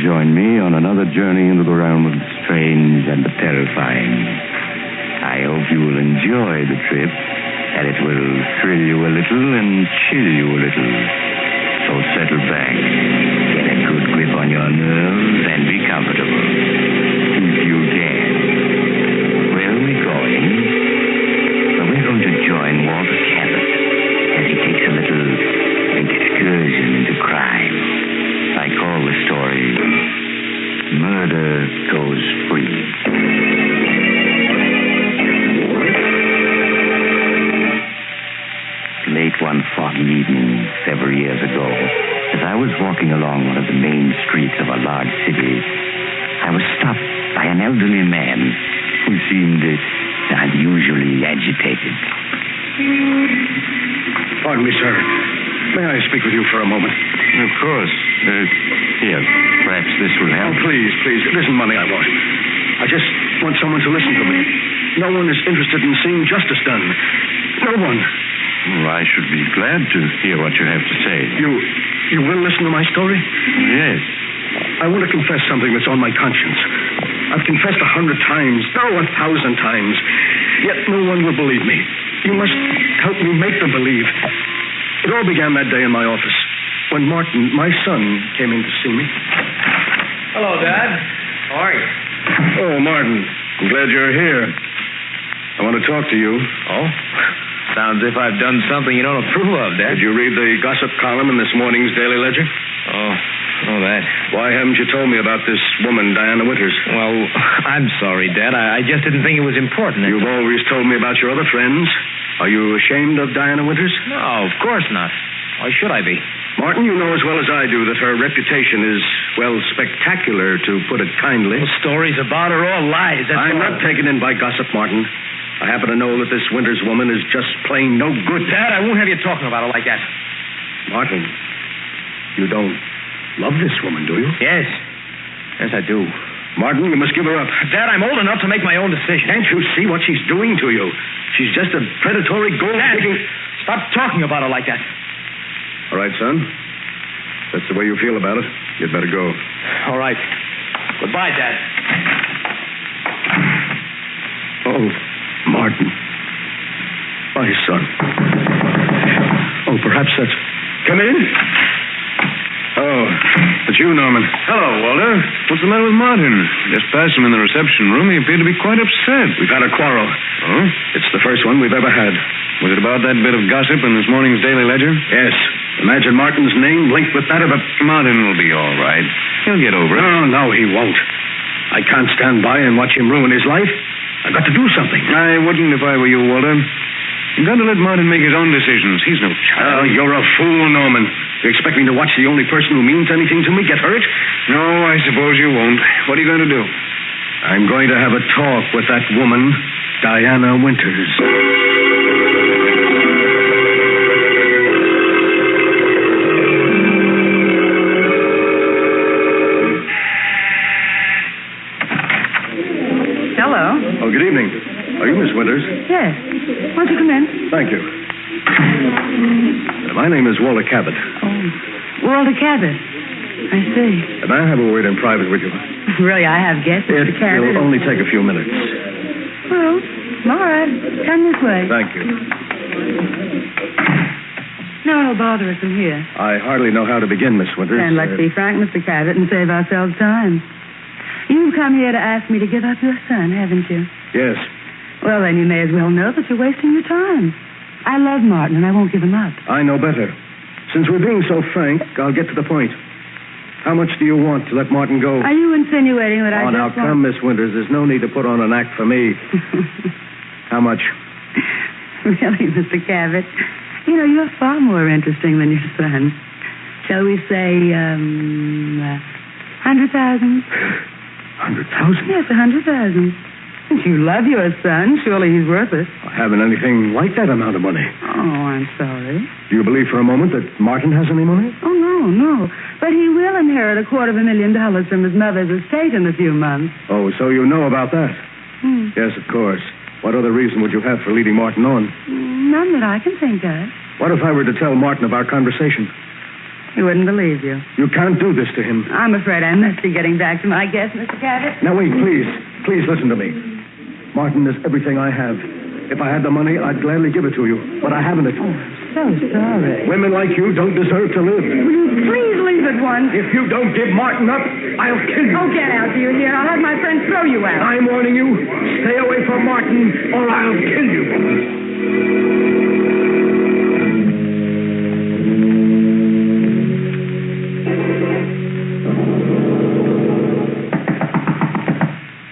join me on another journey into the realm of the strange and the terrifying. I hope you will enjoy the trip, and it will thrill you a little and chill you a little. So settle back, get a good grip on your nerves, and be comfortable. If you can. Where are we going? Well, we're going to join Walter Cabot as he takes a little excursion into crime. I call the story Murder Goes Free. Late one foggy evening several years ago, as I was walking along one of the main streets of a large city, I was stopped by an elderly man who seemed unusually agitated. Pardon me, sir. May I speak with you for a moment? Of course. Here, perhaps this will help. Oh, please. It isn't money I want. I just want someone to listen to me. No one is interested in seeing justice done. No one. Well, I should be glad to hear what you have to say. You will listen to my story? Yes. I want to confess something that's on my conscience. I've confessed 100 times, no, 1,000 times. Yet no one will believe me. You must help me make them believe. It all began that day in my office when Martin, my son, came in to see me. Hello, Dad. How are you? Oh, Martin, I'm glad you're here. I want to talk to you. Oh? Sounds as if I've done something you don't approve of, Dad. Did you read the gossip column in this morning's Daily Ledger? Oh, that. Why haven't you told me about this woman, Diana Winters? Well, I'm sorry, Dad. I just didn't think it was important. You've always told me about your other friends. Are you ashamed of Diana Winters? No, of course not. Why should I be? Martin, you know as well as I do that her reputation is, well, spectacular, to put it kindly. The stories about her are all lies. I'm not taken in by gossip, Martin. I happen to know that this Winters woman is just plain no good. Dad, I won't have you talking about her like that. Martin, you don't love this woman, do you? Yes. Yes, I do. Martin, you must give her up. Dad, I'm old enough to make my own decision. Can't you see what she's doing to you? She's just a predatory gold-digging... Stop talking about her like that. All right, son. That's the way you feel about it. You'd better go. All right. Goodbye, Dad. Oh, Martin. My son. Oh, perhaps that's... Come in. Oh, it's you, Norman. Hello, Walter. What's the matter with Martin? Just passed him in the reception room. He appeared to be quite upset. We've had a quarrel. Oh? It's the first one we've ever had. Was it about that bit of gossip in this morning's Daily Ledger? Yes. Imagine Martin's name linked with that of a... Martin will be all right. He'll get over it. No, he won't. I can't stand by and watch him ruin his life. I've got to do something. I wouldn't if I were you, Walter. You've got to let Martin make his own decisions. He's no child. Oh, you're a fool, Norman. You expect me to watch the only person who means anything to me get hurt? No, I suppose you won't. What are you going to do? I'm going to have a talk with that woman, Diana Winters. Hello. Oh, good evening. Are you Miss Winters? Yes. Won't you come in? Thank you. My name is Walter Cabot. Oh, Walter Cabot. I see. May I have a word in private with you? Really, I have guests, Mr. Cabot. It'll only take a few minutes. Well, all right. Come this way. Thank you. No one will bother us from here. I hardly know how to begin, Miss Winters. And let's be frank, Mr. Cabot, and save ourselves time. You've come here to ask me to give up your son, haven't you? Yes. Well, then you may as well know that you're wasting your time. I love Martin, and I won't give him up. I know better. Since we're being so frank, I'll get to the point. How much do you want to let Martin go? Are you insinuating that I Oh, now, just come, Miss Winters. There's no need to put on an act for me. How much? Really, Mr. Cabot? You know, you're far more interesting than your son. Shall we say, 100,000? 100,000? Yes, 100,000. Since you love your son, surely he's worth it. I haven't anything like that amount of money. Oh, I'm sorry. Do you believe for a moment that Martin has any money? Oh, no. But he will inherit $250,000 from his mother's estate in a few months. Oh, so you know about that? Yes, of course. What other reason would you have for leading Martin on? None that I can think of. What if I were to tell Martin of our conversation? He wouldn't believe you. You can't do this to him. I'm afraid I must be getting back to my guest, Mr. Cabot. Now, wait, please. Please listen to me. Martin is everything I have. If I had the money, I'd gladly give it to you. But I haven't it. Oh, so sorry. Women like you don't deserve to live. Will you please leave at once? If you don't give Martin up, I'll kill you. Oh, get out, do you hear? I'll have my friends throw you out. I'm warning you. Stay away from Martin, or I'll kill you.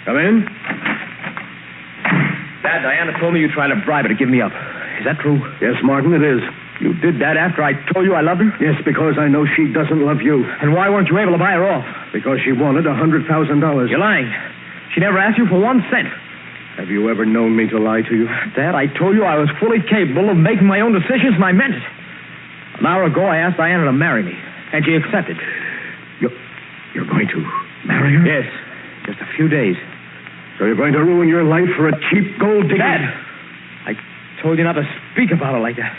Come in. Dad, Diana told me you tried to bribe her to give me up. Is that true? Yes, Martin, it is. You did that after I told you I loved her? Yes, because I know she doesn't love you. And why weren't you able to buy her off? Because she wanted $100,000. You're lying. She never asked you for 1 cent. Have you ever known me to lie to you? Dad, I told you I was fully capable of making my own decisions, and I meant it. An hour ago, I asked Diana to marry me, and she accepted. You're going to marry her? Yes, just a few days. So you're going to ruin your life for a cheap gold digger? Dad, I told you not to speak about her like that.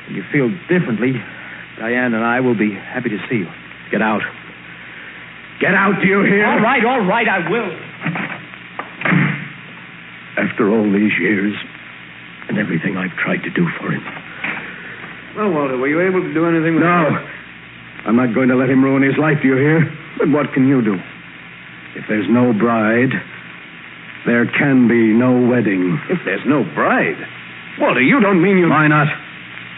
If you feel differently, Diane and I will be happy to see you. Get out. Get out, do you hear? All right, I will. After all these years and everything I've tried to do for him. Well, Walter, were you able to do anything with No. I'm not going to let him ruin his life, do you hear? But what can you do? If there's no bride, there can be no wedding. If there's no bride? Walter, you don't mean you... Why not?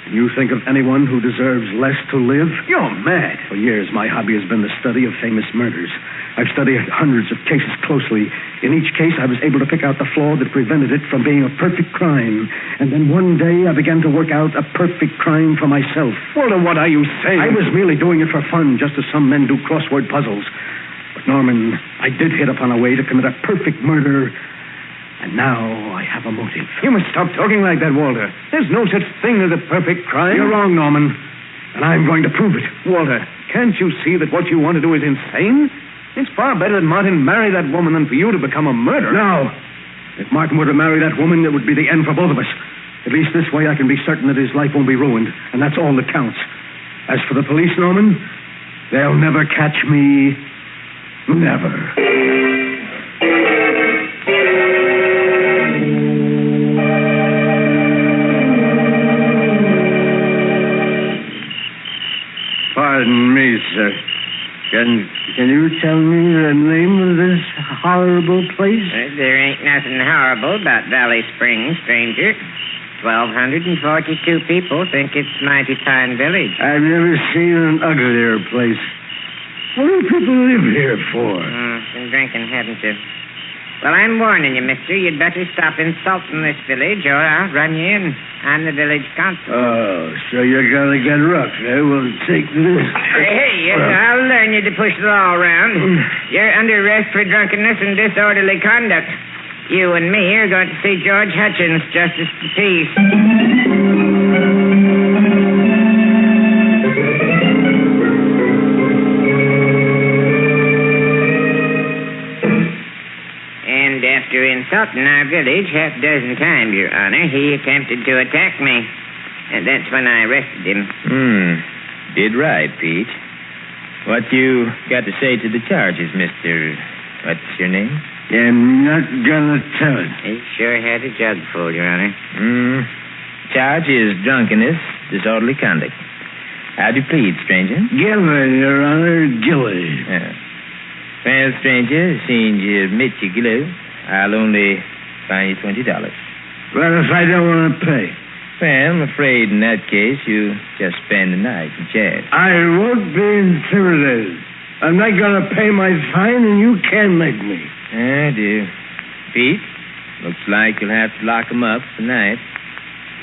You think of anyone who deserves less to live? You're mad. For years, my hobby has been the study of famous murders. I've studied hundreds of cases closely. In each case, I was able to pick out the flaw that prevented it from being a perfect crime. And then one day, I began to work out a perfect crime for myself. Walter, what are you saying? I was merely doing it for fun, just as some men do crossword puzzles. But, Norman, I did hit upon a way to commit a perfect murder. And now I have a motive. You must stop talking like that, Walter. There's no such thing as a perfect crime. You're wrong, Norman. And I'm going to prove it. Walter, can't you see that what you want to do is insane? It's far better that Martin marry that woman than for you to become a murderer. No. If Martin were to marry that woman, it would be the end for both of us. At least this way I can be certain that his life won't be ruined. And that's all that counts. As for the police, Norman, they'll never catch me. Never. Pardon me, sir. Can you tell me the name of this horrible place? There ain't nothing horrible about Valley Springs, stranger. 1,242 people think it's mighty fine village. I've never seen an uglier place. What do people live here for? Been drinking, haven't you? Well, I'm warning you, mister. You'd better stop insulting this village, or I'll run you in. I'm the village constable. Oh, so you're gonna get rough, eh? Well, take this. Hey, I'll learn you to push the law around. You're under arrest for drunkenness and disorderly conduct. You and me are going to see George Hutchins, Justice of the Peace. And after insulting our village half a dozen times, Your Honor, he attempted to attack me. And that's when I arrested him. Did right, Pete. What you got to say to the charges, Mr. What's your name? I'm not gonna tell it. He sure had a jug full, Your Honor. Charge is drunkenness, disorderly conduct. How'd you plead, stranger? Gilly, Your Honor, Gilly. Well, stranger, seeing you admit you guilty, I'll only fine you $20. What if I don't want to pay? Well, I'm afraid in that case you just spend the night in jail. I won't be intimidated. I'm not gonna pay my fine, and you can't make me. Oh, dear. Pete, looks like you'll have to lock him up tonight.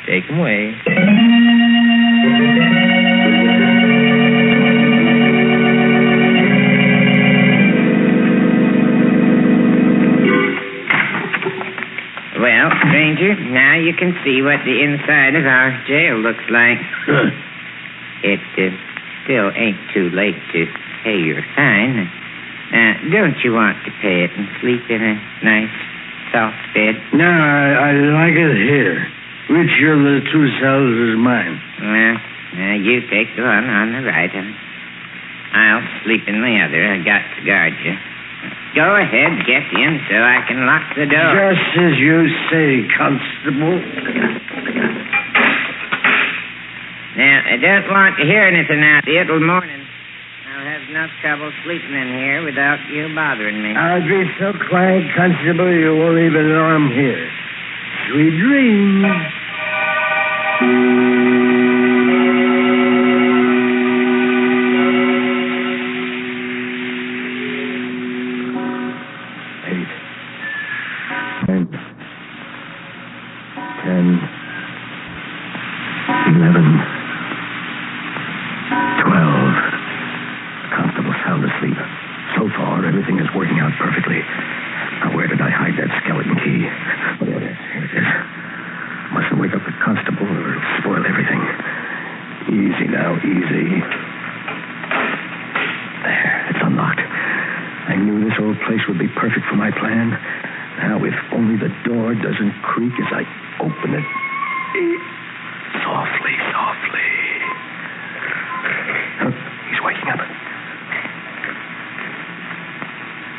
Take him away. Well, stranger, now you can see what the inside of our jail looks like. It still ain't too late to pay your fine. Don't you want to pay it and sleep in a nice, soft bed? No, I like it here. Which of the two cells is mine? Well, You take the one on the right. I'll sleep in the other. I got to guard you. Go ahead, get in so I can lock the door. Just as you say, Constable. Now, I don't want to hear anything out here till morning. I'll have enough trouble sleeping in here without you bothering me. I'll be so quiet, Constable, you won't even know I'm here. Sweet dreams. 11, 12. Constable's sound asleep. So far, everything is working out perfectly. Now, where did I hide that skeleton key? Oh, here it is. Mustn't wake up the constable or it'll spoil everything. Easy now, easy. There, it's unlocked. I knew this old place would be perfect for my plan. Now, if only the door doesn't creak as I open it. Softly, softly. Oh, he's waking up.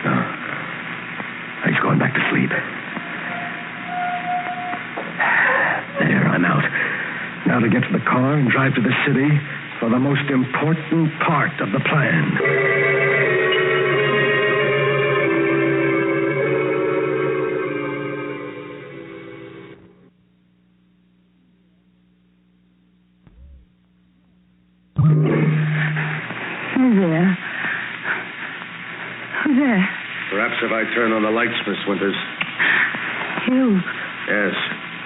No. He's going back to sleep. There, I'm out. Now to get to the car and drive to the city for the most important part of the plan. Perhaps if I turn on the lights, Miss Winters. You? Yes,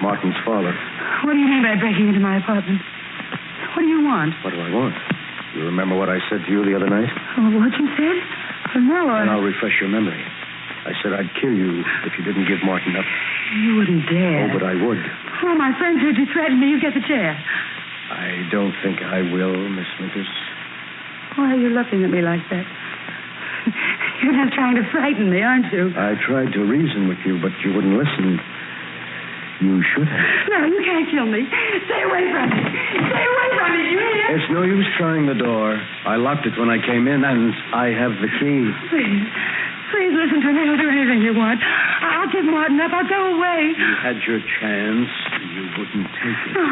Martin's father. What do you mean by breaking into my apartment? What do you want? What do I want? You remember what I said to you the other night? Oh, what you said? Oh, no, And I'll refresh your memory. I said I'd kill you if you didn't give Martin up. You wouldn't dare. Oh, but I would. Oh, my friends heard you threaten me. You get the chair. I don't think I will, Miss Winters. Why are you looking at me like that? You're just trying to frighten me, aren't you? I tried to reason with you, but you wouldn't listen. You should have. No, you can't kill me. Stay away from me. Stay away from me, you hear? It's no use trying the door. I locked it when I came in, and I have the key. Please. Please listen to me. I'll do anything you want. I'll give Martin up. I'll go away. You had your chance. You wouldn't take it. No.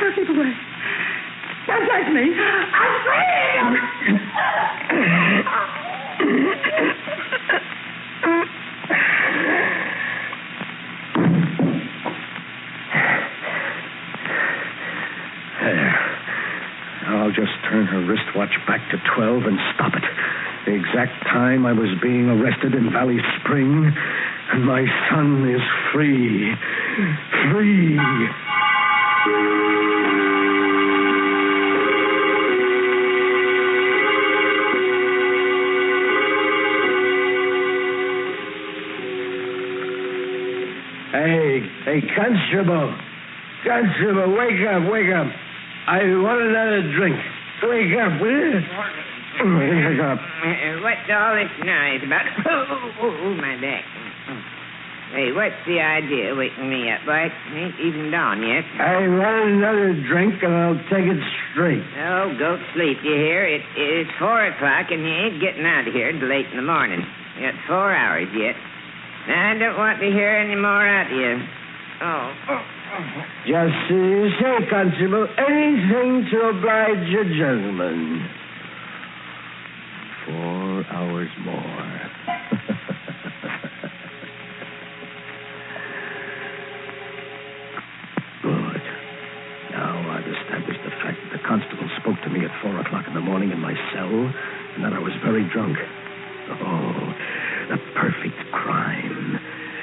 No, keep away. Don't touch me. I'm free. There. I'll just turn her wristwatch back to 12 and stop it. The exact time I was being arrested in Valley Spring, and my son is free. Free. Hey, Constable. Constable, wake up. I want another drink. Wake up, will you? Wake up. What's all this noise about? Oh, my back. Hey, what's the idea of waking me up, boy? It ain't even dawn yet. I want another drink, and I'll take it straight. Oh, go to sleep, you hear? It's 4 o'clock, and you ain't getting out of here until late in the morning. You got 4 hours yet. Now, I don't want to hear any more out of you. Oh. Just as you say, Constable. Anything to oblige a gentleman. 4 hours more. Good. Now I've established the fact that the constable spoke to me at 4 o'clock in the morning in my cell, and that I was very drunk. Oh, the perfect crime.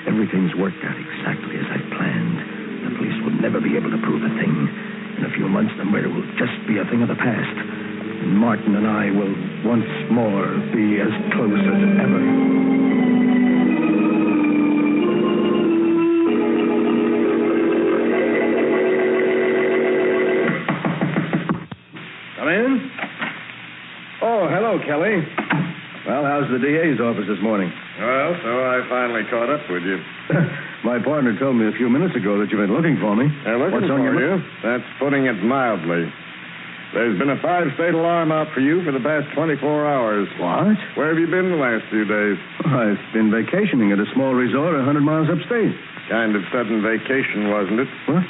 Everything's worked out exactly as I planned. The police will never be able to prove a thing. In a few months, the murder will just be a thing of the past. And Martin and I will once more be as close as ever. Come in. Oh, hello, Kelly. Well, how's the DA's office this morning? Well, so I finally caught up with you. My partner told me a few minutes ago that you've been looking for me. Looking What's on for your you? That's putting it mildly. There's been a 5-state alarm out for you for the past 24 hours. What? Where have you been the last few days? I've been vacationing at a small resort 100 miles upstate. Kind of sudden vacation, wasn't it? What?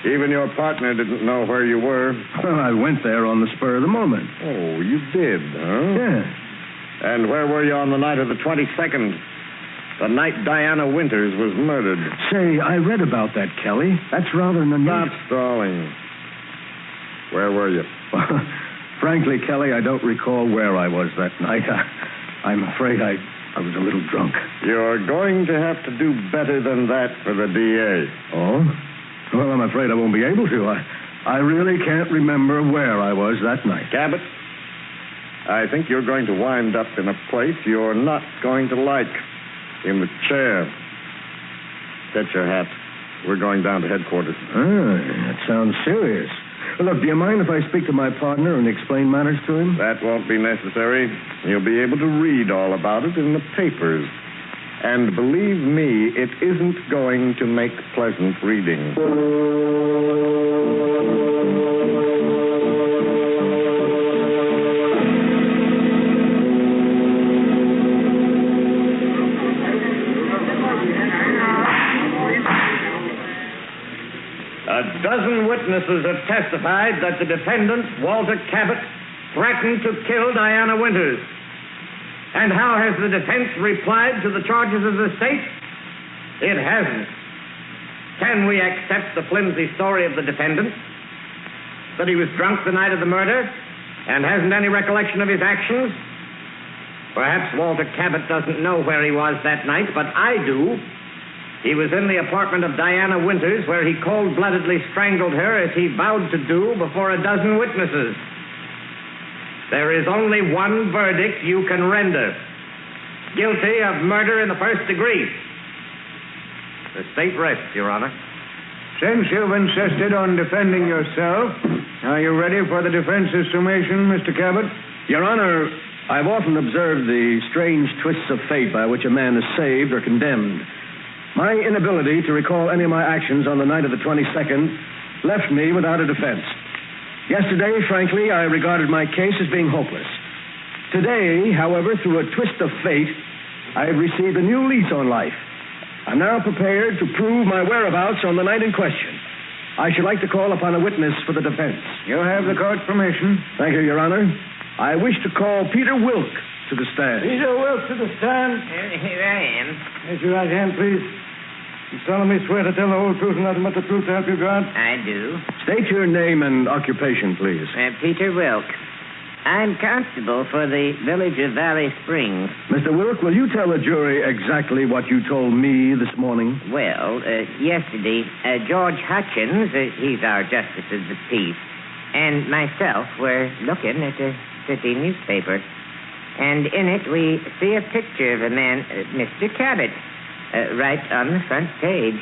Even your partner didn't know where you were. Well, I went there on the spur of the moment. Oh, you did, huh? Yeah. And where were you on the night of the 22nd? The night Diana Winters was murdered. Say, I read about that, Kelly. That's rather an Stop stalling. Where were you? Frankly, Kelly, I don't recall where I was that night. I'm afraid I was a little drunk. You're going to have to do better than that for the DA. Oh? Well, I'm afraid I won't be able to. I really can't remember where I was that night. Cabot, I think you're going to wind up in a place you're not going to like. In the chair. Get your hat. We're going down to headquarters. That sounds serious. Well, look, do you mind if I speak to my partner and explain matters to him? That won't be necessary. You'll be able to read all about it in the papers. And believe me, it isn't going to make pleasant reading. A dozen witnesses have testified that the defendant, Walter Cabot, threatened to kill Diana Winters. And how has the defense replied to the charges of the state? It hasn't. Can we accept the flimsy story of the defendant? That he was drunk the night of the murder and hasn't any recollection of his actions? Perhaps Walter Cabot doesn't know where he was that night, but I do. He was in the apartment of Diana Winters, where he cold-bloodedly strangled her as he vowed to do before a dozen witnesses. There is only one verdict you can render. Guilty of murder in the first degree. The state rests, Your Honor. Since you've insisted on defending yourself, are you ready for the defense's summation, Mr. Cabot? Your Honor, I've often observed the strange twists of fate by which a man is saved or condemned. My inability to recall any of my actions on the night of the 22nd left me without a defense. Yesterday, frankly, I regarded my case as being hopeless. Today, however, through a twist of fate, I have received a new lease on life. I'm now prepared to prove my whereabouts on the night in question. I should like to call upon a witness for the defense. You have the court's permission. Thank you, Your Honor. I wish to call Peter Wilk to the stand. Peter Wilk to the stand. Here I am. Raise your right hand, please. You solemnly swear to tell the whole truth and nothing but the truth to help you God? I do. State your name and occupation, please. Peter Wilk. I'm constable for the village of Valley Springs. Mr. Wilk, will you tell the jury exactly what you told me this morning? Well, yesterday, George Hutchins, he's our justice of the peace, and myself were looking at a city newspaper. And in it, we see a picture of a man, Mr. Cabot, right on the front page.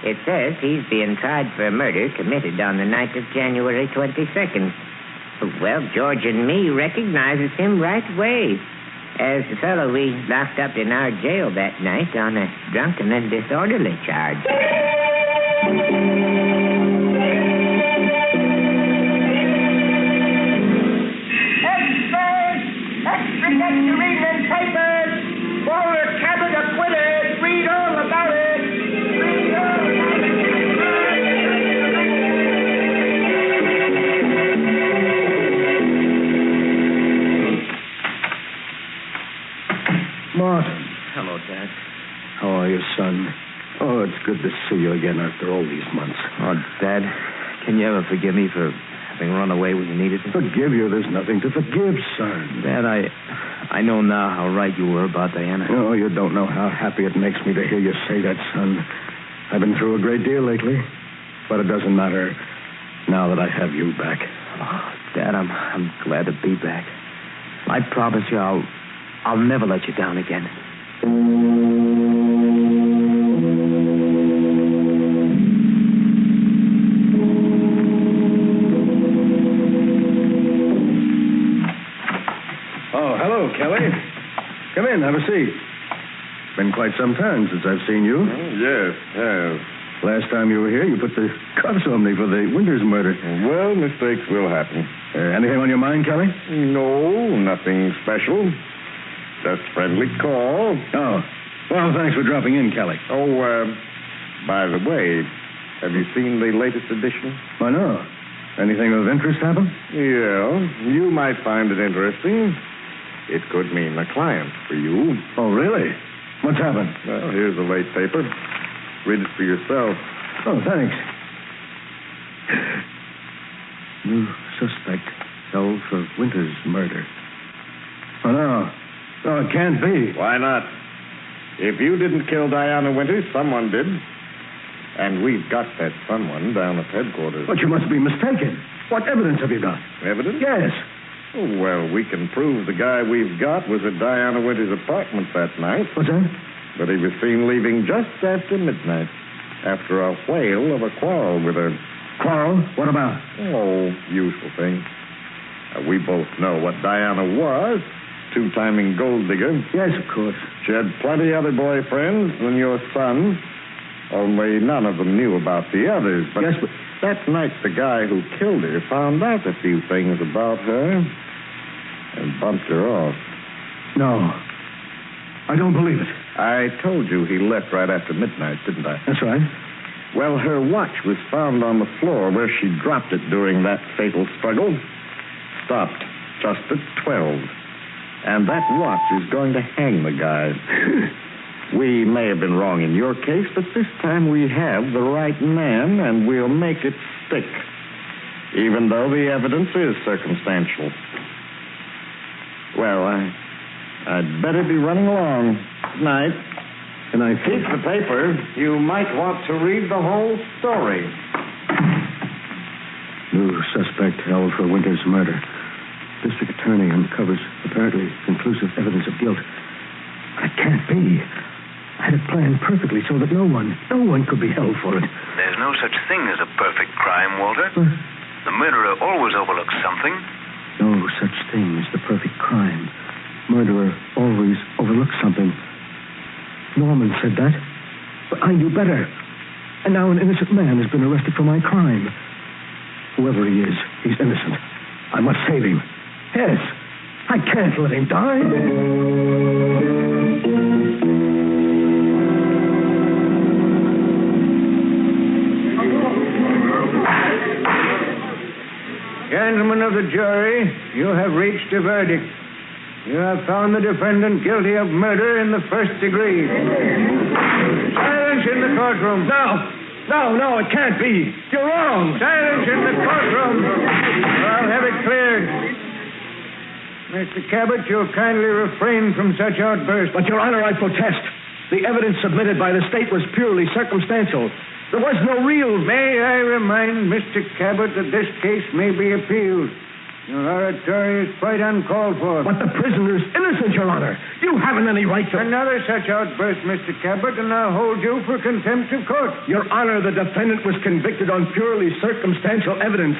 It says he's being tried for a murder committed on the night of January 22nd. Well, George and me recognizes him right away as the fellow we locked up in our jail that night on a drunken and disorderly charge. Extra get your evening papers. Walter Cabot acquitted. Read all about it. Read all about it. Martin. Hello, Dad. How are you, son? Oh, it's good to see you again after all these months. Oh, Dad, can you ever forgive me for having run away when you needed me? Forgive you? There's nothing to forgive, son. Dad, I know now how right you were about Diana. Oh, you don't know how happy it makes me to hear you say that, son. I've been through a great deal lately, but it doesn't matter now that I have you back. Oh, Dad, I'm glad to be back. I promise you I'll never let you down again. Oh, hello, Kelly. Come in, have a seat. Been quite some time since I've seen you. Yes. Last time you were here, you put the cuffs on me for the Winters murder. Well, mistakes will happen. Anything on your mind, Kelly? No, nothing special. Just friendly call. Oh. Well, thanks for dropping in, Kelly. Oh, by the way, have you seen the latest edition? Why, no. Anything of interest happen? Yeah, you might find it interesting. It could mean a client for you. Oh, really? What's happened? Well, here's the late paper. Read it for yourself. Oh, thanks. New suspect held for Winters' murder. Oh, no. No, it can't be. Why not? If you didn't kill Diana Winters, someone did. And we've got that someone down at headquarters. But you must be mistaken. What evidence have you got? Evidence? Yes. Oh, well, we can prove the guy we've got was at Diana Winters' apartment that night. What's that? But he was seen leaving just after midnight, after a whale of a quarrel with her. Quarrel? What about? Oh, usual thing. We both know what Diana was. Two-timing gold digger. Yes, of course. She had plenty other boyfriends than your son. Only none of them knew about the others. But yes, but that night, the guy who killed her found out a few things about her and bumped her off. No. I don't believe it. I told you he left right after midnight, didn't I? That's right. Well, her watch was found on the floor where she dropped it during that fatal struggle. Stopped just at 12. And that watch is going to hang the guy. We may have been wrong in your case, but this time we have the right man, and we'll make it stick, even though the evidence is circumstantial. Well, I'd better be running along. Good night. Good night. Keep the paper. You might want to read the whole story. New suspect held for Winters' murder. District attorney uncovers apparently conclusive evidence of guilt. That can't be. I had it planned perfectly so that no one could be held for it. There's no such thing as a perfect crime, Walter. The murderer always overlooks something. No such thing as the perfect crime. Murderer always overlooks something. Norman said that, but I knew better. And now an innocent man has been arrested for my crime. Whoever he is, he's innocent. I must save him. Yes, I can't let him die. Gentlemen of the jury, you have reached a verdict. You have found the defendant guilty of murder in the first degree. Silence in the courtroom. No, it can't be. You're wrong. Silence in the courtroom. I'll have it cleared. Mr. Cabot, you'll kindly refrain from such outbursts. But, Your Honor, I protest. The evidence submitted by the state was purely circumstantial. There was no real... May I remind Mr. Cabot that this case may be appealed. Your oratory is quite uncalled for. But the prisoner's innocent, Your Honor. You haven't any right to... Another such outburst, Mr. Cabot, and I'll hold you for contempt of court. Your Honor, the defendant was convicted on purely circumstantial evidence.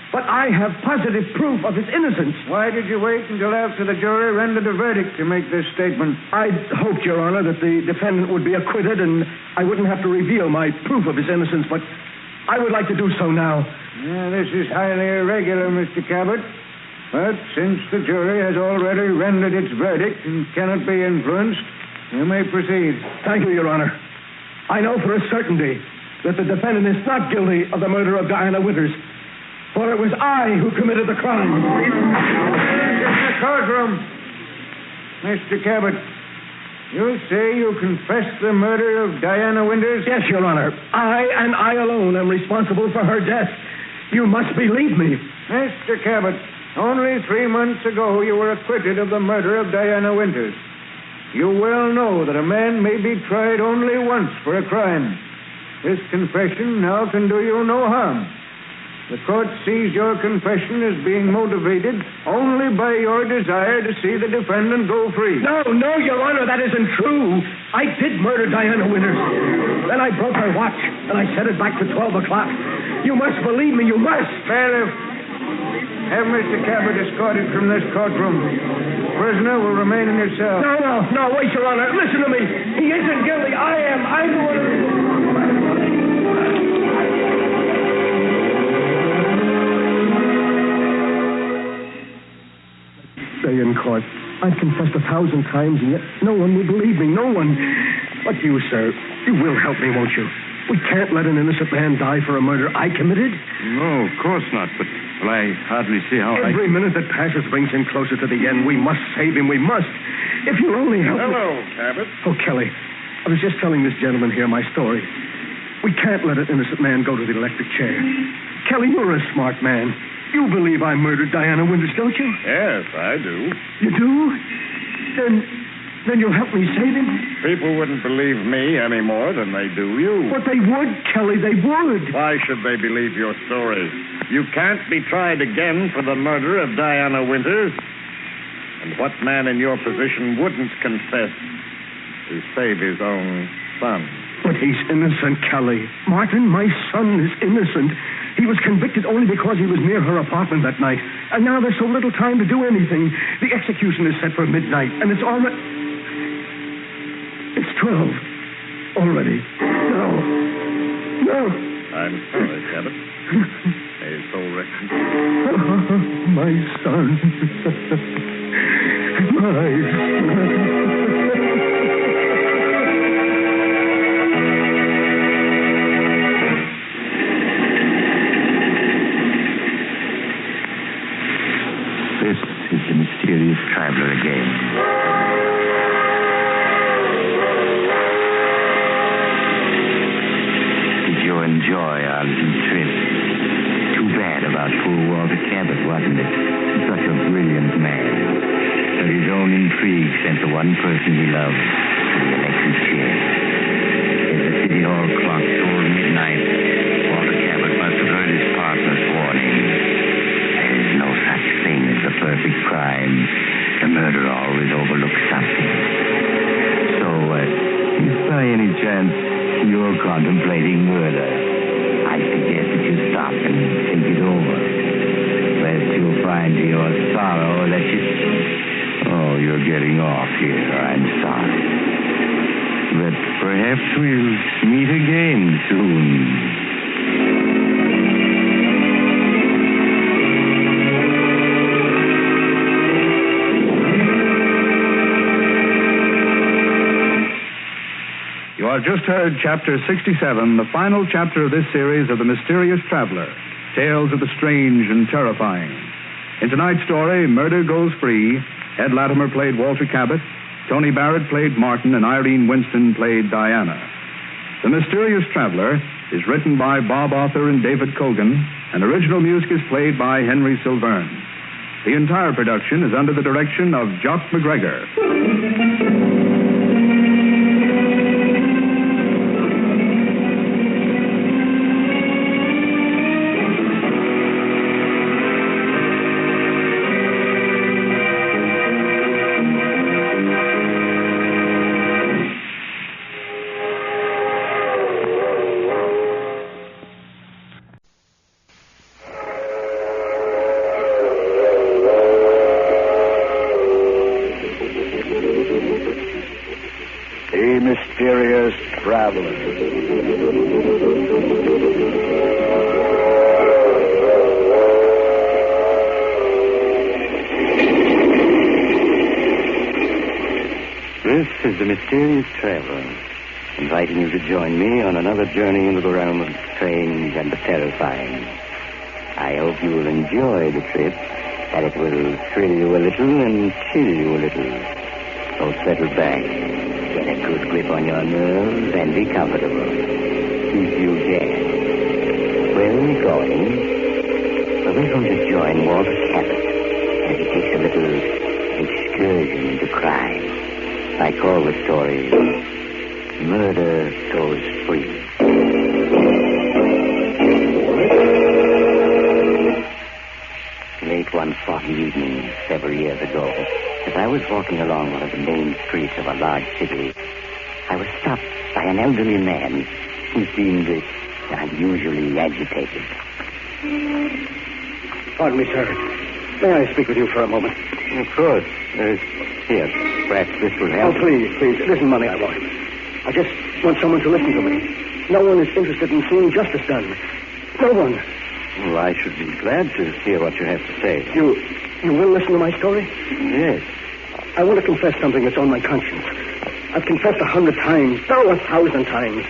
But I have positive proof of his innocence. Why did you wait until after the jury rendered a verdict to make this statement? I hoped, Your Honor, that the defendant would be acquitted and I wouldn't have to reveal my proof of his innocence, but I would like to do so now. This is highly irregular, Mr. Cabot. But since the jury has already rendered its verdict and cannot be influenced, you may proceed. Thank you, Your Honor. I know for a certainty that the defendant is not guilty of the murder of Diana Winters, for it was I who committed the crime. In the courtroom. Mr. Cabot, you say you confessed the murder of Diana Winters? Yes, Your Honor. I and I alone am responsible for her death. You must believe me. Mr. Cabot, only 3 months ago you were acquitted of the murder of Diana Winters. You well know that a man may be tried only once for a crime. This confession now can do you no harm. The court sees your confession as being motivated only by your desire to see the defendant go free. No, Your Honor, that isn't true. I did murder Diana Winters. Then I broke her watch, and I set it back to 12 o'clock. You must believe me, you must. Bailiff, have Mr. Cabot escorted from this courtroom. Prisoner will remain in your cell. No, wait, Your Honor. Listen to me. He isn't guilty. I am. I'm the one. I've confessed 1,000 times, and yet no one will believe me. No one. But you, sir, you will help me, won't you? We can't let an innocent man die for a murder I committed. No, of course not. But I hardly see how Every minute that passes brings him closer to the end. We must save him. We must. If you'll only help me. Hello, Cabot. Oh, Kelly, I was just telling this gentleman here my story. We can't let an innocent man go to the electric chair. Kelly, you're a smart man. You believe I murdered Diana Winters, don't you? Yes, I do. You do? Then you'll help me save him? People wouldn't believe me any more than they do you. But they would, Kelly, they would. Why should they believe your story? You can't be tried again for the murder of Diana Winters. And what man in your position wouldn't confess to save his own son? But he's innocent, Kelly. Martin, my son, is innocent. He was convicted only because he was near her apartment that night. And now there's so little time to do anything. The execution is set for midnight, and it's already... It's 12 already. No. I'm sorry, Cabot. May his soul rest in peace. My son. My son. This is the mysterious traveler again. Enjoy our little trip. Too bad about poor Walter Cabot, wasn't it? Such a brilliant man. But his own intrigue sent the one person he loved to the electric chair. As the city hall clock tolled midnight, Walter Cabot must have heard his partner's warning. There is no such thing as a perfect crime. The murderer always overlooks something. So, if by any chance you're contemplating murder, I suggest that you stop and think it over. Lest you'll find to your sorrow that you... Oh, you're getting off here. I'm sorry. But perhaps we'll meet again soon. You have just heard Chapter 67, the final chapter of this series of The Mysterious Traveler, Tales of the Strange and Terrifying. In tonight's story, Murder Goes Free, Ed Latimer played Walter Cabot, Tony Barrett played Martin, and Irene Winston played Diana. The Mysterious Traveler is written by Bob Arthur and David Cogan, and original music is played by Henry Silverne. The entire production is under the direction of Jock McGregor. Mysterious Traveler. This is the Mysterious Traveler, inviting you to join me on another journey into the realm of the strange and the terrifying. I hope you will enjoy the trip, that it will thrill you a little and chill you a little. So settle back. Get a good grip on your nerves and be comfortable. If you can. Where are we going? Well, we're going to join Walter Cabot as he takes a little excursion into crime. I call the story Murder Goes Free. Late one foggy evening several years ago, as I was walking along one of the main streets of a large city, I was stopped by an elderly man who seemed unusually agitated. Pardon me, sir. May I speak with you for a moment? Of course. Here, perhaps this will help. Oh, please. It isn't money I want. I just want someone to listen to me. No one is interested in seeing justice done. No one. Well, I should be glad to hear what you have to say. You will listen to my story? Yes. I want to confess something that's on my conscience. I've confessed 100 times, 1,000 times.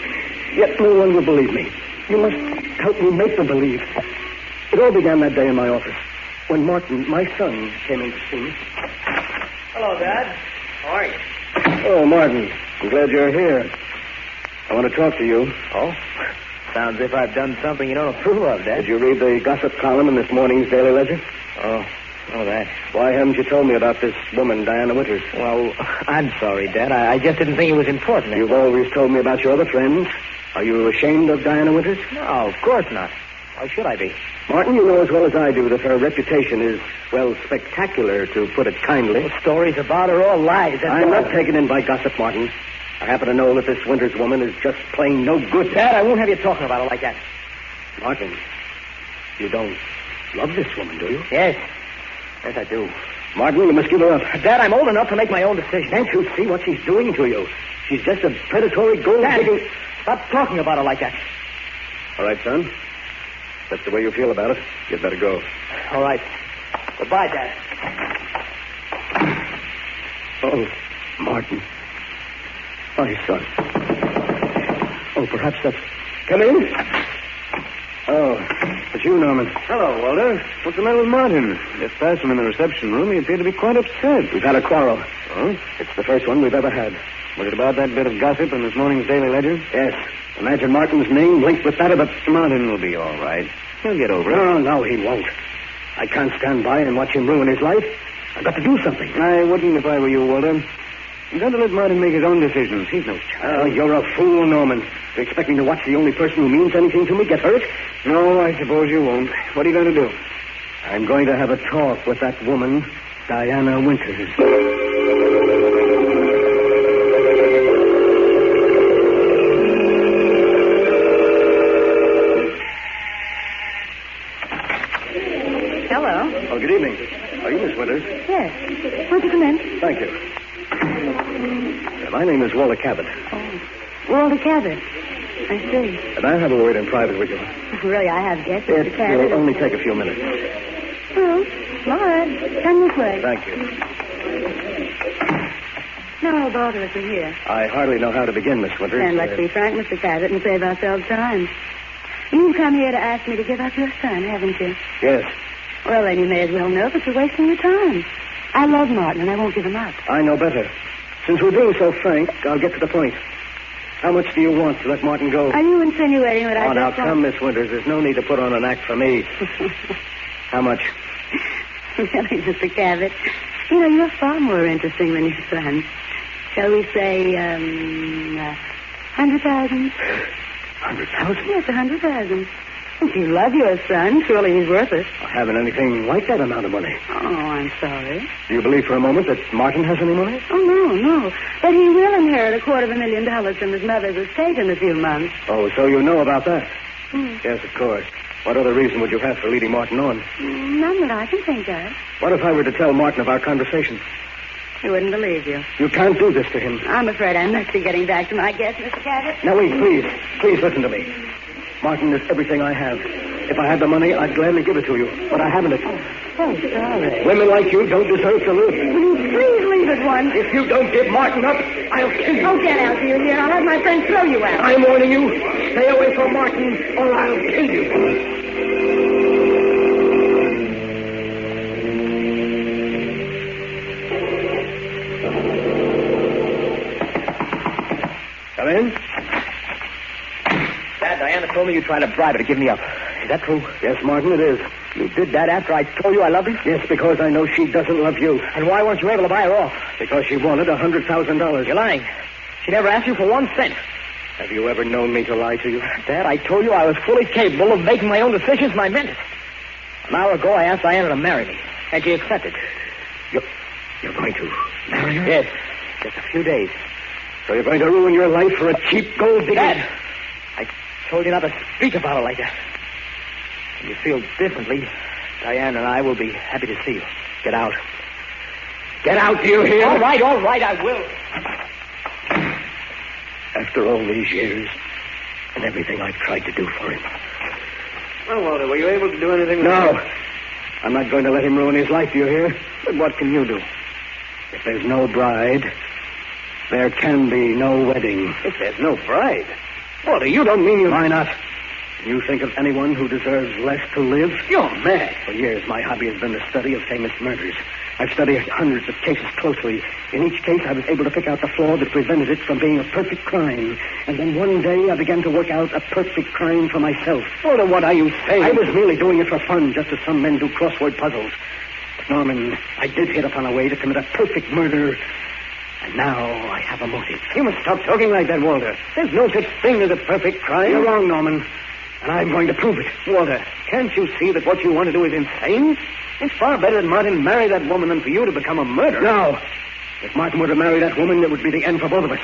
Yet no one will believe me. You must help me make them believe. It all began that day in my office when Martin, my son, came in to see me. Hello, Dad. How are you? Oh, Martin, I'm glad you're here. I want to talk to you. Oh? Sounds as if I've done something you don't approve of, Dad. Did you read the gossip column in this morning's Daily Ledger? Oh, that. Why haven't you told me about this woman, Diana Winters? Well, I'm sorry, Dad. I just didn't think it was important. You've always told me about your other friends. Are you ashamed of Diana Winters? No, of course not. Why should I be? Martin, you know as well as I do that her reputation is, well, spectacular, to put it kindly. The stories about her all lies. I'm not taken in by gossip, Martin. I happen to know that this Winters woman is just plain no good. Dad, I won't have you talking about her like that. Martin, you don't love this woman, do you? Yes. Yes, I do. Martin, you must give her up. Dad, I'm old enough to make my own decision. Can't you see what she's doing to you? She's just a predatory gold-digging... Dad, stop talking about her like that. All right, son. If that's the way you feel about it, you'd better go. All right. Goodbye, Dad. Oh, Martin. My son. Oh, perhaps that's... Come in. Oh, it's you, Norman. Hello, Walter. What's the matter with Martin? Just past him in the reception room. He appeared to be quite upset. We've had a quarrel. Oh? It's the first one we've ever had. Was it about that bit of gossip in this morning's Daily Ledger? Yes. Imagine Martin's name linked with that of a... Martin will be all right. He'll get over it. No, he won't. I can't stand by and watch him ruin his life. I've got to do something. I wouldn't if I were you, Walter. You've got to let Martin make his own decisions. He's no child. Oh, you're a fool, Norman. You expect me to watch the only person who means anything to me get hurt? No, I suppose you won't. What are you going to do? I'm going to have a talk with that woman, Diana Winters. Hello. Oh, good evening. Are you Miss Winters? Yes. Won't you come in? Thank you. My name is Walter Cabot. Oh, Walter Cabot. I see. And I have a word in private with you. Really, I have guessed, It Mr. Cabot. will only take a few minutes. Well, all right. Come this way. Thank you. No, bother us. We're here. I hardly know how to begin, Miss Winters. And let's be frank, Mr. Cabot, and save ourselves time. You've come here to ask me to give up your son, haven't you? Yes. Well, then you may as well know that you're wasting your time. I love Martin, and I won't give him up. I know better. Since we're being so frank, I'll get to the point. How much do you want to let Martin go? Are you insinuating that I now, just... come, Miss Winters. There's no need to put on an act for me. How much? Really, Mr. Cabot, you know, you're far more interesting than your son. Shall we say, 100,000? 100,000? Yes, 100,000. If you love your son, surely he's worth it. I haven't anything like that amount of money. Oh, I'm sorry. Do you believe for a moment that Martin has any money? Oh, no. But he will inherit $250,000 from his mother's estate in a few months. Oh, so you know about that? Hmm. Yes, of course. What other reason would you have for leading Martin on? None that I can think of. What if I were to tell Martin of our conversation? He wouldn't believe you. You can't do this to him. I'm afraid I must be getting back to my guest, Mr. Cabot. Now, wait, please. Please listen to me. Martin is everything I have. If I had the money, I'd gladly give it to you. But I haven't it. Oh, sorry. Women like you don't deserve to live. Will you please leave at once? If you don't give Martin up, I'll kill you. Oh, get out, do you hear? I'll have my friends throw you out. I'm warning you. Stay away from Martin, or I'll kill you. Come in. Dad, Diana told me you tried to bribe her to give me up. Is that true? Yes, Martin, it is. You did that after I told you I loved her? Yes, because I know she doesn't love you. And why weren't you able to buy her off? Because she wanted $100,000. You're lying. She never asked you for 1 cent. Have you ever known me to lie to you? Dad, I told you I was fully capable of making my own decisions, and I meant it. An hour ago, I asked Diana to marry me, and she accepted. You're going to marry her? Yes. Just a few days. So you're going to ruin your life for a cheap gold digger? Dad, I told you not to speak about her like that. If you feel differently, Diana and I will be happy to see you. Get out. Get out, do you hear? All right, I will. After all these years and everything I've tried to do for him. Well, Walter, were you able to do anything with No. him? I'm not going to let him ruin his life, do you hear? But what can you do? If there's no bride, there can be no wedding. If there's no bride? Walter, you don't mean you... Why not? You think of anyone who deserves less to live? You're mad. For years, my hobby has been the study of famous murders. I've studied hundreds of cases closely. In each case, I was able to pick out the flaw that prevented it from being a perfect crime. And then one day, I began to work out a perfect crime for myself. Walter, what are you saying? I was merely doing it for fun, just as some men do crossword puzzles. But, Norman, I did hit upon a way to commit a perfect murder. And now I have a motive. You must stop talking like that, Walter. There's no such thing as a perfect crime. You're wrong, Norman. And I'm going to prove it. Walter, can't you see that what you want to do is insane? It's far better that Martin marry that woman than for you to become a murderer. No. If Martin were to marry that woman, it would be the end for both of us.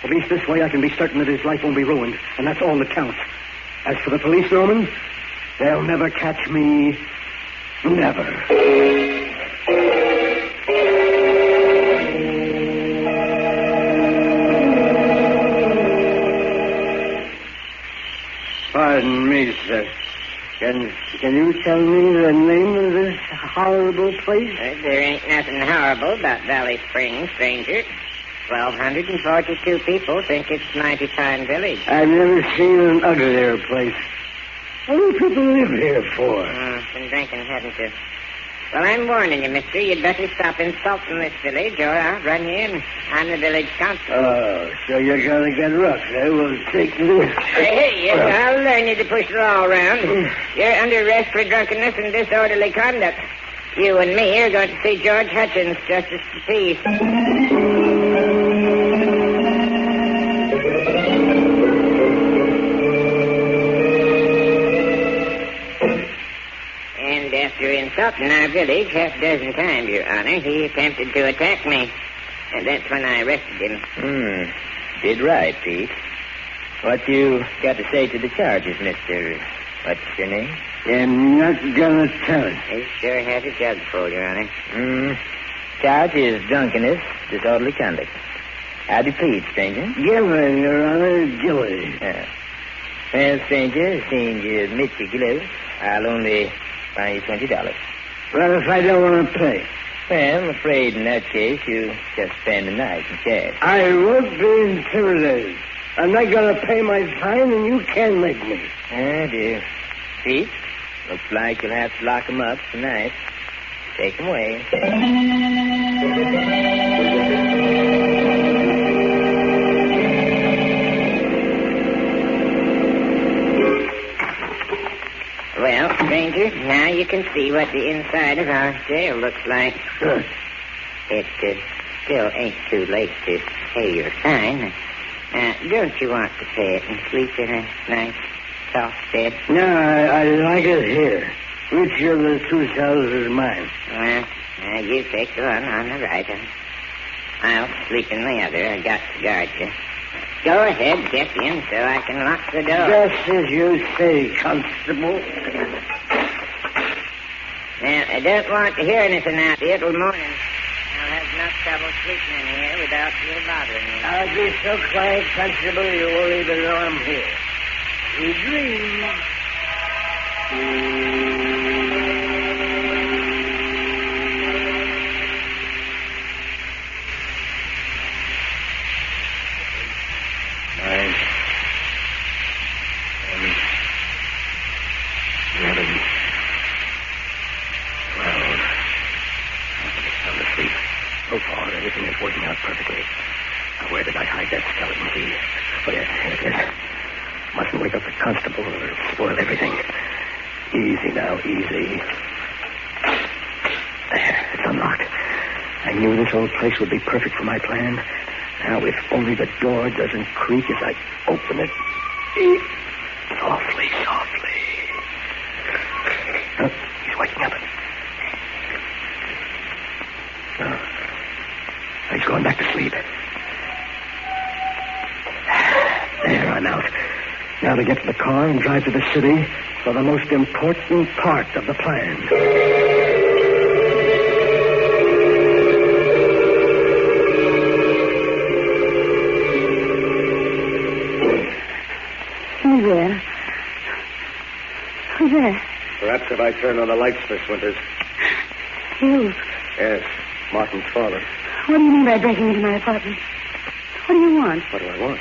At least this way I can be certain that his life won't be ruined. And that's all that counts. As for the police, Norman, they'll never catch me. Never. Pardon me, sir. Can you tell me the name of this horrible place? There ain't nothing horrible about Valley Springs, stranger. 1,242 people think it's mighty fine village. I've never seen an uglier place. How do people live here for? Been drinking, hadn't you? Well, I'm warning you, mister. You'd better stop insulting this village, or I'll run you in. I'm the village constable. Oh, so you're going to get rough, eh? Well, take this. Hey, yes, I'll learn you to push the law around. You're under arrest for drunkenness and disorderly conduct. You and me are going to see George Hutchins, Justice of the Peace. After insulting our village half a dozen times, Your Honor, he attempted to attack me. And that's when I arrested him. Did right, Pete. What you got to say to the charges, Mr. What's your name? I'm not going to tell it. He sure has a jug full, Your Honor. Charge is drunkenness, disorderly conduct. I'll be pleased, stranger. Gilly, Your Honor, Gilly. Well, stranger, seeing you admit your guilt, I'll only buy you $20. Well, if I don't want to pay? Well, I'm afraid in that case you just spend the night in cash. I won't be intimidated. I'm not going to pay my fine, and you can't make me. Oh, dear. Pete, looks like you'll have to lock him up tonight. Take him away. Well, stranger, now you can see what the inside of our jail looks like. Good. It still ain't too late to pay your fine. Don't you want to pay it and sleep in a nice, soft bed? No, I like it here. Which of the two cells is mine? Well, you take the one on the right. I'll sleep in the other. I got to guard you. Go ahead, get in so I can lock the door. Just as you say, Constable. Now, I don't want to hear anything out here till morning. I'll have enough trouble sleeping in here without you bothering me. I'll be so quiet, Constable, you won't even know I'm here. You dream. So far, everything is working out perfectly. Now, where did I hide that skeleton key? Oh, yes, here it is. Mustn't wake up the constable or it'll spoil everything. Easy now, easy. There, it's unlocked. I knew this old place would be perfect for my plan. Now, if only the door doesn't creak as I open it. Softly, softly. Oh, he's waking up. Oh. He's going back to sleep. There, I'm out. Now to get to the car and drive to the city for the most important part of the plan. Who's there? Who's there? Perhaps if I turn on the lights, Miss Winters. You. Yes, Martin's father. What do you mean by breaking into my apartment? What do you want? What do I want?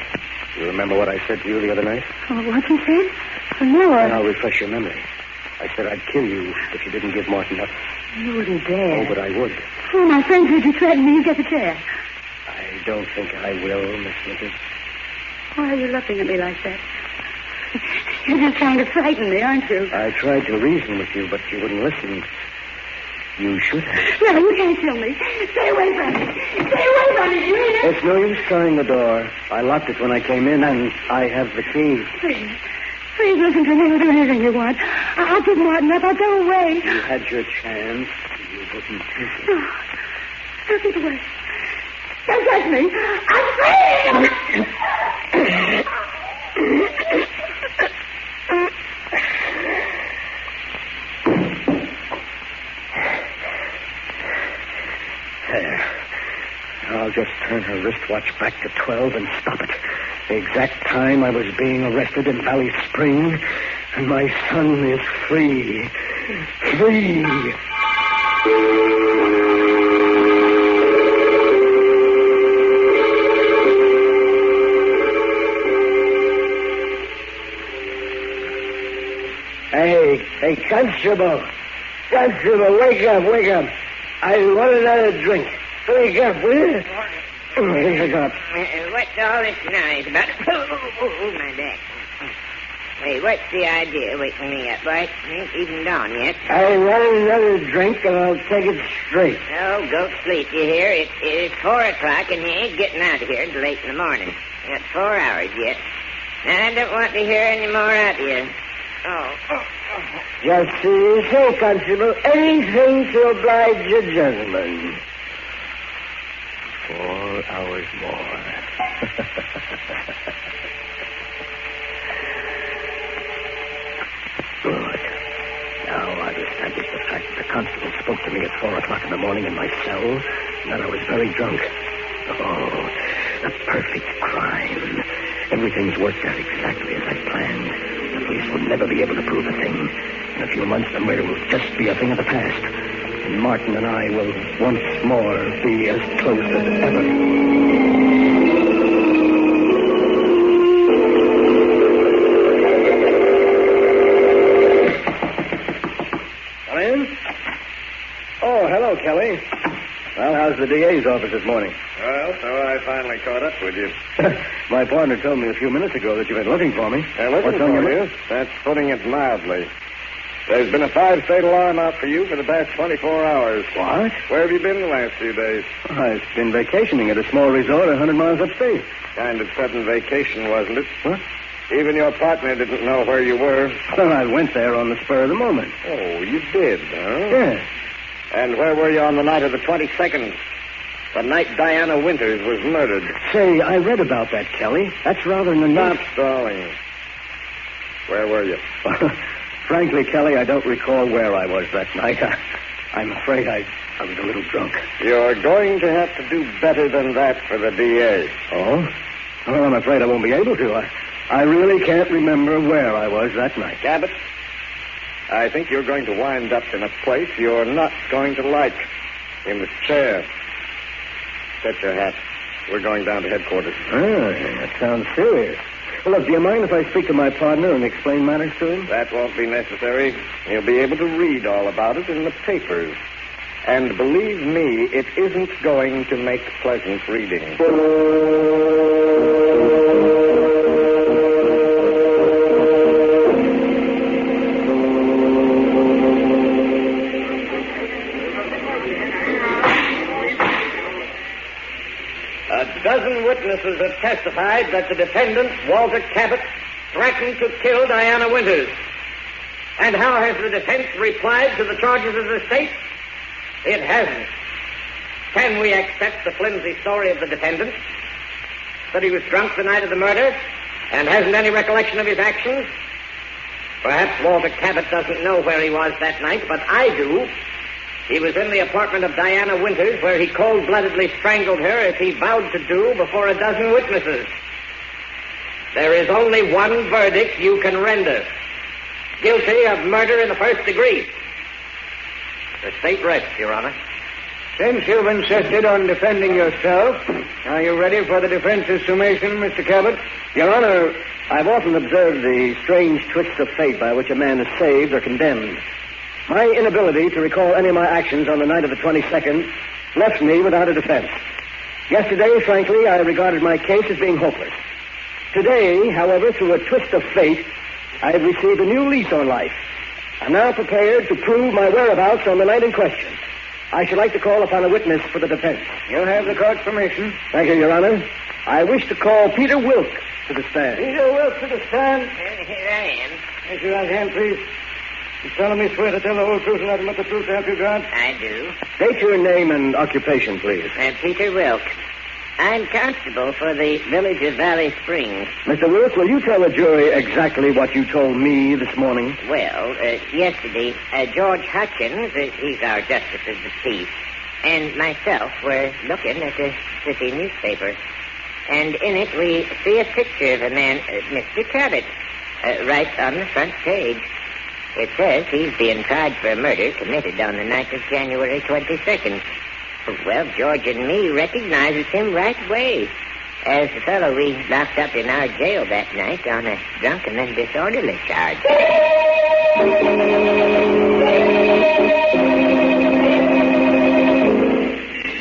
You remember what I said to you the other night? Oh, what you said? Oh, no, And I'll refresh your memory. I said I'd kill you if you didn't give Martin up. You wouldn't dare. Oh, but I would. Oh, my friends heard you threaten me. You get the chair. I don't think I will, Miss Winters. Why are you looking at me like that? You're just trying to frighten me, aren't you? I tried to reason with you, but you wouldn't listen. You should have. No, you can't kill me. Stay away from me. Stay away from me, do you hear me? It's no use trying the door. I locked it when I came in, and I have the key. Please. Please listen to me. I'll do anything you want. I'll give Martin up. I'll go away. You had your chance. You wouldn't take it. No. Don't get away. Don't touch me. I'm free! There. I'll just turn her wristwatch back to 12 and stop it. The exact time I was being arrested in Valley Spring, and my son is free. Free! Hey, Constable. Constable, wake up. I want another drink. Wake up, will you? Wake up. What's all this noise about? Oh, my back. Hey, what's the idea waking me up, boy? Ain't even dawn yet. I want another drink, and I'll take it straight. Oh, go to sleep, you hear? It's 4 o'clock, and you ain't getting out of here until late in the morning. You got 4 hours yet. Now, I don't want to hear any more out of you. Oh. Just so you say, Constable. Anything to oblige your gentleman. 4 hours more. Good. Now I've established the fact that the constable spoke to me at 4 o'clock in the morning in my cell, and that I was very drunk. Oh, the perfect crime. Everything's worked out exactly as I planned. The police will never be able to prove a thing. In a few months, the murder will just be a thing of the past. And Martin and I will once more be as close as ever. Come in. Oh, hello, Kelly. Well, how's the DA's office this morning? Well, so I finally caught up with you. My partner told me a few minutes ago that you've been looking for me. Looking What's on for your you? That's putting it mildly. There's been a 5-state alarm out for you for the past 24 hours. What? Where have you been the last few days? I've been vacationing at a small resort 100 miles upstate. Kind of sudden vacation, wasn't it? What? Even your partner didn't know where you were. Well, I went there on the spur of the moment. Oh, you did, huh? Yes. And where were you on the night of the 22nd? The night Diana Winters was murdered. Say, I read about that, Kelly. That's rather an Stop stalling. Where were you? Frankly, Kelly, I don't recall where I was that night. I'm afraid I was a little drunk. You're going to have to do better than that for the DA. Oh? Well, I'm afraid I won't be able to. I really can't remember where I was that night. Cabot, I think you're going to wind up in a place you're not going to like. In the chair. Get your hat. We're going down to headquarters. That sounds serious. Well, look, do you mind if I speak to my partner and explain matters to him? That won't be necessary. He'll be able to read all about it in the papers. And believe me, it isn't going to make pleasant reading. A dozen witnesses have testified that the defendant, Walter Cabot, threatened to kill Diana Winters. And how has the defense replied to the charges of the state? It hasn't. Can we accept the flimsy story of the defendant? That he was drunk the night of the murder and hasn't any recollection of his actions? Perhaps Walter Cabot doesn't know where he was that night, but I do. He was in the apartment of Diana Winters, where he cold-bloodedly strangled her as he vowed to do before a dozen witnesses. There is only one verdict you can render. Guilty of murder in the first degree. The state rests, Your Honor. Since you've insisted on defending yourself, are you ready for the defense's summation, Mr. Cabot? Your Honor, I've often observed the strange twists of fate by which a man is saved or condemned. My inability to recall any of my actions on the night of the 22nd left me without a defense. Yesterday, frankly, I regarded my case as being hopeless. Today, however, through a twist of fate, I have received a new lease on life. I'm now prepared to prove my whereabouts on the night in question. I should like to call upon a witness for the defense. You have the court's permission. Thank you, Your Honor. I wish to call Peter Wilk to the stand. Peter Wilk to the stand. Here I am. Raise your right hand, please. You solemnly swear to tell the whole truth and nothing but the truth, have you, God? I do. State your name and occupation, please. Peter Wilk. I'm constable for the village of Valley Springs. Mr. Wilk, will you tell the jury exactly what you told me this morning? Well, yesterday, George Hutchins, he's our justice of the peace, and myself were looking at the city newspaper. And in it, we see a picture of a man, Mr. Cabot, right on the front page. It says he's being tried for a murder committed on the night of January 22nd. Well, George and me recognizes him right away as the fellow we locked up in our jail that night on a drunken and disorderly charge.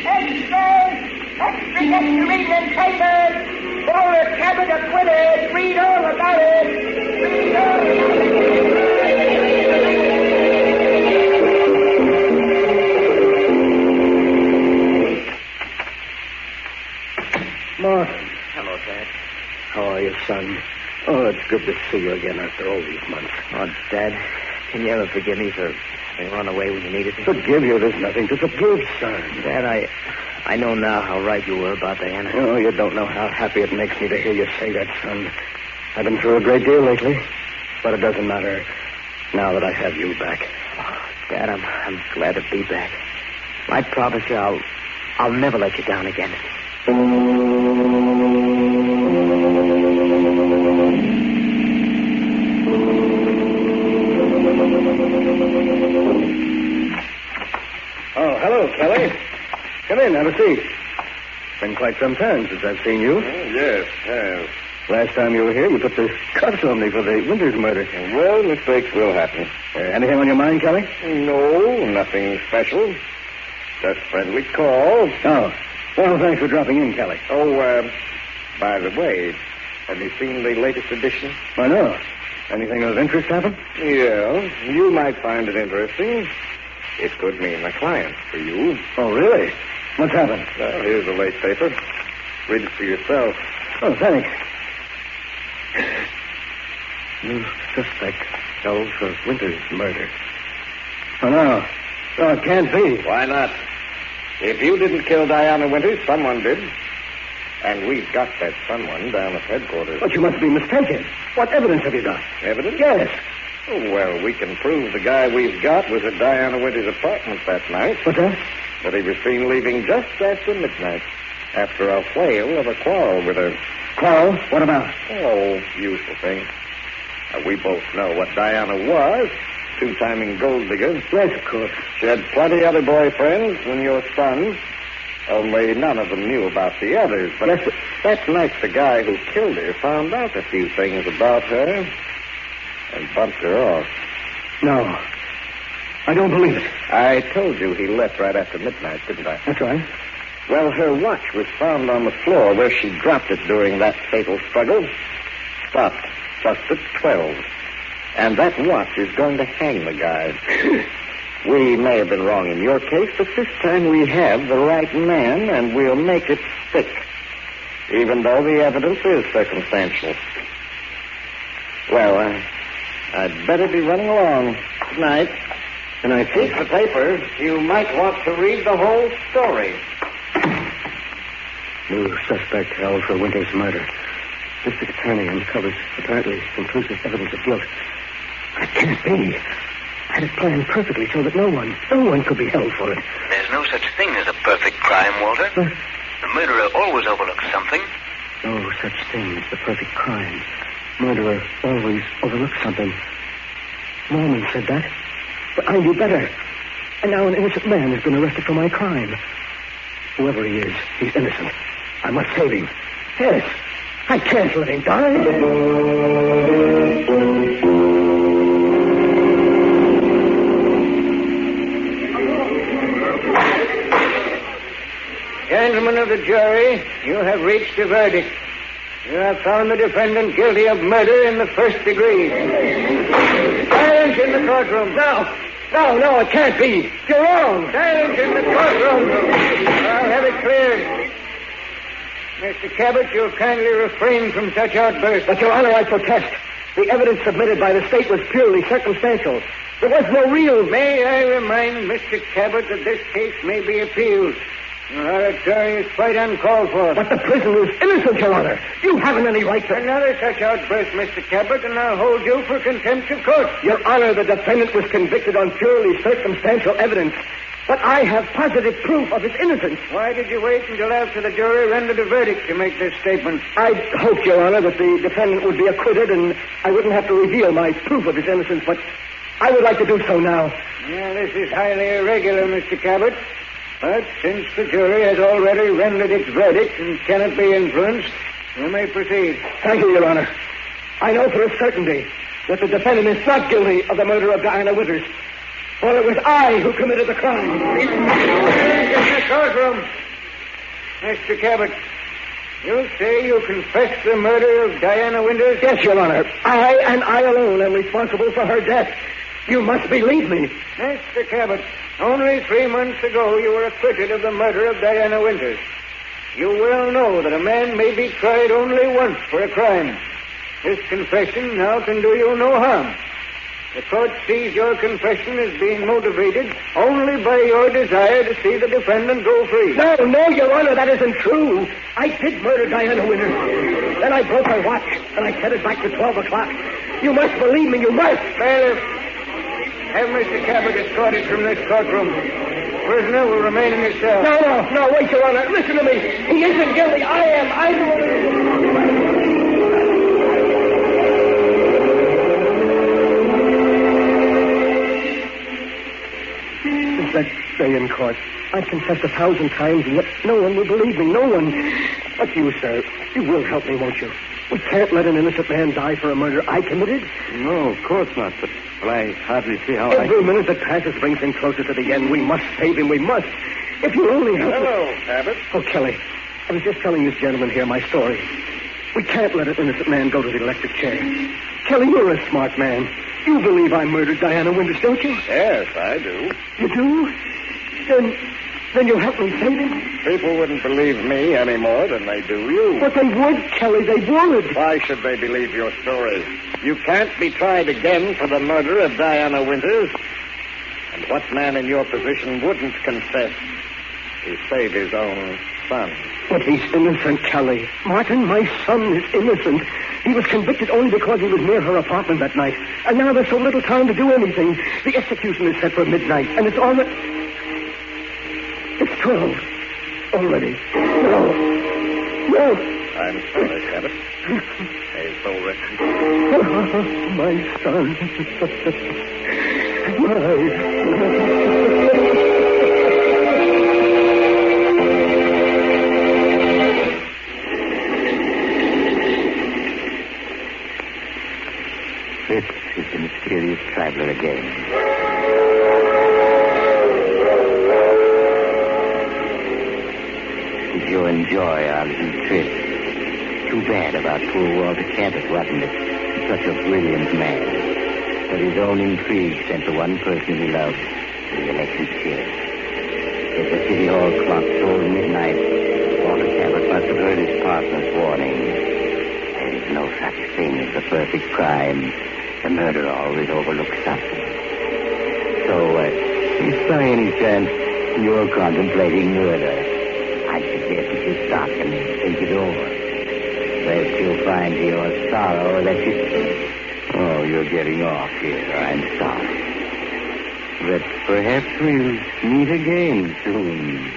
Extra reading in papers. Walter Cabot acquitted. Read all about it. Read all about it. Martin. Hello, Dad. How are you, son? Oh, it's good to see you again after all these months. Oh, Dad, can you ever forgive me for having run away when you needed me? Forgive you? There's nothing to forgive, son. Dad, I know now how right you were about Diana. Oh, you don't know how happy it makes me to hear you say that, son. I've been through a great deal lately, but it doesn't matter now that I have you back. Oh, Dad, I'm glad to be back. I promise you I'll never let you down again. Oh, hello, Kelly. Come in, have a seat. It's been quite some time since I've seen you. Yes, yes. Last time you were here, you put the cuffs on me for the Winters murder. Well, mistakes will happen. Anything on your mind, Kelly? No, nothing special. Just friendly call. Oh. Well, thanks for dropping in, Kelly. Oh, by the way, have you seen the latest edition? I know. Anything of interest happen? Yeah, you might find it interesting. It could mean a client for you. Oh, really? What's happened? Well, here's the late paper. Read it for yourself. Oh, thanks. New suspect held for Winters' murder. Oh, no. Oh, it can't be. Why not? If you didn't kill Diana Winters, someone did. And we've got that someone down at headquarters. But you must be mistaken. What evidence have you got? Evidence? Yes. Oh, well, we can prove the guy we've got was at Diana Winters' apartment that night. What's that? That he was seen leaving just after midnight, after a whale of a quarrel with her. Quarrel? What about? Oh, usual thing. We both know what Diana was. Two-timing gold digger. Yes, of course. She had plenty other boyfriends than your son. Only none of them knew about the others. But yes, that night, the guy who killed her found out a few things about her and bumped her off. No. I don't believe it. I told you he left right after midnight, didn't I? That's right. Well, her watch was found on the floor where she dropped it during that fatal struggle. Stopped just at 12. And that watch is going to hang the guy. We may have been wrong in your case, but this time we have the right man, and we'll make it stick. Even though the evidence is circumstantial. Well, I'd better be running along. Good night. Good night, Keep the paper. You might want to read the whole story. New suspect held for Winters' murder. District Attorney uncovers apparently conclusive evidence of guilt. It can't be. I had it planned perfectly so that no one could be held for it. There's no such thing as a perfect crime, Walter. But the murderer always overlooks something. no such thing as the perfect crime. Murderer always overlooks something. Norman said that. But I knew better. And now an innocent man has been arrested for my crime. Whoever he is, he's innocent. I must save him. Yes, I can't let him die. Gentlemen of the jury, you have reached a verdict. You have found the defendant guilty of murder in the first degree. Silence in the courtroom. No, it can't be. You're wrong. Silence in the courtroom. I'll have it cleared. Mr. Cabot, you'll kindly refrain from such outbursts. But, Your Honor, I protest. The evidence submitted by the state was purely circumstantial. There was no real... May I remind Mr. Cabot that this case may be appealed. Our attorney is quite uncalled for. But the prisoner is innocent, Your Honor. You haven't any right to... Another such outburst, Mr. Cabot, and I'll hold you for contempt of court. Your Honor, the defendant was convicted on purely circumstantial evidence. But I have positive proof of his innocence. Why did you wait until after the jury rendered a verdict to make this statement? I hoped, Your Honor, that the defendant would be acquitted and I wouldn't have to reveal my proof of his innocence, but I would like to do so now. Well, this is highly irregular, Mr. Cabot. But since the jury has already rendered its verdict and cannot be influenced, you may proceed. Thank you, Your Honor. I know for a certainty that the defendant is not guilty of the murder of Diana Winters, for it was I who committed the crime. In the courtroom. Mr. Cabot, you say you confessed the murder of Diana Winters? Yes, Your Honor. I and I alone am responsible for her death. You must believe me. Mr. Cabot, only 3 months ago you were acquitted of the murder of Diana Winters. You well know that a man may be tried only once for a crime. This confession now can do you no harm. The court sees your confession as being motivated only by your desire to see the defendant go free. No, Your Honor, that isn't true. I did murder Diana Winters. Then I broke her watch, and I set it back to 12 o'clock. You must believe me, you must. Bailiff, have Mr. Cabot escorted from this courtroom. Prisoner will remain in his cell. No, wait, Your Honor. Listen to me. He isn't guilty. I am. I'm the one. That day in court, I've confessed 1,000 times, and yet no one will believe me. No one. But you, sir, you will help me, won't you? We can't let an innocent man die for a murder I committed. No, of course not, but I hardly see how Every minute that passes brings him closer to the end. We must save him. We must. If you only help Hello, Cabot. Oh, Kelly, I was just telling this gentleman here my story. We can't let an innocent man go to the electric chair. Kelly, you're a smart man. You believe I murdered Diana Winters, don't you? Yes, I do. You do? Then you'll help me save him? People wouldn't believe me any more than they do you. But they would, Kelly, they would. Why should they believe your story? You can't be tried again for the murder of Diana Winters. And what man in your position wouldn't confess to save his own son? But he's innocent, Kelly. Martin, my son is innocent. He was convicted only because he was near her apartment that night. And now there's so little time to do anything. The execution is set for midnight, and it's already... It's 12 already. No. I'm sorry, Cabot. May his soul rest in peace. Oh, my son. This is the mysterious traveler again. Did you enjoy our little trip? Too bad about poor Walter Cabot, wasn't it? Such a brilliant man. But his own intrigue sent the one person he loved to the electric chair. As the city hall clock tolled midnight, Walter Cabot must have heard his partner's warning. There is no such thing as a perfect crime. The murderer always overlooks something. So, if by any chance you're contemplating murder, I suggest that you stop and think it over. Lest you'll find to your sorrow that you... Oh, you're getting off here. I'm sorry. But perhaps we'll meet again soon.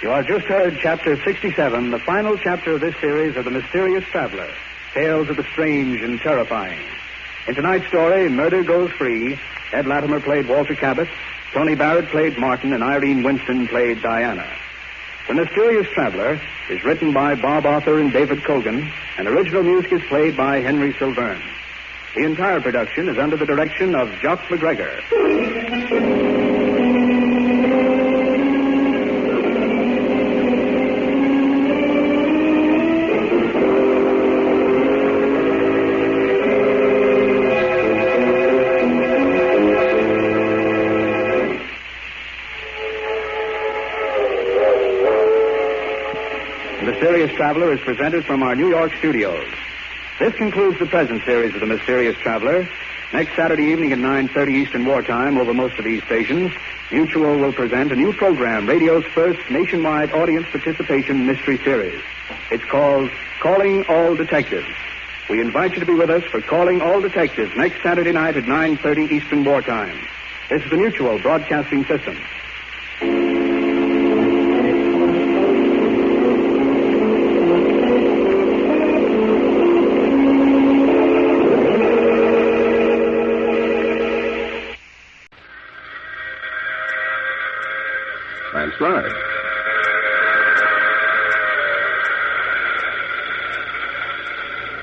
Your have just heard Chapter 67, the final chapter of this series of The Mysterious Traveler, Tales of the Strange and Terrifying. In tonight's story, Murder Goes Free, Ed Latimer played Walter Cabot, Tony Barrett played Martin, and Irene Winston played Diana. The Mysterious Traveler is written by Bob Arthur and David Cogan, and original music is played by Henry Silverne. The entire production is under the direction of Jock McGregor. The Mysterious Traveler is presented from our New York studios. This concludes the present series of The Mysterious Traveler. Next Saturday evening at 9:30 Eastern Wartime over most of these stations, Mutual will present a new program, radio's first nationwide audience participation mystery series. It's called Calling All Detectives. We invite you to be with us for Calling All Detectives next Saturday night at 9:30 Eastern Wartime. This is the Mutual Broadcasting System. Transcribed.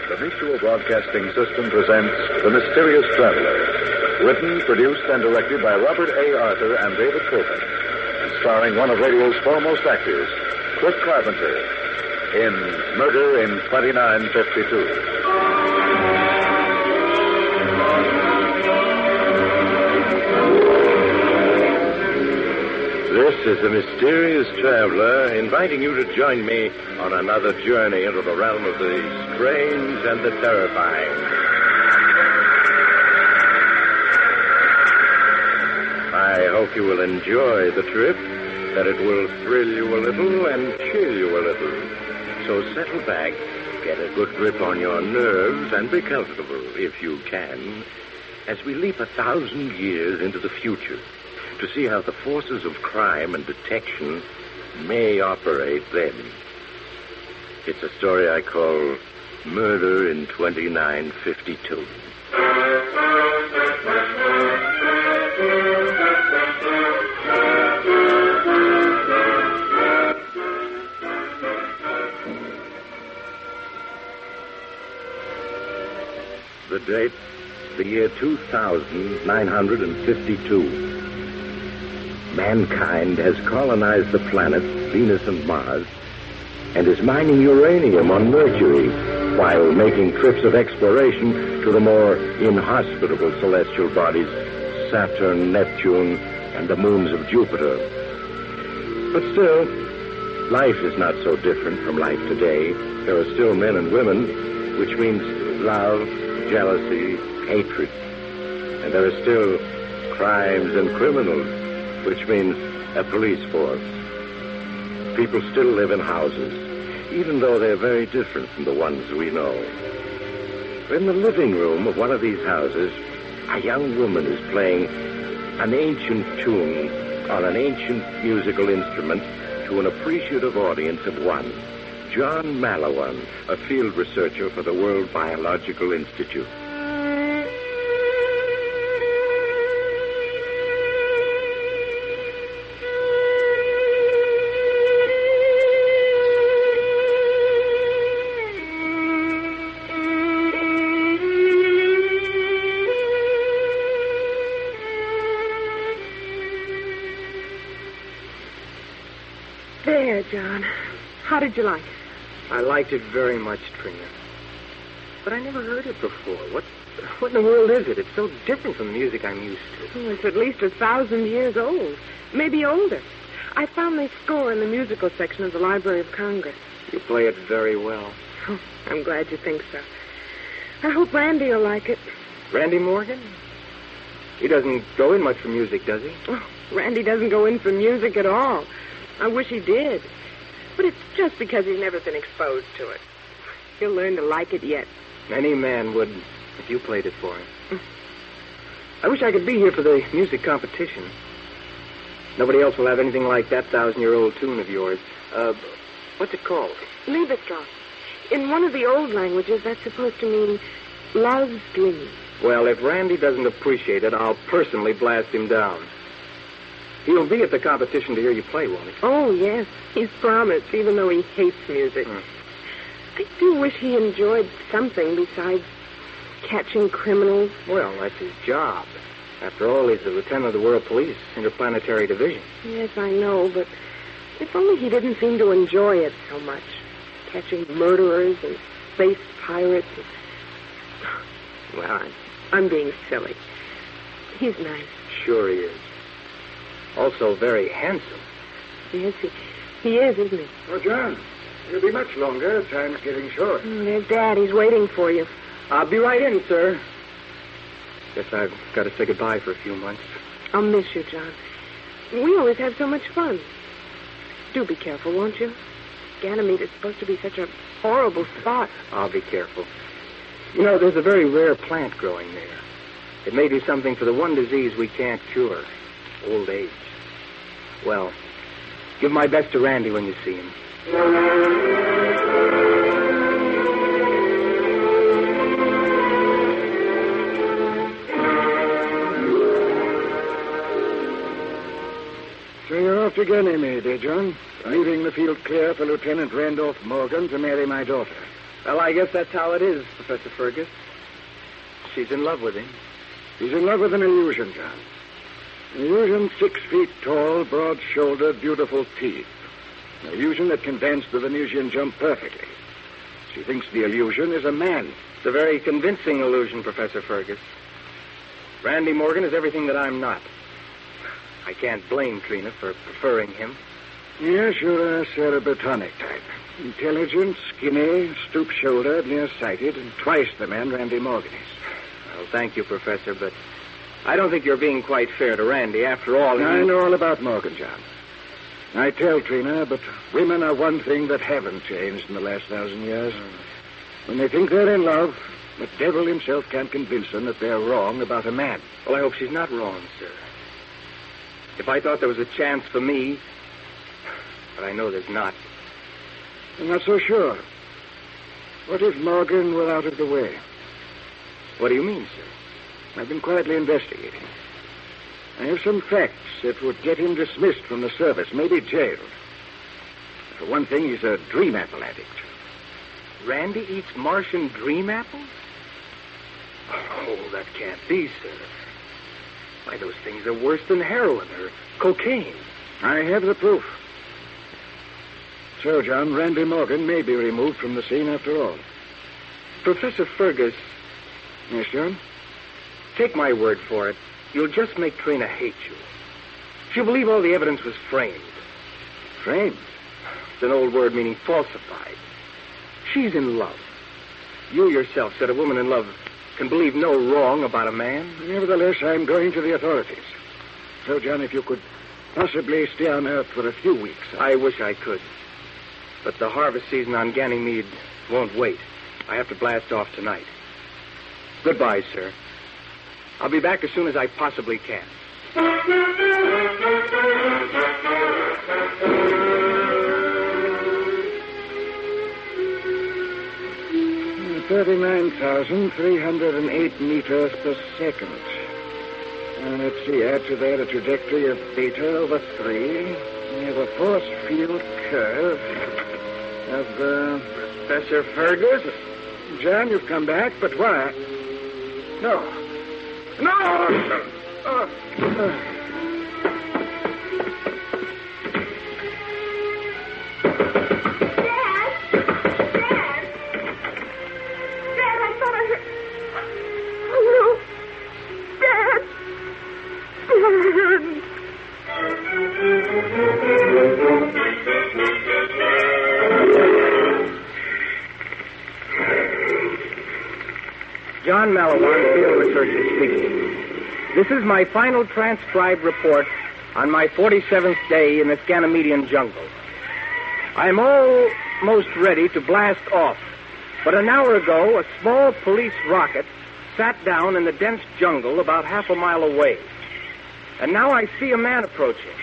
The Mutual Broadcasting System presents The Mysterious Traveler, written, produced, and directed by Robert A. Arthur and David Cogan, and starring one of radio's foremost actors, Cliff Carpenter, in Murder in 2952. This is the Mysterious Traveler, inviting you to join me on another journey into the realm of the strange and the terrifying. I hope you will enjoy the trip, that it will thrill you a little and chill you a little. So settle back, get a good grip on your nerves, and be comfortable, if you can, as we leap 1,000 years into the future, to see how the forces of crime and detection may operate then. It's a story I call Murder in 2952. The date, the year 2952. Mankind has colonized the planets Venus and Mars and is mining uranium on Mercury while making trips of exploration to the more inhospitable celestial bodies Saturn, Neptune, and the moons of Jupiter. But still, life is not so different from life today. There are still men and women, which means love, jealousy, hatred. And there are still crimes and criminals, which means a police force. People still live in houses, even though they're very different from the ones we know. In the living room of one of these houses, a young woman is playing an ancient tune on an ancient musical instrument to an appreciative audience of one, John Malawan, a field researcher for the World Biological Institute. There, John. How did you like it? I liked it very much, Trina. But I never heard it before. What in the world is it? It's so different from the music I'm used to. Oh, it's at least 1,000 years old. Maybe older. I found the score in the musical section of the Library of Congress. You play it very well. Oh, I'm glad you think so. I hope Randy will like it. Randy Morgan? He doesn't go in much for music, does he? Oh, Randy doesn't go in for music at all. I wish he did. But it's just because he's never been exposed to it. He'll learn to like it yet. Any man would if you played it for him. I wish I could be here for the music competition. Nobody else will have anything like that 1,000-year-old tune of yours. What's it called? 𝒆𝒍'�. In one of the old languages, that's supposed to mean love's dream. Well, if Randy doesn't appreciate it, I'll personally blast him down. He'll be at the competition to hear you play, won't he? Oh, yes. He's promised, even though he hates music. I do wish he enjoyed something besides catching criminals. Well, that's his job. After all, he's the lieutenant of the World Police, Interplanetary Division. Yes, I know, but if only he didn't seem to enjoy it so much. Catching murderers and space pirates. Well, I'm being silly. He's nice. Sure he is. Also very handsome. Yes, he is, isn't he? Oh, John, you'll be much longer. Time's getting short. There's Dad. He's waiting for you. I'll be right in, sir. Guess I've got to say goodbye for a few months. I'll miss you, John. We always have so much fun. Do be careful, won't you? Ganymede is supposed to be such a horrible spot. I'll be careful. You know, there's a very rare plant growing there. It may do something for the one disease we can't cure, old age. Well, give my best to Randy when you see him. So you're off to Ganymede, eh, John? Leaving the field clear for Lieutenant Randolph Morgan to marry my daughter. Well, I guess that's how it is, Professor Fergus. She's in love with him. He's in love with an illusion, John. An illusion 6 feet tall, broad-shouldered, beautiful teeth. An illusion that can dance the Venusian jump perfectly. She thinks the illusion is a man. It's a very convincing illusion, Professor Fergus. Randy Morgan is everything that I'm not. I can't blame Trina for preferring him. Yes, you're a cerebrotonic type. Intelligent, skinny, stoop-shouldered, nearsighted, and twice the man Randy Morgan is. Well, thank you, Professor, but I don't think you're being quite fair to Randy. After all, I know all about Morgan, John. I tell Trina, but women are one thing that haven't changed in the last 1,000 years. When they think they're in love, the devil himself can't convince them that they're wrong about a man. Well, I hope she's not wrong, sir. If I thought there was a chance for me, but I know there's not. I'm not so sure. What if Morgan were out of the way? What do you mean, sir? I've been quietly investigating. I have some facts that would get him dismissed from the service, maybe jailed. For one thing, he's a dream apple addict. Randy eats Martian dream apples? Oh, that can't be, sir. Why, those things are worse than heroin or cocaine. I have the proof. So, John, Randy Morgan may be removed from the scene after all. Professor Fergus. Yes, John? Take my word for it. You'll just make Trina hate you. She'll believe all the evidence was framed. Framed? It's an old word meaning falsified. She's in love. You yourself said a woman in love can believe no wrong about a man. Nevertheless, I'm going to the authorities. So, John, if you could possibly stay on Earth for a few weeks. I wish I could. But the harvest season on Ganymede won't wait. I have to blast off tonight. Goodbye, sir. I'll be back as soon as I possibly can. 39,308 meters per second. Let's see, add to that a trajectory of beta over 3. We have a force field curve of Professor Fergus? John, you've come back, but why? No. John Malawan, field researcher speaking. This is my final transcribed report on my 47th day in this Ganymedian jungle. I'm almost ready to blast off, but an hour ago, a small police rocket sat down in the dense jungle about half a mile away. And now I see a man approaching.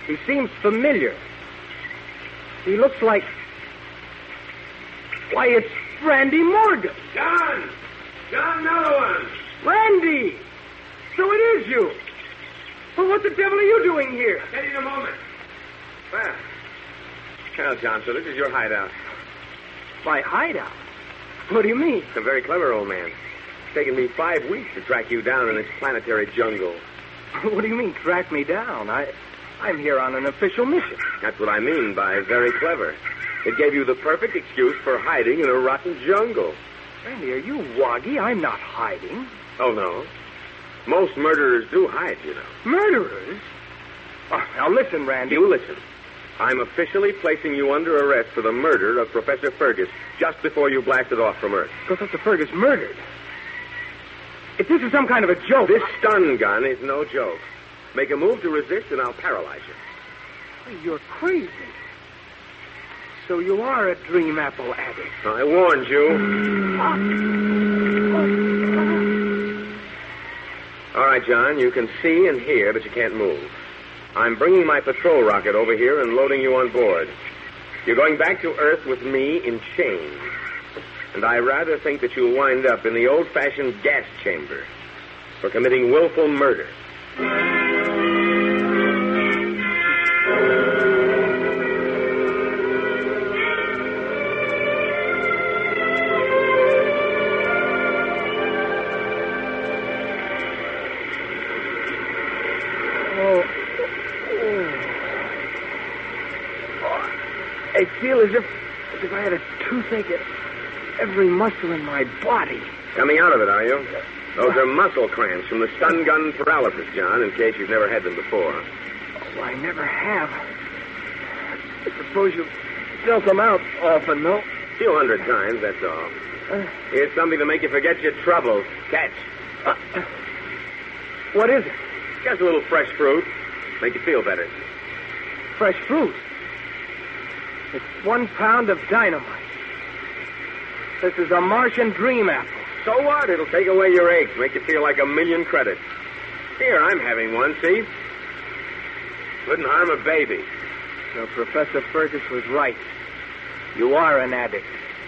He seems familiar. He looks like... Why, it's Randy Morgan. John Maliwan. Randy! So it is you. Well, what the devil are you doing here? I'll tell you in a moment. Well, John, so this is your hideout. My hideout? What do you mean? A very clever old man. It's taken me 5 weeks to track you down in this planetary jungle. What do you mean, track me down? I'm here on an official mission. That's what I mean by very clever. It gave you the perfect excuse for hiding in a rotten jungle. Randy, are you woggy? I'm not hiding. Oh, no? Most murderers do hide, you know. Murderers? Oh, now listen, Randy. You listen. I'm officially placing you under arrest for the murder of Professor Fergus just before you blasted off from Earth. Professor Fergus murdered? If this is some kind of a joke... This stun gun is no joke. Make a move to resist and I'll paralyze you. You're crazy. So you are a dream apple addict. I warned you. All right, John, you can see and hear, but you can't move. I'm bringing my patrol rocket over here and loading you on board. You're going back to Earth with me in chains. And I rather think that you'll wind up in the old-fashioned gas chamber for committing willful murder. I feel as if I had a toothache at every muscle in my body. Coming out of it, are you? Those are muscle cramps from the stun gun paralysis, John, in case you've never had them before. Oh, I never have. I suppose you dealt them out often, no? A few hundred times, that's all. Here's something to make you forget your troubles. Catch. What is it? Just a little fresh fruit. Make you feel better. Fresh fruit? It's 1 pound of dynamite. This is a Martian dream apple. So what? It'll take away your aches, make you feel like 1,000,000 credits. Here, I'm having one, see? Wouldn't harm a baby. So Professor Fergus was right. You are an addict.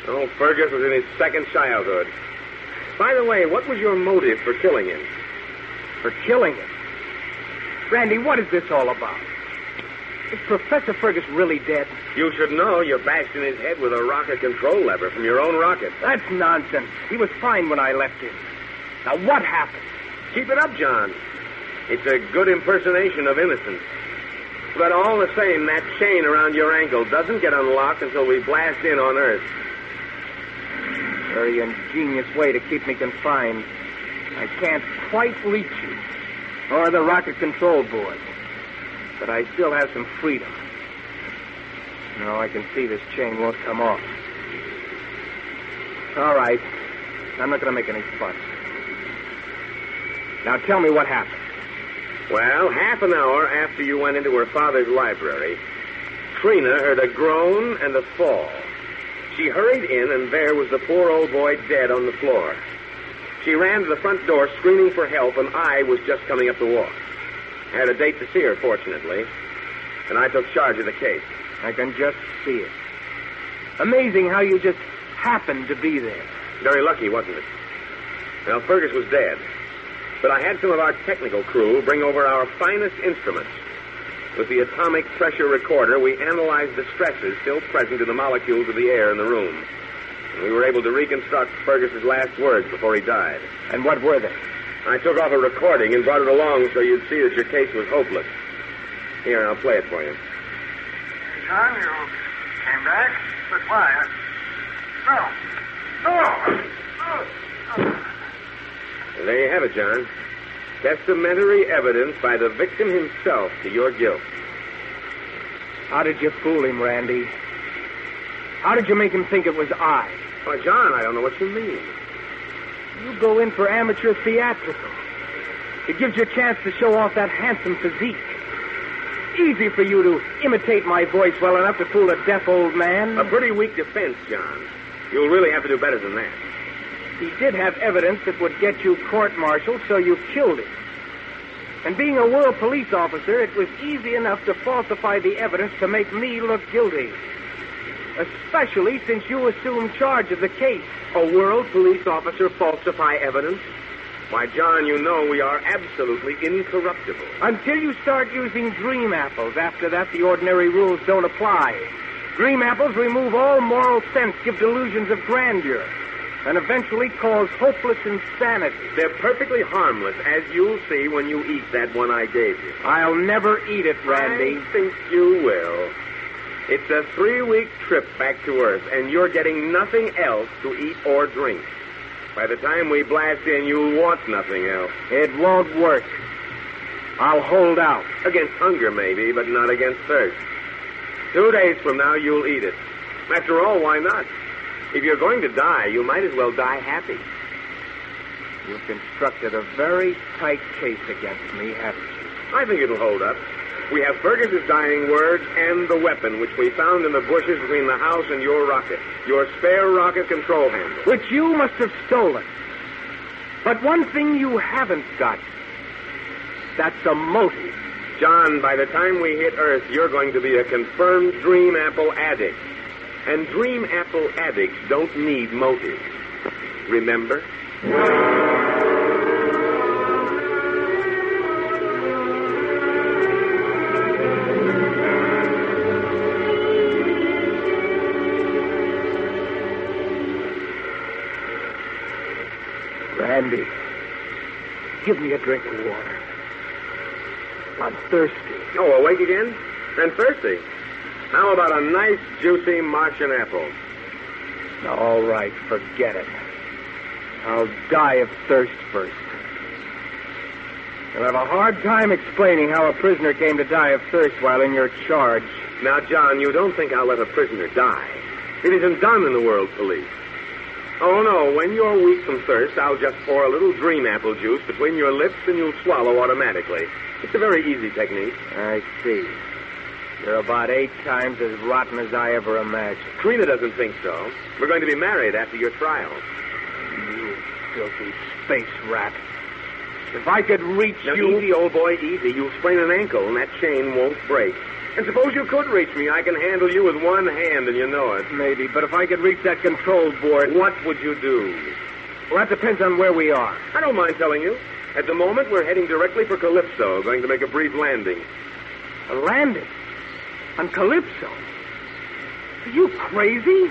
Oh, Fergus was in his second childhood. By the way, what was your motive for killing him? For killing him? Randy, what is this all about? Is Professor Fergus really dead? You should know you bashed in his head with a rocket control lever from your own rocket. That's nonsense. He was fine when I left him. Now, what happened? Keep it up, John. It's a good impersonation of innocence. But all the same, that chain around your ankle doesn't get unlocked until we blast in on Earth. Very ingenious way to keep me confined. I can't quite reach you, or the rocket control board. But I still have some freedom. No, I can see this chain won't come off. All right. I'm not going to make any fuss. Now tell me what happened. Well, half an hour after you went into her father's library, Trina heard a groan and a fall. She hurried in, and there was the poor old boy dead on the floor. She ran to the front door screaming for help, and I was just coming up the walk. I had a date to see her, fortunately, and I took charge of the case. I can just see it. Amazing how you just happened to be there. Very lucky, wasn't it? Well, Fergus was dead, but I had some of our technical crew bring over our finest instruments. With the atomic pressure recorder, we analyzed the stresses still present in the molecules of the air in the room. And we were able to reconstruct Fergus's last words before he died. And what were they? I took off a recording and brought it along so you'd see that your case was hopeless. Here, I'll play it for you. John, you came back? But why? There you have it, John. Testamentary evidence by the victim himself to your guilt. How did you fool him, Randy? How did you make him think it was I? Why, John, I don't know what you mean. You go in for amateur theatrical. It gives you a chance to show off that handsome physique. Easy for you to imitate my voice well enough to fool a deaf old man. A pretty weak defense, John. You'll really have to do better than that. He did have evidence that would get you court-martialed, so you killed him. And being a world police officer, it was easy enough to falsify the evidence to make me look guilty. Especially since you assumed charge of the case. A world police officer falsify evidence? Why, John, you know we are absolutely incorruptible. Until you start using dream apples. After that, the ordinary rules don't apply. Dream apples remove all moral sense, give delusions of grandeur, and eventually cause hopeless insanity. They're perfectly harmless, as you'll see when you eat that one I gave you. I'll never eat it, Randy. I think you will. It's a 3-week trip back to Earth, and you're getting nothing else to eat or drink. By the time we blast in, you'll want nothing else. It won't work. I'll hold out. Against hunger, maybe, but not against thirst. 2 days from now, you'll eat it. After all, why not? If you're going to die, you might as well die happy. You've constructed a very tight case against me, haven't you? I think it'll hold up. We have Fergus's dying words and the weapon, which we found in the bushes between the house and your rocket. Your spare rocket control handle. Which you must have stolen. But one thing you haven't got. That's a motive. John, by the time we hit Earth, you're going to be a confirmed Dream Apple addict. And Dream Apple addicts don't need motives. Remember? Randy, give me a drink of water. I'm thirsty. Oh, awake again? And thirsty? How about a nice, juicy Martian apple? All right, forget it. I'll die of thirst first. You'll have a hard time explaining how a prisoner came to die of thirst while in your charge. Now, John, you don't think I'll let a prisoner die. It isn't done in the world police. Oh, no, when you're weak from thirst, I'll just pour a little dream apple juice between your lips and you'll swallow automatically. It's a very easy technique. I see. You're about 8 times as rotten as I ever imagined. Trina doesn't think so. We're going to be married after your trial. You filthy space rat. If I could reach now, you... Easy, old boy, easy. You'll sprain an ankle and that chain won't break. And suppose you could reach me. I can handle you with one hand and you know it. Maybe, but if I could reach that control board... What would you do? Well, that depends on where we are. I don't mind telling you. At the moment, we're heading directly for Calypso, going to make a brief landing. A landing? On Calypso? Are you crazy?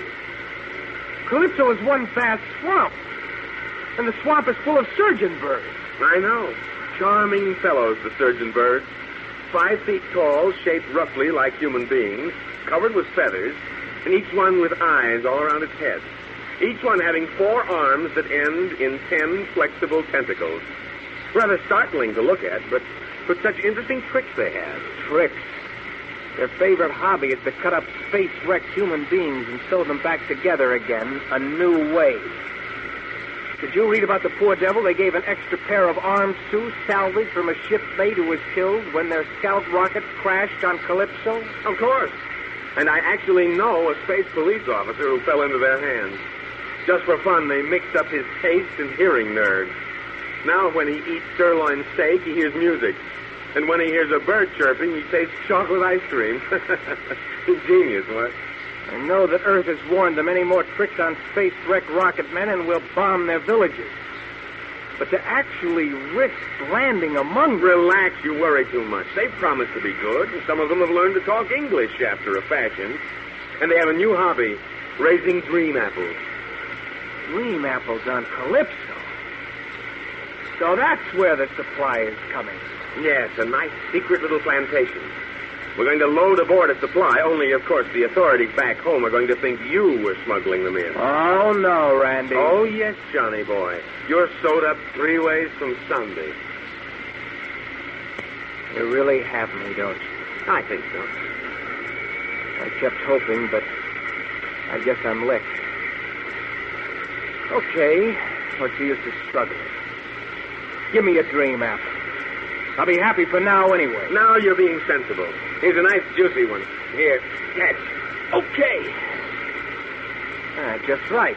Calypso is one vast swamp. And the swamp is full of surgeon birds. I know. Charming fellows, the surgeon birds. 5 feet tall, shaped roughly like human beings, covered with feathers, and each one with eyes all around its head. Each one having 4 arms that end in 10 flexible tentacles. Rather startling to look at, but such interesting tricks they have. Tricks? Their favorite hobby is to cut up space-wrecked human beings and sew them back together again a new way. Did you read about the poor devil they gave an extra pair of arms to, salvaged from a shipmate who was killed when their scout rocket crashed on Calypso? Of course. And I actually know a space police officer who fell into their hands. Just for fun, they mixed up his taste and hearing nerves. Now when he eats sirloin steak, he hears music. And when he hears a bird chirping, he tastes chocolate ice cream. Genius, what? I know that Earth has warned them any more tricks on space-wrecked rocket men and will bomb their villages. But to actually risk landing among them... Relax, you worry too much. They've promised to be good, and some of them have learned to talk English after a fashion. And they have a new hobby, raising dream apples. Dream apples on Calypso? So that's where the supply is coming. Yes, a nice secret little plantation. We're going to load aboard a supply, only, of course, the authorities back home are going to think you were smuggling them in. Oh, no, Randy. Oh, yes, Johnny boy. You're sewed up 3 ways from Sunday. You really have me, don't you? I think so. I kept hoping, but I guess I'm licked. Okay, what's the use of struggling? Give me a dream apple. I'll be happy for now anyway. Now you're being sensible. Here's a nice juicy one. Here, catch. Okay. Just right.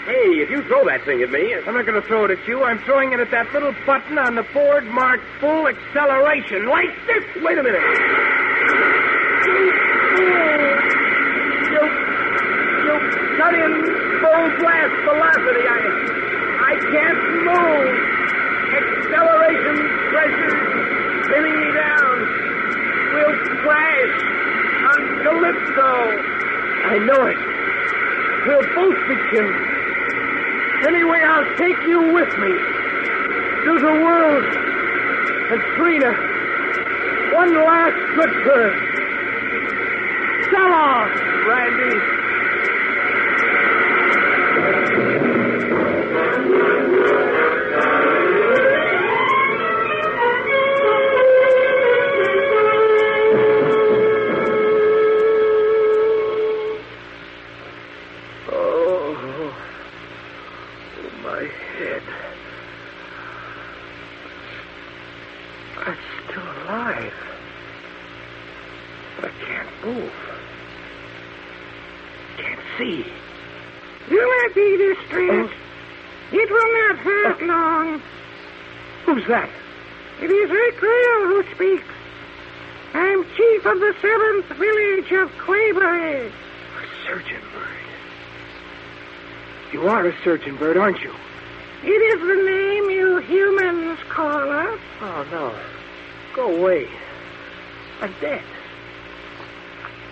Hey, if you throw that thing at me... I'm not going to throw it at you. I'm throwing it at that little button on the board marked full acceleration. Like this. Wait a minute. You cut in full blast velocity. I can't move. Acceleration pressure spinning me down. We'll crash on Calypso. I know it. We'll both be killed. Anyway, I'll take you with me to the world. And Trina, one last good turn. So long, Randy. That? It is Rick Real who speaks. I'm chief of the 7th village of Quaybury. Surgeon Bird. You are a surgeon bird, aren't you? It is the name you humans call us. Oh, no. Go away. I'm dead.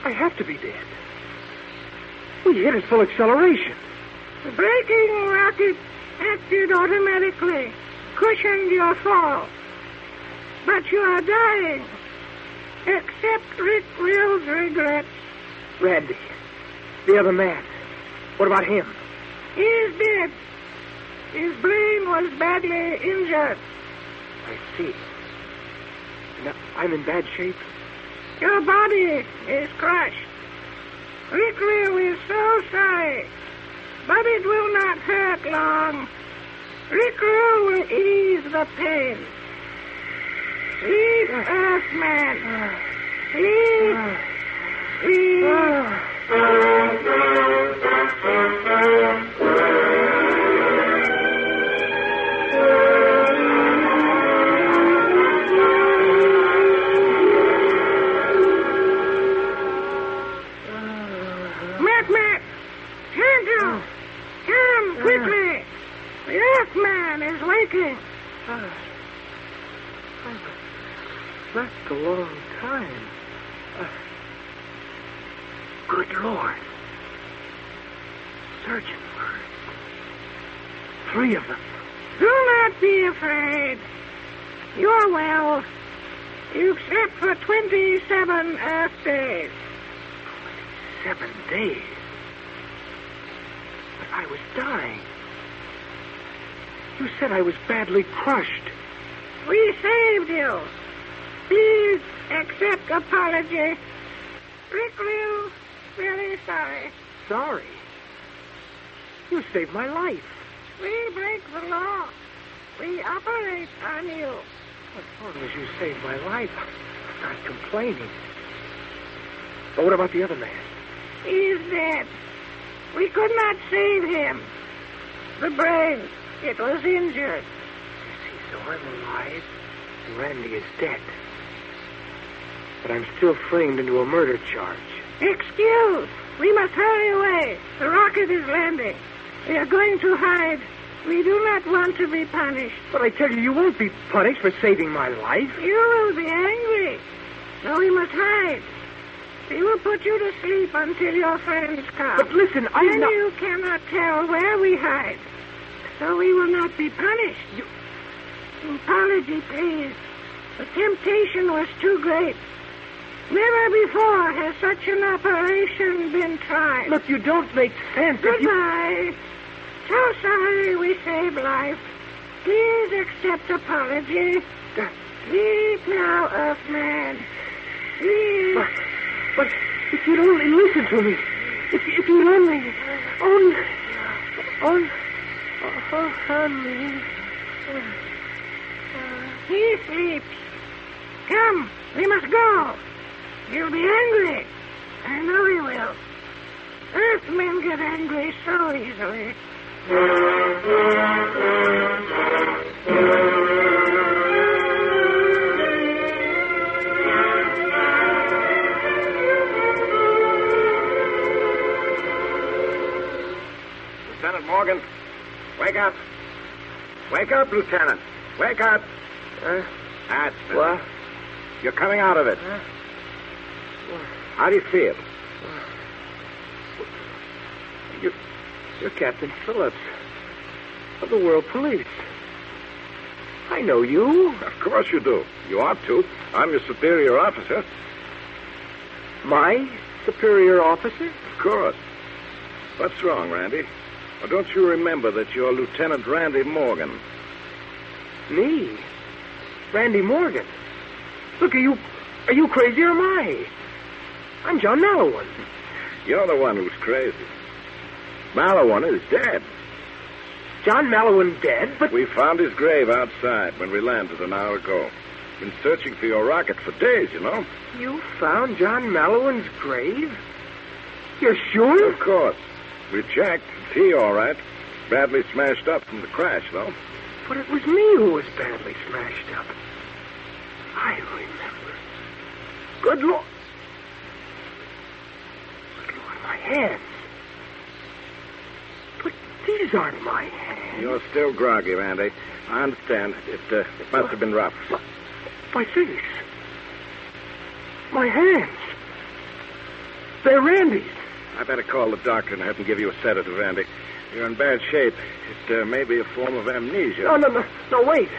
I have to be dead. We hit at full acceleration. The braking rocket acted automatically. Cushioned your fall. But you are dying. Accept Rick Real's regrets. Randy, the other man. What about him? He is dead. His brain was badly injured. I see. Now, I'm in bad shape. Your body is crushed. Rick Real is so sorry. But it will not hurt long. Rick Real will ease the pain. Sleep, Earthman. Sleep. Matt, Handle, come quickly. The Earthman is waking. I've slept a long time. Good Lord. Surgeon birds. 3 of them. Do not be afraid. You're well. You've slept for 27 Earth days. 7 days? But I was dying. You said I was badly crushed. We saved you. Please accept apology. Rick Real, very sorry. Sorry? You saved my life. We break the law. We operate on you. As long as you saved my life, I'm not complaining. But what about the other man? He's dead. We could not save him. The brain, it was injured. You see, so I'm alive, and Randy is dead. But I'm still framed into a murder charge. Excuse. We must hurry away. The rocket is landing. We are going to hide. We do not want to be punished. But I tell you, you won't be punished for saving my life. You will be angry. So we must hide. We will put you to sleep until your friends come. But listen, I'm not... you cannot tell where we hide. So we will not be punished. Apology, please. The temptation was too great. Never before has such an operation been tried. Look, you don't make sense. Goodbye. So sorry we saved life. Please accept apology. Sleep now, Earthman. Sleep. But if you'd only listen to me. If you'd only me. He sleeps. Come, we must go. You'll be angry. I know he will. Earthmen get angry so easily. Lieutenant Morgan, wake up. Wake up, Lieutenant. Wake up. That's better. What? You're coming out of it. How do you feel? You're Captain Phillips of the World Police. I know you. Of course you do. You ought to. I'm your superior officer. My superior officer? Of course. What's wrong, Randy? Or don't you remember that you're Lieutenant Randy Morgan? Me? Randy Morgan? Look, are you crazy or am I? I'm John Mallowin. You're the one who's crazy. Mallowin is dead. John Mallowin dead? But we found his grave outside when we landed an hour ago. Been searching for your rocket for days, you know. You found John Mallowin's grave? You're sure? Of course. We checked. It's he, all right. Badly smashed up from the crash, though. But it was me who was badly smashed up. I remember. Good Lord. Good Lord, my hands. But these aren't my hands. You're still groggy, Randy. I understand. It must have been rough. My face. My hands. They're Randy's. I better call the doctor and have him give you a sedative, Randy. You're in bad shape. It may be a form of amnesia. No, wait.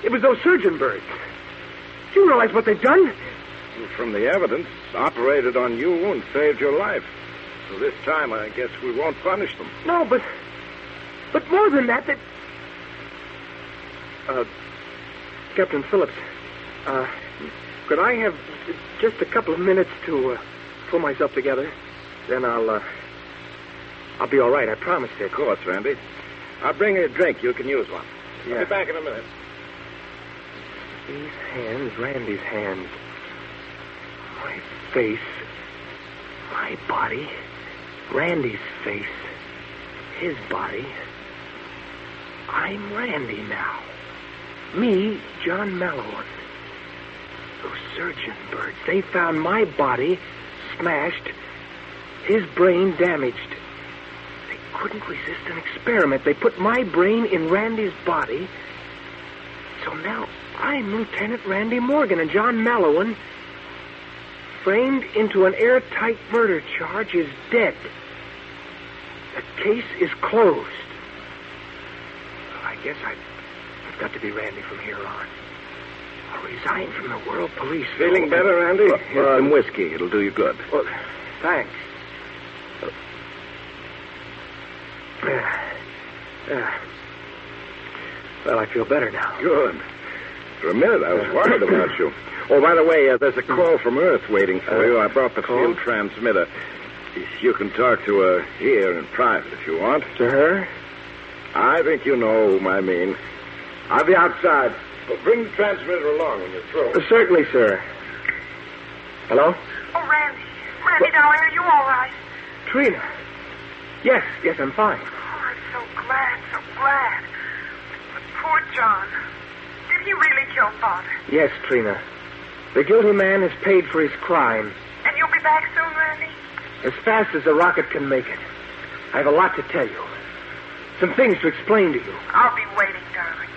It was those surgeon birds. Do you realize what they've done? From the evidence, operated on you and saved your life. So this time, I guess we won't punish them. No, but more than that, Captain Phillips, could I have just a couple of minutes to pull myself together? Then I'll be all right, I promise you. Of course, Randy. I'll bring you a drink. You can use one. Yeah. I'll be back in a minute. These hands, Randy's hands. My face. My body. Randy's face. His body. I'm Randy now. Me, John Mallowin. Those surgeon birds, they found my body smashed, his brain damaged. They couldn't resist an experiment. They put my brain in Randy's body. So now I'm Lieutenant Randy Morgan, and John Mallowin, framed into an airtight murder charge, is dead. The case is closed. I guess I've got to be Randy from here on. I'll resign from the World Police. Feeling better, Randy? Here's some whiskey. It'll do you good. Well, thanks. Well, I feel better now. Good. For a minute, I was worried about you. Oh, by the way, there's a call from Earth waiting for you. I brought the field transmitter. You can talk to her here in private if you want. To her? I think you know whom I mean. I'll be outside. Well, bring the transmitter along when you're through. Certainly, sir. Hello? Oh, Randy. Randy, darling, are you all right? Trina. Yes, I'm fine. Oh, I'm so glad, so glad. But poor John. Did he really kill Father? Yes, Trina. The guilty man has paid for his crime. And you'll be back soon, Randy? As fast as the rocket can make it. I have a lot to tell you. Some things to explain to you. I'll be waiting, darling.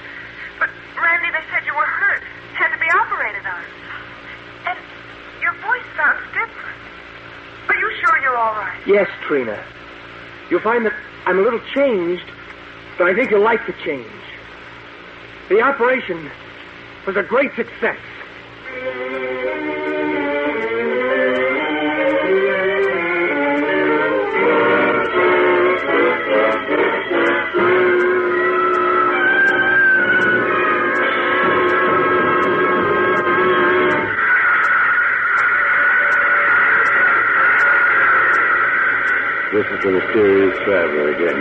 But, Randy, they said you were hurt. Had to be operated on. And your voice sounds different. Are you sure you're all right? Yes, Trina. You'll find that I'm a little changed, but I think you'll like the change. The operation was a great success. This is the mysterious traveler again.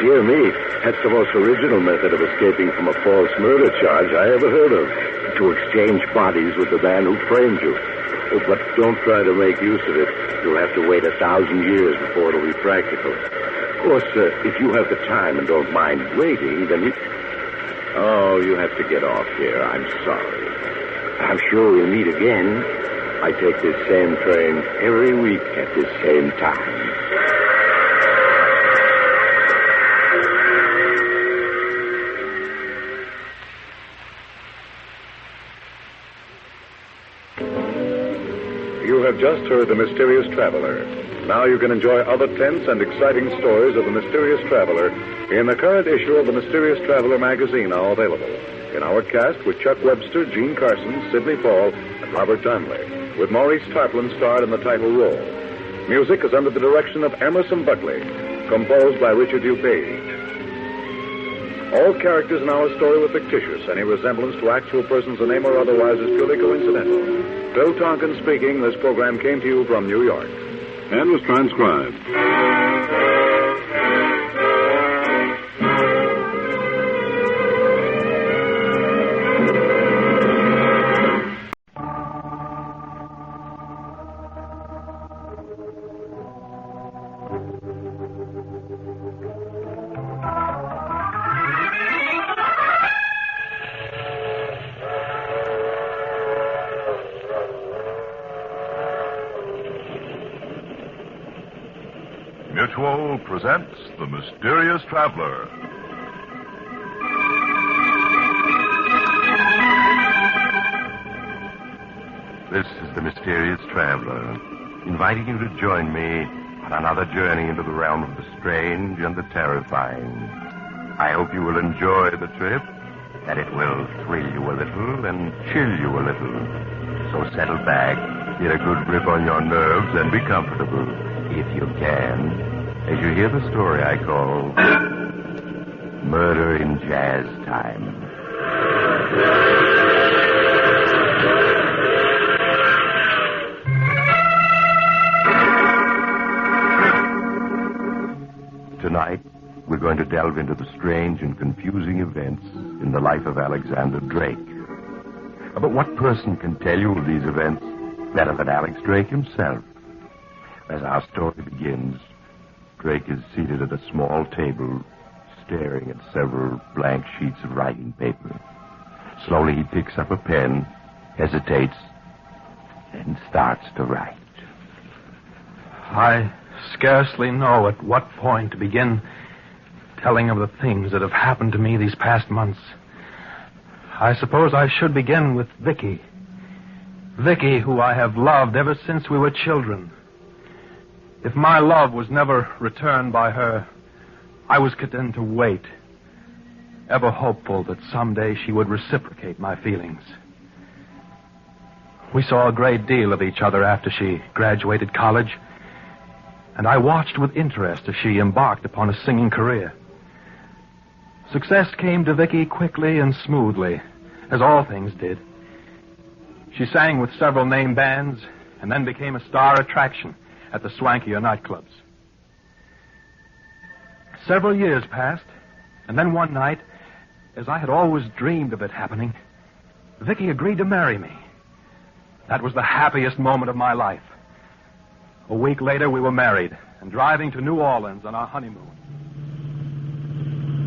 Dear me, that's the most original method of escaping from a false murder charge I ever heard of. To exchange bodies with the man who framed you. Oh, but don't try to make use of it. You'll have to wait 1,000 years before it'll be practical. course, if you have the time and don't mind waiting, then Oh, you have to get off here. I'm sorry. I'm sure we'll meet again. I take this same train every week at this same time. You have just heard The Mysterious Traveler. Now you can enjoy other tense and exciting stories of The Mysterious Traveler in the current issue of The Mysterious Traveler magazine, now available. In our cast with Chuck Webster, Gene Carson, Sidney Paul, and Robert Donnelly, with Maurice Tarplin starred in the title role. Music is under the direction of Emerson Buckley, composed by Richard DuPage. All characters in our story were fictitious. Any resemblance to actual persons, a name or otherwise, is purely coincidental. Bill Tonkin speaking. This program came to you from New York. And was transcribed. Mutual presents The Mysterious Traveler. This is The Mysterious Traveler, inviting you to join me on another journey into the realm of the strange and the terrifying. I hope you will enjoy the trip, that it will thrill you a little and chill you a little. So settle back, get a good grip on your nerves, and be comfortable, if you can, as you hear the story I call Murder in Jazz Time. Tonight, we're going to delve into the strange and confusing events in the life of Alexander Drake. But what person can tell you of these events better than Alex Drake himself? As our story begins, Drake is seated at a small table, staring at several blank sheets of writing paper. Slowly he picks up a pen, hesitates, and starts to write. I scarcely know at what point to begin telling of the things that have happened to me these past months. I suppose I should begin with Vicky. Vicky, who I have loved ever since we were children. If my love was never returned by her, I was content to wait, ever hopeful that someday she would reciprocate my feelings. We saw a great deal of each other after she graduated college, and I watched with interest as she embarked upon a singing career. Success came to Vicky quickly and smoothly, as all things did. She sang with several name bands and then became a star attraction at the swankier nightclubs. Several years passed, and then one night, as I had always dreamed of it happening, Vicky agreed to marry me. That was the happiest moment of my life. A week later, we were married and driving to New Orleans on our honeymoon.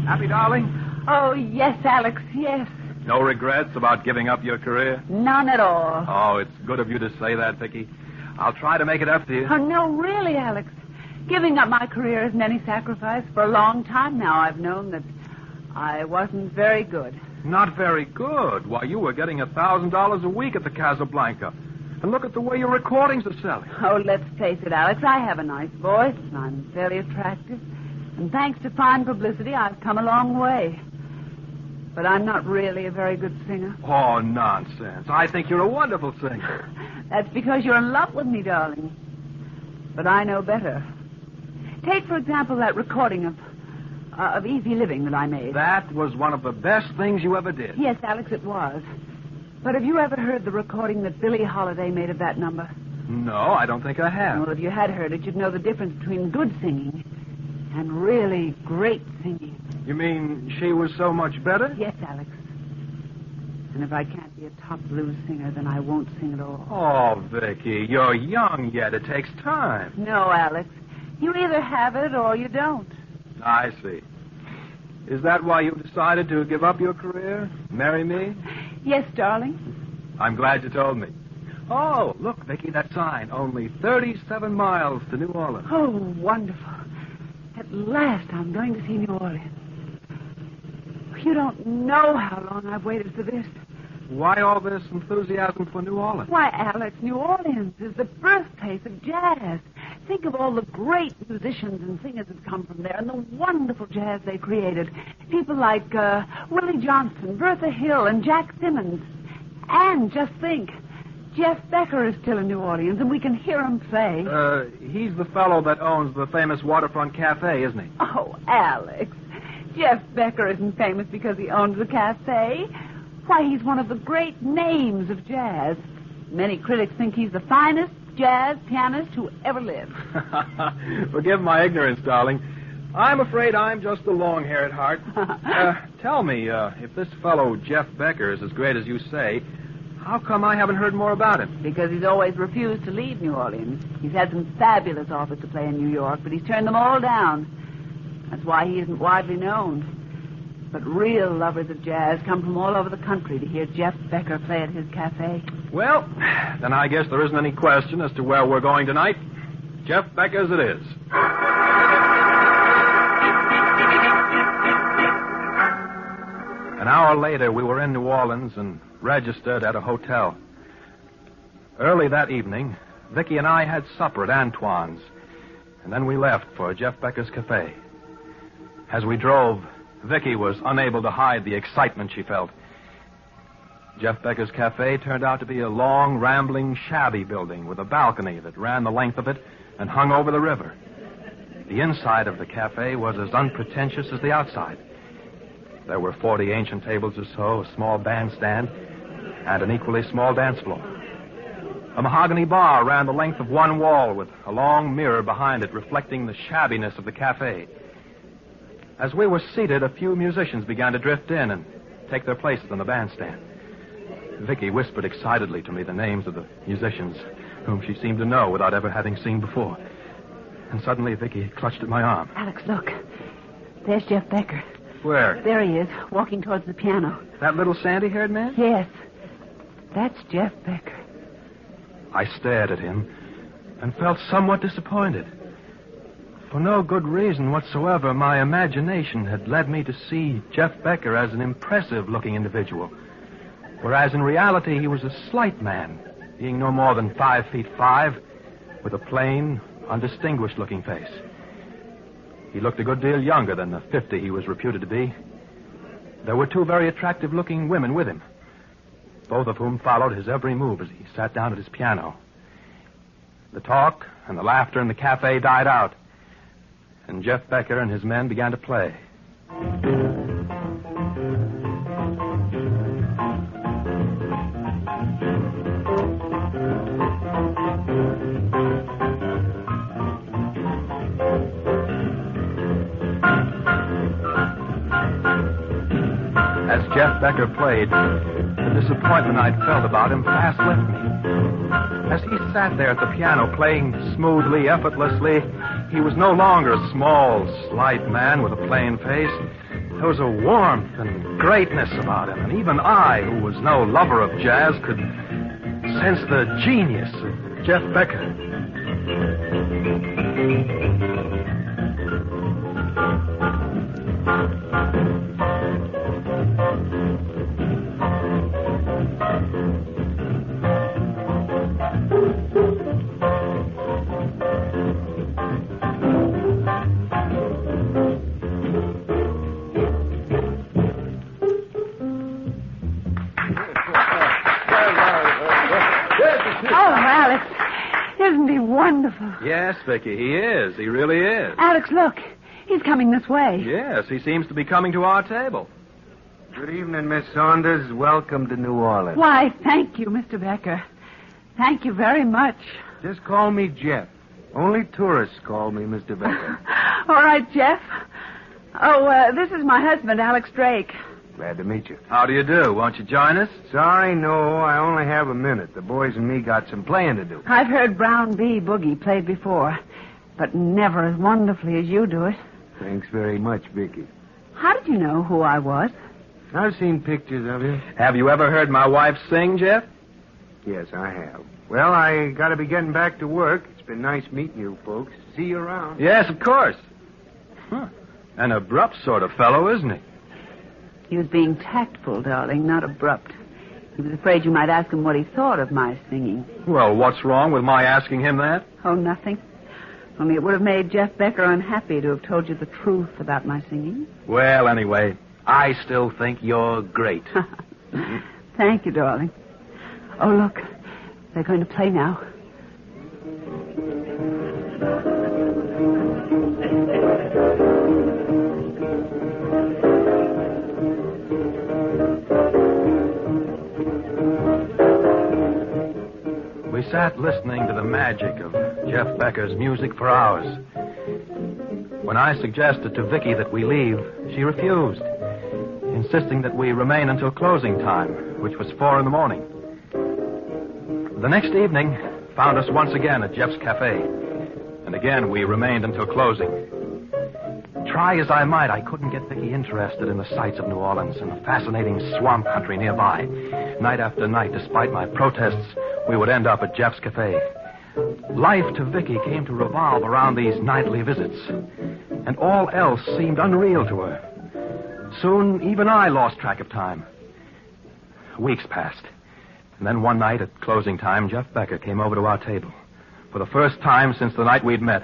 Happy, darling? Oh, yes, Alex, yes. No regrets about giving up your career? None at all. Oh, it's good of you to say that, Vicky. I'll try to make it up to you. Oh, no, really, Alex. Giving up my career isn't any sacrifice. For a long time now, I've known that I wasn't very good. Not very good? Why, you were getting $1,000 a week at the Casablanca. And look at the way your recordings are selling. Oh, let's face it, Alex. I have a nice voice, and I'm fairly attractive. And thanks to fine publicity, I've come a long way. But I'm not really a very good singer. Oh, nonsense. I think you're a wonderful singer. That's because you're in love with me, darling. But I know better. Take, for example, that recording of Easy Living that I made. That was one of the best things you ever did. Yes, Alex, it was. But have you ever heard the recording that Billie Holiday made of that number? No, I don't think I have. Well, if you had heard it, you'd know the difference between good singing and really great singing. You mean she was so much better? Yes, Alex. And if I can't be a top blues singer, then I won't sing at all. Oh, Vicky, you're young yet. It takes time. No, Alex. You either have it or you don't. I see. Is that why you decided to give up your career? Marry me? Yes, darling. I'm glad you told me. Oh, look, Vicky, that sign. Only 37 miles to New Orleans. Oh, wonderful. At last I'm going to see New Orleans. You don't know how long I've waited for this. Why all this enthusiasm for New Orleans? Why, Alex, New Orleans is the birthplace of jazz. Think of all the great musicians and singers that come from there and the wonderful jazz they created. People like Willie Johnson, Bertha Hill, and Jack Simmons. And just think, Jeff Becker is still in New Orleans, and we can hear him play. He's the fellow that owns the famous waterfront cafe, isn't he? Oh, Alex, Jeff Becker isn't famous because he owns the cafe. Why, he's one of the great names of jazz. Many critics think he's the finest jazz pianist who ever lived. Forgive my ignorance, darling. I'm afraid I'm just a long-haired heart. Tell me, if this fellow Jeff Becker is as great as you say, how come I haven't heard more about him? Because he's always refused to leave New Orleans. He's had some fabulous offers to play in New York, but he's turned them all down. That's why he isn't widely known. But real lovers of jazz come from all over the country to hear Jeff Becker play at his cafe. Well, then I guess there isn't any question as to where we're going tonight. Jeff Becker's it is. An hour later, we were in New Orleans and registered at a hotel. Early that evening, Vicky and I had supper at Antoine's, and then we left for Jeff Becker's cafe. As we drove, Vicky was unable to hide the excitement she felt. Jeff Becker's cafe turned out to be a long, rambling, shabby building with a balcony that ran the length of it and hung over the river. The inside of the cafe was as unpretentious as the outside. There were 40 ancient tables or so, a small bandstand, and an equally small dance floor. A mahogany bar ran the length of one wall with a long mirror behind it reflecting the shabbiness of the cafe. As we were seated, a few musicians began to drift in and take their places on the bandstand. Vicky whispered excitedly to me the names of the musicians whom she seemed to know without ever having seen before. And suddenly Vicky clutched at my arm. Alex, look. There's Jeff Becker. Where? There he is, walking towards the piano. That little sandy-haired man? Yes. That's Jeff Becker. I stared at him and felt somewhat disappointed. For no good reason whatsoever, my imagination had led me to see Jeff Becker as an impressive-looking individual, whereas in reality he was a slight man, being no more than 5'5", with a plain, undistinguished-looking face. He looked a good deal younger than the 50 he was reputed to be. There were two very attractive-looking women with him, both of whom followed his every move as he sat down at his piano. The talk and the laughter in the cafe died out, and Jeff Becker and his men began to play. As Jeff Becker played, the disappointment I'd felt about him fast left me. As he sat there at the piano playing smoothly, effortlessly, he was no longer a small, slight man with a plain face. There was a warmth and greatness about him, and even I, who was no lover of jazz, could sense the genius of Jeff Becker. Isn't he wonderful? Yes, Vicky, he is. He really is. Alex, look. He's coming this way. Yes, he seems to be coming to our table. Good evening, Miss Saunders. Welcome to New Orleans. Why, thank you, Mr. Becker. Thank you very much. Just call me Jeff. Only tourists call me Mr. Becker. All right, Jeff. Oh, this is my husband, Alex Drake. Glad to meet you. How do you do? Won't you join us? Sorry, no. I only have a minute. The boys and me got some playing to do. I've heard Brown B. Boogie played before, but never as wonderfully as you do it. Thanks very much, Vicky. How did you know who I was? I've seen pictures of you. Have you ever heard my wife sing, Jeff? Yes, I have. Well, I gotta be getting back to work. It's been nice meeting you folks. See you around. Yes, of course. Huh. An abrupt sort of fellow, isn't he? He was being tactful, darling, not abrupt. He was afraid you might ask him what he thought of my singing. Well, what's wrong with my asking him that? Oh, nothing. Only it would have made Jeff Becker unhappy to have told you the truth about my singing. Well, anyway, I still think you're great. Thank you, darling. Oh, look. They're going to play now. We sat listening to the magic of Jeff Becker's music for hours. When I suggested to Vicky that we leave, she refused, insisting that we remain until closing time, which was 4 a.m. The next evening found us once again at Jeff's cafe, and again we remained until closing. Try as I might, I couldn't get Vicky interested in the sights of New Orleans and the fascinating swamp country nearby. Night after night, despite my protests, we would end up at Jeff's cafe. Life to Vicky came to revolve around these nightly visits, and all else seemed unreal to her. Soon, even I lost track of time. Weeks passed, and then one night at closing time, Jeff Becker came over to our table. For the first time since the night we'd met.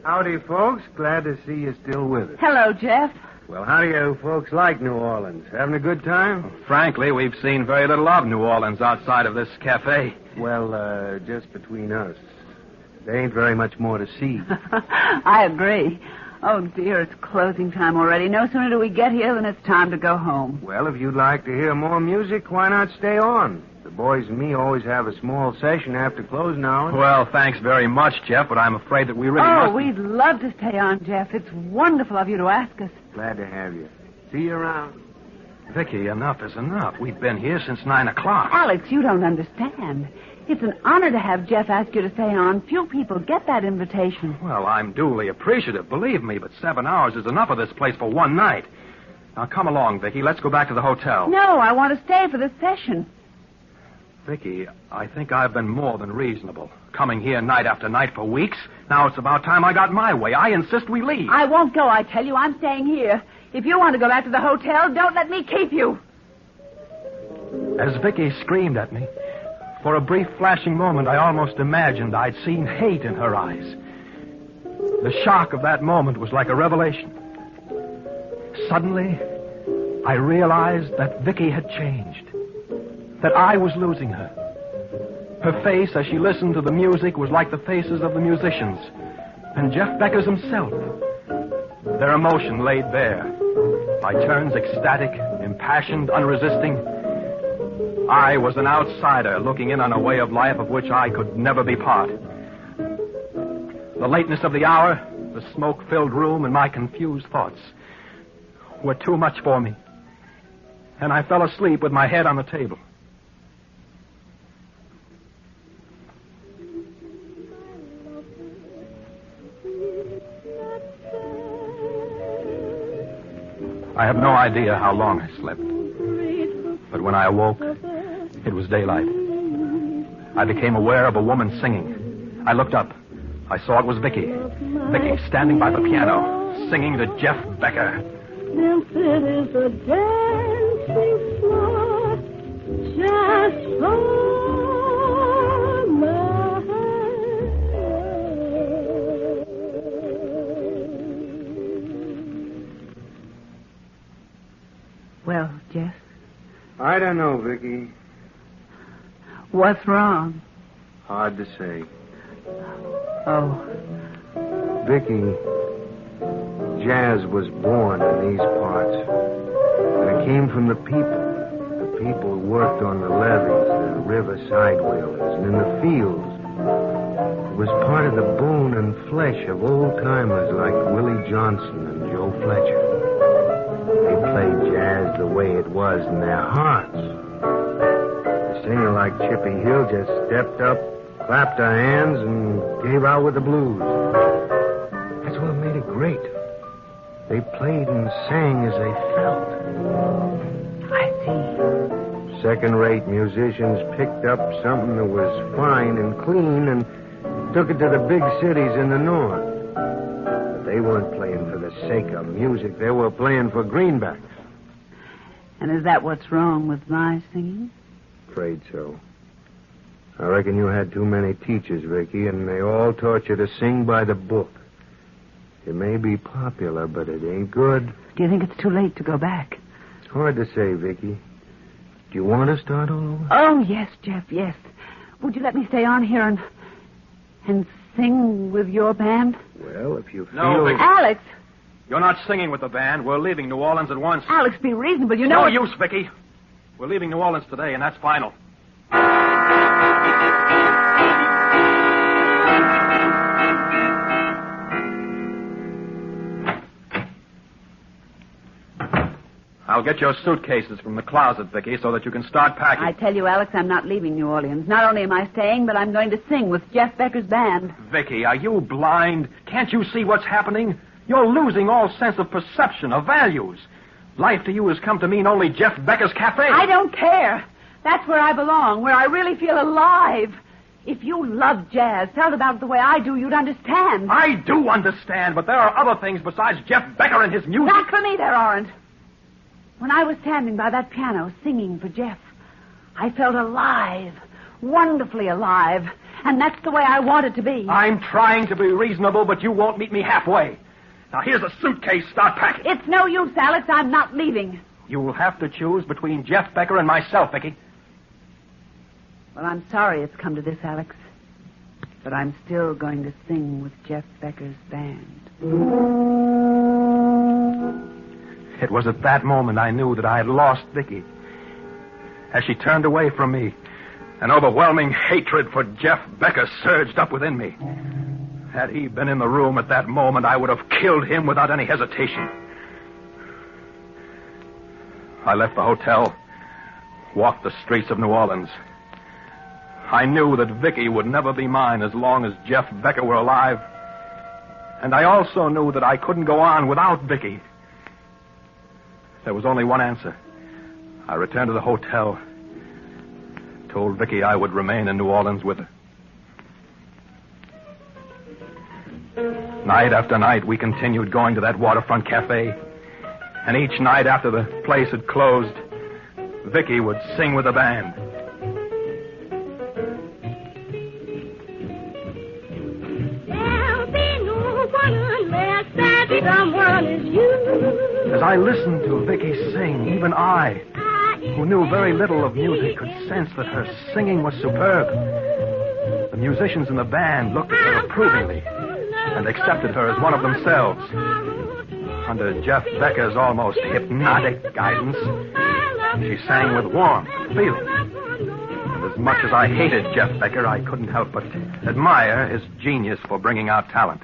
Howdy, folks. Glad to see you still with us. Hello, Jeff. Well, how do you folks like New Orleans? Having a good time? Frankly, we've seen very little of New Orleans outside of this cafe. Well, just between us. There ain't very much more to see. I agree. Oh, dear, it's closing time already. No sooner do we get here than it's time to go home. Well, if you'd like to hear more music, why not stay on? The boys and me always have a small session after closing hours. Well, thanks very much, Jeff, but I'm afraid that we really must... Oh, we'd love to stay on, Jeff. It's wonderful of you to ask us. Glad to have you. See you around. Vicky, enough is enough. We've been here since 9 o'clock. Alex, you don't understand. It's an honor to have Jeff ask you to stay on. Few people get that invitation. Well, I'm duly appreciative, believe me, but 7 hours is enough of this place for one night. Now, come along, Vicky. Let's go back to the hotel. No, I want to stay for this session. Vicky, I think I've been more than reasonable. Coming here night after night for weeks. Now it's about time I got my way. I insist we leave. I won't go, I tell you. I'm staying here. If you want to go back to the hotel, don't let me keep you. As Vicky screamed at me, for a brief flashing moment, I almost imagined I'd seen hate in her eyes. The shock of that moment was like a revelation. Suddenly, I realized that Vicky had changed. That I was losing her. Her face, as she listened to the music, was like the faces of the musicians, and Jeff Becker's himself. Their emotion laid bare. By turns ecstatic, impassioned, unresisting. I was an outsider looking in on a way of life of which I could never be part. The lateness of the hour, the smoke-filled room, and my confused thoughts were too much for me, and I fell asleep with my head on the table. I have no idea how long I slept. But when I awoke, it was daylight. I became aware of a woman singing. I looked up. I saw it was Vicky. Vicky standing by the piano, singing to Jeff Becker. Since it is a dancing floor just for my Well, Jeff? I don't know, Vicky. What's wrong? Hard to say. Oh. Vicky, jazz was born in these parts. And it came from the people. The people who worked on the levees, the riverside whalers, and in the fields. It was part of the bone and flesh of old-timers like Willie Johnson and Joe Fletcher. They played jazz the way it was in their hearts. A singer like Chippy Hill just stepped up, clapped her hands, and gave out with the blues. That's what made it great. They played and sang as they felt. I see. Second-rate musicians picked up something that was fine and clean and took it to the big cities in the north. But they weren't playing for the sake of music. They were playing for greenbacks. And is that what's wrong with my singing? Afraid so. I reckon you had too many teachers, Vicky, and they all taught you to sing by the book. It may be popular, but it ain't good. Do you think it's too late to go back? It's hard to say, Vicky. Do you want to start all over? Oh, yes, Jeff, yes. Would you let me stay on here and sing with your band? Well, if you feel... No, Vicky. Alex! You're not singing with the band. We're leaving New Orleans at once. Alex, be reasonable. You No know... use, Vicky. We're leaving New Orleans today, and that's final. I'll get your suitcases from the closet, Vicky, so that you can start packing. I tell you, Alex, I'm not leaving New Orleans. Not only am I staying, but I'm going to sing with Jeff Becker's band. Vicky, are you blind? Can't you see what's happening? You're losing all sense of perception, of values. Life to you has come to mean only Jeff Becker's cafe. I don't care. That's where I belong, where I really feel alive. If you love jazz, felt about it the way I do, you'd understand. I do understand, but there are other things besides Jeff Becker and his music. Not for me, there aren't. When I was standing by that piano singing for Jeff, I felt alive, wonderfully alive, and that's the way I want it to be. I'm trying to be reasonable, but you won't meet me halfway. Now, here's a suitcase. Start packing. It's no use, Alex. I'm not leaving. You will have to choose between Jeff Becker and myself, Vicky. Well, I'm sorry it's come to this, Alex, but I'm still going to sing with Jeff Becker's band. It was at that moment I knew that I had lost Vicky. As she turned away from me, an overwhelming hatred for Jeff Becker surged up within me. Had he been in the room at that moment, I would have killed him without any hesitation. I left the hotel, walked the streets of New Orleans. I knew that Vicky would never be mine as long as Jeff Becker were alive. And I also knew that I couldn't go on without Vicky. There was only one answer. I returned to the hotel, told Vicky I would remain in New Orleans with her. Night after night, we continued going to that waterfront cafe. And each night after the place had closed, Vicky would sing with the band. As I listened to Vicky sing, even I, who knew very little of music, could sense that her singing was superb. The musicians in the band looked at her approvingly and accepted her as one of themselves. Under Jeff Becker's almost hypnotic guidance, she sang with warmth and feeling. And as much as I hated Jeff Becker, I couldn't help but admire his genius for bringing out talent.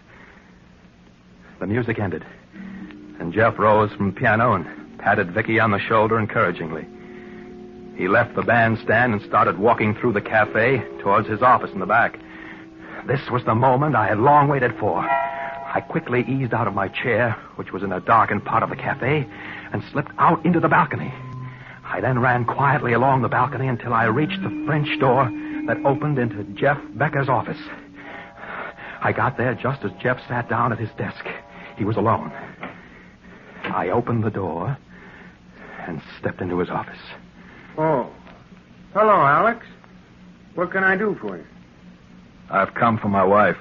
The music ended, and Jeff rose from the piano and patted Vicky on the shoulder encouragingly. He left the bandstand and started walking through the cafe towards his office in the back. This was the moment I had long waited for. I quickly eased out of my chair, which was in a darkened part of the cafe, and slipped out into the balcony. I then ran quietly along the balcony until I reached the French door that opened into Jeff Becker's office. I got there just as Jeff sat down at his desk. He was alone. I opened the door and stepped into his office. Oh. Hello, Alex. What can I do for you? I've come for my wife.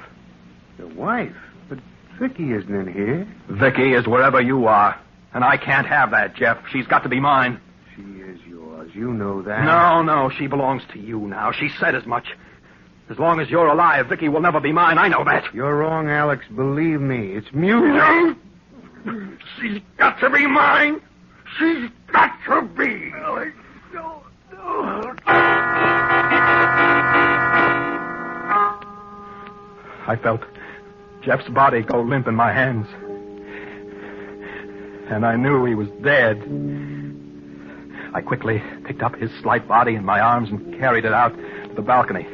Your wife? But Vicky isn't in here. Vicky is wherever you are, and I can't have that, Jeff. She's got to be mine. She is yours. You know that. No, she belongs to you now. She said as much. As long as you're alive, Vicky will never be mine. I know that. You're wrong, Alex. Believe me. It's music. She's got to be mine. She's got to be. I felt Jeff's body go limp in my hands. And I knew he was dead. I quickly picked up his slight body in my arms and carried it out to the balcony.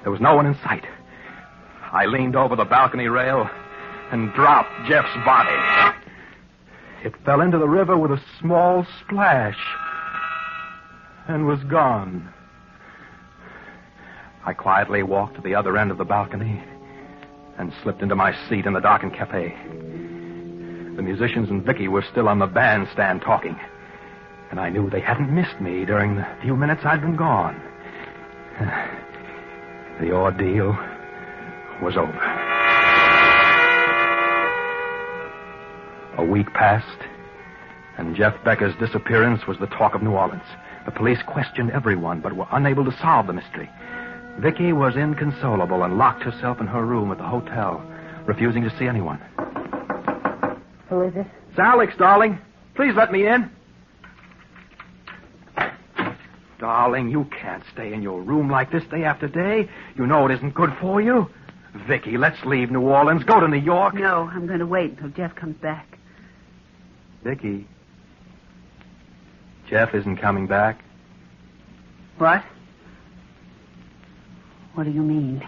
There was no one in sight. I leaned over the balcony rail and dropped Jeff's body. It fell into the river with a small splash and was gone. I quietly walked to the other end of the balcony and slipped into my seat in the darkened cafe. The musicians and Vicky were still on the bandstand talking, and I knew they hadn't missed me during the few minutes I'd been gone. The ordeal was over. A week passed, and Jeff Becker's disappearance was the talk of New Orleans. The police questioned everyone, but were unable to solve the mystery. Vicky was inconsolable and locked herself in her room at the hotel, refusing to see anyone. Who is it? It's Alex, darling. Please let me in. Darling, you can't stay in your room like this day after day. You know it isn't good for you. Vicky, let's leave New Orleans. Go to New York. No, I'm going to wait until Jeff comes back. Vicky, Jeff isn't coming back. What? What do you mean?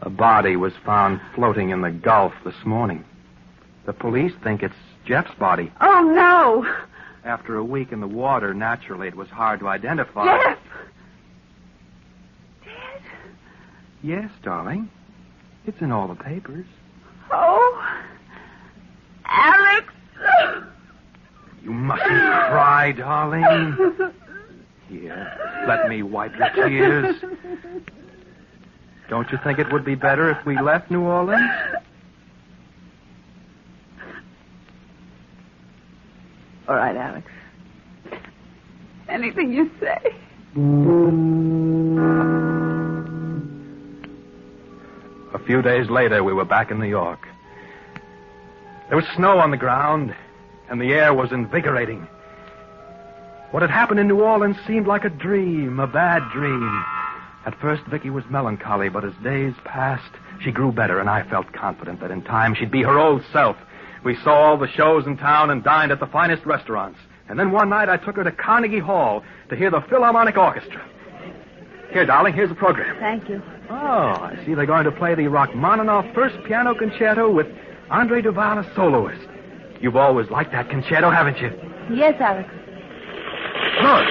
A body was found floating in the Gulf this morning. The police think it's Jeff's body. Oh, no! After a week in the water, naturally, it was hard to identify. Jeff! Dead? Yes, darling. It's in all the papers. Oh, Alex! You mustn't cry, darling. Here, let me wipe your tears. Don't you think it would be better if we left New Orleans? All right, Alex. Anything you say. A few days later, we were back in New York. There was snow on the ground, and the air was invigorating. What had happened in New Orleans seemed like a dream, a bad dream. At first, Vicky was melancholy, but as days passed, she grew better, and I felt confident that in time she'd be her old self. We saw all the shows in town and dined at the finest restaurants. And then one night I took her to Carnegie Hall to hear the Philharmonic Orchestra. Here, darling, here's the program. Thank you. Oh, I see they're going to play the Rachmaninoff First Piano Concerto with Andre Duval as soloist. You've always liked that concerto, haven't you? Yes, Alex. Look,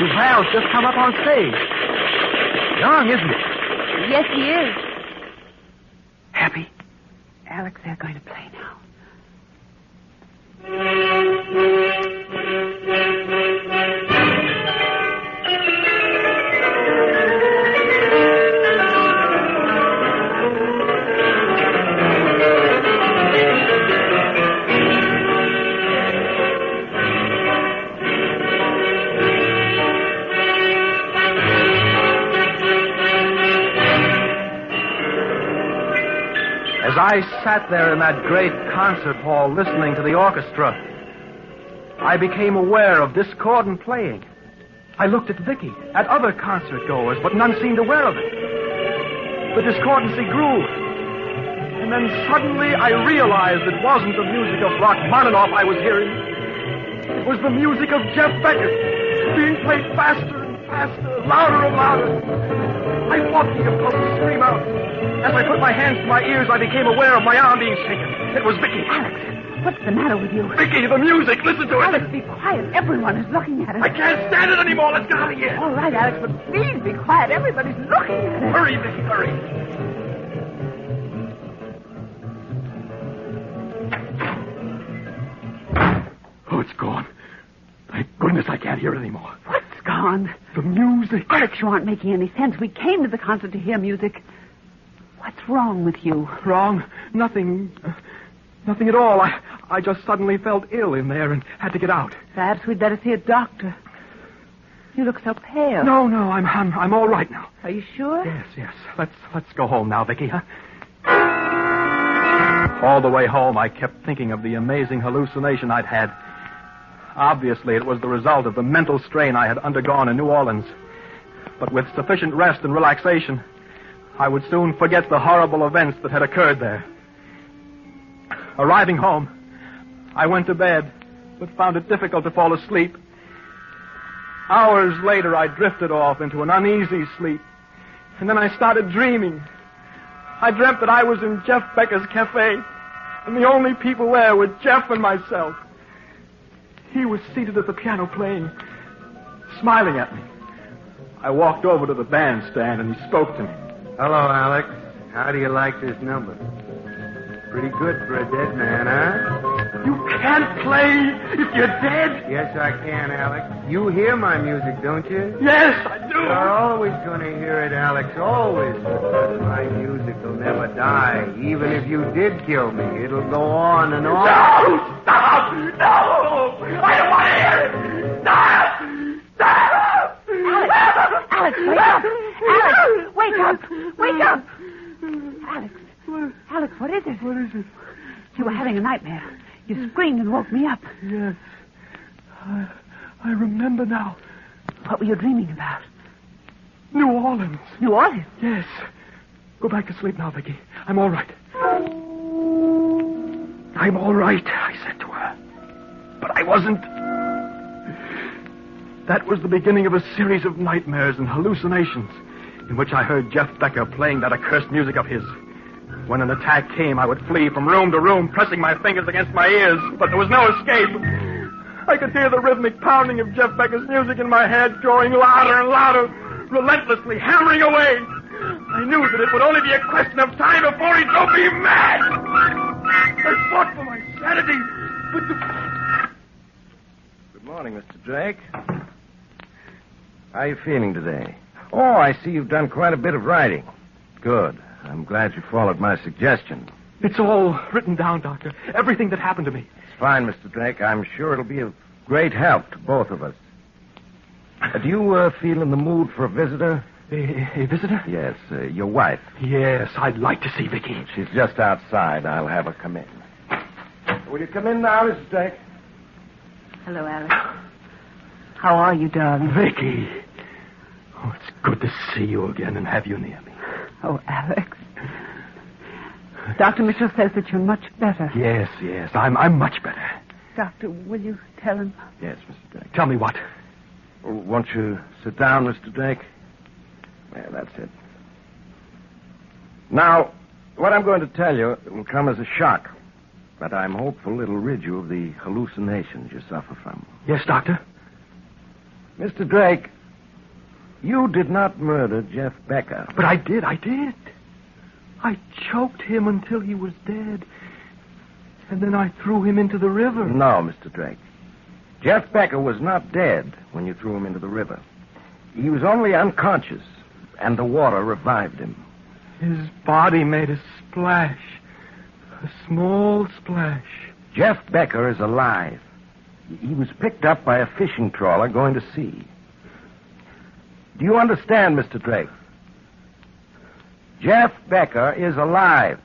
Duval's just come up on stage. Young, isn't he? Yes, he is. Happy? Alex, they're going to play now. As I sat there in that great concert hall listening to the orchestra, I became aware of discordant playing. I looked at Vicky, at other concert goers, but none seemed aware of it. The discordancy grew. And then suddenly I realized it wasn't the music of Rachmaninoff I was hearing. It was the music of Jeff Becker, being played faster and faster, louder and louder. I fought the impulse to scream out. As I put my hands to my ears, I became aware of my arm being shaken. It was Vicky. Alex, what's the matter with you? Vicky, the music. Listen to it. Alex, be quiet. Everyone is looking at us. I can't stand it anymore. Let's get out of here. All right, Alex, but please be quiet. Everybody's looking at us. Hurry, Vicky, hurry. Oh, it's gone. Thank goodness I can't hear it anymore. What's gone? The music. Alex, you aren't making any sense. We came to the concert to hear music. What's wrong with you? Wrong? Nothing. Nothing at all. I just suddenly felt ill in there and had to get out. Perhaps we'd better see a doctor. You look so pale. No, I'm all right now. Are you sure? Yes. Let's go home now, Vicky, huh? All the way home, I kept thinking of the amazing hallucination I'd had. Obviously, it was the result of the mental strain I had undergone in New Orleans. But with sufficient rest and relaxation, I would soon forget the horrible events that had occurred there. Arriving home, I went to bed, but found it difficult to fall asleep. Hours later, I drifted off into an uneasy sleep, and then I started dreaming. I dreamt that I was in Jeff Becker's cafe, And the only people there were Jeff and myself. He was seated at the piano playing, smiling at me. I walked over to the bandstand and he spoke to me. Hello, Alex. How do you like this number? Pretty good for a dead man, huh? You can't play if you're dead. Yes, I can, Alex. You hear my music, don't you? Yes, I do. You're always going to hear it, Alex. Always. Because my music will never die. Even if you did kill me, it'll go on and on. No! Stop! No! I don't want to hear it! Stop! Stop! Alex, wake up! Alex, wake up! Wake up! Alex, what is it? What is it? You were having a nightmare. You screamed and woke me up. Yes. I remember now. What were you dreaming about? New Orleans. New Orleans? Yes. Go back to sleep now, Vicky. I'm all right. I'm all right, I said to her. But I wasn't. That was the beginning of a series of nightmares and hallucinations in which I heard Jeff Becker playing that accursed music of his. When an attack came, I would flee from room to room, pressing my fingers against my ears, but there was no escape. I could hear the rhythmic pounding of Jeff Becker's music in my head, growing louder and louder, relentlessly hammering away. I knew that it would only be a question of time before he drove me mad. I fought for my sanity, but the... Good morning, Mr. Drake. How are you feeling today? Oh, I see you've done quite a bit of writing. Good. I'm glad you followed my suggestion. It's all written down, Doctor. Everything that happened to me. It's fine, Mr. Drake. I'm sure it'll be of great help to both of us. Do you feel in the mood for a visitor? A visitor? Yes, your wife. Yes, I'd like to see Vicky. She's just outside. I'll have her come in. Will you come in now, Mr. Drake? Hello, Alex. How are you, darling? Vicky. Oh, it's good to see you again and have you near me. Oh, Alex. Dr. Mitchell says that you're much better. Yes, I'm much better. Doctor, will you tell him? Yes, Mr. Drake. Tell me what? Won't you sit down, Mr. Drake? Yeah, that's it. Now, what I'm going to tell you will come as a shock, but I'm hopeful it'll rid you of the hallucinations you suffer from. Yes, Doctor? Mr. Drake, you did not murder Jeff Becker. But I did. I choked him until he was dead. And then I threw him into the river. No, Mr. Drake. Jeff Becker was not dead when you threw him into the river. He was only unconscious, and the water revived him. His body made a splash. A small splash. Jeff Becker is alive. He was picked up by a fishing trawler going to sea. Do you understand, Mr. Drake? Jeff Becker is alive.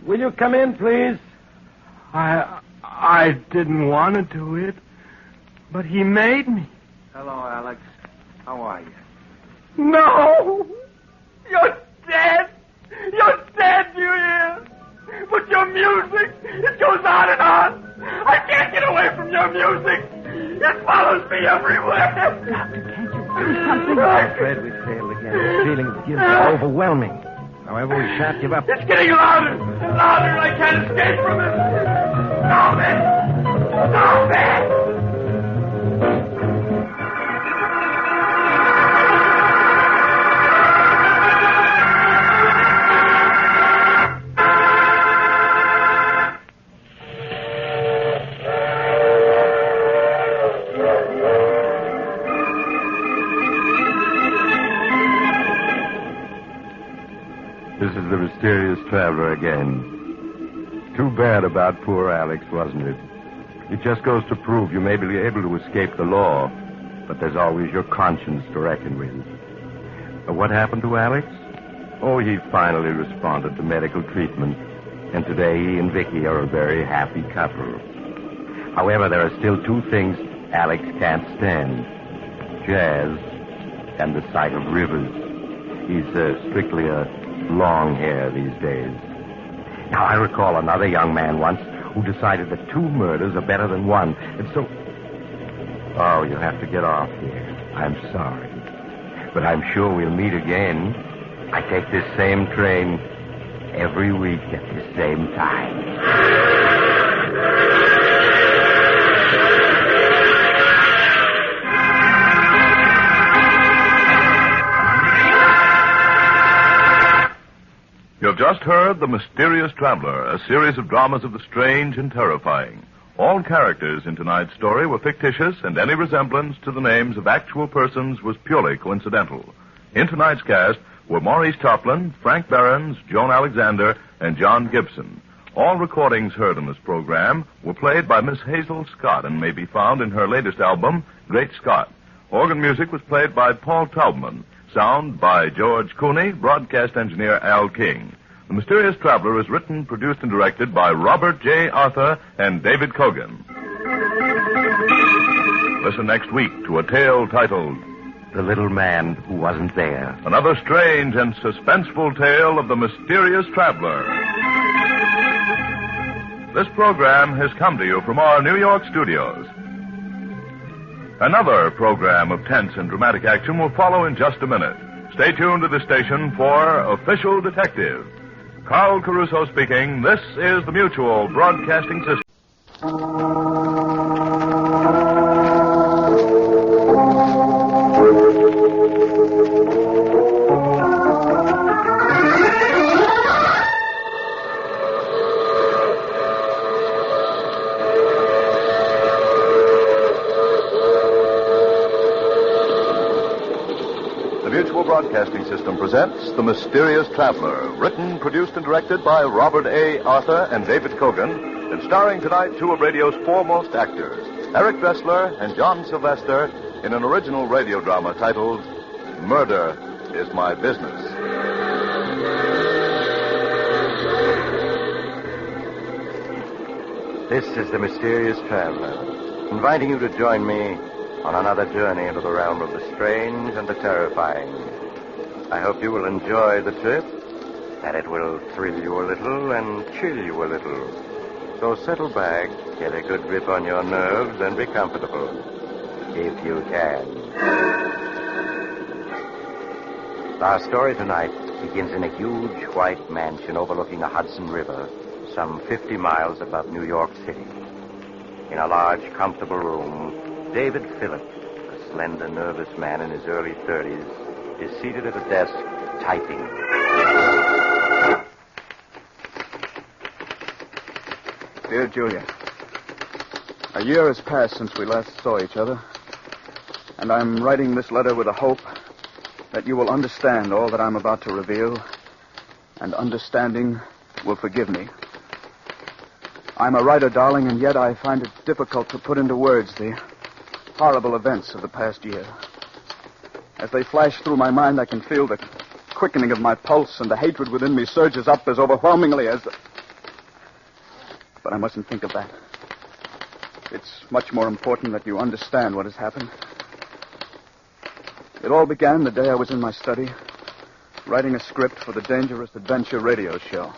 Will you come in, please? I didn't want to do it, but he made me. Hello, Alex. How are you? No! You're dead! You're dead, you hear? But your music, it goes on and on. I can't get away from your music. It follows me everywhere. Doctor, can't you do something? I'm afraid we failed again. The feeling of guilt is overwhelming. However, we shan't give up. It's getting louder and louder. I can't escape from it. Stop it! Stop it! This is the mysterious traveler again. Too bad about poor Alex, wasn't it? It just goes to prove you may be able to escape the law, but there's always your conscience to reckon with. But what happened to Alex? Oh, he finally responded to medical treatment, and today he and Vicky are a very happy couple. However, there are still two things Alex can't stand: jazz and the sight of rivers. He's strictly a long hair these days. Now, I recall another young man once who decided that two murders are better than one, and so... Oh, you have to get off here. I'm sorry. But I'm sure we'll meet again. I take this same train every week at the same time. You have just heard The Mysterious Traveler, a series of dramas of the strange and terrifying. All characters in tonight's story were fictitious, and any resemblance to the names of actual persons was purely coincidental. In tonight's cast were Maurice Toplin, Frank Behrens, Joan Alexander, and John Gibson. All recordings heard in this program were played by Miss Hazel Scott and may be found in her latest album, Great Scott. Organ music was played by Paul Taubman. Sound by George Cooney, broadcast engineer Al King. The Mysterious Traveler is written, produced, and directed by Robert J. Arthur and David Kogan. Listen next week to a tale titled The Little Man Who Wasn't There. Another strange and suspenseful tale of the Mysterious Traveler. This program has come to you from our New York studios. Another program of tense and dramatic action will follow in just a minute. Stay tuned to the station for Official Detective. Carl Caruso speaking. This is the Mutual Broadcasting System. Broadcasting System presents The Mysterious Traveler, written, produced, and directed by Robert A. Arthur and David Kogan, and starring tonight two of radio's foremost actors, Eric Dressler and John Sylvester, in an original radio drama titled Murder is My Business. This is The Mysterious Traveler, inviting you to join me on another journey into the realm of the strange and the terrifying. I hope you will enjoy the trip, that it will thrill you a little and chill you a little. So settle back, get a good grip on your nerves, and be comfortable, if you can. Our story tonight begins in a huge white mansion overlooking the Hudson River, some 50 miles above New York City. In a large, comfortable room, David Phillips, a slender, nervous man in his early 30s, is seated at a desk, typing. Dear Julia, a year has passed since we last saw each other, and I'm writing this letter with the hope that you will understand all that I'm about to reveal, and understanding will forgive me. I'm a writer, darling, and yet I find it difficult to put into words the horrible events of the past year. As they flash through my mind, I can feel the quickening of my pulse, and the hatred within me surges up as overwhelmingly as the... But I mustn't think of that. It's much more important that you understand what has happened. It all began the day I was in my study, writing a script for the Dangerous Adventure radio show.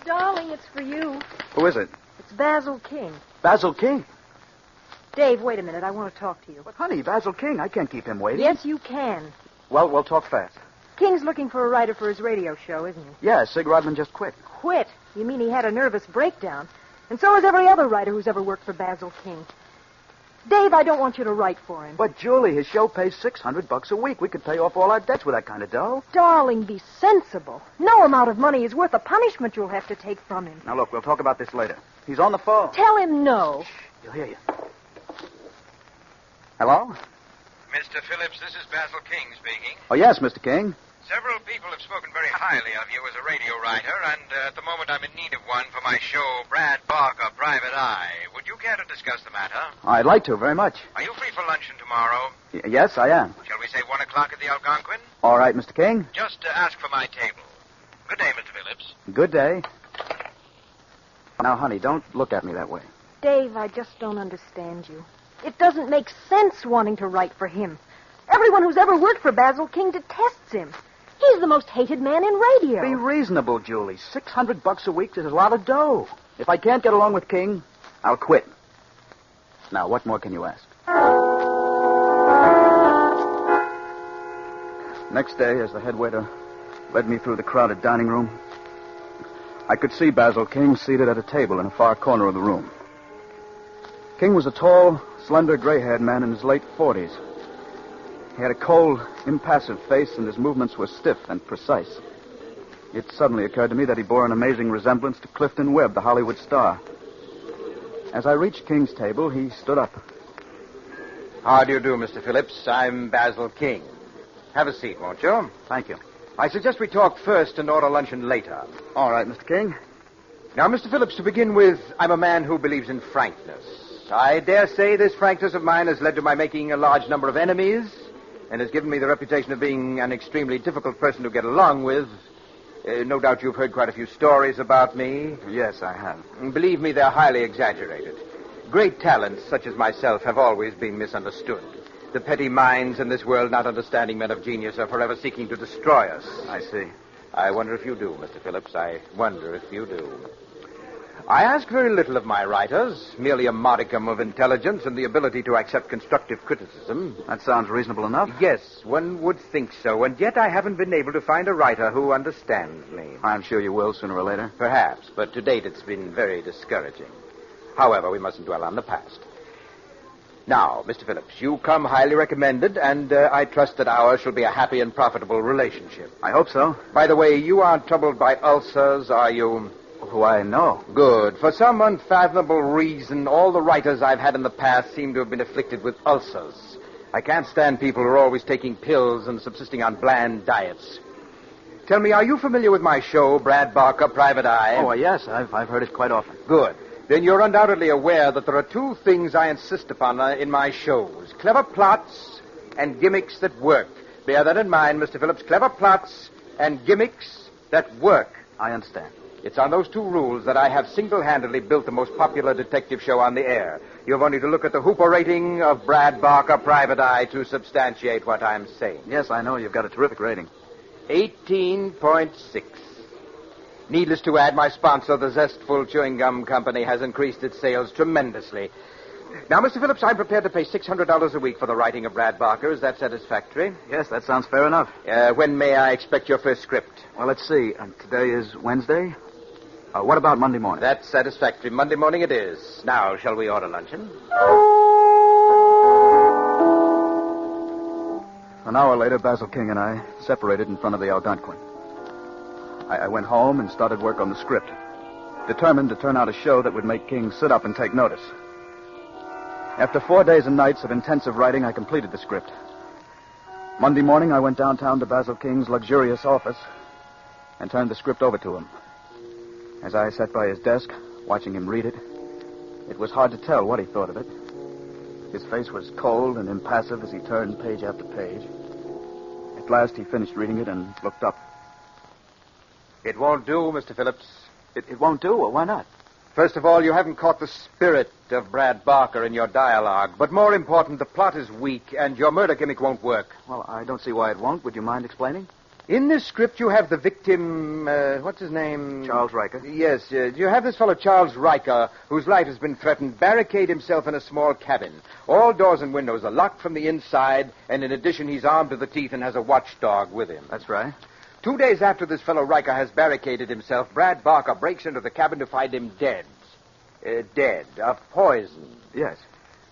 Darling, it's for you. Who is it? It's Basil King. Basil King? Dave, wait a minute. I want to talk to you. But, honey, Basil King, I can't keep him waiting. Yes, you can. Well, we'll talk fast. King's looking for a writer for his radio show, isn't he? Yeah, Sig Rodman just quit. Quit? You mean he had a nervous breakdown? And so has every other writer who's ever worked for Basil King. Dave, I don't want you to write for him. But, Julie, his show pays $600 a week. We could pay off all our debts with that kind of dough. Darling, be sensible. No amount of money is worth the punishment you'll have to take from him. Now, look, we'll talk about this later. He's on the phone. Tell him no. Shh, he'll hear you. Hello? Mr. Phillips, this is Basil King speaking. Oh, yes, Mr. King. Several people have spoken very highly of you as a radio writer, and at the moment I'm in need of one for my show, Brad Barker, Private Eye. Would you care to discuss the matter? I'd like to, very much. Are you free for luncheon tomorrow? Yes, I am. Shall we say 1 o'clock at the Algonquin? All right, Mr. King. Just ask for my table. Good day, Mr. Phillips. Good day. Now, honey, don't look at me that way. Dave, I just don't understand you. It doesn't make sense wanting to write for him. Everyone who's ever worked for Basil King detests him. He's the most hated man in radio. Be reasonable, Julie. $600 a week is a lot of dough. If I can't get along with King, I'll quit. Now, what more can you ask? Next day, as the head waiter led me through the crowded dining room, I could see Basil King seated at a table in a far corner of the room. King was a tall, slender, gray-haired man in his late 40s. He had a cold, impassive face, and his movements were stiff and precise. It suddenly occurred to me that he bore an amazing resemblance to Clifton Webb, the Hollywood star. As I reached King's table, he stood up. How do you do, Mr. Phillips? I'm Basil King. Have a seat, won't you? Thank you. I suggest we talk first and order luncheon later. All right, Mr. King. Now, Mr. Phillips, to begin with, I'm a man who believes in frankness. I dare say this frankness of mine has led to my making a large number of enemies and has given me the reputation of being an extremely difficult person to get along with. No doubt you've heard quite a few stories about me. Yes, I have. Believe me, they're highly exaggerated. Great talents, such as myself, have always been misunderstood. The petty minds in this world, not understanding men of genius, are forever seeking to destroy us. I see. I wonder if you do, Mr. Phillips. I wonder if you do. I ask very little of my writers, merely a modicum of intelligence and the ability to accept constructive criticism. That sounds reasonable enough. Yes, one would think so, and yet I haven't been able to find a writer who understands me. I'm sure you will sooner or later. Perhaps, but to date it's been very discouraging. However, we mustn't dwell on the past. Now, Mr. Phillips, you come highly recommended, and I trust that ours shall be a happy and profitable relationship. I hope so. By the way, you aren't troubled by ulcers, are you? Why, no. Good. For some unfathomable reason, all the writers I've had in the past seem to have been afflicted with ulcers. I can't stand people who are always taking pills and subsisting on bland diets. Tell me, are you familiar with my show, Brad Barker, Private Eye? Oh, yes. I've heard it quite often. Good. Then you're undoubtedly aware that there are two things I insist upon in my shows. Clever plots and gimmicks that work. Bear that in mind, Mr. Phillips. Clever plots and gimmicks that work. I understand. It's on those two rules that I have single-handedly built the most popular detective show on the air. You have only to look at the Hooper rating of Brad Barker, Private Eye, to substantiate what I'm saying. Yes, I know. You've got a terrific rating. 18.6. Needless to add, my sponsor, the Zestful Chewing Gum Company, has increased its sales tremendously. Now, Mr. Phillips, I'm prepared to pay $600 a week for the writing of Brad Barker. Is that satisfactory? Yes, that sounds fair enough. When may I expect your first script? Well, let's see. Today is Wednesday. What about Monday morning? That's satisfactory. Monday morning it is. Now, shall we order luncheon? An hour later, Basil King and I separated in front of the Algonquin. I went home and started work on the script, determined to turn out a show that would make King sit up and take notice. After 4 days and nights of intensive writing, I completed the script. Monday morning, I went downtown to Basil King's luxurious office and turned the script over to him. As I sat by his desk, watching him read it, it was hard to tell what he thought of it. His face was cold and impassive as he turned page after page. At last, he finished reading it and looked up. It won't do, Mr. Phillips. It won't do? Well, why not? First of all, you haven't caught the spirit of Brad Barker in your dialogue. But more important, the plot is weak, and your murder gimmick won't work. Well, I don't see why it won't. Would you mind explaining? In this script, you have the victim, what's his name? Charles Riker. Yes, you have this fellow, Charles Riker, whose life has been threatened, barricade himself in a small cabin. All doors and windows are locked from the inside, and in addition, he's armed to the teeth and has a watchdog with him. That's right. 2 days after this fellow Riker has barricaded himself, Brad Barker breaks into the cabin to find him dead. Dead of poison. Yes.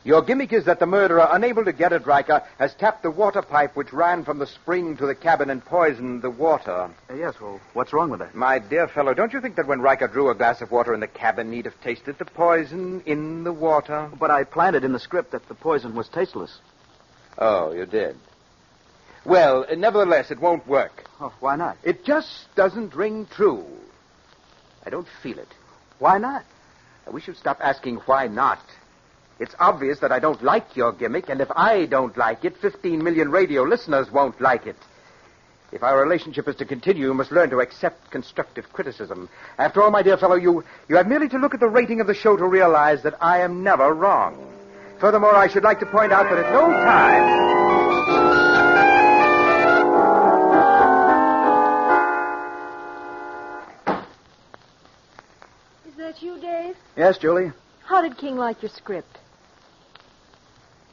Your gimmick is that the murderer, unable to get at Riker, has tapped the water pipe which ran from the spring to the cabin and poisoned the water. Yes, well, what's wrong with that? My dear fellow, don't you think that when Riker drew a glass of water in the cabin, he'd have tasted the poison in the water? But I planted in the script that the poison was tasteless. Oh, you did? Well, nevertheless, it won't work. Oh, why not? It just doesn't ring true. I don't feel it. Why not? We should stop asking why not. It's obvious that I don't like your gimmick, and if I don't like it, 15 million radio listeners won't like it. If our relationship is to continue, you must learn to accept constructive criticism. After all, my dear fellow, you have merely to look at the rating of the show to realize that I am never wrong. Furthermore, I should like to point out that at no time... Is that you, Dave? Yes, Julie? How did King like your script?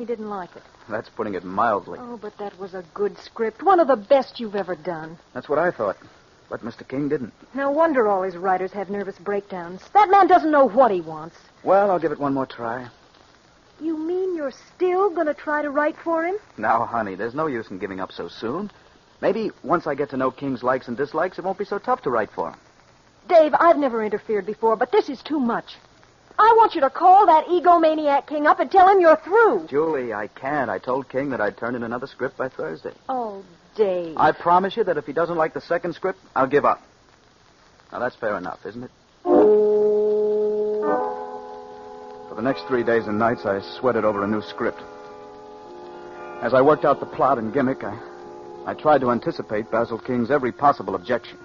He didn't like it. That's putting it mildly. Oh, but that was a good script. One of the best you've ever done. That's what I thought. But Mr. King didn't. No wonder all his writers have nervous breakdowns. That man doesn't know what he wants. Well, I'll give it one more try. You mean you're still going to try to write for him? Now, honey, there's no use in giving up so soon. Maybe once I get to know King's likes and dislikes, it won't be so tough to write for him. Dave, I've never interfered before, but this is too much. I want you to call that egomaniac King up and tell him you're through. Julie, I can't. I told King that I'd turn in another script by Thursday. Oh, Dave. I promise you that if he doesn't like the second script, I'll give up. Now, that's fair enough, isn't it? For the next 3 days and nights, I sweated over a new script. As I worked out the plot and gimmick, I tried to anticipate Basil King's every possible objection.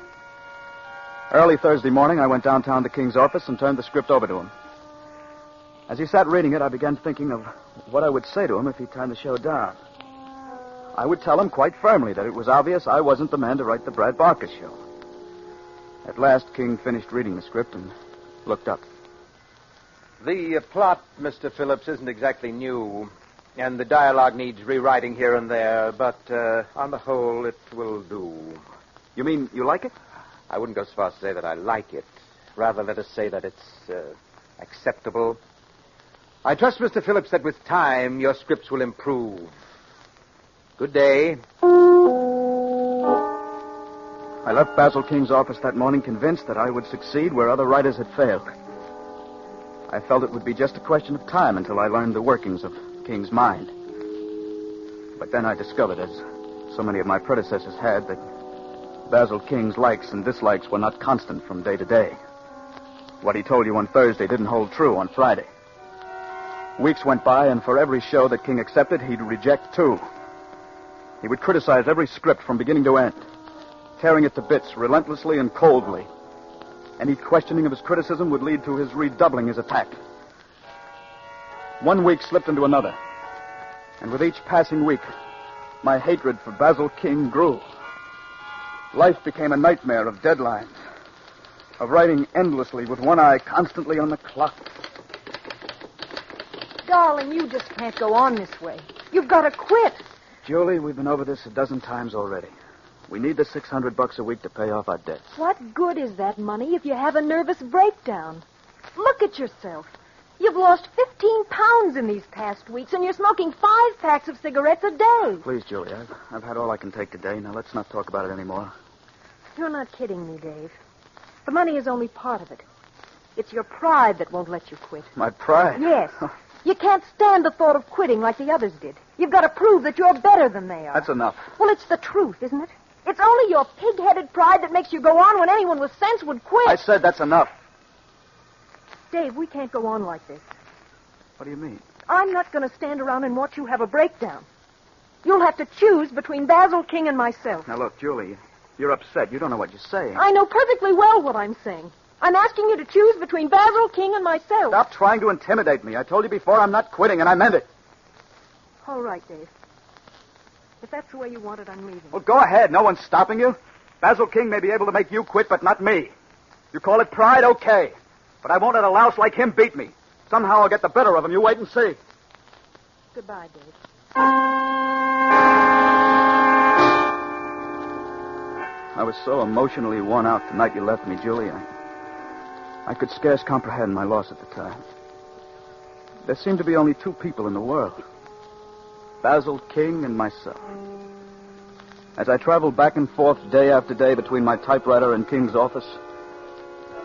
Early Thursday morning, I went downtown to King's office and turned the script over to him. As he sat reading it, I began thinking of what I would say to him if he turned the show down. I would tell him quite firmly that it was obvious I wasn't the man to write the Brad Barker show. At last, King finished reading the script and looked up. The plot, Mr. Phillips, isn't exactly new, and the dialogue needs rewriting here and there, but on the whole, it will do. You mean you like it? I wouldn't go so far as to say that I like it. Rather, let us say that it's acceptable. I trust, Mr. Phillips, that with time, your scripts will improve. Good day. I left Basil King's office that morning convinced that I would succeed where other writers had failed. I felt it would be just a question of time until I learned the workings of King's mind. But then I discovered, as so many of my predecessors had, that Basil King's likes and dislikes were not constant from day to day. What he told you on Thursday didn't hold true on Friday. Weeks went by, and for every show that King accepted, he'd reject two. He would criticize every script from beginning to end, tearing it to bits relentlessly and coldly. Any questioning of his criticism would lead to his redoubling his attack. 1 week slipped into another, and with each passing week, my hatred for Basil King grew. Life became a nightmare of deadlines, of writing endlessly with one eye constantly on the clock. Darling, you just can't go on this way. You've got to quit. Julie, we've been over this a dozen times already. We need the $600 a week to pay off our debts. What good is that money if you have a nervous breakdown? Look at yourself. You've lost 15 pounds in these past weeks, and you're smoking 5 packs of cigarettes a day. Please, Julie, I've had all I can take today. Now, let's not talk about it anymore. You're not kidding me, Dave. The money is only part of it. It's your pride that won't let you quit. My pride? Yes. You can't stand the thought of quitting like the others did. You've got to prove that you're better than they are. That's enough. Well, it's the truth, isn't it? It's only your pig-headed pride that makes you go on when anyone with sense would quit. I said that's enough. Dave, we can't go on like this. What do you mean? I'm not going to stand around and watch you have a breakdown. You'll have to choose between Basil King and myself. Now, look, Julie, you're upset. You don't know what you're saying. I know perfectly well what I'm saying. I'm asking you to choose between Basil King and myself. Stop trying to intimidate me. I told you before I'm not quitting, and I meant it. All right, Dave. If that's the way you want it, I'm leaving. Well, go ahead. No one's stopping you. Basil King may be able to make you quit, but not me. You call it pride, okay. But I won't let a louse like him beat me. Somehow I'll get the better of him. You wait and see. Goodbye, Dave. I was so emotionally worn out the night you left me, Julie. I could scarce comprehend my loss at the time. There seemed to be only two people in the world. Basil King and myself. As I traveled back and forth day after day between my typewriter and King's office,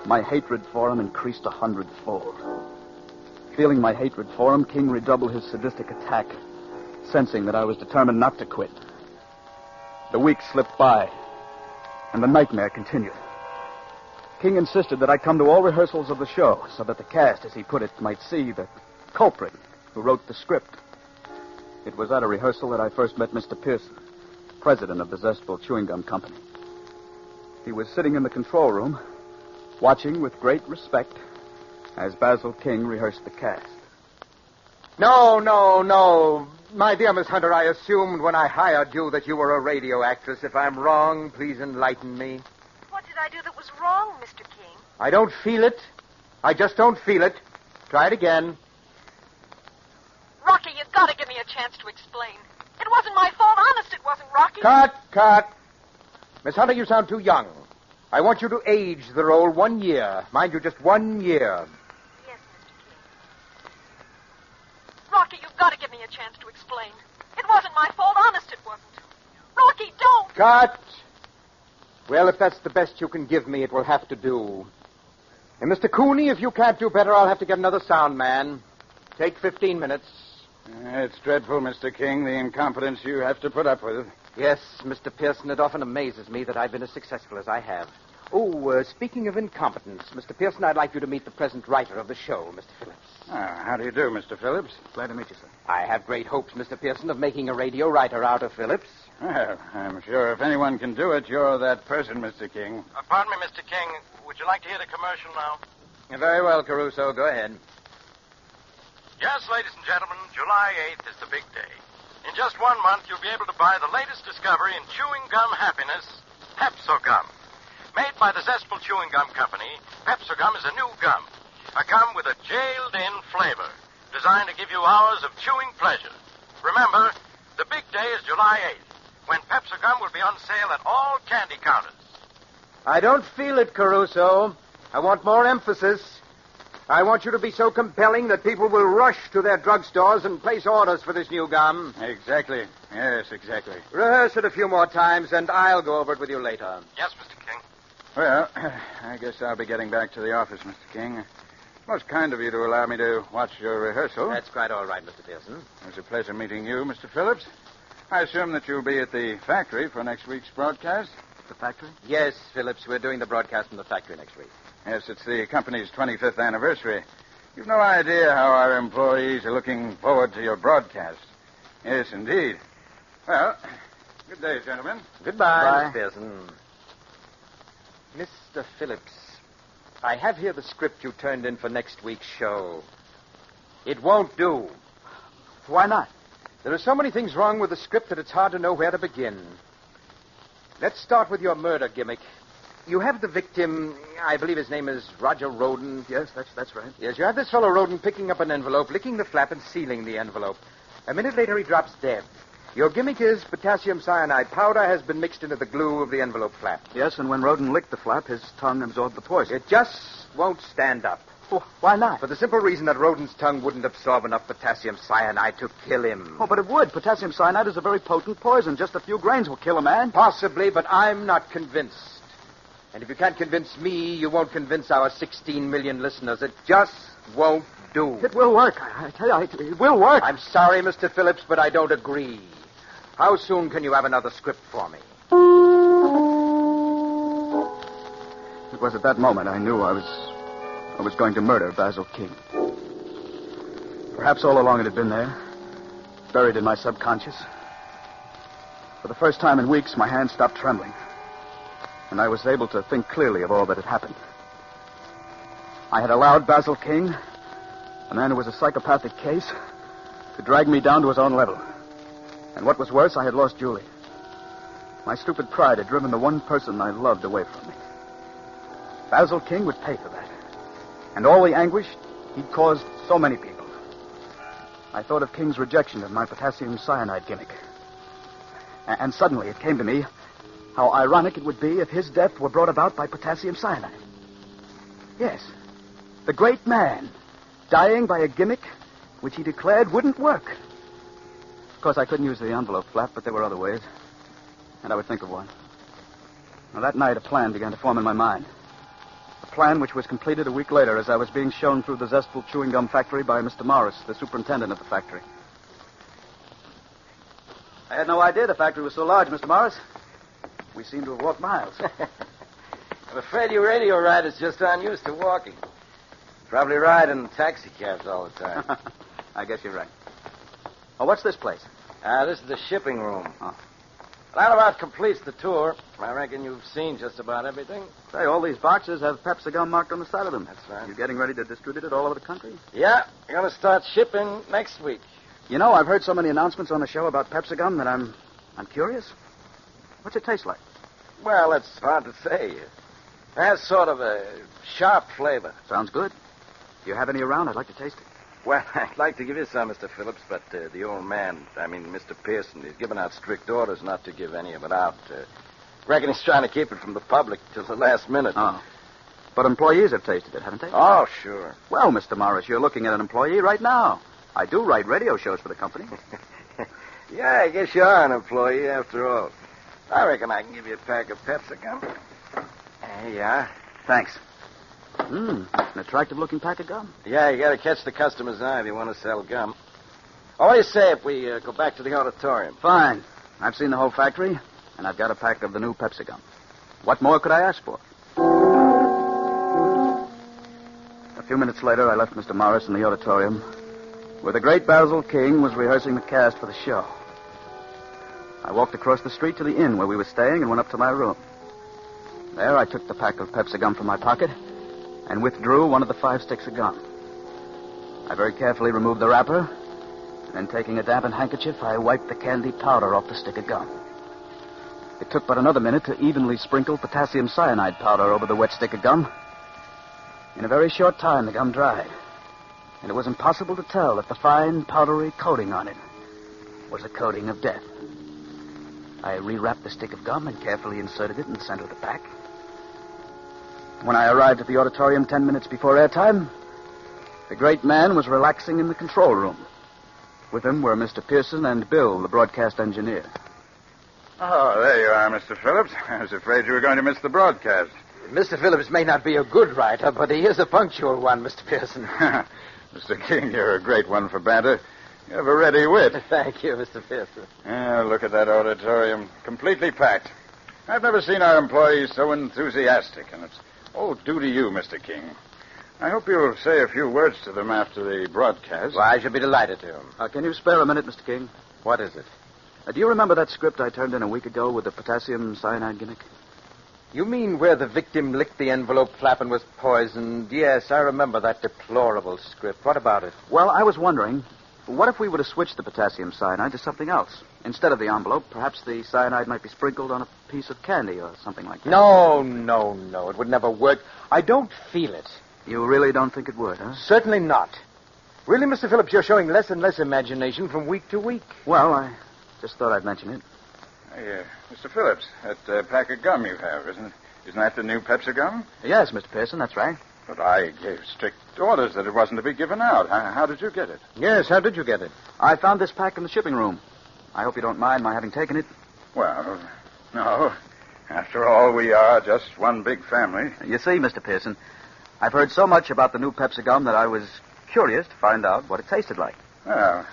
my hatred for him increased 100-fold. Feeling my hatred for him, King redoubled his sadistic attack, sensing that I was determined not to quit. The weeks slipped by, and the nightmare continued. King insisted that I come to all rehearsals of the show so that the cast, as he put it, might see the culprit who wrote the script. It was at a rehearsal that I first met Mr. Pearson, president of the 𝒆𝒔 Chewing Gum Company. He was sitting in the control room, watching with great respect as Basil King rehearsed the cast. No. My dear Miss Hunter, I assumed when I hired you that you were a radio actress. If I'm wrong, please enlighten me. What did I do that was wrong, Mr. King? I don't feel it. I just don't feel it. Try it again. Rocky, you got to give me a chance to explain. It wasn't my fault. Honest, it wasn't, Rocky. Cut. Miss Hunter, you sound too young. I want you to age the role 1 year. Mind you, just 1 year. Yes, Mr. King. Rocky, you've got to give me a chance to explain. It wasn't my fault. Honest, it wasn't. Rocky, don't. Cut. Well, if that's the best you can give me, it will have to do. And Mr. Cooney, if you can't do better, I'll have to get another sound man. Take 15 minutes. It's dreadful, Mr. King, the incompetence you have to put up with. Yes, Mr. Pearson, it often amazes me that I've been as successful as I have. Oh, speaking of incompetence, Mr. Pearson, I'd like you to meet the present writer of the show, Mr. Phillips. How do you do, Mr. Phillips? Glad to meet you, sir. I have great hopes, Mr. Pearson, of making a radio writer out of Phillips. Well, I'm sure if anyone can do it, you're that person, Mr. King. Pardon me, Mr. King. Would you like to hear the commercial now? Very well, Caruso. Go ahead. Yes, ladies and gentlemen, July 8th is the big day. In just 1 month, you'll be able to buy the latest discovery in chewing gum happiness, Pepso-Gum. Made by the Zestful Chewing Gum Company, Pepso-Gum is a new gum. A gum with a jailed-in flavor, designed to give you hours of chewing pleasure. Remember, the big day is July 8th, when Pepso-Gum will be on sale at all candy counters. I don't feel it, Caruso. I want more emphasis. I want you to be so compelling that people will rush to their drugstores and place orders for this new gum. Exactly. Yes, exactly. Rehearse it a few more times, and I'll go over it with you later. Yes, Mr. King. Well, I guess I'll be getting back to the office, Mr. King. Most kind of you to allow me to watch your rehearsal. That's quite all right, Mr. Pearson. It was a pleasure meeting you, Mr. Phillips. I assume that you'll be at the factory for next week's broadcast. The factory? Yes, Phillips. We're doing the broadcast from the factory next week. Yes, it's the company's 25th anniversary. You've no idea how our employees are looking forward to your broadcast. Yes, indeed. Well, good day, gentlemen. Goodbye, Miss Pearson. Mr. Phillips, I have here the script you turned in for next week's show. It won't do. Why not? There are so many things wrong with the script that it's hard to know where to begin. Let's start with your murder gimmick. You have the victim, I believe his name is Roger Roden. Yes, that's right. Yes, you have this fellow Roden picking up an envelope, licking the flap, and sealing the envelope. A minute later, he drops dead. Your gimmick is potassium cyanide powder has been mixed into the glue of the envelope flap. Yes, and when Roden licked the flap, his tongue absorbed the poison. It just won't stand up. Well, why not? For the simple reason that Roden's tongue wouldn't absorb enough potassium cyanide to kill him. Oh, but it would. Potassium cyanide is a very potent poison. Just a few grains will kill a man. Possibly, but I'm not convinced. And if you can't convince me, you won't convince our 16 million listeners. It just won't do. It will work. I tell you, it will work. I'm sorry, Mr. Phillips, but I don't agree. How soon can you have another script for me? It was at that moment I knew I was going to murder Basil King. Perhaps all along it had been there, buried in my subconscious. For the first time in weeks, my hands stopped trembling, and I was able to think clearly of all that had happened. I had allowed Basil King, a man who was a psychopathic case, to drag me down to his own level. And what was worse, I had lost Julie. My stupid pride had driven the one person I loved away from me. Basil King would pay for that. And all the anguish he'd caused so many people. I thought of King's rejection of my potassium cyanide gimmick. And suddenly it came to me how ironic it would be if his death were brought about by potassium cyanide. Yes, the great man dying by a gimmick which he declared wouldn't work. Of course, I couldn't use the envelope flap, but there were other ways. And I would think of one. Now, that night, a plan began to form in my mind. A plan which was completed a week later as I was being shown through the Zestful Chewing Gum Factory by Mr. Morris, the superintendent of the factory. I had no idea the factory was so large, Mr. Morris. We seem to have walked miles. I'm afraid you radio riders just aren't used to walking. Probably ride in taxi cabs all the time. I guess you're right. Oh, what's this place? This is the shipping room. Oh. That about completes the tour. I reckon you've seen just about everything. Say, all these boxes have Pepsi-Gum marked on the side of them. That's right. You getting ready to distribute it all over the country? Yeah, we're going to start shipping next week. You know, I've heard so many announcements on the show about Pepsi-Gum that I'm curious. What's it taste like? Well, it's hard to say. It has sort of a sharp flavor. Sounds good. Do you have any around? I'd like to taste it. Well, I'd like to give you some, Mr. Phillips, but the old man, Mr. Pearson, he's given out strict orders not to give any of it out. Reckon he's trying to keep it from the public till the last minute. Oh. But employees have tasted it, haven't they? Oh, sure. Well, Mr. Morris, you're looking at an employee right now. I do write radio shows for the company. Yeah, I guess you are an employee after all. I reckon I can give you a pack of Pepsi gum. There you are. Thanks. An attractive-looking pack of gum. Yeah, you got to catch the customer's eye if you want to sell gum. Oh, what do you say if we go back to the auditorium? Fine. I've seen the whole factory, and I've got a pack of the new Pepsi gum. What more could I ask for? A few minutes later, I left Mr. Morris in the auditorium, where the great 𝒆𝒔 King was rehearsing the cast for the show. I walked across the street to the inn where we were staying and went up to my room. There, I took the pack of Pepsi gum from my pocket and withdrew one of the 5 sticks of gum. I very carefully removed the wrapper, and then taking a dampened handkerchief, I wiped the candy powder off the stick of gum. It took but another minute to evenly sprinkle potassium cyanide powder over the wet stick of gum. In a very short time, the gum dried, and it was impossible to tell that the fine, powdery coating on it was a coating of death. I rewrapped the stick of gum and carefully inserted it in the center of the pack. When I arrived at the auditorium 10 minutes before airtime, the great man was relaxing in the control room. With him were Mr. Pearson and Bill, the broadcast engineer. Oh, there you are, Mr. Phillips. I was afraid you were going to miss the broadcast. Mr. Phillips may not be a good writer, but he is a punctual one, Mr. Pearson. Mr. King, you're a great one for banter. You have a ready wit. Thank you, Mr. Pearson. Yeah, look at that auditorium. Completely packed. I've never seen our employees so enthusiastic, and it's all due to you, Mr. King. I hope you'll say a few words to them after the broadcast. Well, I shall be delighted to. Can you spare a minute, Mr. King? What is it? Do you remember that script I turned in a week ago with the potassium cyanide gimmick? You mean where the victim licked the envelope flap and was poisoned? Yes, I remember that deplorable script. What about it? Well, I was wondering, what if we were to switch the potassium cyanide to something else? Instead of the envelope, perhaps the cyanide might be sprinkled on a piece of candy or something like that. No. It would never work. I don't feel it. You really don't think it would, huh? Certainly not. Really, Mr. Phillips, you're showing less and less imagination from week to week. Well, I just thought I'd mention it. Hey, Mr. Phillips, that pack of gum you have, isn't that the new Pepsi gum? Yes, Mr. Pearson, that's right. But I gave strict orders that it wasn't to be given out. How did you get it? Yes, how did you get it? I found this pack in the shipping room. I hope you don't mind my having taken it. Well, no. After all, we are just one big family. You see, Mr. Pearson, I've heard so much about the new Pepsi gum that I was curious to find out what it tasted like. Well,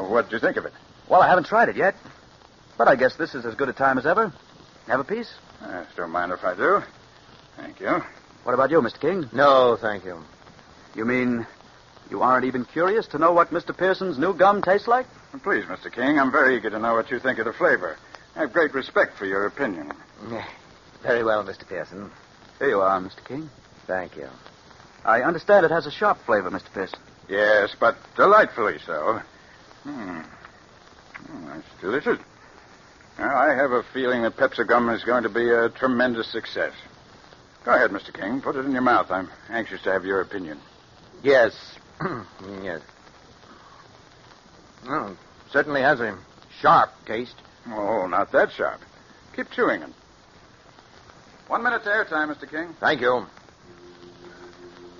what did you think of it? Well, I haven't tried it yet. But I guess this is as good a time as ever. Have a piece? Don't mind if I do. Thank you. What about you, Mr. King? No, thank you. You mean you aren't even curious to know what Mr. Pearson's new gum tastes like? Please, Mr. King, I'm very eager to know what you think of the flavor. I have great respect for your opinion. Very well, Mr. Pearson. Here you are, Mr. King. Thank you. I understand it has a sharp flavor, Mr. Pearson. Yes, but delightfully so. That's delicious. Well, I have a feeling that Pepsi gum is going to be a tremendous success. Go ahead, Mr. King. Put it in your mouth. I'm anxious to have your opinion. Yes. Yes. Well, certainly has a sharp taste. Oh, not that sharp. Keep chewing it. 1 minute to airtime, Mr. King. Thank you.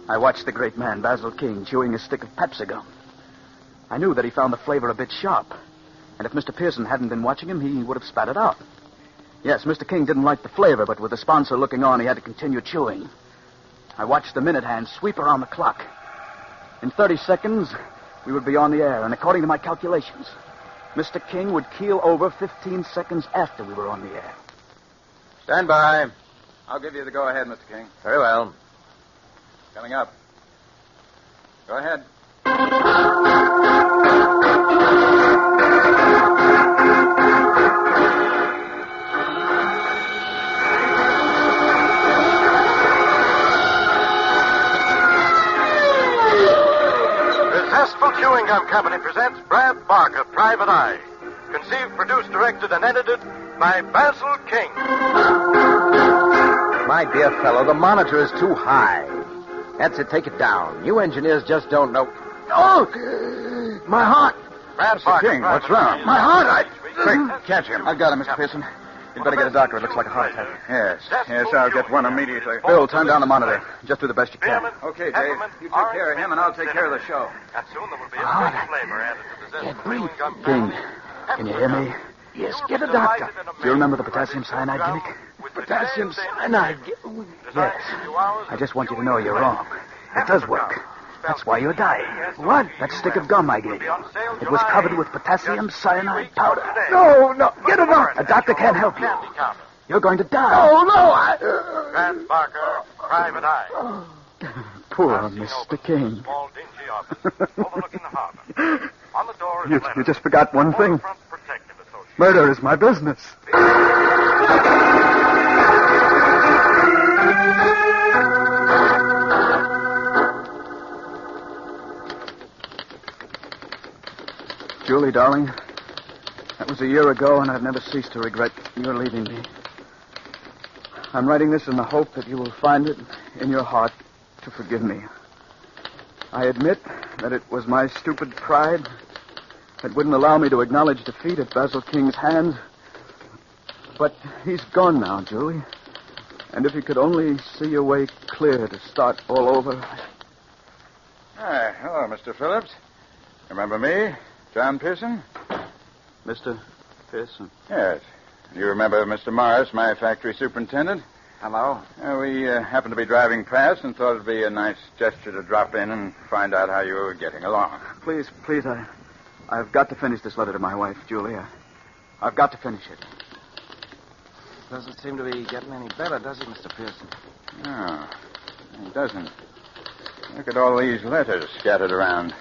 I watched the great man, 𝒆𝒔 King, chewing a stick of Pepsi gum. I knew that he found the flavor a bit sharp. And if Mr. Pearson hadn't been watching him, he would have spat it out. Yes, Mr. King didn't like the flavor, but with the sponsor looking on, he had to continue chewing. I watched the minute hand sweep around the clock. In 30 seconds, we would be on the air, and according to my calculations, Mr. King would keel over 15 seconds after we were on the air. Stand by. I'll give you the go-ahead, Mr. King. Very well. Coming up. Go ahead. Successful Chewing Gum Company presents Brad Barker, Private Eye. Conceived, produced, directed, and edited by 𝒆𝒔 King. My dear fellow, the monitor is too high. That's it. Take it down. You engineers just don't know. Oh! My heart! Mr. King, what's wrong? My heart! Quick, catch him. I've got him, Mr. Pearson. You'd better get a doctor. It looks like a heart attack. Yes, I'll get one immediately. Bill, turn down the monitor. Just do the best you can. Okay, Dave. You take care of him, and I'll take care of the show. And soon there will be a fresh flavor added to the zest of chewing gum. King, can you hear me? Yes, get a doctor. Do you remember the potassium cyanide gimmick? Potassium cyanide? Yes. I just want you to know you're wrong. It does work. That's why you're dying. What? That stick of gum I gave you. It was covered with potassium cyanide powder. No, Get it out. A doctor can't help you. You're going to die. Grant Barker, Private Eye. Poor Mr. King. Small, dingy office overlooking the harbor. On the door is a letter. You just forgot one thing. Waterfront Protective Association. Murder is my business. Julie, darling, that was a year ago, and I've never ceased to regret your leaving me. I'm writing this in the hope that you will find it in your heart to forgive me. I admit that it was my stupid pride that wouldn't allow me to acknowledge defeat at Basil King's hands. But he's gone now, Julie. And if you could only see your way clear to start all over. Hi, hello, Mr. Phillips. Remember me? John Pearson? Mr. Pearson? Yes. You remember Mr. Morris, my factory superintendent? Hello. We happened to be driving past and thought it'd be a nice gesture to drop in and find out how you were getting along. Please, I've got to finish this letter to my wife, Julie. I've got to finish it. Doesn't seem to be getting any better, does it, Mr. Pearson? No, it doesn't. Look at all these letters scattered around.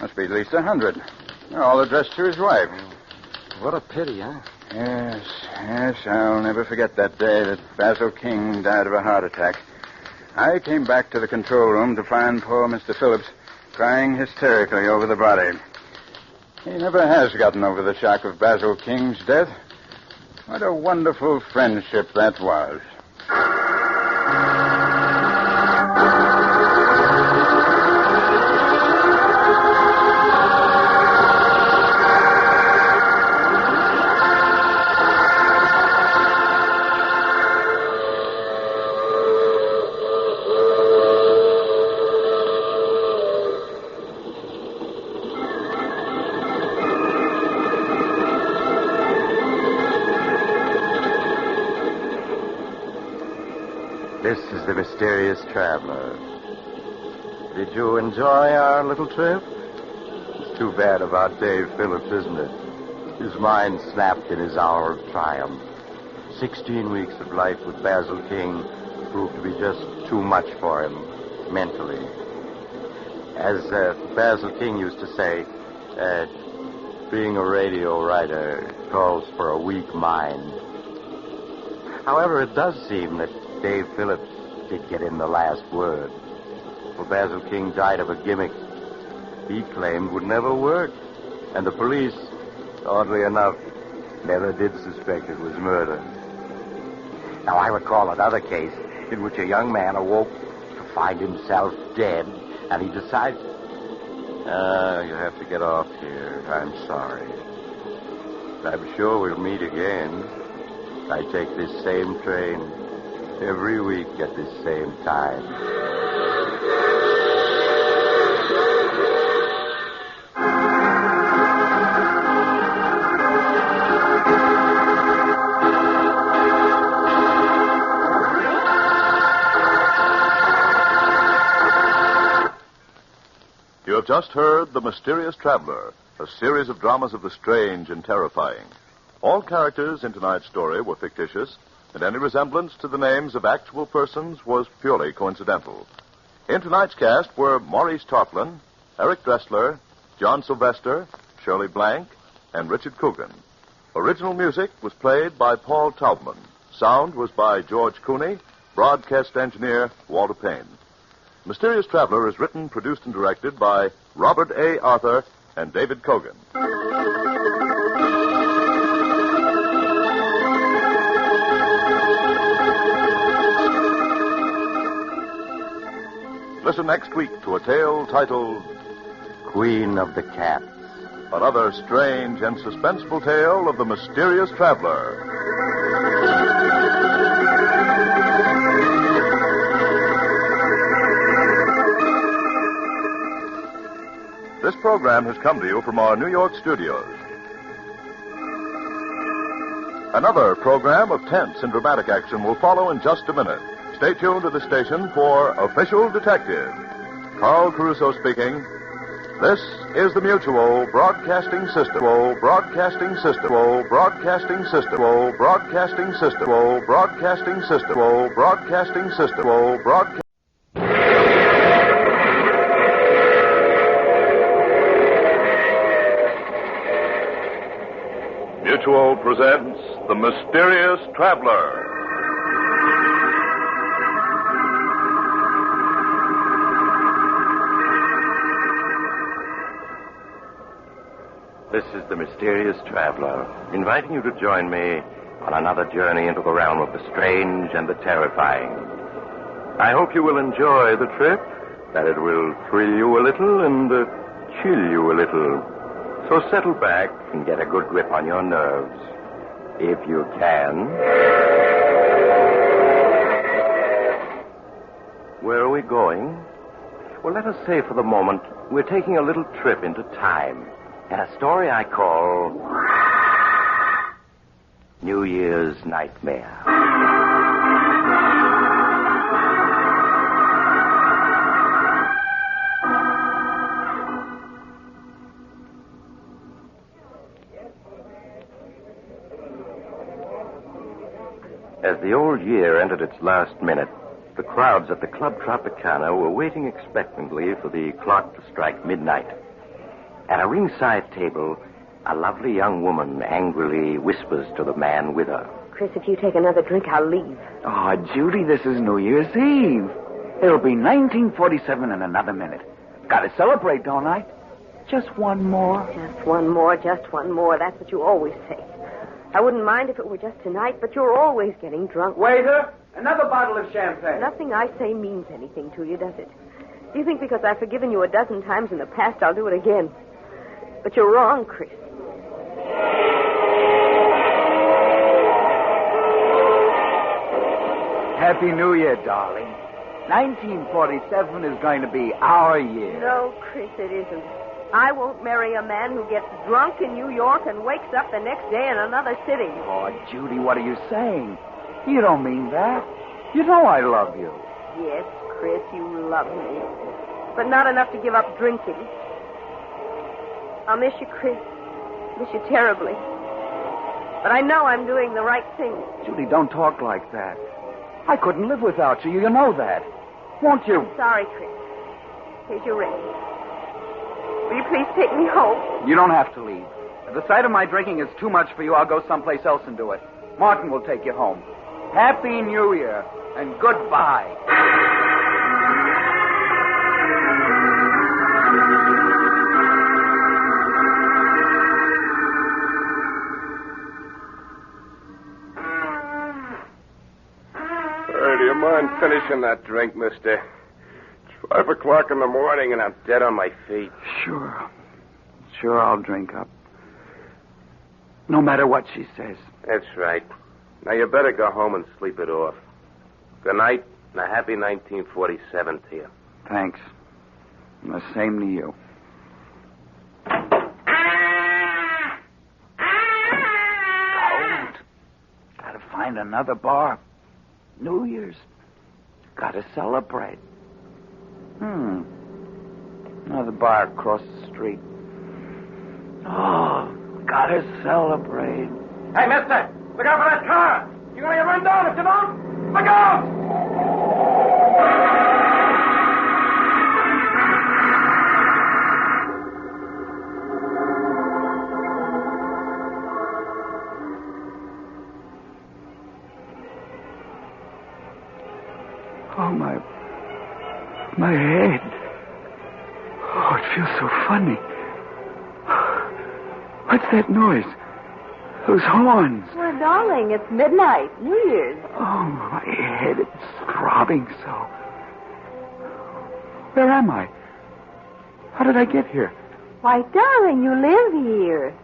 Must be at least 100. They're all addressed to his wife. What a pity, huh? Yes, I'll never forget that day that Basil King died of a heart attack. I came back to the control room to find poor Mr. Phillips crying hysterically over the body. He never has gotten over the shock of Basil King's death. What a wonderful friendship that was. This is the mysterious traveler. Did you enjoy our little trip? It's too bad about Dave Phillips, isn't it? His mind snapped in his hour of triumph. 16 weeks of life with Basil King proved to be just too much for him, mentally. As Basil King used to say, being a radio writer calls for a weak mind. However, it does seem that Dave Phillips did get in the last word. For Basil King died of a gimmick he claimed would never work. And the police, oddly enough, never did suspect it was murder. Now, I recall another case in which a young man awoke to find himself dead, and he decided, you have to get off here. I'm sorry. I'm sure we'll meet again. I take this same train every week at this same time. You have just heard The Mysterious Traveler, a series of dramas of the strange and terrifying. All characters in tonight's story were fictitious, and any resemblance to the names of actual persons was purely coincidental. In tonight's cast were Maurice Tarplin, Eric Dressler, John Sylvester, Shirley Blank, and Richard Coogan. Original music was played by Paul Taubman. Sound was by George Cooney, broadcast engineer Walter Payne. Mysterious Traveler is written, produced, and directed by Robert A. Arthur and David Kogan. Listen next week to a tale titled queen of the cats. Another strange and suspenseful tale of the mysterious traveler. This program has come to you from our New York studios. Another program of tense and dramatic action will follow in just a minute. Stay tuned to the station for Official Detective. Carl Caruso speaking. This is the Mutual Broadcasting System. Broadcasting System. Broadcasting System. Broadcasting System. Broadcasting System. Broadcasting System. Broadcasting. Mutual presents The Mysterious Traveler. This is the Mysterious Traveler, inviting you to join me on another journey into the realm of the strange and the terrifying. I hope you will enjoy the trip, that it will thrill you a little and chill you a little. So settle back and get a good grip on your nerves, if you can. Where are we going? Well, let us say for the moment we're taking a little trip into time. And a story I call New Year's Nightmare. As the old year entered its last minute, the crowds at the Club Tropicana were waiting expectantly for the clock to strike midnight. At a ringside table, a lovely young woman angrily whispers to the man with her. Chris, if you take another drink, I'll leave. Oh, Judy, this is New Year's Eve. It'll be 1947 in another minute. Gotta celebrate, don't I? Just one more. Just one more, just one more. That's what you always say. I wouldn't mind if it were just tonight, but you're always getting drunk. Waiter, another bottle of champagne. Nothing I say means anything to you, does it? Do you think because I've forgiven you a dozen times in the past, I'll do it again? But you're wrong, Chris. Happy New Year, darling. 1947 is going to be our year. No, Chris, it isn't. I won't marry a man who gets drunk in New York and wakes up the next day in another city. Oh, Judy, what are you saying? You don't mean that. You know I love you. Yes, Chris, you love me. But not enough to give up drinking. I'll miss you, Chris. Miss you terribly. But I know I'm doing the right thing. Judy, don't talk like that. I couldn't live without you. You know that. Won't you? I'm sorry, Chris. Here's your ring. Will you please take me home? You don't have to leave. If the sight of my drinking is too much for you, I'll go someplace else and do it. Martin will take you home. Happy New Year and goodbye. Do you mind finishing that drink, mister? It's 5 o'clock in the morning and I'm dead on my feet. Sure, I'll drink up. No matter what she says. That's right. Now you better go home and sleep it off. Good night and a happy 1947 to you. Thanks. And the same to you. Cold. Gotta find another bar. New Year's. Gotta celebrate. Another bar across the street. Oh, gotta celebrate. Hey, mister, look out for that car. You're going to get run down if you don't. Look out! Oh, my head. Oh, it feels so funny. What's that noise? Those horns. Well, darling, it's midnight, New Year's. Oh, my head, it's throbbing so. Where am I? How did I get here? Why, darling, you live here.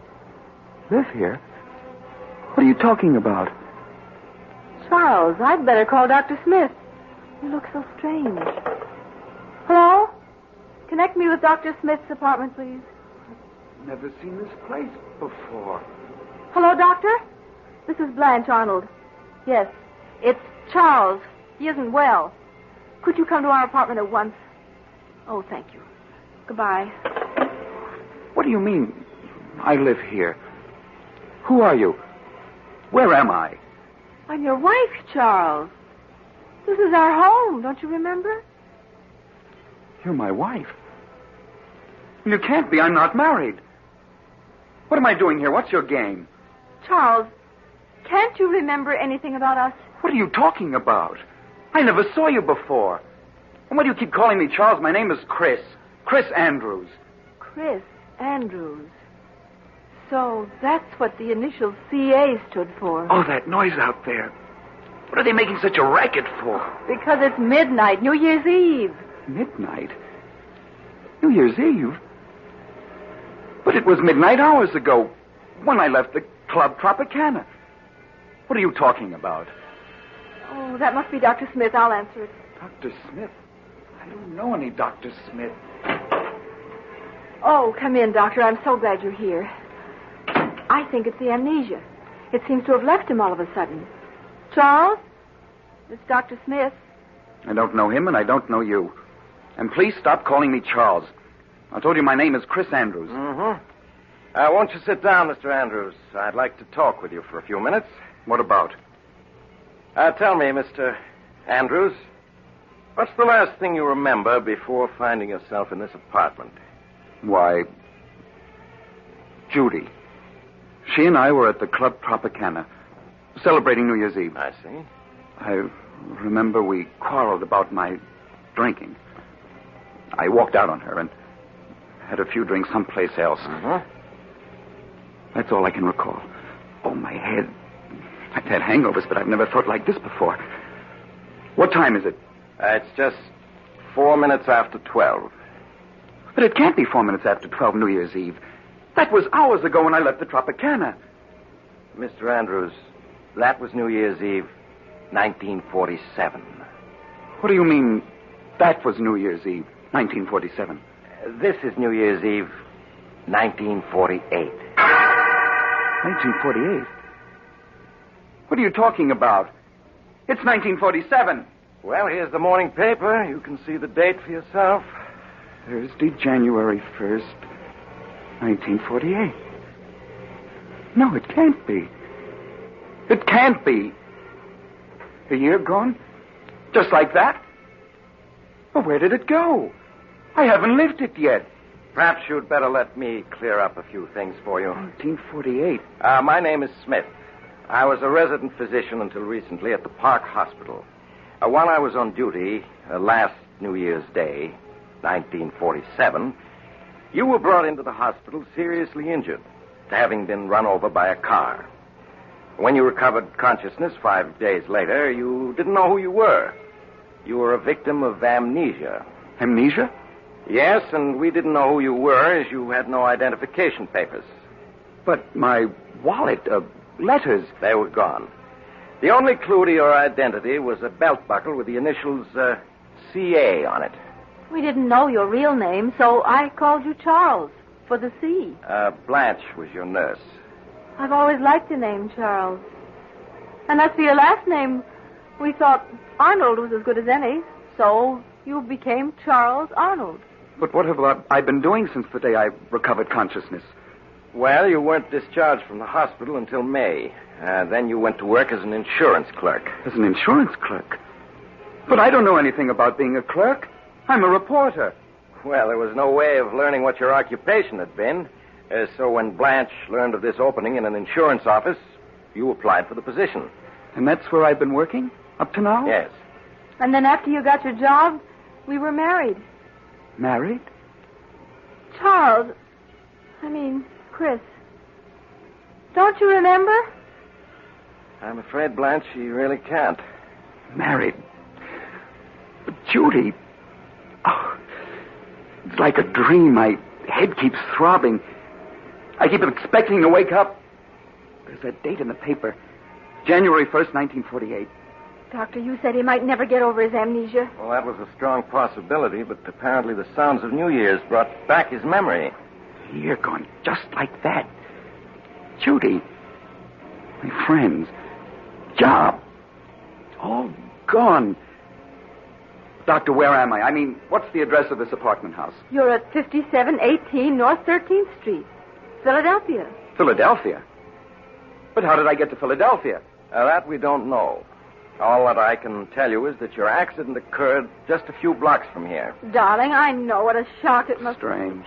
Live here? What are you talking about? Charles, I'd better call Dr. Smith. You look so strange. Hello? Connect me with Dr. Smith's apartment, please. Never seen this place before. Hello, Doctor? This is Blanche Arnold. Yes, it's Charles. He isn't well. Could you come to our apartment at once? Oh, thank you. Goodbye. What do you mean, I live here? Who are you? Where am I? I'm your wife, Charles. This is our home, don't you remember? You're my wife. You can't be. I'm not married. What am I doing here? What's your game? Charles, can't you remember anything about us? What are you talking about? I never saw you before. And why do you keep calling me Charles? My name is Chris. Chris Andrews. Chris Andrews. So that's what the initial CA stood for. Oh, that noise out there. What are they making such a racket for? Because it's midnight, New Year's Eve. Midnight? New Year's Eve? But it was midnight hours ago when I left the Club Tropicana. What are you talking about? Oh, that must be Dr. Smith. I'll answer it. Dr. Smith? I don't know any Dr. Smith. Oh, come in, Doctor. I'm so glad you're here. I think it's the amnesia. It seems to have left him all of a sudden. Charles? It's Dr. Smith. I don't know him, and I don't know you. And please stop calling me Charles. I told you my name is Chris Andrews. Mm-hmm. Won't you sit down, Mr. Andrews? I'd like to talk with you for a few minutes. What about? Tell me, Mr. Andrews, what's the last thing you remember before finding yourself in this apartment? Why, Judy. She and I were at the Club Tropicana, celebrating New Year's Eve. I see. I remember we quarreled about my drinking. I walked out on her and had a few drinks someplace else. Mm-hmm. That's all I can recall. Oh, my head. I've had hangovers, but I've never thought like this before. What time is it? It's just 4 minutes after 12. But it can't be 4 minutes after 12 New Year's Eve. That was hours ago when I left the Tropicana. Mr. Andrews, that was New Year's Eve, 1947. What do you mean, that was New Year's Eve, 1947? This is New Year's Eve, 1948. 1948? What are you talking about? It's 1947. Well, here's the morning paper. You can see the date for yourself. Thursday, January 1st, 1948. No, it can't be. It can't be. A year gone? Just like that? Well, where did it go? I haven't lived it yet. Perhaps you'd better let me clear up a few things for you. 1948. My name is Smith. I was a resident physician until recently at the Park Hospital. While I was on duty, last New Year's Day, 1947, you were brought into the hospital seriously injured, having been run over by a car. When you recovered consciousness 5 days later, you didn't know who you were. You were a victim of amnesia. Amnesia? Yes, and we didn't know who you were as you had no identification papers. But my wallet, letters... They were gone. The only clue to your identity was a belt buckle with the initials CA on it. We didn't know your real name, so I called you Charles for the C. Blanche was your nurse. I've always liked the name Charles. And as for your last name, we thought Arnold was as good as any, so you became Charles Arnold. But what have I been doing since the day I recovered consciousness? Well, you weren't discharged from the hospital until May. Then you went to work as an insurance clerk. As an insurance clerk? But I don't know anything about being a clerk. I'm a reporter. Well, there was no way of learning what your occupation had been. So when Blanche learned of this opening in an insurance office, you applied for the position. And that's where I've been working? Up to now? Yes. And then after you got your job, we were married. Married? Charles. Chris. Don't you remember? I'm afraid, Blanche, you really can't. Married? But Judy... Oh, It's like a dream. My head keeps throbbing. I keep expecting to wake up. There's that date in the paper. January 1st, 1948. Doctor, you said he might never get over his amnesia. Well, that was a strong possibility, but apparently the sounds of New Year's brought back his memory. You're gone just like that. Judy. My friends. Job. All gone. Doctor, where am I? I mean, what's the address of this apartment house? You're at 5718 North 13th Street, Philadelphia. Philadelphia? But how did I get to Philadelphia? That we don't know. All that I can tell you is that your accident occurred just a few blocks from here. Darling, I know what a shock it must be. Strange.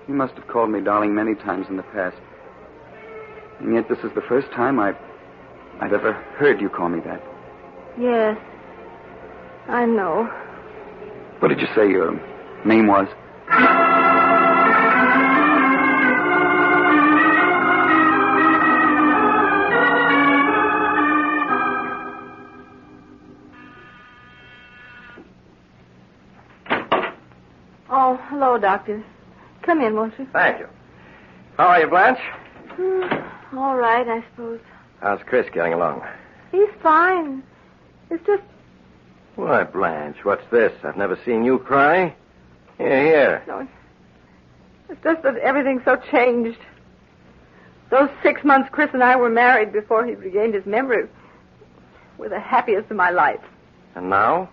You must have called me darling many times in the past. And yet this is the first time I've ever heard you call me that. Yes, I know. What did you say your name was? Oh, hello, Doctor. Come in, won't you? Thank you. How are you, Blanche? All right, I suppose. How's Chris getting along? He's fine. It's just... Why, Blanche, what's this? I've never seen you cry. Here. No, it's just that everything's so changed. Those 6 months Chris and I were married before he regained his memory were the happiest of my life. And now?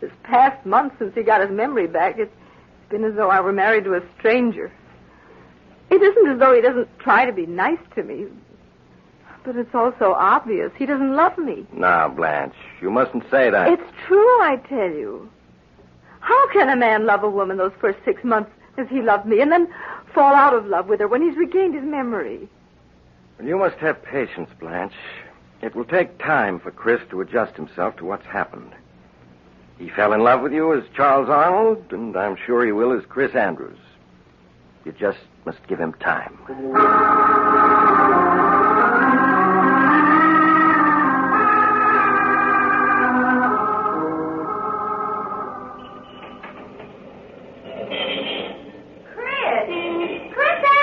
This past month since he got his memory back, it's been as though I were married to a stranger. It isn't as though he doesn't try to be nice to me, but it's also obvious he doesn't love me. Now, Blanche, you mustn't say that. It's true, I tell you. How can a man love a woman those first 6 months as he loved me and then fall out of love with her when he's regained his memory? Well, you must have patience, Blanche. It will take time for Chris to adjust himself to what's happened. He fell in love with you as Charles Arnold, and I'm sure he will as Chris Andrews. You just must give him time. Chris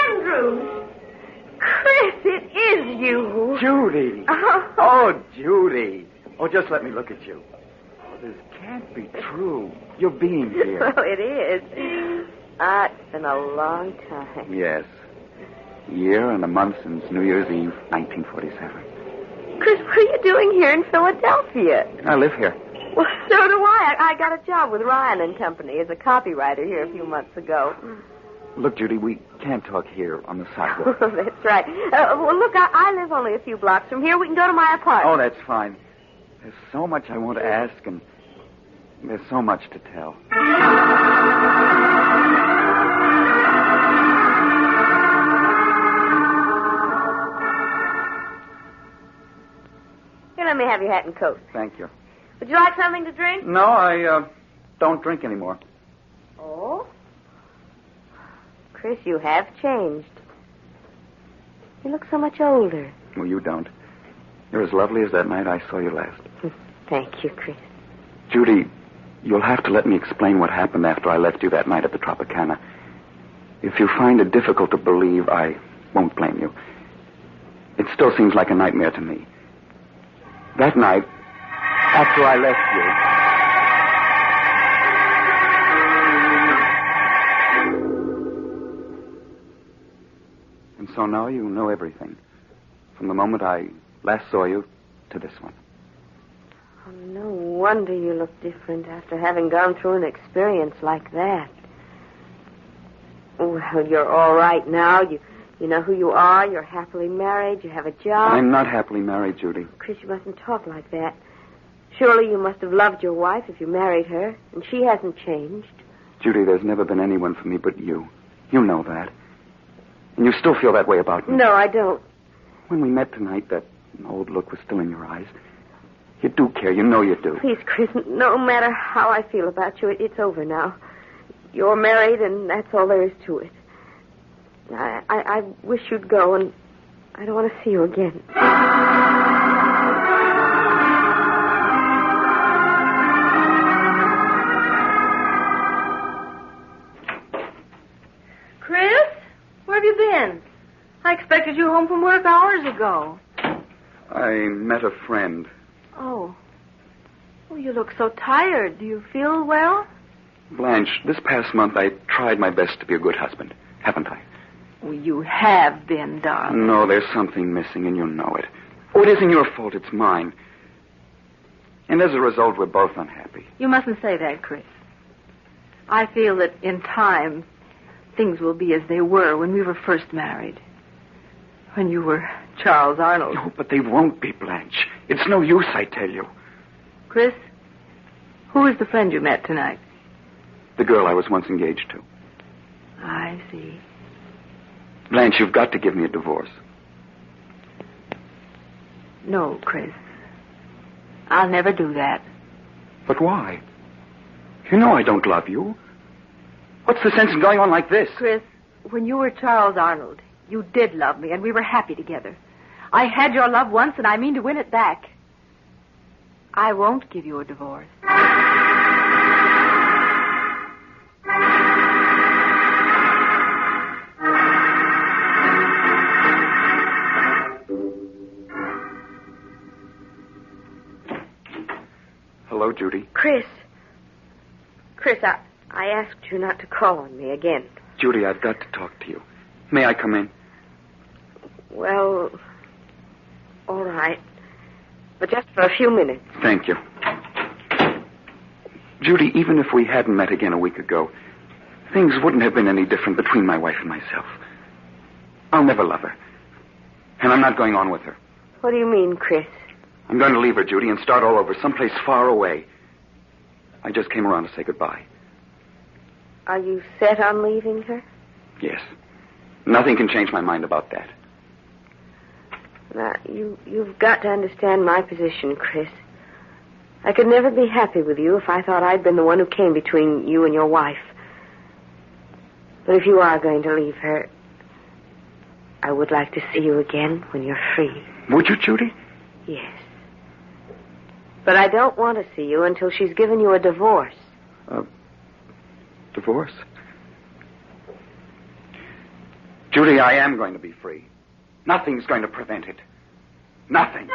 Andrews. Chris, it is you. Judy. Oh, Judy. Oh, just let me look at you. Oh, this can't be true. You're being here. Well, it is. It's been a long time. Yes. Year and a month since New Year's Eve, 1947. Chris, what are you doing here in Philadelphia? I live here. Well, so do I. I got a job with Ryan and Company as a copywriter here a few months ago. Look, Judy, we can't talk here on the sidewalk. That's right. Well, look, I live only a few blocks from here. We can go to my apartment. Oh, that's fine. There's so much I want to ask, and there's so much to tell. Here, let me have your hat and coat. Thank you. Would you like something to drink? No, I don't drink anymore. Oh? Chris, you have changed. You look so much older. Well, you don't. You're as lovely as that night I saw you last. Thank you, Chris. Judy, you'll have to let me explain what happened after I left you that night at the Tropicana. If you find it difficult to believe, I won't blame you. It still seems like a nightmare to me. That night, after I left you... And so now you know everything. From the moment I last saw you to this one. Oh, no wonder you look different after having gone through an experience like that. Well, you're all right now. You know who you are. You're happily married. You have a job. I'm not happily married, Judy. Chris, you mustn't talk like that. Surely you must have loved your wife if you married her, and she hasn't changed. Judy, there's never been anyone for me but you. You know that. And you still feel that way about me. No, I don't. When we met tonight, that old look was still in your eyes. You do care. You know you do. Please, Chris, no matter how I feel about you, it's over now. You're married, and that's all there is to it. I wish you'd go, and I don't want to see you again. Blanche. I expected you home from work hours ago. I met a friend. Oh. Oh, you look so tired. Do you feel well? Blanche, this past month I tried my best to be a good husband, haven't I? Well, you have been, darling. No, there's something missing, and you know it. Oh, it isn't your fault, it's mine. And as a result, we're both unhappy. You mustn't say that, Chris. I feel that in time, things will be as they were when we were first married. When you were Charles Arnold. No, but they won't be, Blanche. It's no use, I tell you. Chris, who is the friend you met tonight? The girl I was once engaged to. I see. Blanche, you've got to give me a divorce. No, Chris. I'll never do that. But why? You know I don't love you. What's the sense in going on like this? Chris, when you were Charles Arnold, you did love me, and we were happy together. I had your love once, and I mean to win it back. I won't give you a divorce. Hello, Judy. Chris, I asked you not to call on me again. Judy, I've got to talk to you. May I come in? Well, all right. But just for a few minutes. Thank you. Judy, even if we hadn't met again a week ago, things wouldn't have been any different between my wife and myself. I'll never love her. And I'm not going on with her. What do you mean, Chris? I'm going to leave her, Judy, and start all over, someplace far away. I just came around to say goodbye. Are you set on leaving her? Yes. Nothing can change my mind about that. Now, you've got to understand my position, Chris. I could never be happy with you if I thought I'd been the one who came between you and your wife. But if you are going to leave her, I would like to see you again when you're free. Would you, Judy? Yes. But I don't want to see you until she's given you a divorce. Divorce? Judy, I am going to be free. Nothing's going to prevent it. Nothing.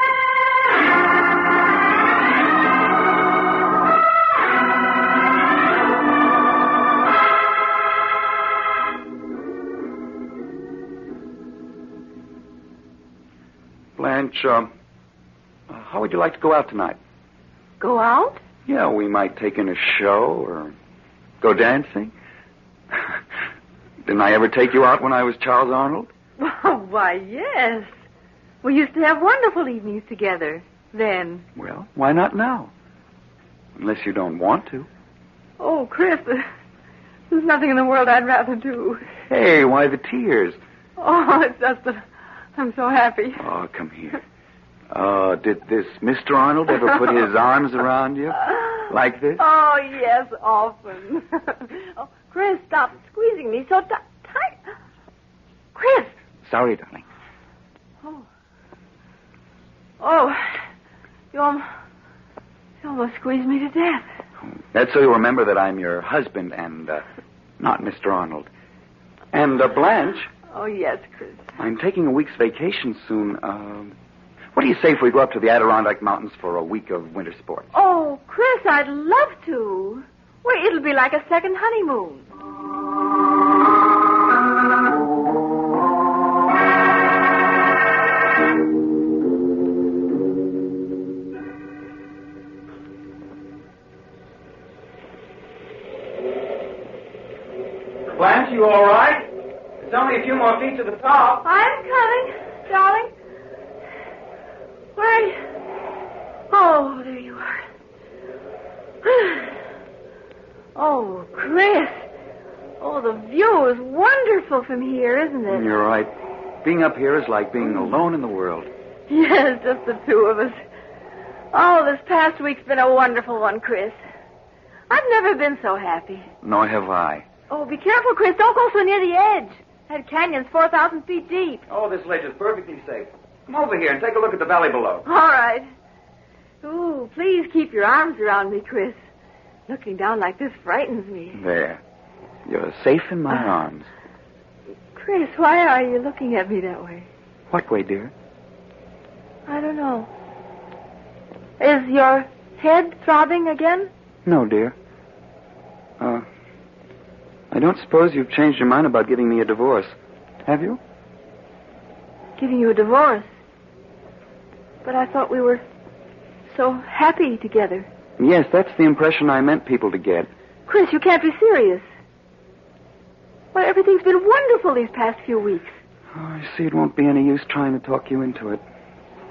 Blanche, how would you like to go out tonight? Go out? Yeah, we might take in a show or go dancing. Didn't I ever take you out when I was Charles Arnold? Why, yes. We used to have wonderful evenings together then. Well, why not now? Unless you don't want to. Oh, Chris, there's nothing in the world I'd rather do. Hey, why the tears? Oh, it's just that I'm so happy. Oh, come here. Oh, did this Mr. Arnold ever put his arms around you? Like this? Oh, yes, often. Oh, Chris, stop squeezing me so tight. Chris. Sorry, darling. Oh, you almost squeezed me to death. That's so you remember that I'm your husband and not Mr. Arnold. And Blanche. Oh, yes, Chris. I'm taking a week's vacation soon. What do you say if we go up to the Adirondack Mountains for a week of winter sports? Oh, Chris, I'd love to. Well, it'll be like a second honeymoon. Blanche, you all right? It's only a few more feet to the top. I'm coming, darling. Where are you? Oh, there you are. Oh, Chris. Oh, the view is wonderful from here, isn't it? You're right. Being up here is like being alone in the world. Yes, just the two of us. Oh, this past week's been a wonderful one, Chris. I've never been so happy. Nor have I. Oh, be careful, Chris. Don't go so near the edge. That canyon's 4,000 feet deep. Oh, this ledge is perfectly safe. Come over here and take a look at the valley below. All right. Ooh, please keep your arms around me, Chris. Looking down like this frightens me. There. You're safe in my arms. Chris, why are you looking at me that way? What way, dear? I don't know. Is your head throbbing again? No, dear. I don't suppose you've changed your mind about giving me a divorce, have you? Giving you a divorce? But I thought we were so happy together. Yes, that's the impression I meant people to get. Chris, you can't be serious. Why, everything's been wonderful these past few weeks. Oh, I see it won't be any use trying to talk you into it.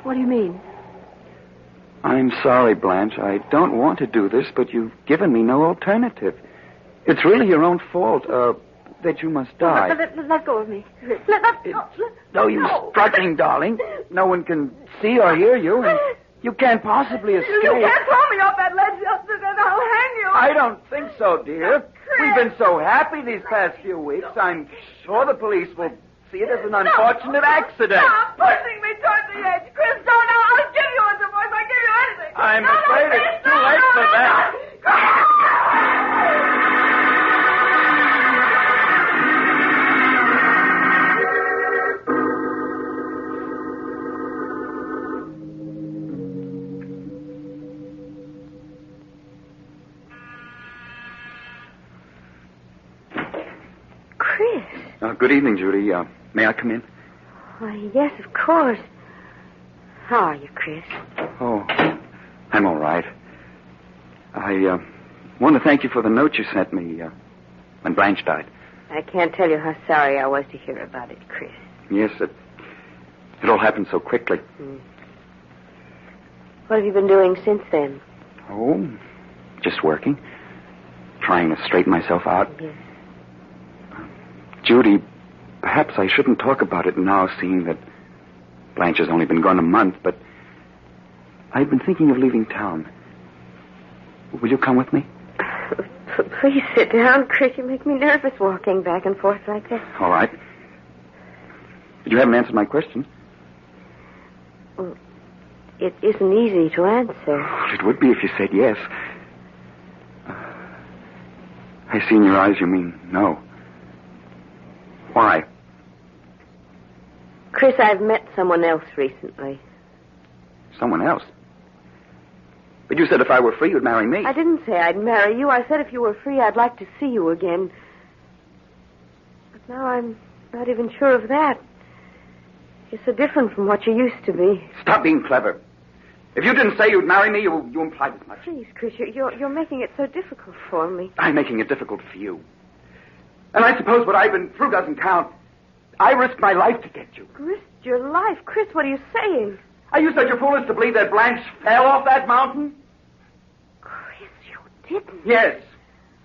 What do you mean? I'm sorry, Blanche. I don't want to do this, but you've given me no alternative. It's really your own fault, that you must die. Let go of me. No use struggling, darling. No one can see or hear you, and you can't possibly escape. You can't throw me off that ledge, Justin, and I'll hang you. I don't think so, dear. We've been so happy these past few weeks. I'm sure the police will see it as an unfortunate accident. Stop pushing me toward the edge. Chris, don't. I'll give you a divorce. I'll give you anything. I'm afraid it's too late for that. Good evening, Judy. May I come in? Why, yes, of course. How are you, Chris? Oh, I'm all right. I want to thank you for the note you sent me when Blanche died. I can't tell you how sorry I was to hear about it, Chris. Yes, it all happened so quickly. What have you been doing since then? Oh, just working. Trying to straighten myself out. Yes. Judy, perhaps I shouldn't talk about it now, seeing that Blanche has only been gone a month, but I've been thinking of leaving town. Will you come with me? Please sit down, Chris. You make me nervous walking back and forth like that. All right. But you haven't answered my question. Well, it isn't easy to answer. Well, it would be if you said yes. I see in your eyes you mean no. Why? Chris, I've met someone else recently. Someone else? But you said if I were free, you'd marry me. I didn't say I'd marry you. I said if you were free, I'd like to see you again. But now I'm not even sure of that. You're so different from what you used to be. Stop being clever. If you didn't say you'd marry me, you implied as much. Please, Chris, you're making it so difficult for me. I'm making it difficult for you. And I suppose what I've been through doesn't count. I risked my life to get you. Risked your life? Chris, what are you saying? Are you such a fool as to believe that Blanche fell off that mountain? Chris, you didn't. Yes.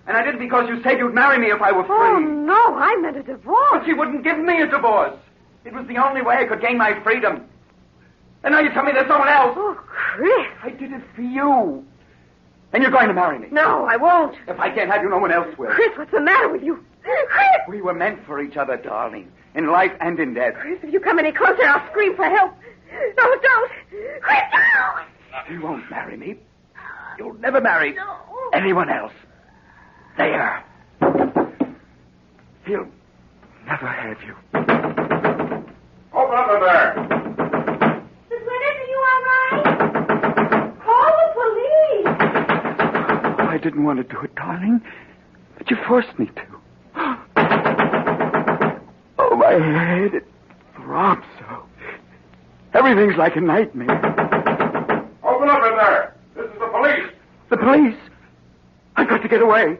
And I did it because you said you'd marry me if I were free. Oh, no, I meant a divorce. But she wouldn't give me a divorce. It was the only way I could gain my freedom. And now you tell me there's someone else. Oh, Chris. I did it for you. And you're going to marry me. No, I won't. If I can't have you, no one else will. Chris, what's the matter with you? Chris! We were meant for each other, darling. In life and in death. Chris, if you come any closer, I'll scream for help. No, don't. Chris, no! You won't marry me. You'll never marry anyone else. There. He'll never have you. Open up in there. Miss Winters, are you all right? Call the police. I didn't want to do it, darling. But you forced me to. Oh, my head. It throbs so. Everything's like a nightmare. Open up in there. This is the police. The police? I've got to get away.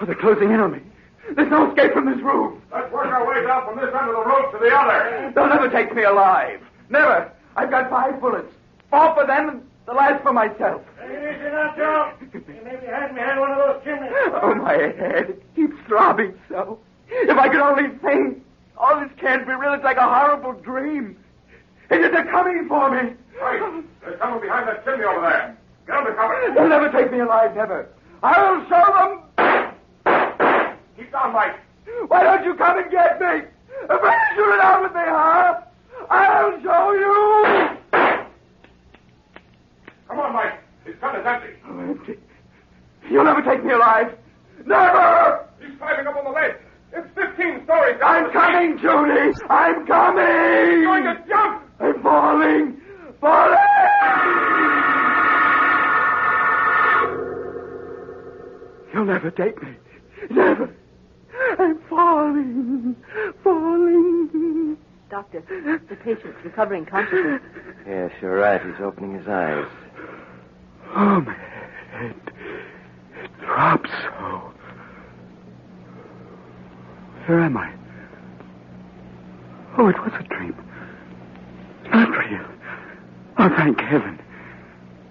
Oh, they're closing in on me. There's no escape from this room. Let's work our way down from this end of the road to the other. They'll never take me alive. Never. I've got 5 bullets. 4 for them and the last for myself. Take it easy now, Joe. You maybe had me hand one of those chimneys. Oh, my head. It keeps throbbing so. If I could only think. All this can't be real. It's like a horrible dream. And yet they're coming for me. Right. There's someone behind that chimney over there. Get under cover. They'll never take me alive, never. I'll show them. Keep down, Mike. Why don't you come and get me? Afraid to shoot it out with me, huh? I'll show you. You'll never take me alive. Never! He's climbing up on the ledge. It's 15 stories down. I'm coming, Judy! I'm coming! He's going to jump! I'm falling! Falling! You'll never take me. Never. I'm falling. Falling. Doctor, the patient's recovering consciousness. Yes, you're right. He's opening his eyes. Oh, my head. It throbs so. Where am I? Oh, it was a dream. Not real. Oh, thank heaven.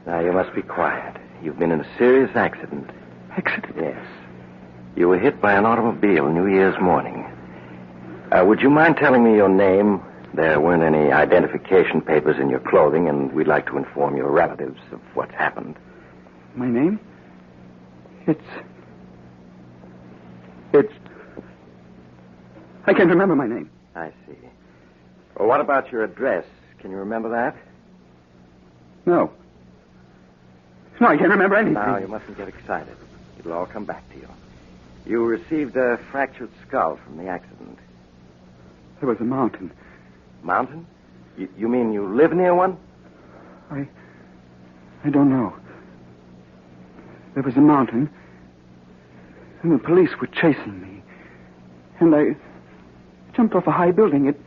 Now, you must be quiet. You've been in a serious accident. Accident? Yes. You were hit by an automobile New Year's morning. Would you mind telling me your name? There weren't any identification papers in your clothing, and we'd like to inform your relatives of what's happened. My name? It's... I can't remember my name. I see. Well, what about your address? Can you remember that? No. No, I can't remember anything. Now, you mustn't get excited. It'll all come back to you. You received a fractured skull from the accident. There was a mountain. Mountain? You mean you live near one? I don't know. There was a mountain, and the police were chasing me. And I jumped off a high building. It's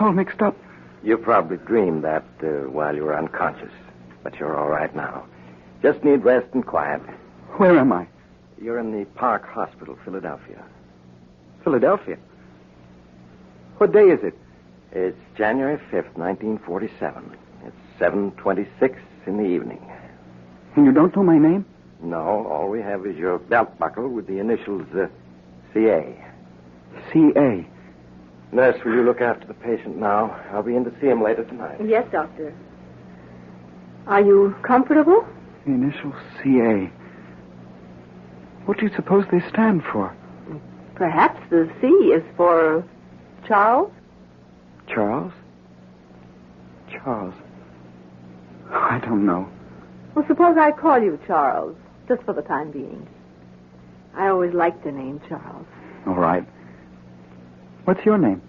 all mixed up. You probably dreamed that while you were unconscious. But you're all right now. Just need rest and quiet. Where am I? You're in the Park Hospital, Philadelphia. Philadelphia? What day is it? It's January 5th, 1947. It's 7:26 in the evening. And you don't know my name? No, all we have is your belt buckle with the initials CA. CA? Nurse, will you look after the patient now? I'll be in to see him later tonight. Yes, doctor. Are you comfortable? The initials CA. What do you suppose they stand for? Perhaps the C is for Charles? Charles? Charles. I don't know. Well, suppose I call you Charles, just for the time being. I always liked the name Charles. All right. What's your name?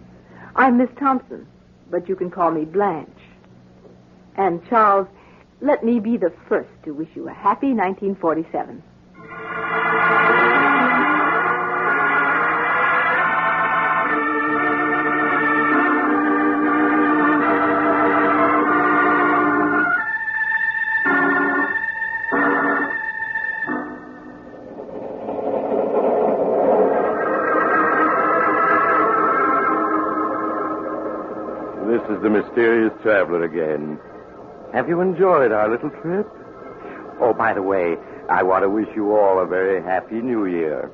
I'm Miss Thompson, but you can call me Blanche. And Charles, let me be the first to wish you a happy 1947. This is the mysterious traveler again. Have you enjoyed our little trip? Oh, by the way, I want to wish you all a very happy New Year.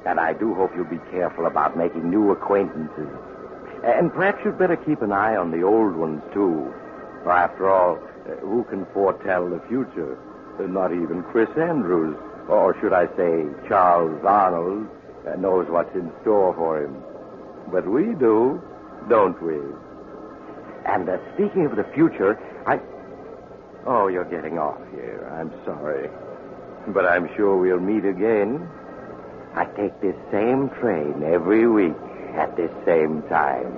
And I do hope you'll be careful about making new acquaintances. And perhaps you'd better keep an eye on the old ones, too. For after all, who can foretell the future? Not even Chris Andrews, or should I say Charles Arnold, knows what's in store for him. But we do, don't we? And speaking of the future, Oh, you're getting off here. I'm sorry. But I'm sure we'll meet again. I take this same train every week at this same time.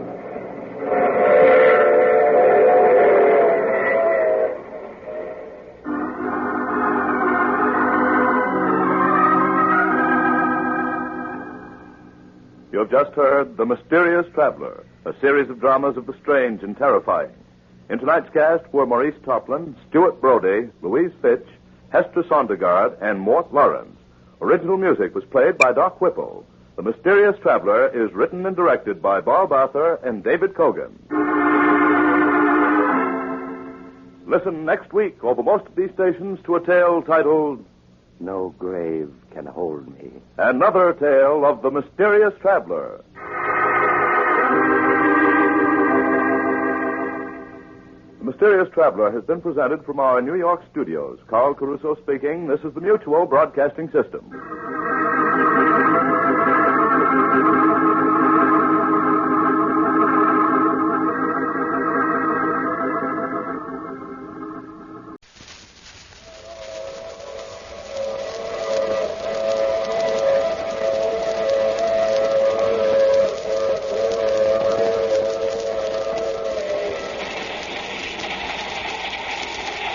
You have just heard The Mysterious Traveler, a series of dramas of the strange and terrifying. In tonight's cast were Maurice Toplin, Stuart Brody, Louise Fitch, Hester Sondergaard, and Mort Lawrence. Original music was played by Doc Whipple. The Mysterious Traveler is written and directed by Bob Arthur and David Kogan. Listen next week over most of these stations to a tale titled No Grave Can Hold Me. Another Tale of the Mysterious Traveler. The Mysterious Traveler has been presented from our New York studios. Carl Caruso speaking. This is the Mutual Broadcasting System.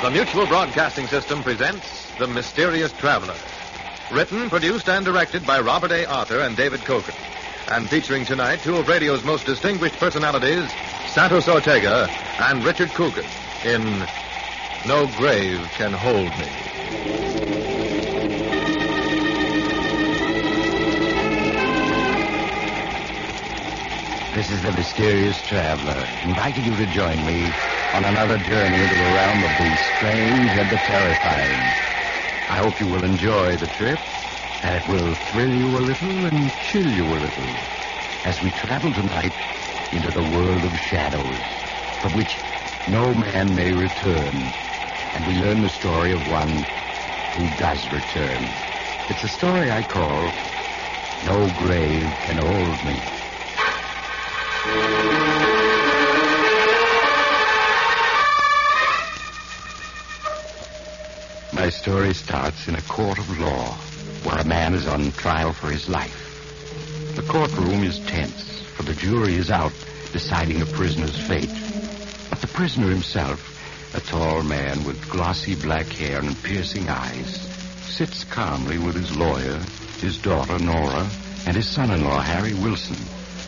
The Mutual Broadcasting System presents The Mysterious Traveler. Written, produced, and directed by Robert A. Arthur and David Cogan. And featuring tonight two of radio's most distinguished personalities, Santos Ortega and Richard Coogan, in No Grave Can Hold Me. This is the Mysterious Traveler, inviting you to join me on another journey into the realm of the strange and the terrifying. I hope you will enjoy the trip, and it will thrill you a little and chill you a little as we travel tonight into the world of shadows, from which no man may return, and we learn the story of one who does return. It's a story I call No Grave Can Hold Me. My story starts in a court of law where a man is on trial for his life. The courtroom is tense, for the jury is out deciding a prisoner's fate. But the prisoner himself, a tall man with glossy black hair and piercing eyes, sits calmly with his lawyer, his daughter Nora, and his son-in-law Harry Wilson,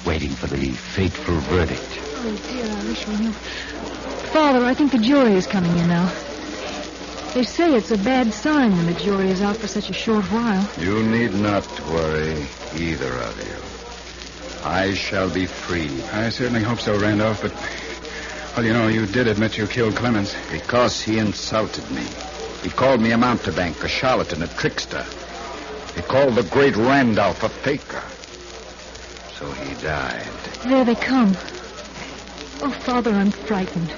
waiting for the fateful verdict. Oh, dear, I wish we knew. Father, I think the jury is coming in now. They say it's a bad sign when the jury is out for such a short while. You need not worry, either of you. I shall be free. I certainly hope so, Randolph, but... Well, you know, you did admit you killed Clemens. Because he insulted me. He called me a mountebank, a charlatan, a trickster. He called the great Randolph a faker. So he died. There they come. Oh, Father, I'm frightened.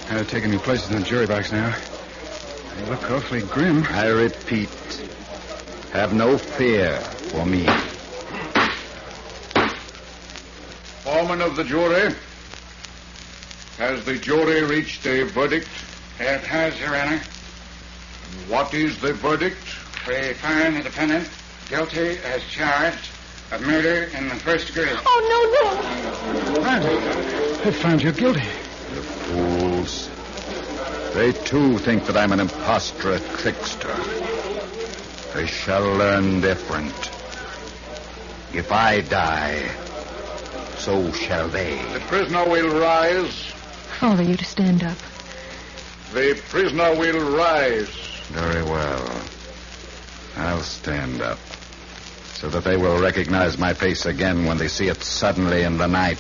They're taking me places in the jury box now. They look awfully grim. I repeat, have no fear for me. Foreman of the jury, has the jury reached a verdict? It has, Your Honor. What is the verdict? We find the defendant guilty as charged of murder in the first degree. Oh, no. Randolph, they found you guilty. The fools. They, too, think that I'm an impostor, a trickster. They shall learn different. If I die, so shall they. The prisoner will rise. Father, you to stand up. The prisoner will rise. Very well. I'll stand up, so that they will recognize my face again when they see it suddenly in the night,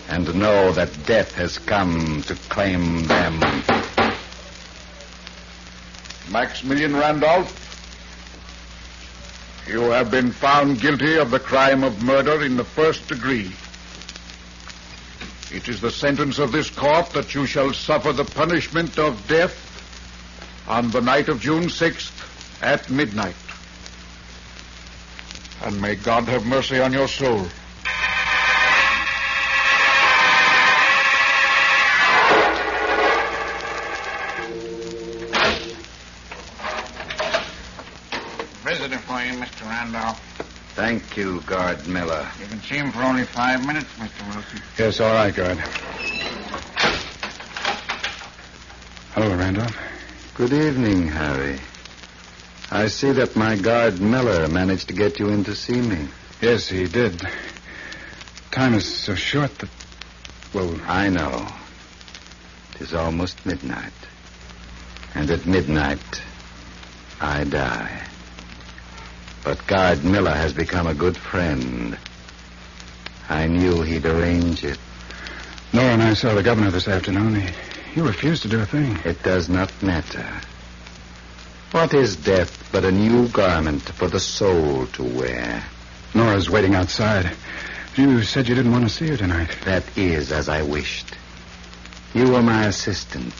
and know that death has come to claim them. Maximilian Randolph, you have been found guilty of the crime of murder in the first degree. It is the sentence of this court that you shall suffer the punishment of death on the night of June 6th at midnight. And may God have mercy on your soul. Visitor for you, Mr. Randolph. Thank you, Guard Miller. You can see him for only 5 minutes, Mr. Wilson. Yes, all right, Guard. Hello, Randolph. Good evening, Harry. I see that my guard Miller managed to get you in to see me. Yes, he did. Time is so short that... Well, I know. It is almost midnight. And at midnight, I die. But Guard Miller has become a good friend. I knew he'd arrange it. Nora and I saw the governor this afternoon. He refused to do a thing. It does not matter. What is death but a new garment for the soul to wear? Nora's waiting outside. You said you didn't want to see her tonight. That is as I wished. You were my assistant.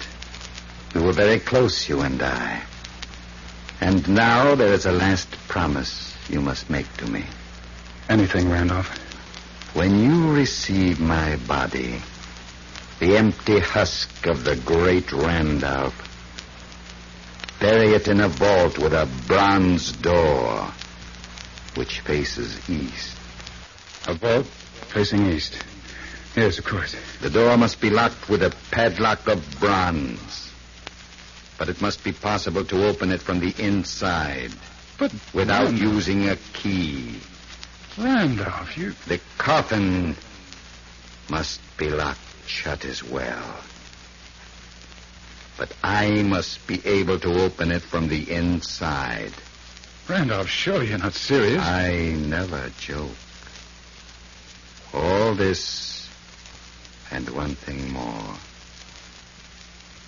We were very close, you and I. And now there is a last promise you must make to me. Anything, Randolph. When you receive my body, the empty husk of the great Randolph, bury it in a vault with a bronze door which faces east. A vault facing east. Yes, of course. The door must be locked with a padlock of bronze. But it must be possible to open it from the inside. But without Randolph. using a key. Randolph, you... The coffin must be locked shut as well. But I must be able to open it from the inside. Randolph, surely you're not serious. I never joke. All this and one thing more.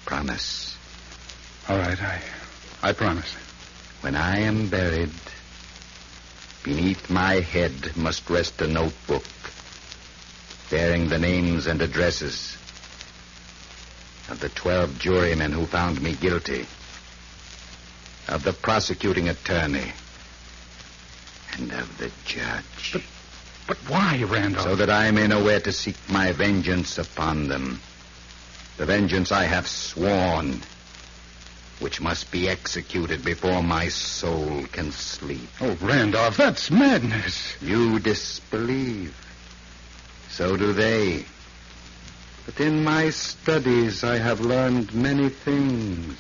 Promise. All right, I promise. When I am buried, beneath my head must rest a notebook bearing the names and addresses of the 12 jurymen who found me guilty, of the prosecuting attorney, and of the judge. But why, Randolph? So that I may know where to seek my vengeance upon them. The vengeance I have sworn, which must be executed before my soul can sleep. Oh, Randolph, that's madness. You disbelieve. So do they. But in my studies, I have learned many things.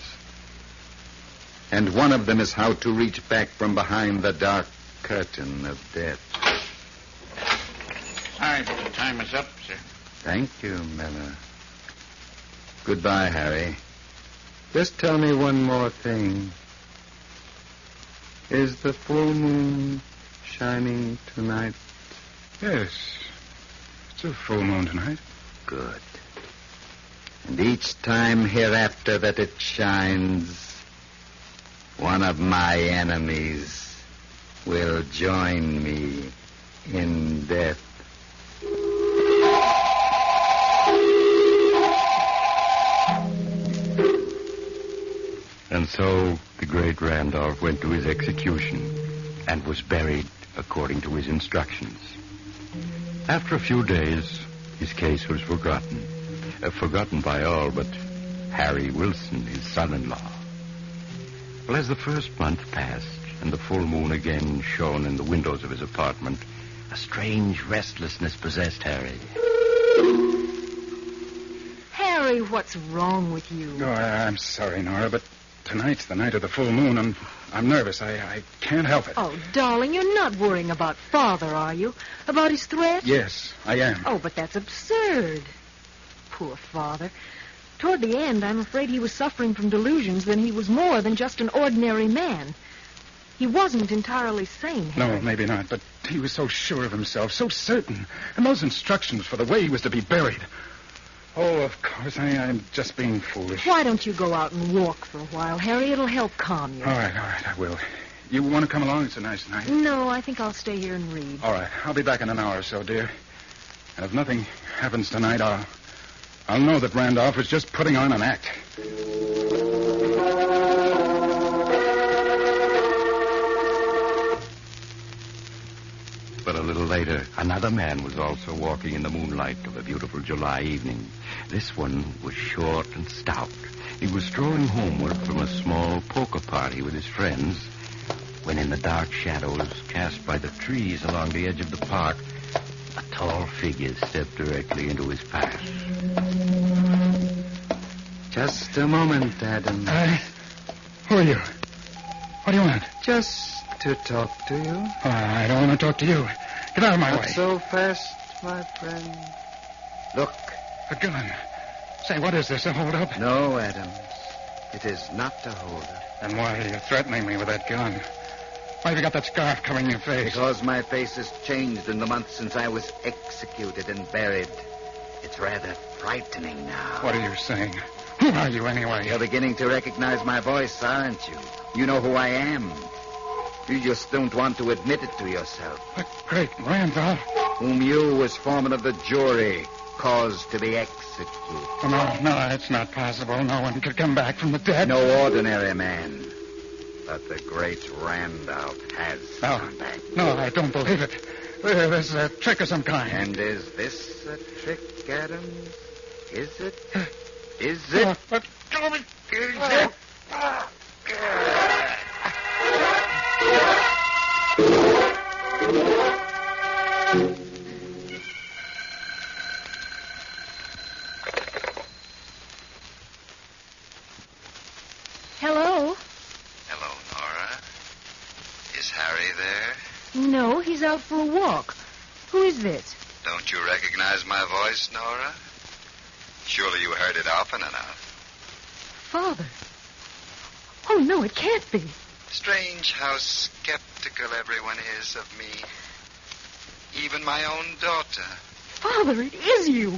And one of them is how to reach back from behind the dark curtain of death. Sorry, but the time is up, sir. Thank you, Miller. Goodbye, Harry. Just tell me one more thing. Is the full moon shining tonight? Yes. It's a full moon tonight. Good. And each time hereafter that it shines, one of my enemies will join me in death. And so the great Randolph went to his execution and was buried according to his instructions. After a few days, his case was forgotten. Forgotten by all but Harry Wilson, his son-in-law. Well, as the first month passed and the full moon again shone in the windows of his apartment, a strange restlessness possessed Harry. Harry, what's wrong with you? Oh, I'm sorry, Nora, but tonight's the night of the full moon, and I'm nervous. I can't help it. Oh, darling, you're not worrying about Father, are you? About his threat? Yes, I am. Oh, but that's absurd. Poor Father. Toward the end, I'm afraid he was suffering from delusions, then he was more than just an ordinary man. He wasn't entirely sane, Harry. No, maybe not, but he was so sure of himself, so certain. And those instructions for the way he was to be buried. Oh, of course, I'm just being foolish. Why don't you go out and walk for a while, Harry? It'll help calm you. All right, I will. You want to come along? It's a nice night. No, I think I'll stay here and read. All right, I'll be back in an hour or so, dear. And if nothing happens tonight, I'll know that Randolph was just putting on an act. But a little later, another man was also walking in the moonlight of a beautiful July evening. This one was short and stout. He was strolling homeward from a small poker party with his friends when in the dark shadows cast by the trees along the edge of the park, a tall figure stepped directly into his path. Just a moment, Adam. Who are you? What do you want? Just to talk to you. Oh, I don't want to talk to you. Get out of my way. Not so fast, my friend. Look. A gun. Say, what is this, a hold-up? No, Adams. It is not a hold-up. Then why are you threatening me with that gun? Why have you got that scarf covering your face? Because my face has changed in the months since I was executed and buried. It's rather frightening now. What are you saying? Who are you, anyway? You're beginning to recognize my voice, aren't you? You know who I am. You just don't want to admit it to yourself. The great Randolph. Whom you, as foreman of the jury, caused to be executed. Oh, no, it's not possible. No one could come back from the dead. No ordinary man. But the great Randolph has come back. No, I don't believe it. This is a trick of some kind. And is this a trick, Adams? Is it? Is it? Is it? No, he's out for a walk. Who is this? Don't you recognize my voice, Nora? Surely you heard it often enough. Father. Oh, no, it can't be. Strange how skeptical everyone is of me. Even my own daughter. Father, it is you.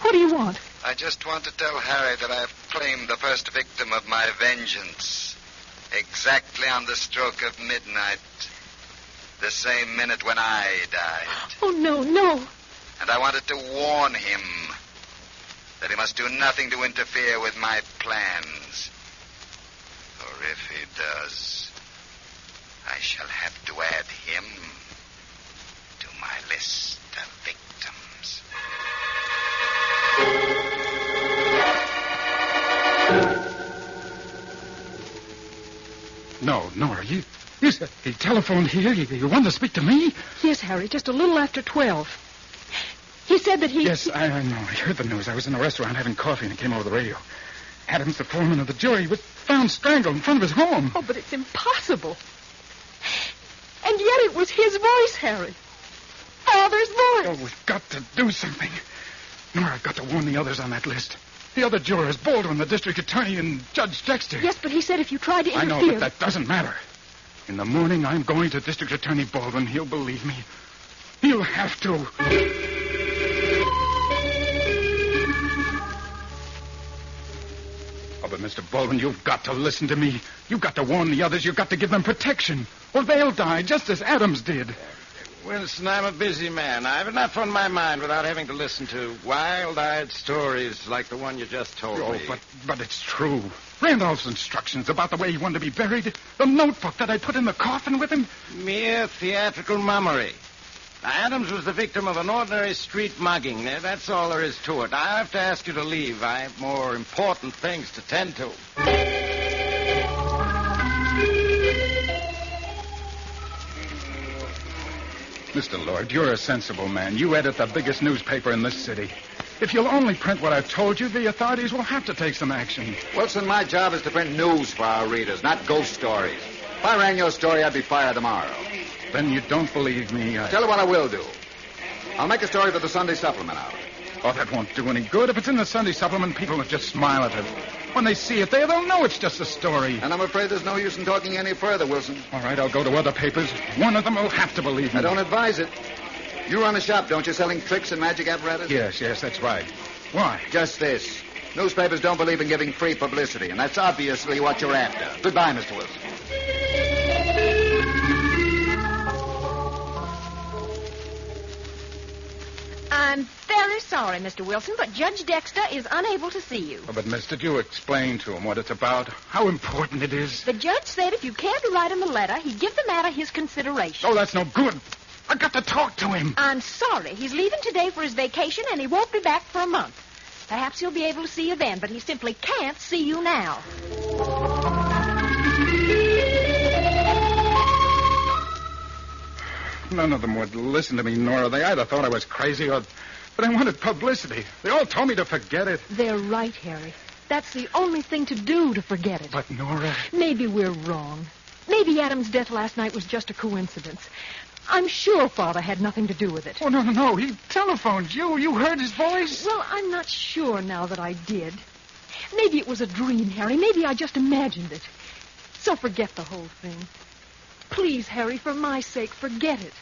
What do you want? I just want to tell Harry that I have claimed the first victim of my vengeance. Exactly on the stroke of midnight. The same minute when I died. Oh, no, no. And I wanted to warn him that he must do nothing to interfere with my plans. For if he does, I shall have to add him to my list of victims. No, Nora, you said he telephoned here. You wanted to speak to me? Yes, Harry, just a little after 12. He said that he... Yes, I know. I heard the news. I was in the restaurant having coffee, and it came over the radio. Adams, the foreman of the jury, was found strangled in front of his home. Oh, but it's impossible. And yet it was his voice, Harry. Father's voice. Oh, we've got to do something. Nora, I've got to warn the others on that list. The other jurors, Baldwin, the district attorney, and Judge Dexter. Yes, but he said if you tried to interfere... I know, but that doesn't matter. In the morning, I'm going to District Attorney Baldwin. He'll believe me. He'll have to. Oh, but Mr. Baldwin, you've got to listen to me. You've got to warn the others. You've got to give them protection. Or they'll die, just as Adams did. Wilson, I'm a busy man. I've enough on my mind without having to listen to wild-eyed stories like the one you just told me. But it's true. Randolph's instructions about the way he wanted to be buried, the notebook that I put in the coffin with him. Mere theatrical mummery. Now, Adams was the victim of an ordinary street mugging. That's all there is to it. I have to ask you to leave. I have more important things to tend to. Mr. Lord, you're a sensible man. You edit the biggest newspaper in this city. If you'll only print what I've told you, the authorities will have to take some action. Wilson, my job is to print news for our readers, not ghost stories. If I ran your story, I'd be fired tomorrow. Then you don't believe me. Tell you what I will do. I'll make a story for the Sunday Supplement out. Oh, that won't do any good. If it's in the Sunday Supplement, people will just smile at it. When they see it there, they'll know it's just a story. And I'm afraid there's no use in talking any further, Wilson. All right, I'll go to other papers. One of them will have to believe me. I don't advise it. You run a shop, don't you, selling tricks and magic apparatus? Yes, that's right. Why? Just this. Newspapers don't believe in giving free publicity, and that's obviously what you're after. Goodbye, Mr. Wilson. I'm very sorry, Mr. Wilson, but Judge Dexter is unable to see you. Oh, but, miss, did you explain to him what it's about? How important it is? The judge said if you cared to write him a letter, he'd give the matter his consideration. Oh, that's no good. I've got to talk to him. I'm sorry. He's leaving today for his vacation, and he won't be back for a month. Perhaps he'll be able to see you then, but he simply can't see you now. None of them would listen to me, Nora. They either thought I was crazy or... But I wanted publicity. They all told me to forget it. They're right, Harry. That's the only thing to do to forget it. But, Nora... Maybe we're wrong. Maybe Adam's death last night was just a coincidence. I'm sure Father had nothing to do with it. Oh, no. He telephoned you. You heard his voice? Well, I'm not sure now that I did. Maybe it was a dream, Harry. Maybe I just imagined it. So forget the whole thing. Please, Harry, for my sake, forget it.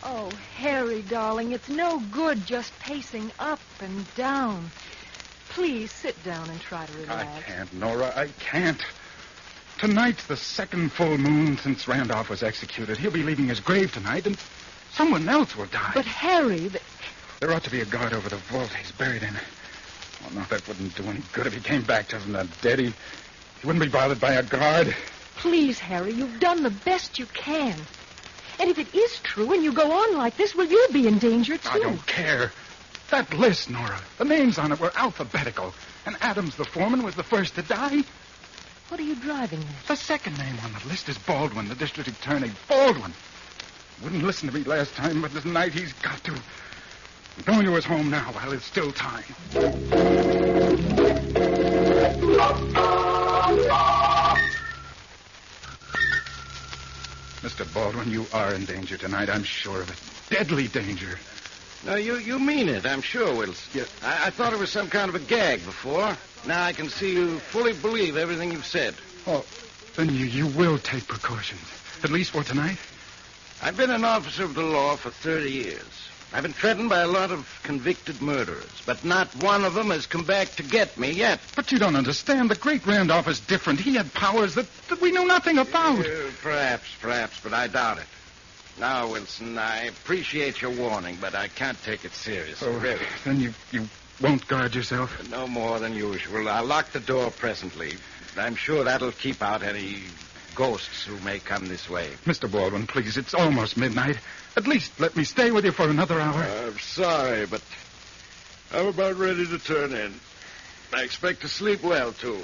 Oh, Harry, darling, it's no good just pacing up and down. Please sit down and try to relax. I can't, Nora. I can't. Tonight's the second full moon since Randolph was executed. He'll be leaving his grave tonight, and someone else will die. But, Harry... There ought to be a guard over the vault he's buried in. Oh, no, that wouldn't do any good if he came back just not dead. He wouldn't be bothered by a guard. Please, Harry, you've done the best you can. And if it is true and you go on like this, well, you'll be in danger, too. I don't care. That list, Nora, the names on it were alphabetical. And Adams, the foreman, was the first to die. What are you driving at? The second name on the list is Baldwin, the district attorney. Baldwin. Wouldn't listen to me last time, but tonight he's got to. I'm going to his home now while there's still time. Mr. Baldwin, you are in danger tonight. I'm sure of it. Deadly danger. No, you mean it, I'm sure, Wilson. Yeah. I thought it was some kind of a gag before. Now I can see you fully believe everything you've said. Oh, then you will take precautions. At least for tonight? I've been an officer of the law for 30 years. I've been threatened by a lot of convicted murderers, but not one of them has come back to get me yet. But you don't understand. The great Randolph is different. He had powers that we know nothing about. Perhaps, but I doubt it. Now, Wilson, I appreciate your warning, but I can't take it seriously, really. Then you won't guard yourself? No more than usual. I'll lock the door presently. I'm sure that'll keep out any ghosts who may come this way. Mr. Baldwin, please, it's almost midnight. At least let me stay with you for another hour. I'm sorry, but I'm about ready to turn in. I expect to sleep well, too.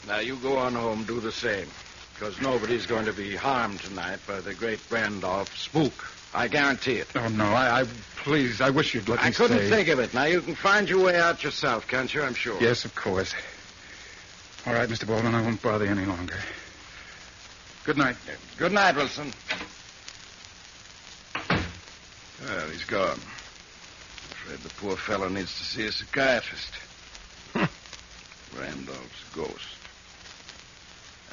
Now, you go on home, do the same. Because nobody's going to be harmed tonight by the great Randolph spook. I guarantee it. Oh, no, please, I wish you'd let me stay. I couldn't think of it. Now, you can find your way out yourself, can't you? I'm sure. Yes, of course. All right, Mr. Baldwin, I won't bother you any longer. Good night. Good night, Wilson. Well, he's gone. I'm afraid the poor fellow needs to see a psychiatrist. Randolph's ghost.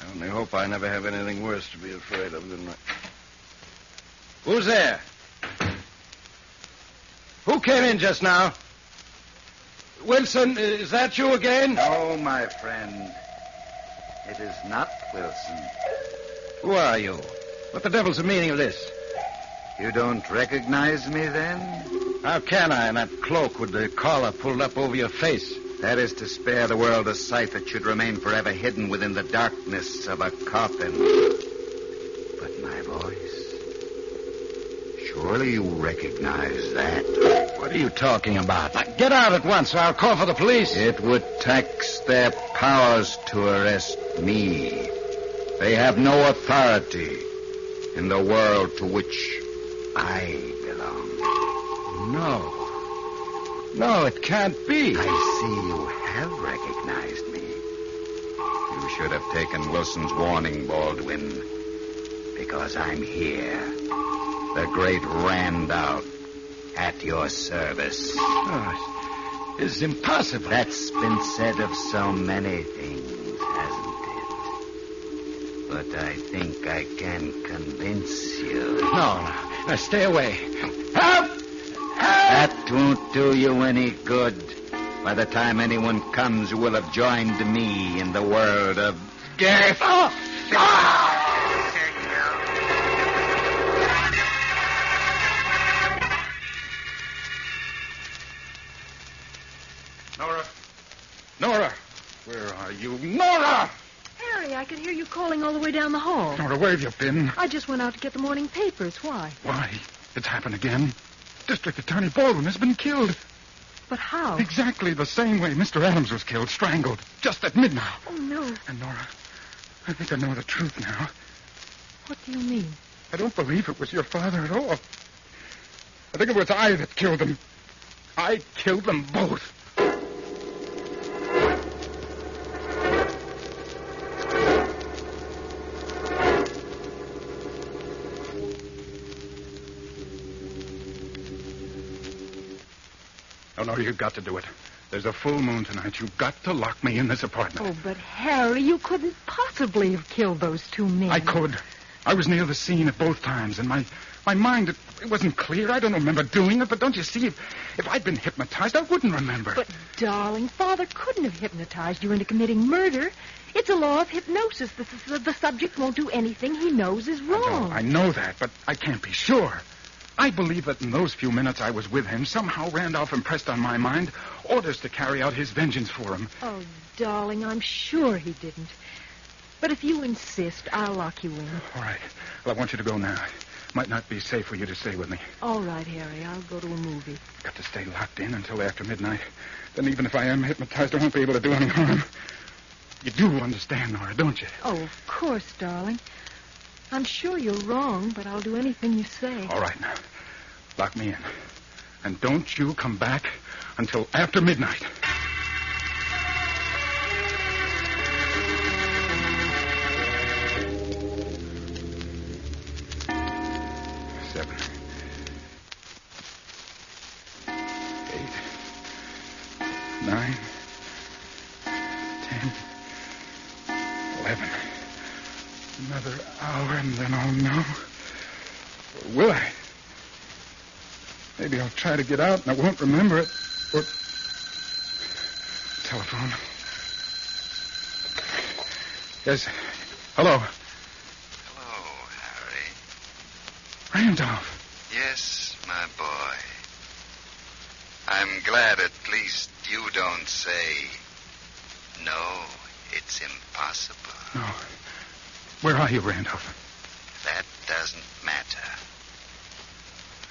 I only hope I never have anything worse to be afraid of than my... Who's there? Who came in just now? Wilson, is that you again? No, my friend. It is not Wilson. Who are you? What the devil's the meaning of this? You don't recognize me, then? How can I in that cloak with the collar pulled up over your face? That is to spare the world a sight that should remain forever hidden within the darkness of a coffin. But my voice... Surely you recognize that. What are you talking about? Now, get out at once or I'll call for the police. It would tax their powers to arrest me. They have no authority in the world to which I belong. No, it can't be. I see you have recognized me. You should have taken Wilson's warning, Baldwin, because I'm here. The great Randolph at your service. Oh, it's impossible. That's been said of so many things, hasn't it? But I think I can convince you. No, stay away. Help! That won't do you any good. By the time anyone comes, you will have joined me in the world of death. Oh! Nora! Where are you? Nora! Harry, I could hear you calling all the way down the hall. Nora, where have you been? I just went out to get the morning papers. Why? Why? It's happened again. District Attorney Baldwin has been killed. But how? Exactly the same way Mr. Adams was killed, strangled, just at midnight. Oh, no. And Nora, I think I know the truth now. What do you mean? I don't believe it was your father at all. I think it was I that killed them. I killed them both. Oh, no, you've got to do it. There's a full moon tonight. You've got to lock me in this apartment. Oh, but Harry, you couldn't possibly have killed those two men. I could. I was near the scene at both times, and my mind, it wasn't clear. I don't remember doing it, but don't you see, if I'd been hypnotized, I wouldn't remember. But, darling, Father couldn't have hypnotized you into committing murder. It's a law of hypnosis. The subject won't do anything he knows is wrong. I know that, but I can't be sure. I believe that in those few minutes I was with him, somehow Randolph impressed on my mind orders to carry out his vengeance for him. Oh, darling, I'm sure he didn't. But if you insist, I'll lock you in. All right. Well, I want you to go now. Might not be safe for you to stay with me. All right, Harry. I'll go to a movie. I've got to stay locked in until after midnight. Then even if I am hypnotized, I won't be able to do any harm. You do understand, Nora, don't you? Oh, of course, darling. I'm sure you're wrong, but I'll do anything you say. All right, now. Lock me in. And don't you come back until after midnight. Another hour and then I'll know. Or will I? Maybe I'll try to get out and I won't remember it. Or... Telephone. Yes. Hello. Hello, Harry. Randolph. Yes, my boy. I'm glad at least you don't say, no, it's impossible. No. Where are you, Randolph? That doesn't matter.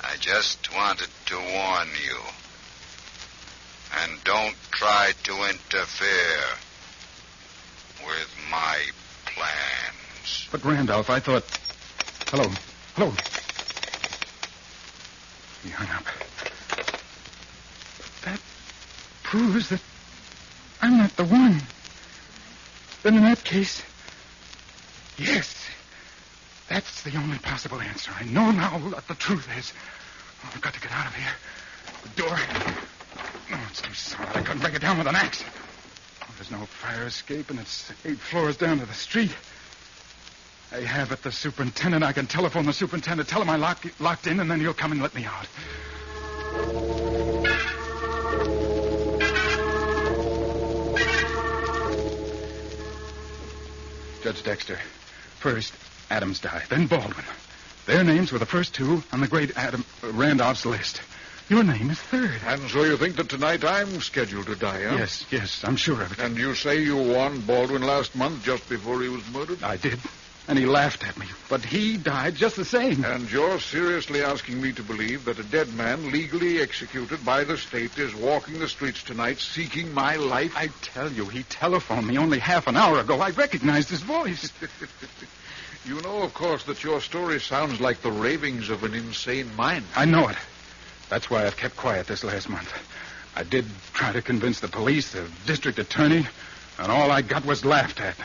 I just wanted to warn you. And don't try to interfere with my plans. But, Randolph, I thought... Hello. Hello. He hung up. But that proves that I'm not the one. Then in that case... Yes. That's the only possible answer. I know now what the truth is. Oh, I've got to get out of here. The door... Oh, it's too solid. I couldn't break it down with an axe. Oh, there's no fire escape, and it's 8 floors down to the street. I have it, the superintendent. I can telephone the superintendent, tell him I'm locked in, and then he'll come and let me out. Judge Dexter. First, Adams died, then Baldwin. Their names were the first two on the great Randolph's list. Your name is third. And so you think that tonight I'm scheduled to die, huh? Yes, I'm sure of it. And you say you warned Baldwin last month just before he was murdered? I did. And he laughed at me. But he died just the same. And you're seriously asking me to believe that a dead man legally executed by the state is walking the streets tonight seeking my life? I tell you, he telephoned me only half an hour ago. I recognized his voice. You know, of course, that your story sounds like the ravings of an insane mind. I know it. That's why I've kept quiet this last month. I did try to convince the police, the district attorney, and all I got was laughed at.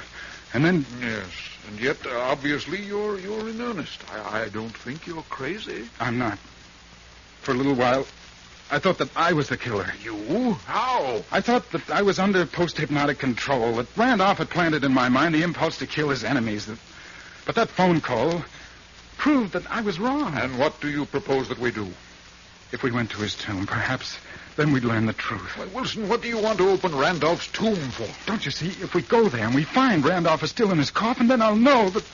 And then... Yes, and yet, obviously, you're in earnest. I don't think you're crazy. I'm not. For a little while, I thought that I was the killer. You? How? I thought that I was under post-hypnotic control, that Randolph had planted in my mind the impulse to kill his enemies. But that phone call proved that I was wrong. And what do you propose that we do? If we went to his tomb, perhaps then we'd learn the truth. Well, Wilson, what do you want to open Randolph's tomb for? Don't you see? If we go there and we find Randolph is still in his coffin, then I'll know that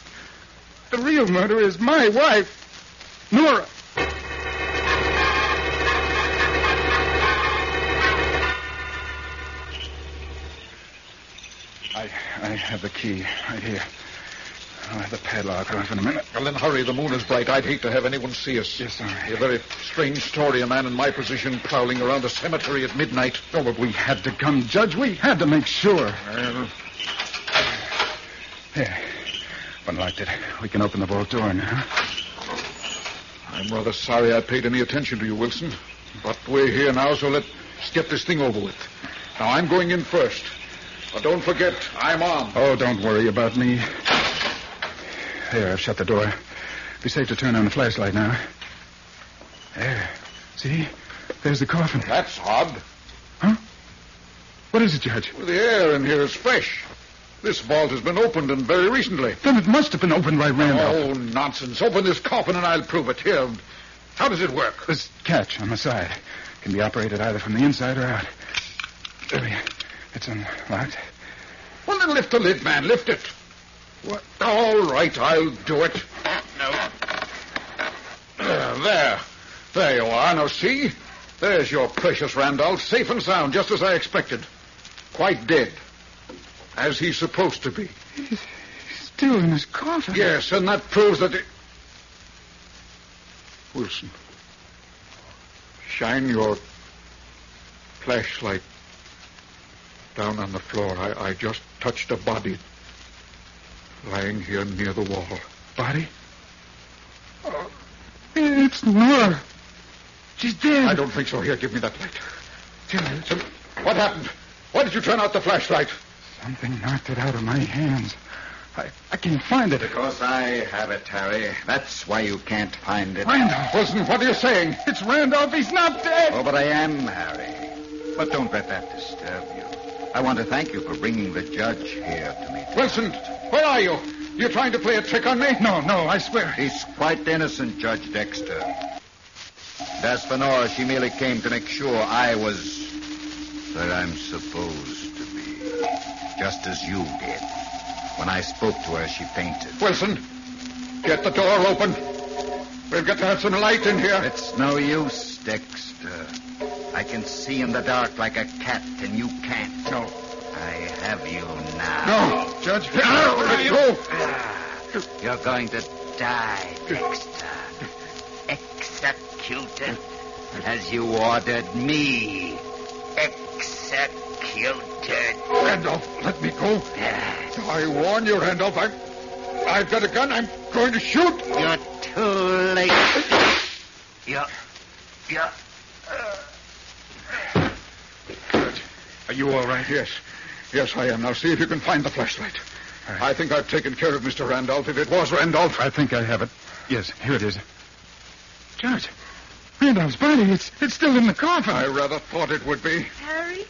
the real murderer is my wife, Nora. I have the key right here. I'll have the padlock off in a minute. Well, then hurry. The moon is bright. I'd hate to have anyone see us. Yes, all right. A very strange story, a man in my position prowling around a cemetery at midnight. Oh, but we had to come, Judge. We had to make sure. Well... There. Unlocked it. We can open the vault door now. I'm rather sorry I paid any attention to you, Wilson. But we're here now, so let's get this thing over with. Now, I'm going in first. But don't forget, I'm armed. Oh, don't worry about me. There, I've shut the door. Be safe to turn on the flashlight now. There. See? There's the coffin. That's odd. Huh? What is it, Judge? Well, the air in here is fresh. This vault has been opened, and very recently. Then it must have been opened by Randolph. Oh, nonsense. Open this coffin and I'll prove it. Here. How does it work? This catch on the side can be operated either from the inside or out. There. It's unlocked. Well, then lift the lid, man. Lift it. What? All right, I'll do it. No. There. There you are. Now, see? There's your precious Randolph, safe and sound, just as I expected. Quite dead. As he's supposed to be. He's still in his coffin. Yes, and that proves that... Wilson, shine your flashlight down on the floor. I just touched a body lying here near the wall. Body? Oh, it's Nora. She's dead. I don't think so. Here, give me that light. Judge. What happened? Why did you turn out the flashlight? Something knocked it out of my hands. I can't find it. Because I have it, Harry. That's why you can't find it. Randolph. Wilson, what are you saying? It's Randolph. He's not dead. Oh, but I am, Harry. But don't let that disturb you. I want to thank you for bringing the judge here to me. Wilson, where are you? You're trying to play a trick on me? No, I swear. He's quite innocent, Judge Dexter. As for Nora, she merely came to make sure I was where I'm supposed to be. Just as you did. When I spoke to her, she fainted. Wilson, get the door open. We've got to have some light in here. It's no use, Dexter. I can see in the dark like a cat, and you can't. No. I have you now. No, Judge. Let go. You're going to die, Dexter. Executed as you ordered me. Executed. Randolph, let me go. I warn you, Randolph. I've got a gun. I'm going to shoot. You're too late. You're... Judge, are you all right? Yes. Yes, I am. Now see if you can find the flashlight. Right. I think I've taken care of Mr. Randolph, if it was Randolph. I think I have it. Yes, here it is. Judge, Randolph's body, it's still in the coffin. I rather thought it would be. Harry?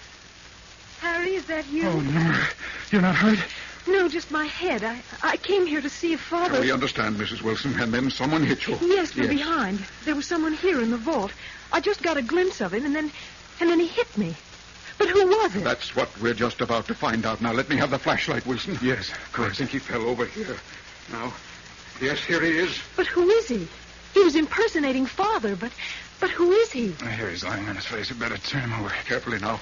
Harry, is that you? Oh, no. You're not hurt? No, just my head. I came here to see if Father... We understand, Mrs. Wilson, and then someone hit you. Yes, from behind. There was someone here in the vault. I just got a glimpse of him, and then he hit me. But who was it? That's what we're just about to find out. Now, let me have the flashlight, Wilson. Yes, of course. I think he fell over here. Now, yes, here he is. But who is he? He was impersonating Father, but who is he? Here he's lying on his face. You better turn him over. Carefully now.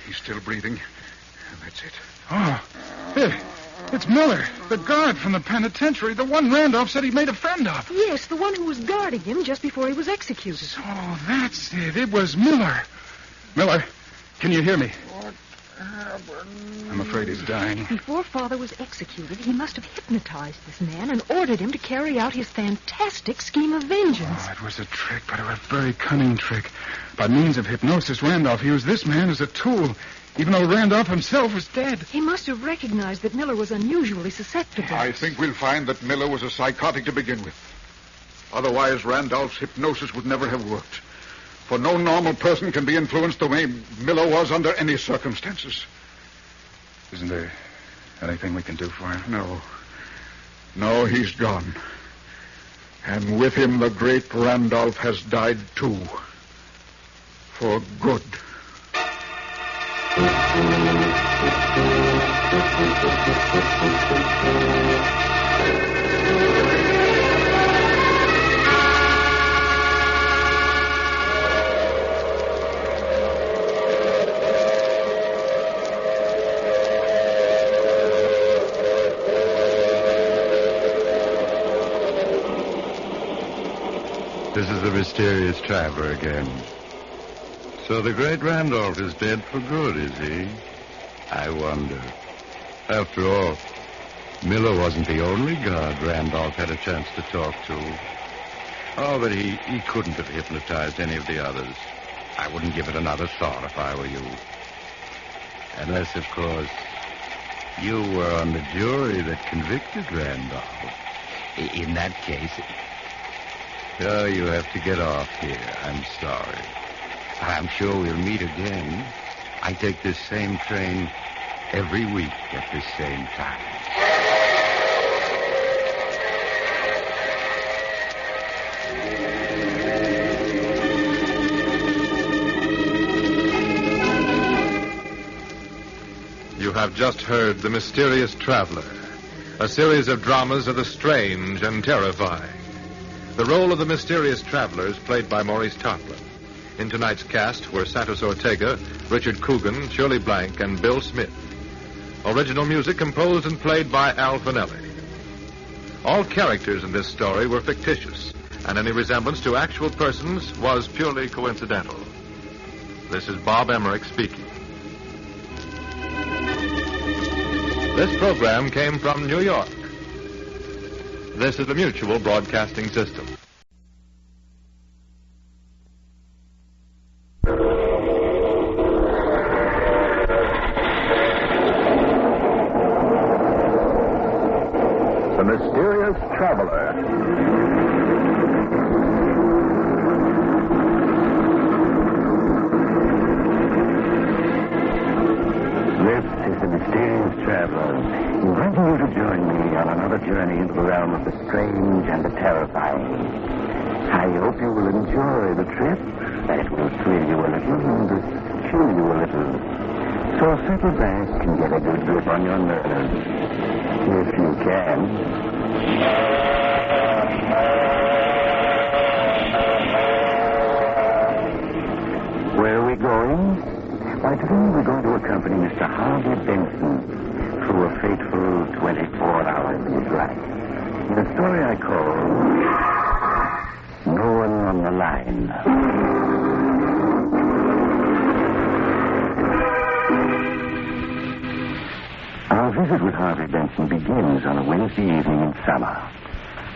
He's still breathing. That's it. Oh, it's Miller, the guard from the penitentiary, the one Randolph said he made a friend of. Yes, the one who was guarding him just before he was executed. So that's it. It was Miller. Miller, can you hear me? What happened? I'm afraid he's dying. Before Father was executed, he must have hypnotized this man and ordered him to carry out his fantastic scheme of vengeance. Oh, it was a trick, but a very cunning trick. By means of hypnosis, Randolph used this man as a tool, even though Randolph himself was dead. He must have recognized that Miller was unusually susceptible. I think we'll find that Miller was a psychotic to begin with. Otherwise, Randolph's hypnosis would never have worked. For no normal person can be influenced the way Miller was under any circumstances. Isn't there anything we can do for him? No. No, he's gone. And with him, the great Randolph has died, too. For good. This is the mysterious traveler again. So the great Randolph is dead for good, is he? I wonder. After all, Miller wasn't the only guard Randolph had a chance to talk to. Oh, but he couldn't have hypnotized any of the others. I wouldn't give it another thought if I were you. Unless, of course, you were on the jury that convicted Randolph. In that case... Oh, you have to get off here. I'm sorry. I'm sure we'll meet again. I take this same train every week at this same time. You have just heard The Mysterious Traveler, a series of dramas of the strange and terrifying. The role of the mysterious traveler is played by Maurice Tarplin. In tonight's cast were Santos Ortega, Richard Coogan, Shirley Blank, and Bill Smith. Original music composed and played by Al Finelli. All characters in this story were fictitious, and any resemblance to actual persons was purely coincidental. This is Bob Emmerich speaking. This program came from New York. This is the Mutual Broadcasting System. The Mysterious Traveler. With is the Mysterious Traveler, inviting you to join me on another journey into the realm of the strange and the terrifying. I hope you will enjoy the trip, that it will thrill you a little and chill you a little. So settle back and get a good grip on your nerves, if you can. Where are we going? Why, today we're going to accompany Mr. Harvey Benson through a fateful 24 hours of his life. In a story I call No One on the Line. Our visit with Harvey Benson begins on a Wednesday evening in summer.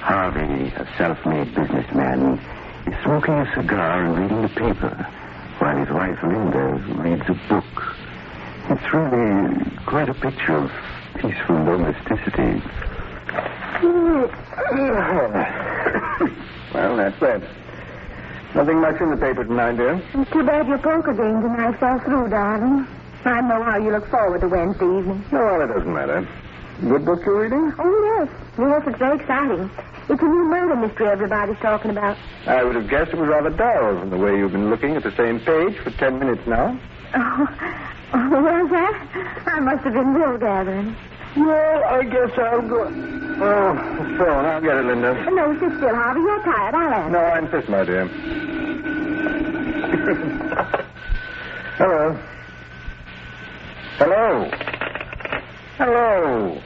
Harvey, a self-made businessman, is smoking a cigar and reading the paper, while his wife Linda reads a book. It's really quite a picture of peaceful domesticity. Well, that's that. Nothing much in the paper tonight, dear. It's too bad your poker game tonight fell through, darling. I know how you look forward to Wednesday evening. No, well, it doesn't matter. Good book you're reading? Oh, yes. Yes, it's very exciting. It's a new murder mystery everybody's talking about. I would have guessed it was rather dull from the way you've been looking at the same page for 10 minutes now. Oh, was that? I must have been wool gathering. Well, I guess I'll go. Oh, the phone. I'll get it, Linda. No, sit still, Harvey. You're tired. I'll answer. No, I insist, my dear. Hello. Hello. Hello.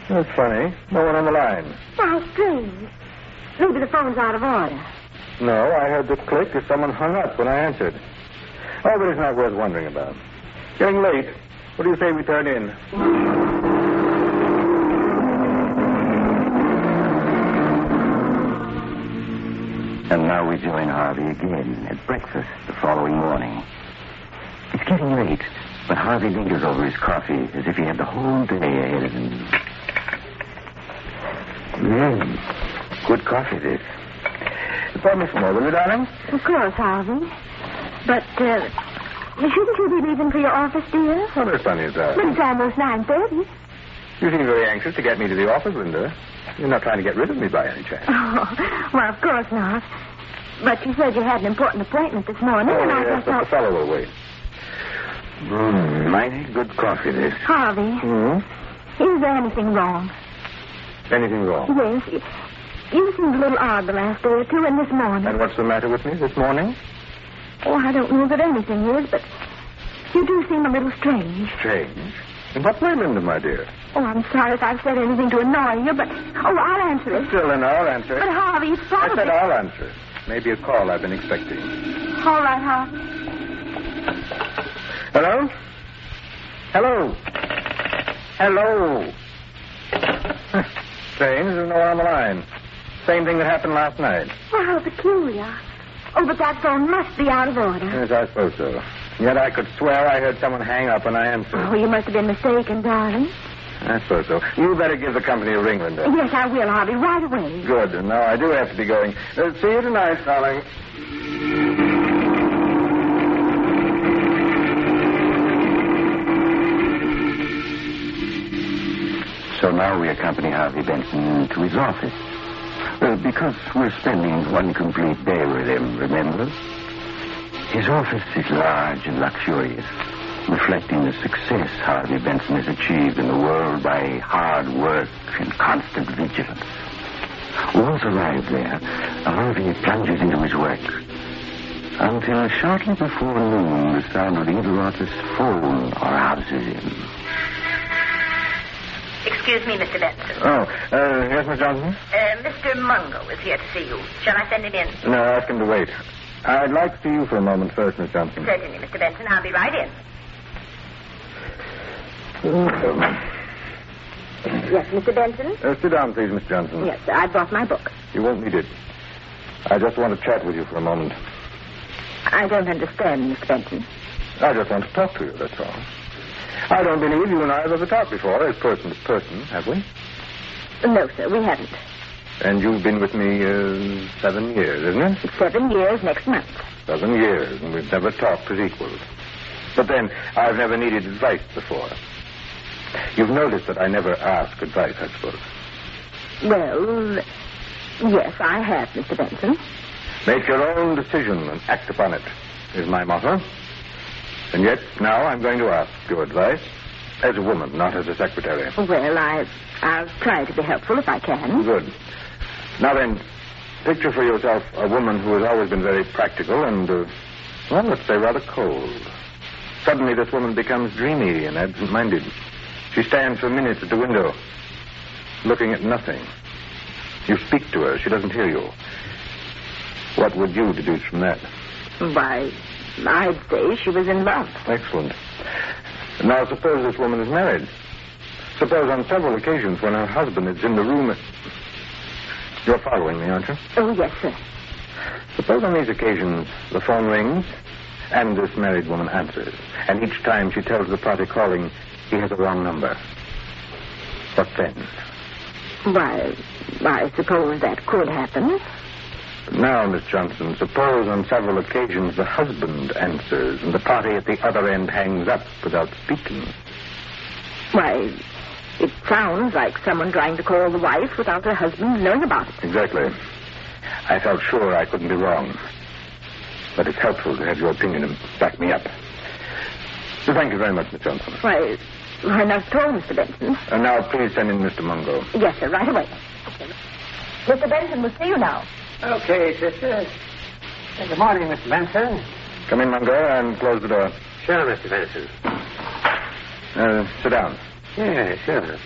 That's funny. No one on the line. How strange. Maybe the phone's out of order. No, I heard the click as someone hung up when I answered. Oh, but it's not worth wondering about. Getting late. What do you say we turn in? And now we join Harvey again at breakfast the following morning. It's getting late, but Harvey lingers over his coffee as if he had the whole day ahead of him. Good coffee, this. Pour me some more, will you, darling? Of course, Harvey. But, shouldn't you be leaving for your office, dear? What is funny is that? But it's almost 9:30. You seem very anxious to get me to the office, Linda. You're not trying to get rid of me by any chance. Oh, well, of course not. But you said you had an important appointment this morning, and I yes, just but thought... the fellow will wait. Mighty good coffee, this. Harvey, is there anything wrong? Anything wrong? Yes. You seemed a little odd the last day or two, and this morning. And what's the matter with me this morning? Oh, I don't know that anything is, but you do seem a little strange. Strange? In what way, Linda, my dear? Oh, I'm sorry if I've said anything to annoy you, but... Oh, I'll answer it. Still, Linda, I'll answer it. But, Harvey, it's probably... I said I'll answer it. Maybe a call I've been expecting. All right, Harvey. Hello? Hello? Hello? Strange, there's no one on the line. Same thing that happened last night. Oh, how peculiar. Oh, but that phone must be out of order. Yes, I suppose so. Yet I could swear I heard someone hang up when I answered. Oh, you must have been mistaken, darling. I suppose so. You better give the company a ring, Linda. Yes, I will, Harvey, right away. Good. And now I do have to be going. See you tonight, darling. So now we accompany Harvey Benson to his office. Because we're spending one complete day with him, remember? His office is large and luxurious, reflecting the success Harvey Benson has achieved in the world by hard work and constant vigilance. Once arrived there, Harvey plunges into his work until shortly before noon the sound of either office phone arouses him. Excuse me, Mr. Benson. Oh, yes, Miss Johnson? Mr. Mungo is here to see you. Shall I send him in? No, ask him to wait. I'd like to see you for a moment first, Miss Johnson. Certainly, Mr. Benson. I'll be right in. Yes, Mr. Benson? Sit down, please, Miss Johnson. Yes, sir. I brought my book. You won't need it. I just want to chat with you for a moment. I don't understand, Mr. Benson. I just want to talk to you, that's all. I don't believe you and I have ever talked before, as person to person, have we? No, sir, we haven't. And you've been with me 7 years, isn't it? 7 years next month. 7 years, and we've never talked as equals. But then, I've never needed advice before. You've noticed that I never ask advice, I suppose. Well, yes, I have, Mr. Benson. Make your own decision and act upon it, is my motto. And yet, now I'm going to ask your advice as a woman, not as a secretary. Well, I'll try to be helpful if I can. Good. Now then, picture for yourself a woman who has always been very practical and, well, let's say rather cold. Suddenly this woman becomes dreamy and absent-minded. She stands for minutes at the window, looking at nothing. You speak to her. She doesn't hear you. What would you deduce from that? Why, I'd say she was in love. Excellent. Now, suppose this woman is married. Suppose on several occasions when her husband is in the room... You're following me, aren't you? Oh, yes, sir. Suppose on these occasions the phone rings and this married woman answers. And each time she tells the party calling he has a wrong number. What then? Why, I suppose that could happen. Now, Miss Johnson, suppose on several occasions the husband answers and the party at the other end hangs up without speaking. Why, it sounds like someone trying to call the wife without her husband knowing about it. Exactly. I felt sure I couldn't be wrong. But it's helpful to have your opinion and back me up. So thank you very much, Miss Johnson. Why, not at all, Mr. Benson. And now, please send in Mr. Mungo. Yes, sir, right away. Mr. Benson will see you now. Okay, sister. Good morning, Mr. Benson. Come in, Mungo, and close the door. Sure, Mr. Benson. Sit down. Yeah, sure.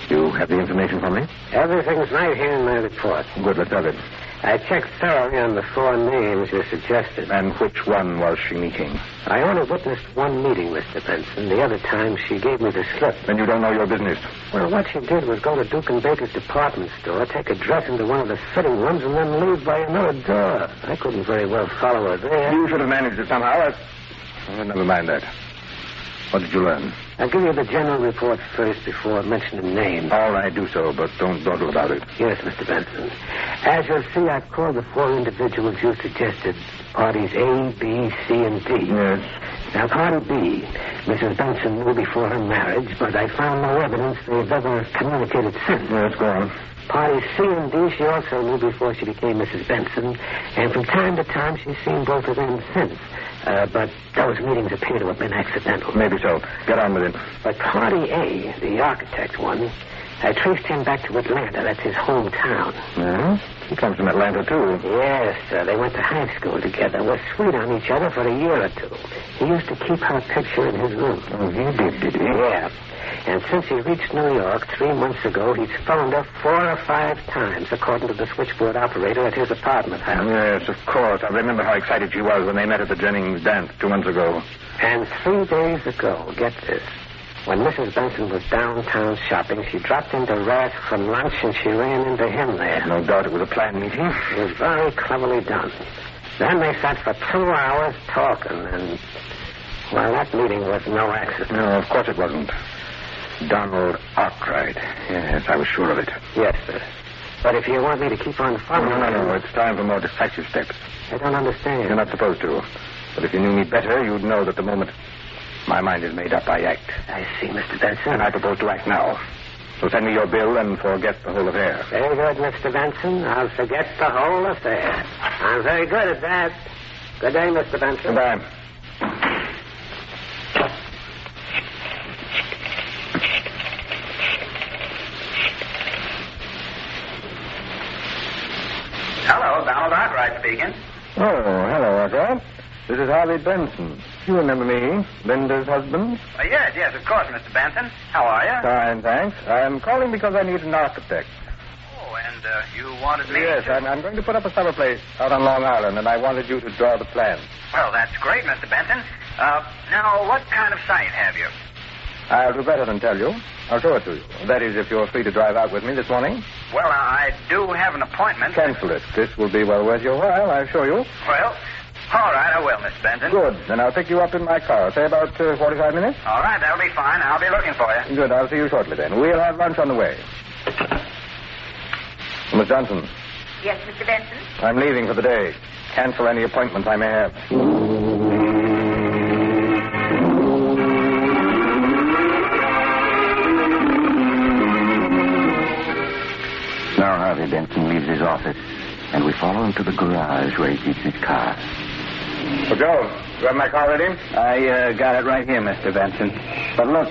You have the information for me? Everything's right here in my report. Good, let's have it. I checked thoroughly on the 4 names you suggested. And which one was she meeting? I only witnessed one meeting, Mr. Benson. The other time, she gave me the slip. Then you don't know your business. Well, what she did was go to Duke and Baker's department store, take a dress into one of the fitting rooms, and then leave by another door. I couldn't very well follow her there. You should have managed it somehow. Never mind that. What did you learn? I'll give you the general report first before mentioning names. All right, do so, but don't dawdle about it. Yes, Mr. Benson. As you'll see, I've called the 4 individuals you suggested. Parties A, B, C, and D. Yes. Now, party B, Mrs. Benson knew before her marriage, but I found no evidence they've ever communicated since. Yes, go on. Parties C and D, she also knew before she became Mrs. Benson, and from time to time she's seen both of them since. But those meetings appear to have been accidental. Maybe so. Get on with it. But Party A, the architect one, I traced him back to Atlanta. That's his hometown. Yeah? He comes from Atlanta, too. Yes, sir. They went to high school together. Were sweet on each other for a year or two. He used to keep her picture in his room. Oh, he did he? Yeah. And since he reached New York 3 months ago, he's phoned her 4 or 5 times, according to the switchboard operator at his apartment house. Yes, of course. I remember how excited she was when they met at the Jennings dance 2 months ago. And 3 days ago, get this, when Mrs. Benson was downtown shopping, she dropped into Rath from lunch and she ran into him there. No doubt it was a planned meeting. It was very cleverly done. Then they sat for 2 hours talking, and, well, that meeting was no accident. No, of course it wasn't. Donald Arkwright. Yes, I was sure of it. Yes, sir. But if you want me to keep on following... No. It's time for more decisive steps. I don't understand. You're not supposed to. But if you knew me better, you'd know that the moment my mind is made up, I act. I see, Mr. Benson. And I propose to act now. So send me your bill and forget the whole affair. Very good, Mr. Benson. I'll forget the whole affair. I'm very good at that. Good day, Mr. Benson. Goodbye. Hello, Donald Arkwright speaking. Oh, hello, Arkwright. This is Harvey Benson. You remember me, Linda's husband? Yes, of course, Mr. Benson. How are you? Fine, thanks. I'm calling because I need an architect. Oh, and you wanted me Yes, to... I'm going to put up a summer place out on Long Island, and I wanted you to draw the plans. Well, that's great, Mr. Benson. Now, what kind of site have you? I'll do better than tell you. I'll show it to you. That is, if you're free to drive out with me this morning. Well, I do have an appointment. Cancel it. This will be well worth your while, I assure you. Well, all right, I will, Mr. Benson. Good. Then I'll pick you up in my car. Say about 45 minutes. All right, that'll be fine. I'll be looking for you. Good. I'll see you shortly then. We'll have lunch on the way. Miss Johnson. Yes, Mr. Benson? I'm leaving for the day. Cancel any appointments I may have. Now Harvey Benson leaves his office, and we follow him to the garage where he keeps his car. Well, Joe, you have my car ready? I got it right here, Mr. Benson. But look,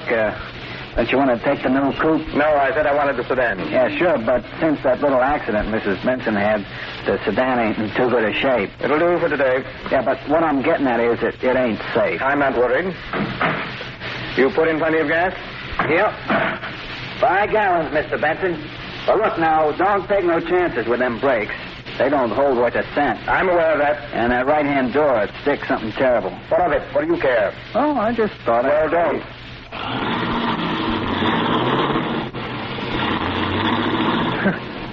don't you want to take the new coupe? No, I said I wanted the sedan. Yeah, sure, but since that little accident Mrs. Benson had, the sedan ain't in too good a shape. It'll do for today. Yeah, but what I'm getting at is it ain't safe. I'm not worried. You put in plenty of gas? Yep. 5 gallons, Mr. Benson. But look now, don't take no chances with them brakes. They don't hold worth a cent. I'm aware of that. And that right-hand door, it sticks something terrible. What of it? What do you care? Oh, I just thought Well, don't.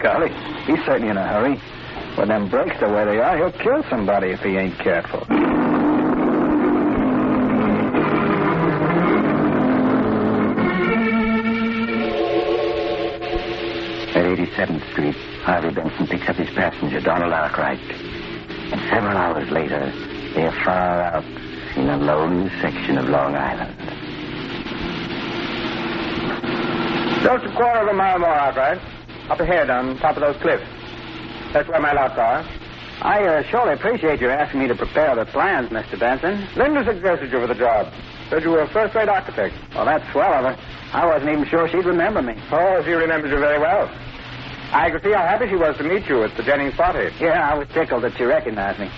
Golly, he's certainly in a hurry. With them brakes the way they are, he'll kill somebody if he ain't careful. At 87th Street, Harvey Benson picks up his passenger, Donald Arkwright. And several hours later, they are far out in a lonely section of Long Island. Just a quarter of a mile more, Arkwright. Up ahead on top of those cliffs. That's where my lots are. I surely appreciate your asking me to prepare the plans, Mr. Benson. Linda suggested you for the job. Said you were a first-rate architect. Well, that's swell of her. I wasn't even sure she'd remember me. Oh, she remembers you very well. I could see how happy she was to meet you at the Jennings party. Yeah, I was tickled that she recognized me.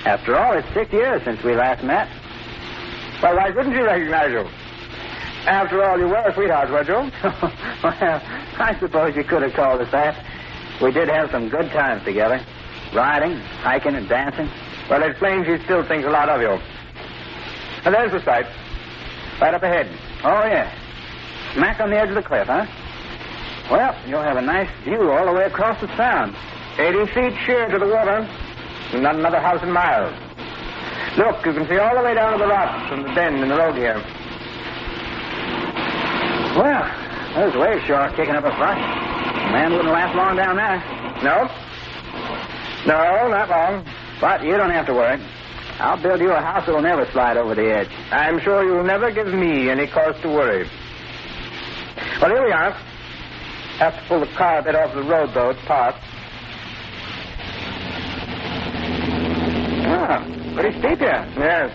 After all, it's 6 years since we last met. Well, why couldn't she recognize you? After all, you were sweethearts, weren't you? Well, I suppose you could have called us that. We did have some good times together. Riding, hiking, and dancing. Well, it's plain she still thinks a lot of you. And there's the sight. Right up ahead. Oh, yeah. Smack on the edge of the cliff, huh? Well, you'll have a nice view all the way across the sound. 80 feet sheer to the water. Not another house in miles. Look, you can see all the way down to the rocks from the bend in the road here. Well, those waves sure are kicking up a front. The man wouldn't last long down there. No? No, not long. But you don't have to worry. I'll build you a house that'll never slide over the edge. I'm sure you'll never give me any cause to worry. Well, here we are. Have to pull the car a bit off the road, though. It's parked. Ah, pretty steep here. Yes.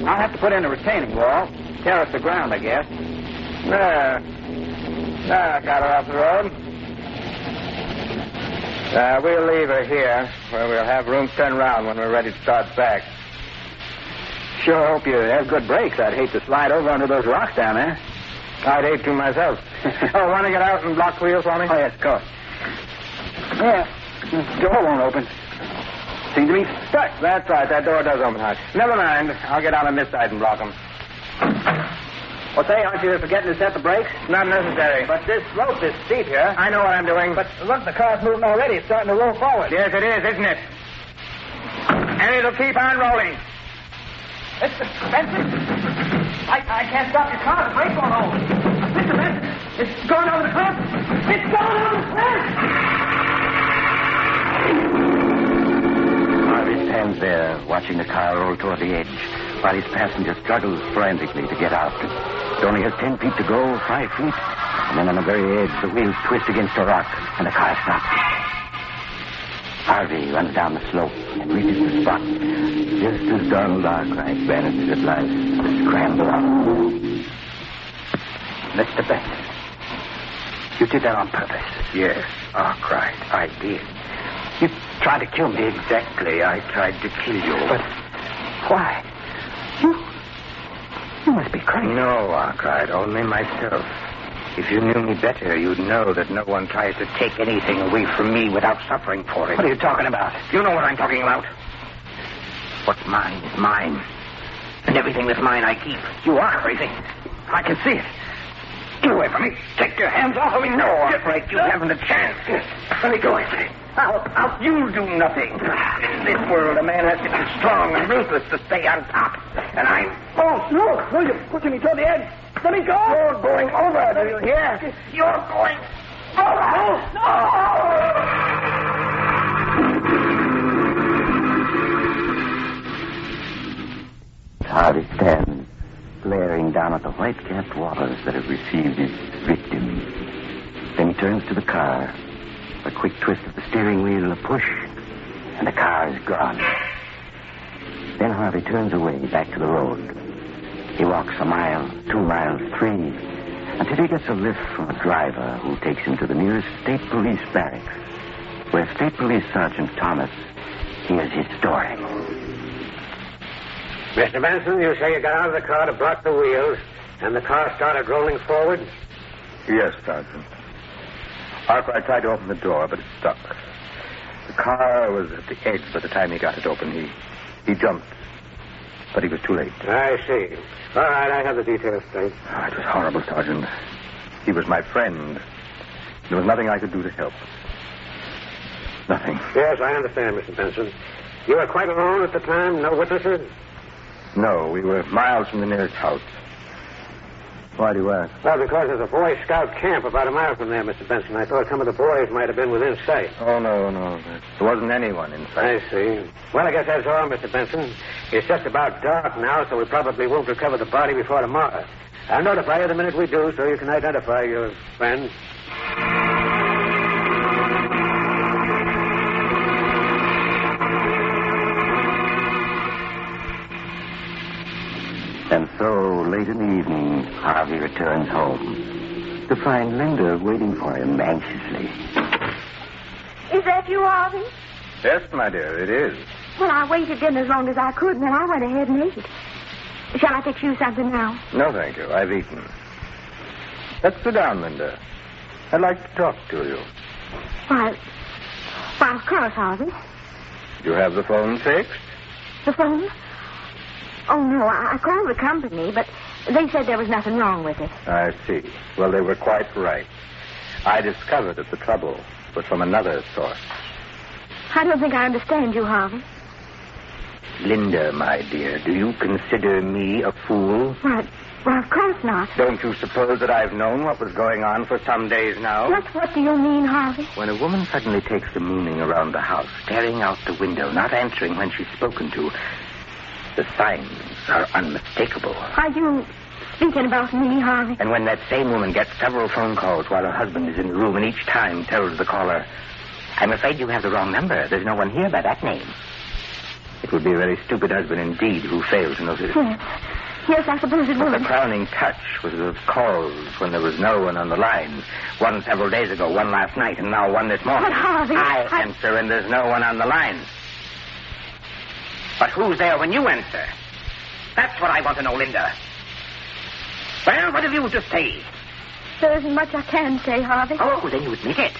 I'll have to put in a retaining wall. Terrace the ground, I guess. There. I got her off the road. We'll leave her here, where we'll have room to turn around when we're ready to start back. Sure hope you have good brakes. I'd hate to slide over under those rocks down there. I'd hate to myself. Oh, want to get out and block wheels for me? Oh, yes, of course. Yeah, the door won't open. Seems to be stuck. That's right, that door does open hard. Never mind, I'll get out on this side and block them. Well, say, aren't you forgetting to set the brakes? Not necessary. But this slope is steep here. I know what I'm doing. But look, the car's moving already. It's starting to roll forward. Yes, it is, isn't it? And it'll keep on rolling. Mr. Benson, I can't stop your car. The brakes won't hold. Mr. Benson, it's going over the cliff. It's going over the cliff. Harvey stands there, watching the car roll toward the edge, while his passenger struggles frantically to get out. It only has 10 feet to go, 5 feet, and then on the very edge, the wheels twist against a rock, and the car stops. Harvey runs down the slope and reaches the spot, just as Donald Arkwright manages at last to scramble out. Mr. Benson, you did that on purpose. Yes, Arkwright, I did. You tried to kill me. Exactly, I tried to kill you. But why? You must be crazy. No, Arkwright, only myself. If you knew me better, you'd know that no one tries to take anything away from me without suffering for it. What are you talking about? You know what I'm talking about. What's mine is mine. And everything that's mine I keep. You are crazy. I can see it. Get away from me. Take your hands off of me. No, Arkwright, you haven't a chance. Let me go. You'll do nothing. In this world, a man has to be strong and ruthless to stay on top. And I'm... Oh, no, you're pushing me toward the edge. Let me go. You're going over, do you hear? You're going over. No! Harvey stands, glaring down at the white-capped waters that have received his victim. Then he turns to the car, A quick twist of the steering wheel, a push, and the car is gone. Then Harvey turns away back to the road. He walks a mile, 2 miles, 3, until he gets a lift from a driver who takes him to the nearest state police barracks, where State Police Sergeant Thomas hears his story. Mr. Benson, you say you got out of the car to block the wheels, and the car started rolling forward? Yes, Sergeant. Arthur, I tried to open the door, but it stuck. The car was at the edge by the time he got it open. He jumped, but he was too late. I see. All right, I have the details straight. Oh, it was horrible, Sergeant. He was my friend. There was nothing I could do to help. Nothing. Yes, I understand, Mr. Benson. You were quite alone at the time? No witnesses? No, we were miles from the nearest house. Why do you ask? Well, because there's a Boy Scout camp about a mile from there, Mr. Benson. I thought some of the boys might have been within sight. Oh, no. There wasn't anyone in sight. I see. Well, I guess that's all, Mr. Benson. It's just about dark now, so we probably won't recover the body before tomorrow. I'll notify you the minute we do, so you can identify your friend. And so, late in the evening, Harvey returns home to find Linda waiting for him anxiously. Is that you, Harvey? Yes, my dear, it is. Well, I waited in as long as I could, and then I went ahead and ate. Shall I fix you something now? No, thank you. I've eaten. Let's sit down, Linda. I'd like to talk to you. Why, of course, Harvey. You have the phone fixed? The phone? Oh, no, I called the company, but they said there was nothing wrong with it. I see. Well, they were quite right. I discovered that the trouble was from another source. I don't think I understand you, Harvey. Linda, my dear, do you consider me a fool? Well, of course not. Don't you suppose that I've known what was going on for some days now? What do you mean, Harvey? When a woman suddenly takes to mooning around the house, staring out the window, not answering when she's spoken to, the signs are unmistakable. Are you speaking about me, Harvey? And when that same woman gets several phone calls while her husband is in the room and each time tells the caller, "I'm afraid you have the wrong number. There's no one here by that name." It would be a very stupid husband indeed who failed to notice. Yes, I suppose it would. But the crowning touch was those calls when there was no one on the line. One several days ago, one last night, and now one this morning. But, Harvey, I answer and there's no one on the line. But who's there when you answer? That's what I want to know, Linda. Well, what have you to say? There isn't much I can say, Harvey. Oh, then you admit it.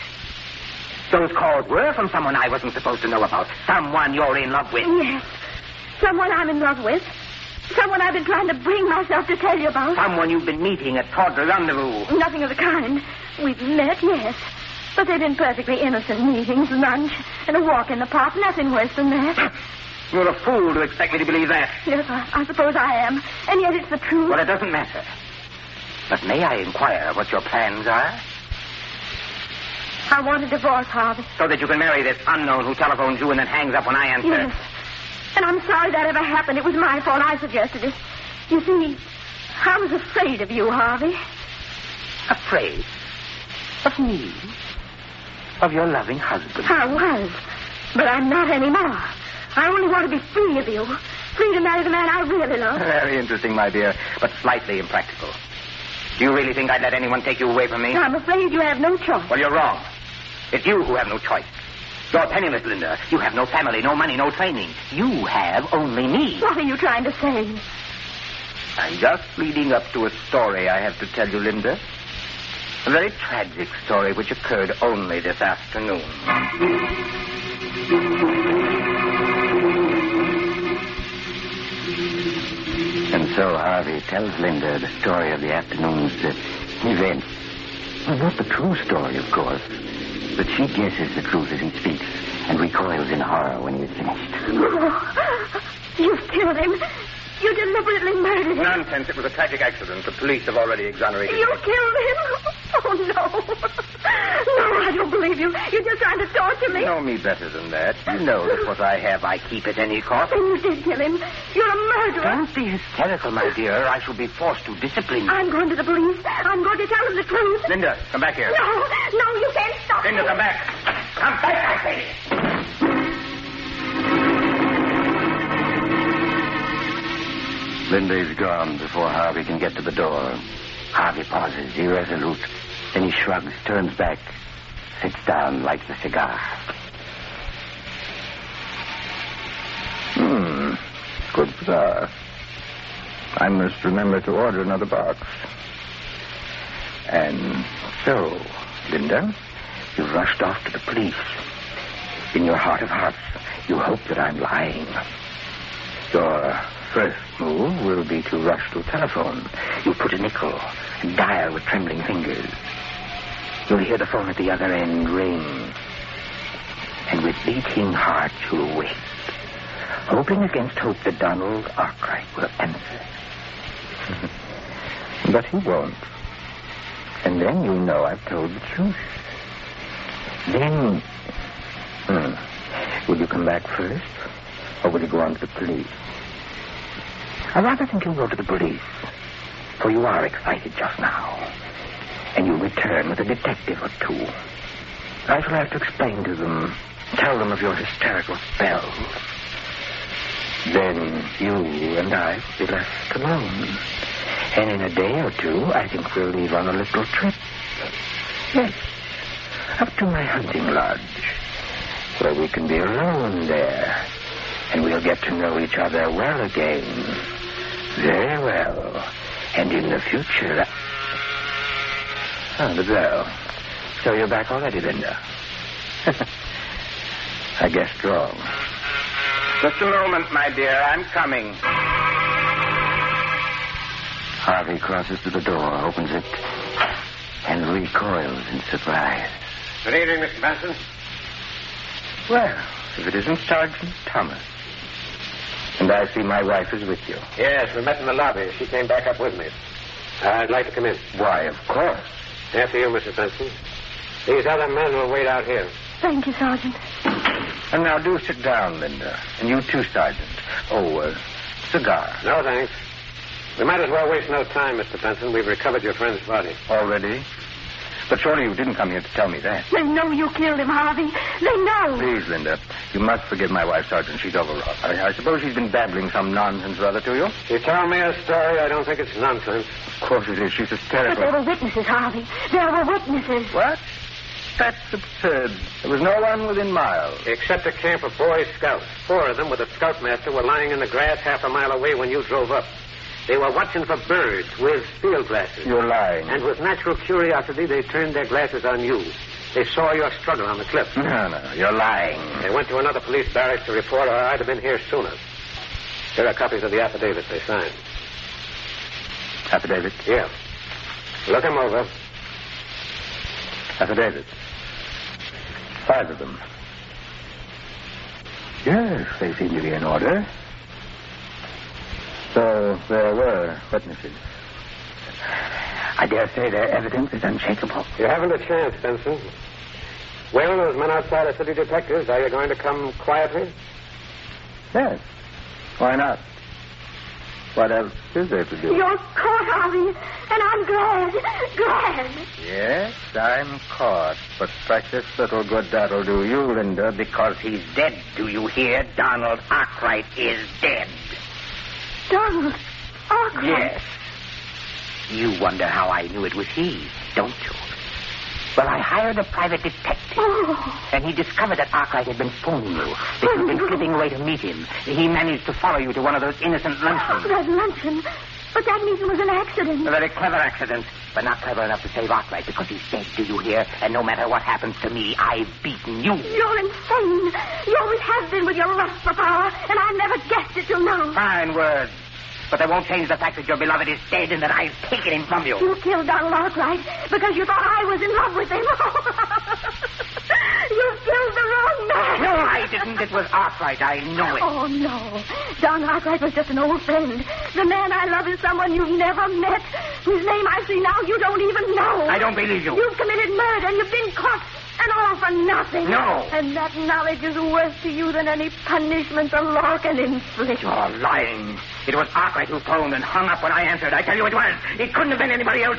Those calls were from someone I wasn't supposed to know about. Someone you're in love with. Yes. Someone I'm in love with. Someone I've been trying to bring myself to tell you about. Someone you've been meeting at Todd Rendezvous. Nothing of the kind. We've met, yes. But they've been perfectly innocent meetings, lunch, and a walk in the park. Nothing worse than that. You're a fool to expect me to believe that. Yes, I suppose I am. And yet it's the truth. Well, it doesn't matter. But may I inquire what your plans are? I want a divorce, Harvey. So that you can marry this unknown who telephones you and then hangs up when I answer. Yes. And I'm sorry that ever happened. It was my fault. I suggested it. You see, I was afraid of you, Harvey. Afraid? Of me? Of your loving husband? I was. But I'm not anymore. I only want to be free of you. Free to marry the man I really love. Very interesting, my dear, but slightly impractical. Do you really think I'd let anyone take you away from me? I'm afraid you have no choice. Well, you're wrong. It's you who have no choice. You're penniless, Linda. You have no family, no money, no training. You have only me. What are you trying to say? I'm just leading up to a story I have to tell you, Linda. A very tragic story which occurred only this afternoon. And so Harvey tells Linda the story of the afternoon's events. Well, not the true story, of course. But she guesses the truth as he speaks and recoils in horror when he is finished. Oh, you've killed him. You deliberately murdered him. Nonsense. It was a tragic accident. The police have already exonerated You him. killed him? Oh, no. No, I don't believe you. You're just trying to torture me. You know me better than that. You know that what I have I keep at any cost. Then you did kill him. You're a murderer. Don't be hysterical, my dear. I shall be forced to discipline you. I'm going to the police. I'm going to tell them the truth. Linda, come back here. No, you can't stop Linda, me. come back. Come back, I say. Linda's gone before Harvey can get to the door. Harvey pauses, irresolute. Then he shrugs, turns back, sits down, lights a cigar. Good cigar. I must remember to order another box. And so, Linda, you've rushed off to the police. In your heart of hearts, you hope that I'm lying. Your first move will be to rush to a telephone. You put a nickel and dial with trembling fingers. You'll hear the phone at the other end ring. And with beating heart, you'll wait, hoping against hope that Donald Arkwright will answer. But he won't. And then you'll know I've told the truth. Then, will you come back first, or will you go on to the police? I rather think you'll go to the police, for you are excited just now. And you'll return with a detective or two. I shall have to explain to them, tell them of your hysterical spells. Then you and I will be left alone. And in a day or two, I think we'll leave on a little trip. Yes, up to my hunting lodge, where we can be alone there. And we'll get to know each other well again. Very well. And in the future... the bell. So you're back already, Linda. I guessed wrong. Just a moment, my dear. I'm coming. Harvey crosses to the door, opens it, and recoils in surprise. Good evening, Mr. Benson. Well, if it isn't Sergeant Thomas. And I see my wife is with you. Yes, we met in the lobby. She came back up with me. I'd like to come in. Why, of course. After you, Mrs. Benson. These other men will wait out here. Thank you, Sergeant. And now do sit down, Linda. And you too, Sergeant. Cigar. No, thanks. We might as well waste no time, Mr. Benson. We've recovered your friend's body. Already? But surely you didn't come here to tell me that. They know you killed him, Harvey. They know. Please, Linda, you must forgive my wife, Sergeant. She's overwrought. I suppose she's been babbling some nonsense or other to you? You tell me a story, I don't think it's nonsense. Of course it is. She's hysterical. But there were witnesses, Harvey. There were witnesses. What? That's absurd. There was no one within miles. Except a camp of Boy Scouts. 4 of them with a scoutmaster were lying in the grass half a mile away when you drove up. They were watching for birds with field glasses. You're lying. And with natural curiosity, they turned their glasses on you. They saw your struggle on the cliff. No, you're lying. They went to another police barracks to report, or I'd have been here sooner. Here are copies of the affidavit they signed. Affidavit? Yeah. Look them over. Affidavit. 5 of them. Yes, they seem to be in order. So there were witnesses. I dare say their evidence is unshakable. You haven't a chance, Benson. Well, those men outside are city detectives. Are you going to come quietly? Yes. Why not? What else is there to do? You're caught, Harvey, and I'm glad. Glad. Yes, I'm caught. But precious little good that'll do you, Linda, Because he's dead, do you hear? Donald Arkwright is dead. Donald Arkwright? Yes. You wonder how I knew it was he, don't you? Well, I hired a private detective. Oh. And he discovered that Arkwright had been phoning you, that you'd been slipping away to meet him. He managed to follow you to one of those innocent luncheons. Oh, that luncheon? But that means it was an accident. A very clever accident, but not clever enough to save Arkwright, because he's dead, do you hear? And no matter what happens to me, I've beaten you. You're insane. You always have been with your lust for power, and I never guessed it till now. Fine words. But they won't change the fact that your beloved is dead and that I've taken him from you. You killed Donald Arkwright because you thought I was in love with him. You killed the wrong man. No, I didn't. It was Arkwright. I know it. Oh, no. Don Arkwright was just an old friend. The man I love is someone you've never met, whose name I see now you don't even know. I don't believe you. You've committed murder and you've been caught. And all for nothing. No. And that knowledge is worse to you than any punishment the law can inflict. You're lying. It was Arkwright who phoned and hung up when I answered. I tell you it was. It couldn't have been anybody else.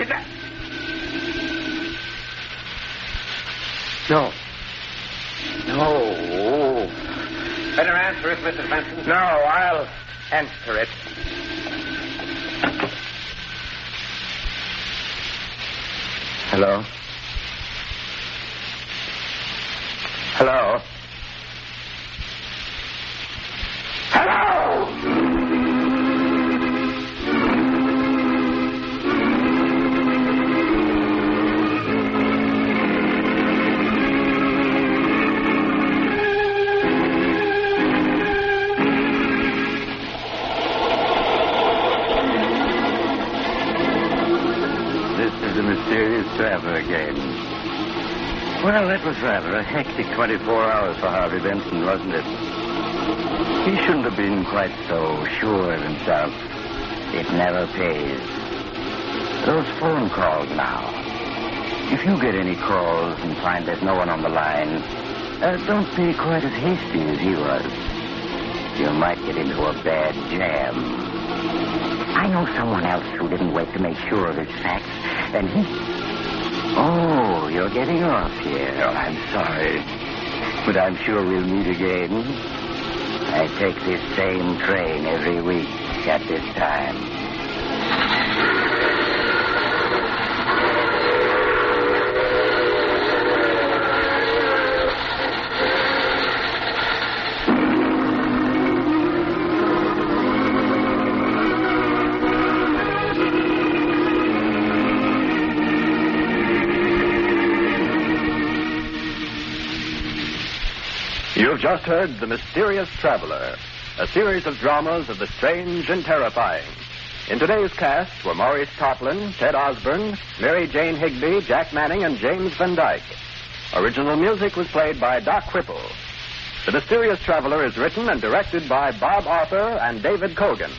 No. Better answer it, Mrs. Benson. No, I'll answer it. Hello? Hello? Traveler again. Well, that was rather a hectic 24 hours for Harvey Benson, wasn't it? He shouldn't have been quite so sure of himself. It never pays. Those phone calls now. If you get any calls and find there's no one on the line, don't be quite as hasty as he was. You might get into a bad jam. I know someone else who didn't wait to make sure of his facts, and he... Oh, you're getting off here. Oh, I'm sorry. But I'm sure we'll meet again. I take this same train every week at this time. You've just heard The Mysterious Traveler, a series of dramas of the strange and terrifying. In today's cast were Maurice Tarplin, Ted Osborne, Mary Jane Higby, Jack Manning, and James Van Dyke. Original music was played by Doc Whipple. The Mysterious Traveler is written and directed by Bob Arthur and David Cogan.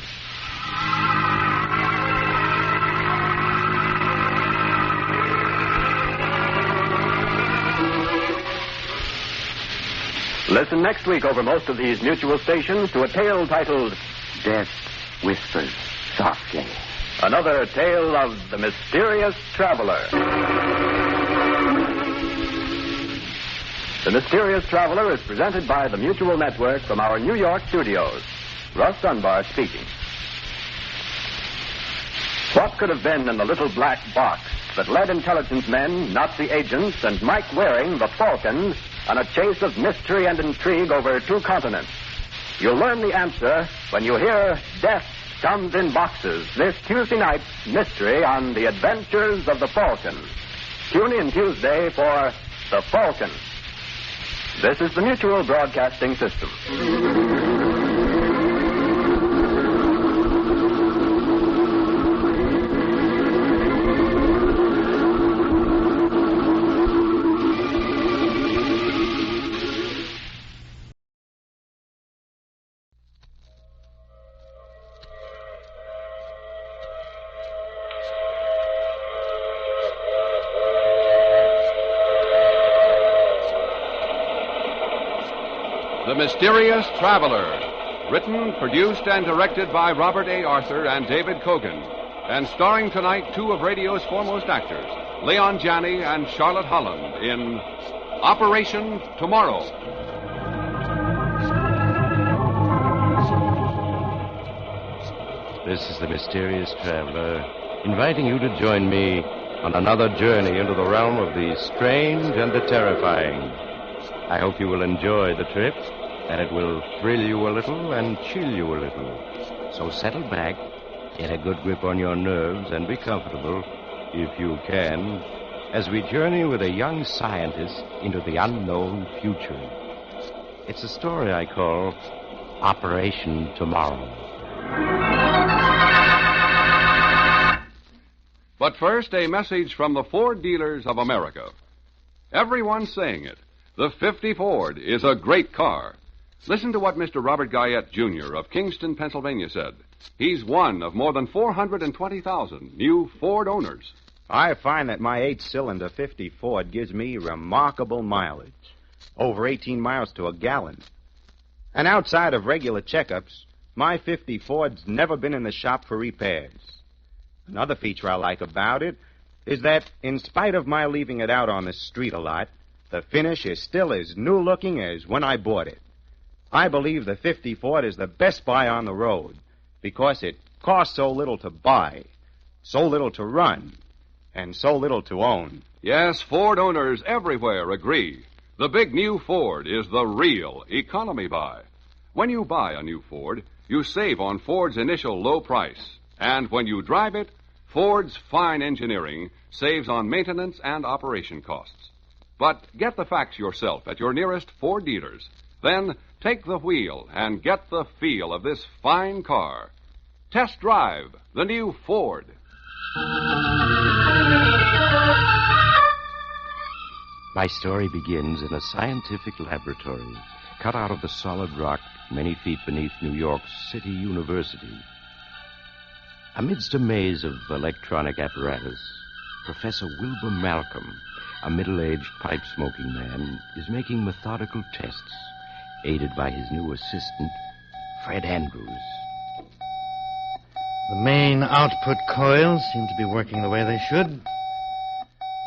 Listen next week over most of these mutual stations to a tale titled Death Whispers Softly. Another tale of the Mysterious Traveler. The Mysterious Traveler is presented by the Mutual Network from our New York studios. Russ Dunbar speaking. What could have been in the little black box that led intelligence men, Nazi agents, and Mike Waring, the Falcon, on a chase of mystery and intrigue over 2 continents? You'll learn the answer when you hear Death Comes in Boxes this Tuesday night's mystery on The Adventures of the Falcon. Tune in Tuesday for The Falcon. This is the Mutual Broadcasting System. The Mysterious Traveler, written, produced, and directed by Robert A. Arthur and David Cogan, and starring tonight 2 of radio's foremost actors, Leon Janney and Charlotte Holland, in Operation Tomorrow. This is the Mysterious Traveler, inviting you to join me on another journey into the realm of the strange and the terrifying. I hope you will enjoy the trip, that it will thrill you a little and chill you a little. So settle back, get a good grip on your nerves, and be comfortable, if you can, as we journey with a young scientist into the unknown future. It's a story I call Operation Tomorrow. But first, a message from the Ford dealers of America. Everyone's saying it. The 50 Ford is a great car. Listen to what Mr. Robert Guyette, Jr. of Kingston, Pennsylvania said. He's one of more than 420,000 new Ford owners. I find that my 8-cylinder 50 Ford gives me remarkable mileage. Over 18 miles to a gallon. And outside of regular checkups, my 50 Ford's never been in the shop for repairs. Another feature I like about it is that, in spite of my leaving it out on the street a lot, The finish is still as new-looking as when I bought it. I believe the 50 Ford is the best buy on the road because it costs so little to buy, so little to run, and so little to own. Yes, Ford owners everywhere agree. The big new Ford is the real economy buy. When you buy a new Ford, you save on Ford's initial low price. And when you drive it, Ford's fine engineering saves on maintenance and operation costs. But get the facts yourself at your nearest Ford dealers. Then take the wheel and get the feel of this fine car. Test drive the new Ford. My story begins in a scientific laboratory cut out of the solid rock many feet beneath New York's City University. Amidst a maze of electronic apparatus, Professor Wilbur Malcolm, a middle-aged pipe-smoking man, is making methodical tests, aided by his new assistant, Fred Andrews. The main output coils seem to be working the way they should.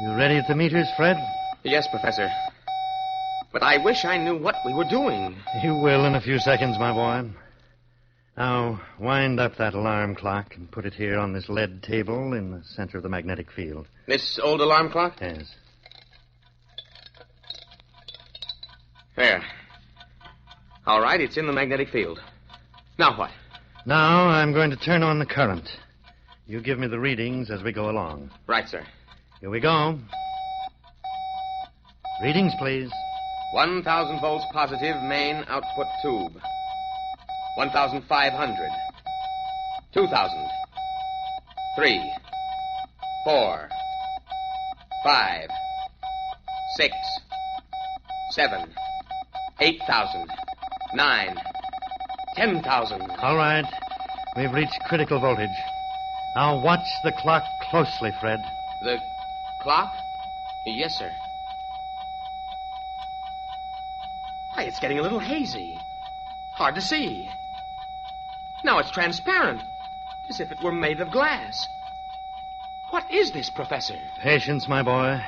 You ready at the meters, Fred? Yes, Professor. But I wish I knew what we were doing. You will in a few seconds, my boy. Now, wind up that alarm clock and put it here on this lead table in the center of the magnetic field. This old alarm clock? Yes. There. All right, it's in the magnetic field. Now what? Now I'm going to turn on the current. You give me the readings as we go along. Right, sir. Here we go. Readings, please. 1,000 volts positive main output tube. 1,500. 2,000. 3. 4. 5. 6. 7. 8,000. 9. 10,000. All right. We've reached critical voltage. Now watch the clock closely, Fred. The clock? Yes, sir. Why, it's getting a little hazy. Hard to see. Now it's transparent, as if it were made of glass. What is this, Professor? Patience, my boy.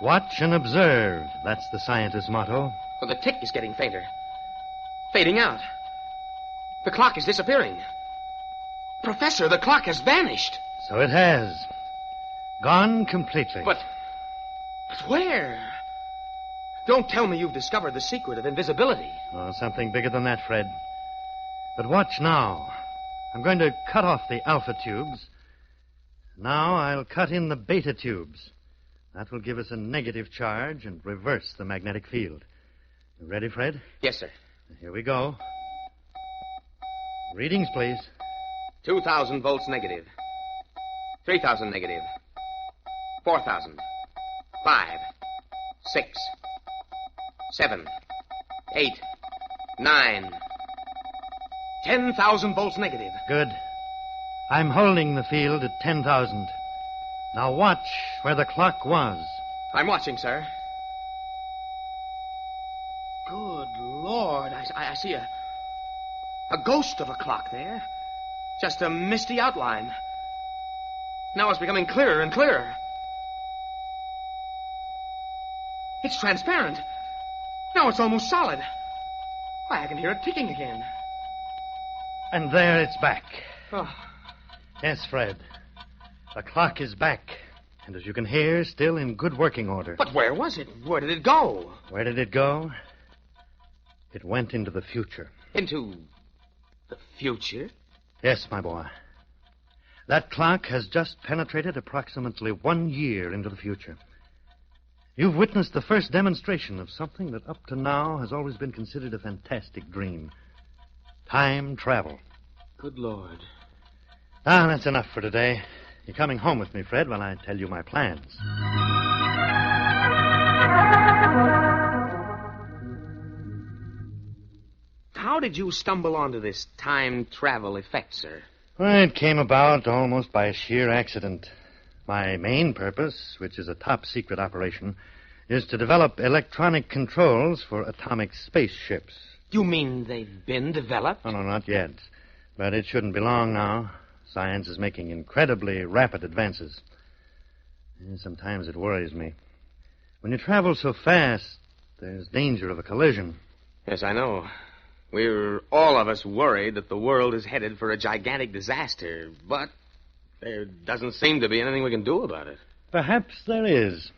Watch and observe. That's the scientist's motto. Well, the tick is getting fainter. Fading out. The clock is disappearing. Professor, the clock has vanished. So it has. Gone completely. But where? Don't tell me you've discovered the secret of invisibility. Oh, something bigger than that, Fred. But watch now. I'm going to cut off the alpha tubes. Now I'll cut in the beta tubes. That will give us a negative charge and reverse the magnetic field. You ready, Fred? Yes, sir. Here we go. Readings, please. 2,000 volts negative. 3,000 negative. 4,000. 5. 6. 7. 8. 9. 10,000 volts negative. Good. I'm holding the field at 10,000. Now watch where the clock was. I'm watching, sir. Good Lord. I see a ghost of a clock there. Just a misty outline. Now it's becoming clearer and clearer. It's transparent. Now it's almost solid. Why, I can hear it ticking again. And there it's back. Oh. Yes, Fred. The clock is back. And as you can hear, still in good working order. But where was it? Where did it go? Where did it go? It went into the future. Into the future? Yes, my boy. That clock has just penetrated approximately 1 year into the future. You've witnessed the first demonstration of something that up to now has always been considered a fantastic dream. Time travel. Good Lord. Ah, that's enough for today. You're coming home with me, Fred, while I tell you my plans. How did you stumble onto this time travel effect, sir? Well, it came about almost by sheer accident. My main purpose, which is a top-secret operation, is to develop electronic controls for atomic spaceships. You mean they've been developed? Oh, no, not yet. But it shouldn't be long now. Science is making incredibly rapid advances. And sometimes it worries me. When you travel so fast, there's danger of a collision. Yes, I know. We're all of us worried that the world is headed for a gigantic disaster, but there doesn't seem to be anything we can do about it. Perhaps there is.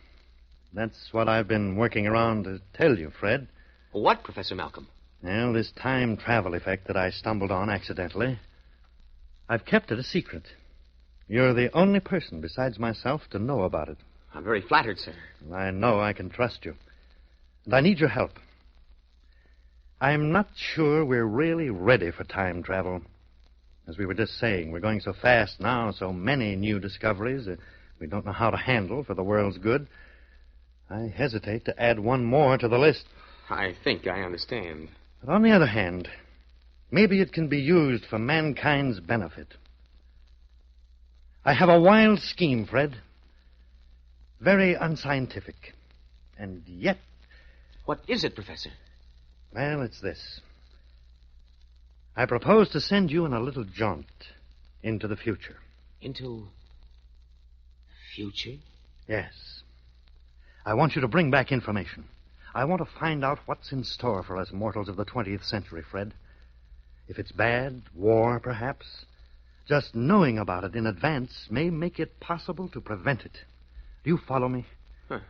That's what I've been working around to tell you, Fred. What, Professor Malcolm? Well, this time travel effect that I stumbled on accidentally. I've kept it a secret. You're the only person besides myself to know about it. I'm very flattered, sir. I know I can trust you. And I need your help. I'm not sure we're really ready for time travel. As we were just saying, we're going so fast now, so many new discoveries that we don't know how to handle for the world's good. I hesitate to add one more to the list. I think I understand. But on the other hand, maybe it can be used for mankind's benefit. I have a wild scheme, Fred. Very unscientific. And yet... What is it, Professor? Well, it's this. I propose to send you on a little jaunt into the future. Into the future? Yes. I want you to bring back information. I want to find out what's in store for us mortals of the 20th century, Fred. If it's bad, war, perhaps. Just knowing about it in advance may make it possible to prevent it. Do you follow me? Huh.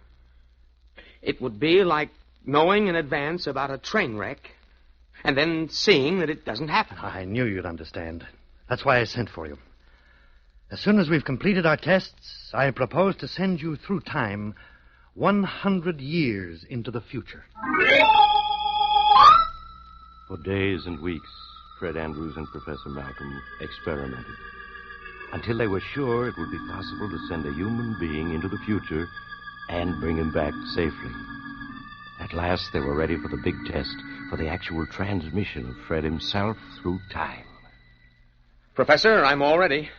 It would be like knowing in advance about a train wreck and then seeing that it doesn't happen. I knew you'd understand. That's why I sent for you. As soon as we've completed our tests, I propose to send you through time 100 years into the future. For days and weeks, Fred Andrews and Professor Malcolm experimented until they were sure it would be possible to send a human being into the future and bring him back safely. At last, they were ready for the big test, for the actual transmission of Fred himself through time. Professor, I'm all ready.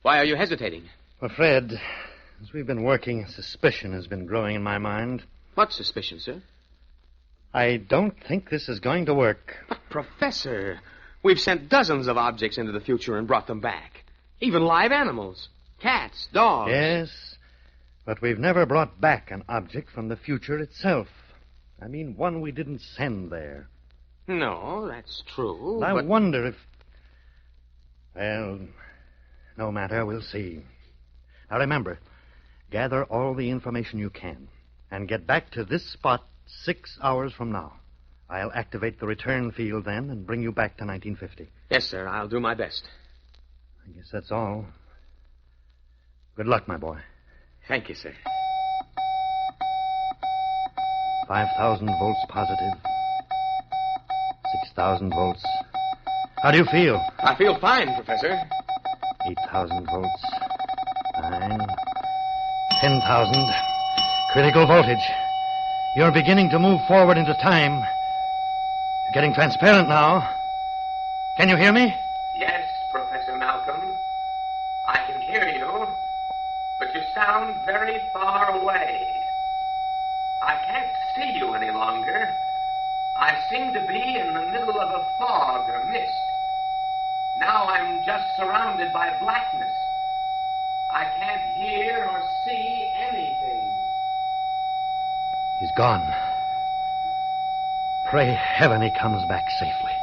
Why are you hesitating? Well, Fred, as we've been working, suspicion has been growing in my mind. What suspicion, sir? I don't think this is going to work. But, Professor, we've sent dozens of objects into the future and brought them back. Even live animals. Cats, dogs. Yes, but we've never brought back an object from the future itself. I mean, one we didn't send there. No, that's true. I wonder if... Well, no matter, we'll see. Now remember, gather all the information you can and get back to this spot 6 hours from now. I'll activate the return field then and bring you back to 1950. Yes, sir. I'll do my best. I guess that's all. Good luck, my boy. Thank you, sir. 5,000 volts positive. 6,000 volts. How do you feel? I feel fine, Professor. 8,000 volts. 9. 10,000. Critical voltage. You're beginning to move forward into time. You're getting transparent now. Can you hear me? Yes, Professor Malcolm. I can hear you, but you sound very far away. I can't see you any longer. I seem to be in the middle of a fog or mist. Now I'm just surrounded by blackness. I can't hear or see anything. He's gone. Pray heaven he comes back safely.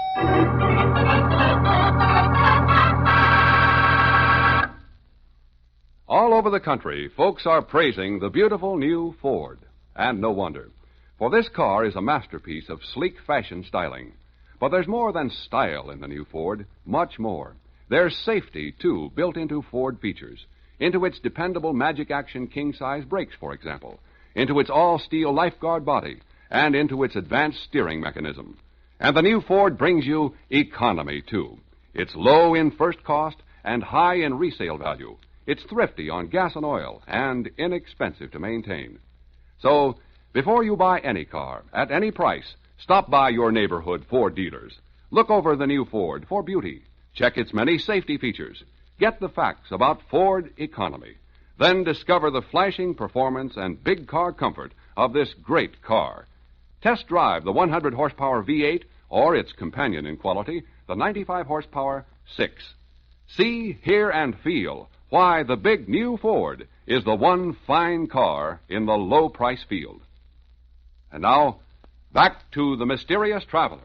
All over the country, folks are praising the beautiful new Ford. And no wonder. For this car is a masterpiece of sleek fashion styling. But there's more than style in the new Ford, much more. There's safety, too, built into Ford features. Into its dependable Magic Action king-size brakes, for example. Into its all-steel lifeguard body. And into its advanced steering mechanism. And the new Ford brings you economy, too. It's low in first cost and high in resale value. It's thrifty on gas and oil and inexpensive to maintain. So, before you buy any car, at any price, stop by your neighborhood Ford dealers. Look over the new Ford for beauty. Check its many safety features. Get the facts about Ford economy. Then discover the flashing performance and big car comfort of this great car. Test drive the 100 horsepower V8 or its companion in quality, the 95 horsepower 6. See, hear, and feel why the big new Ford is the one fine car in the low-price field. And now, back to the mysterious traveler.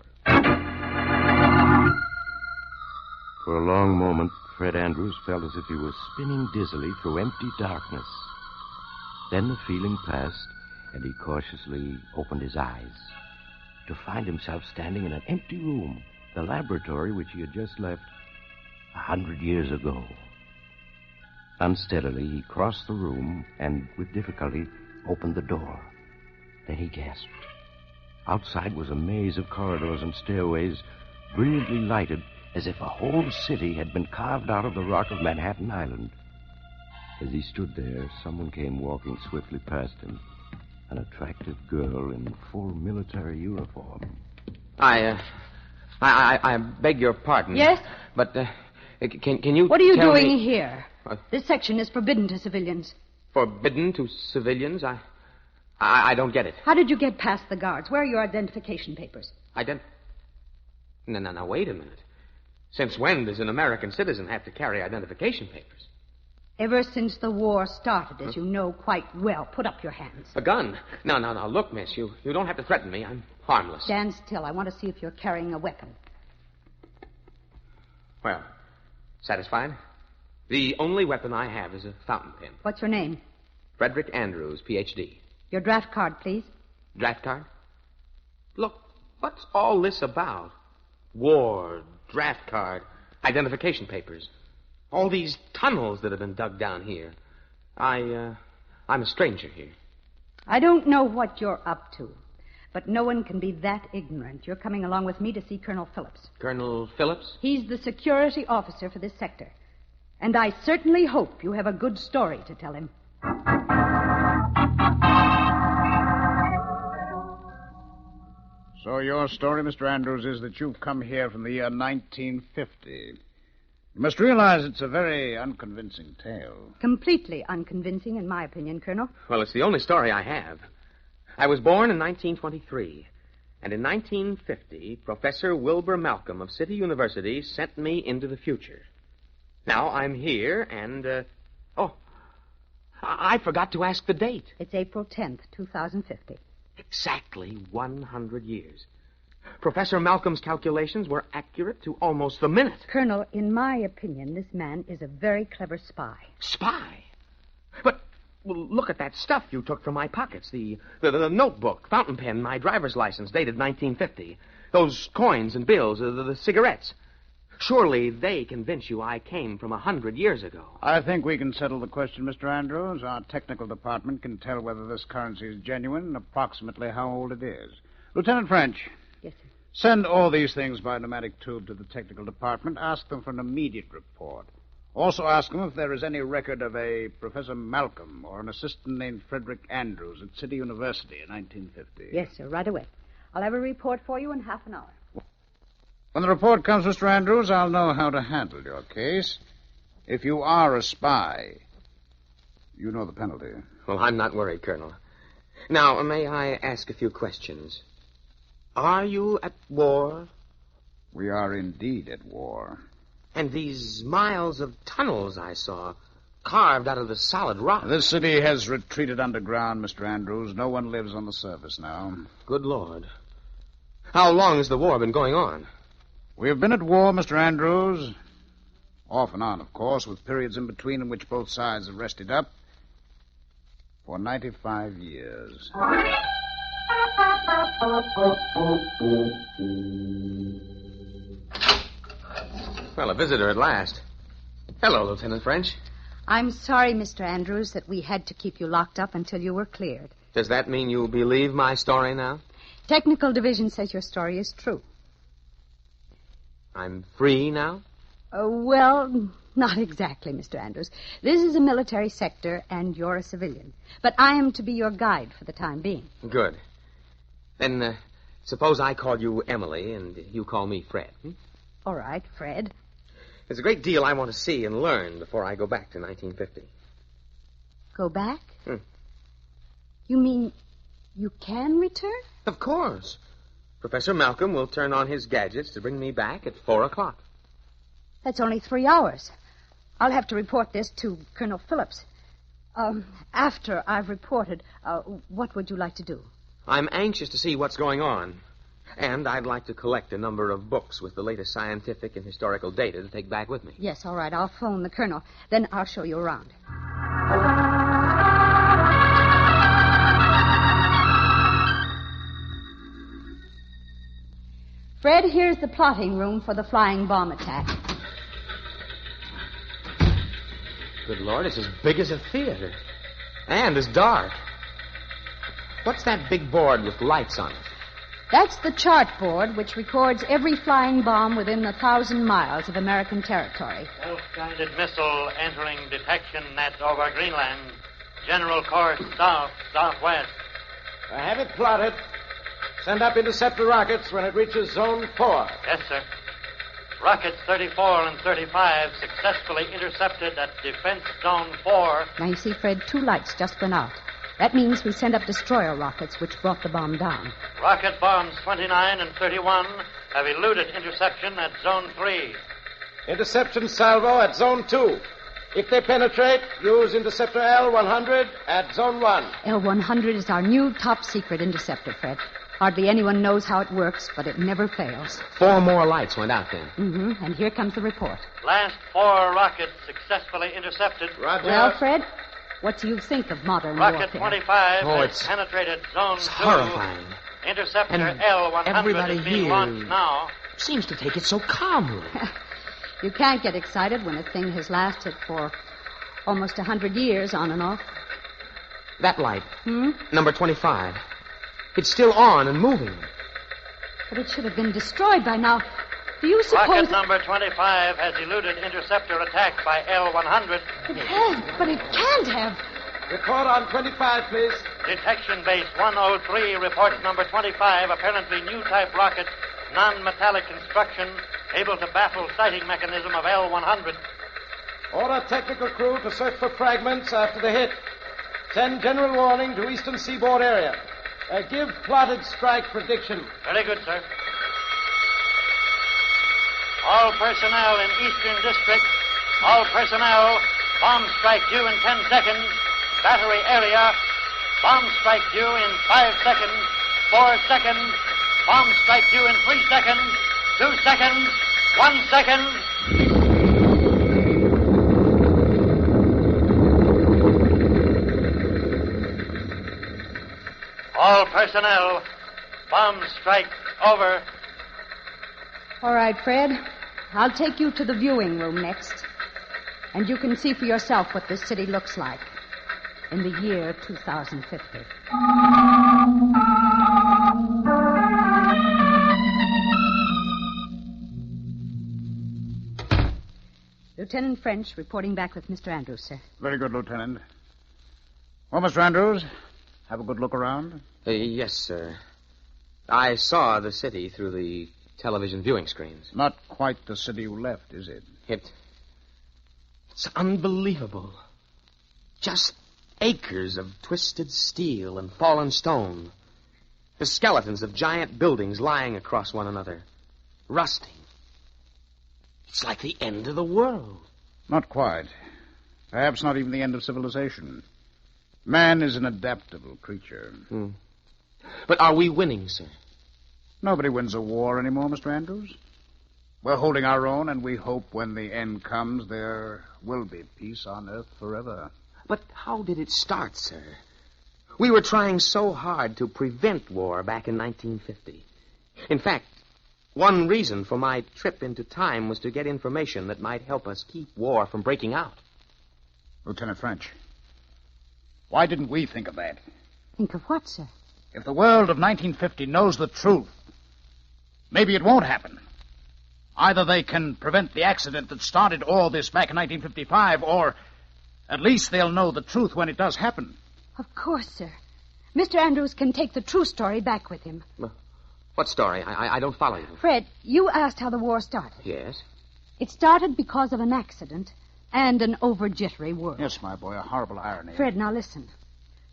For a long moment, Fred Andrews felt as if he was spinning dizzily through empty darkness. Then the feeling passed, and he cautiously opened his eyes to find himself standing in an empty room, the laboratory which he had just left 100 years ago. Unsteadily, he crossed the room and, with difficulty, opened the door. Then he gasped. Outside was a maze of corridors and stairways, brilliantly lighted, as if a whole city had been carved out of the rock of Manhattan Island. As he stood there, someone came walking swiftly past him. An attractive girl in full military uniform. I beg your pardon. Yes? But, can you What are you tell doing me... here? This section is forbidden to civilians. Forbidden to civilians? I don't get it. How did you get past the guards? Where are your identification papers? No, wait a minute. Since when does an American citizen have to carry identification papers? Ever since the war started, as you know quite well. Put up your hands. A gun? No. Look, miss, you don't have to threaten me. I'm harmless. Stand still. I want to see if you're carrying a weapon. Well, satisfied? The only weapon I have is a fountain pen. What's your name? Frederick Andrews, Ph.D. Your draft card, please. Draft card? Look, what's all this about? War, draft card, identification papers. All these tunnels that have been dug down here. I'm a stranger here. I don't know what you're up to, but no one can be that ignorant. You're coming along with me to see Colonel Phillips. Colonel Phillips? He's the security officer for this sector. And I certainly hope you have a good story to tell him. So your story, Mr. Andrews, is that you've come here from the year 1950. You must realize it's a very unconvincing tale. Completely unconvincing, in my opinion, Colonel. Well, it's the only story I have. I was born in 1923. And in 1950, Professor Wilbur Malcolm of City University sent me into the future. Now I'm here and, I forgot to ask the date. It's April 10th, 2050. Exactly 100 years. Professor Malcolm's calculations were accurate to almost the minute. Colonel, in my opinion, this man is a very clever spy. Spy? But, well, look at that stuff you took from my pockets. The notebook, fountain pen, my driver's license, dated 1950. Those coins and bills, the cigarettes. Surely they convince you I came from 100 years ago. I think we can settle the question, Mr. Andrews. Our technical department can tell whether this currency is genuine and approximately how old it is. Lieutenant French. Yes, sir. Send all these things by pneumatic tube to the technical department. Ask them for an immediate report. Also ask them if there is any record of a Professor Malcolm or an assistant named Frederick Andrews at City University in 1950. Yes, sir, right away. I'll have a report for you in half an hour. When the report comes, Mr. Andrews, I'll know how to handle your case. If you are a spy, you know the penalty. Well, I'm not worried, Colonel. Now, may I ask a few questions? Are you at war? We are indeed at war. And these miles of tunnels I saw, carved out of the solid rock. This city has retreated underground, Mr. Andrews. No one lives on the surface now. Good Lord. How long has the war been going on? We have been at war, Mr. Andrews. Off and on, of course, with periods in between in which both sides have rested up. For 95 years. Well, a visitor at last. Hello, Lieutenant French. I'm sorry, Mr. Andrews, that we had to keep you locked up until you were cleared. Does that mean you believe my story now? Technical Division says your story is true. I'm free now? Well, not exactly, Mr. Andrews. This is a military sector, and you're a civilian. But I am to be your guide for the time being. Good. Then, suppose I call you Emily, and you call me Fred. All right, Fred. There's a great deal I want to see and learn before I go back to 1950. Go back? You mean you can return? Of course. Professor Malcolm will turn on his gadgets to bring me back at 4 o'clock. That's only 3 hours. I'll have to report this to Colonel Phillips. After I've reported, what would you like to do? I'm anxious to see what's going on. And I'd like to collect a number of books with the latest scientific and historical data to take back with me. Yes, all right. I'll phone the colonel. Then I'll show you around. Fred, here's the plotting room for the flying bomb attack. Good Lord, it's as big as a theater. And as dark. What's that big board with lights on it? That's the chart board which records every flying bomb within 1,000 miles of American territory. Self-guided missile entering detection net over Greenland. General course south-southwest. I have it plotted. Send up interceptor rockets when it reaches Zone 4. Yes, sir. Rockets 34 and 35 successfully intercepted at Defense Zone 4. Now, you see, Fred, 2 lights just went out. That means we sent up destroyer rockets, which brought the bomb down. Rocket bombs 29 and 31 have eluded interception at Zone 3. Interception salvo at Zone 2. If they penetrate, use interceptor L-100 at Zone 1. L-100 is our new top-secret interceptor, Fred. Hardly anyone knows how it works, but it never fails. 4 more lights went out then. Mm-hmm. And here comes the report. Last 4 rockets successfully intercepted. Roger. Well, Fred, what do you think of modern Rocket warfare? 25 has penetrated Zone 2. Horrifying. Interceptor And L-100 everybody is being here launched now. Seems to take it so calmly. You can't get excited when a thing has lasted for almost 100 years on and off. That light, number 25. It's still on and moving. But it should have been destroyed by now. Do you suppose... Rocket number 25 has eluded interceptor attack by L-100. It has, but it can't have. Report on 25, please. Detection base 103 reports number 25, apparently new type rocket, non-metallic construction, able to baffle sighting mechanism of L-100. Order technical crew to search for fragments after the hit. Send general warning to eastern seaboard area. Give plotted strike prediction. Very good, sir. All personnel in Eastern District. All personnel. Bomb strike due in 10 seconds. Battery area. Bomb strike due in 5 seconds. 4 seconds. Bomb strike due in 3 seconds. 2 seconds. 1 second. All personnel. Bomb strike over. All right, Fred. I'll take you to the viewing room next. And you can see for yourself what this city looks like in the year 2050. Lieutenant French reporting back with Mr. Andrews, sir. Very good, Lieutenant. Well, Mr. Andrews, have a good look around? Yes, sir. I saw the city through the television viewing screens. Not quite the city you left, is it? It's unbelievable. Just acres of twisted steel and fallen stone. The skeletons of giant buildings lying across one another, rusting. It's like the end of the world. Not quite. Perhaps not even the end of civilization. Man is an adaptable creature. But are we winning, sir? Nobody wins a war anymore, Mr. Andrews. We're holding our own, and we hope when the end comes there will be peace on Earth forever. But how did it start, sir? We were trying so hard to prevent war back in 1950. In fact, one reason for my trip into time was to get information that might help us keep war from breaking out. Lieutenant French, why didn't we think of that? Think of what, sir? If the world of 1950 knows the truth, maybe it won't happen. Either they can prevent the accident that started all this back in 1955, or at least they'll know the truth when it does happen. Of course, sir. Mr. Andrews can take the true story back with him. What story? I don't follow you. Fred, you asked how the war started. Yes? It started because of an accident and an over-jittery world. Yes, my boy, a horrible irony. Fred, now listen.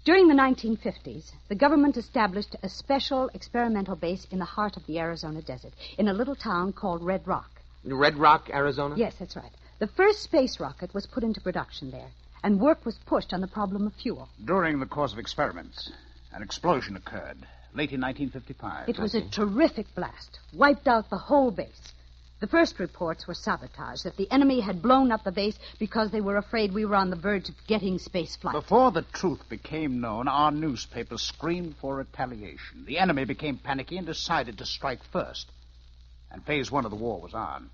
During the 1950s, the government established a special experimental base in the heart of the Arizona desert, in a little town called Red Rock. Red Rock, Arizona? Yes, that's right. The first space rocket was put into production there, and work was pushed on the problem of fuel. During the course of experiments, an explosion occurred, late in 1955. It was a terrific blast, wiped out the whole base. The first reports were sabotage, that the enemy had blown up the base because they were afraid we were on the verge of getting space flight. Before the truth became known, our newspapers screamed for retaliation. The enemy became panicky and decided to strike first. And phase 1 of the war was on.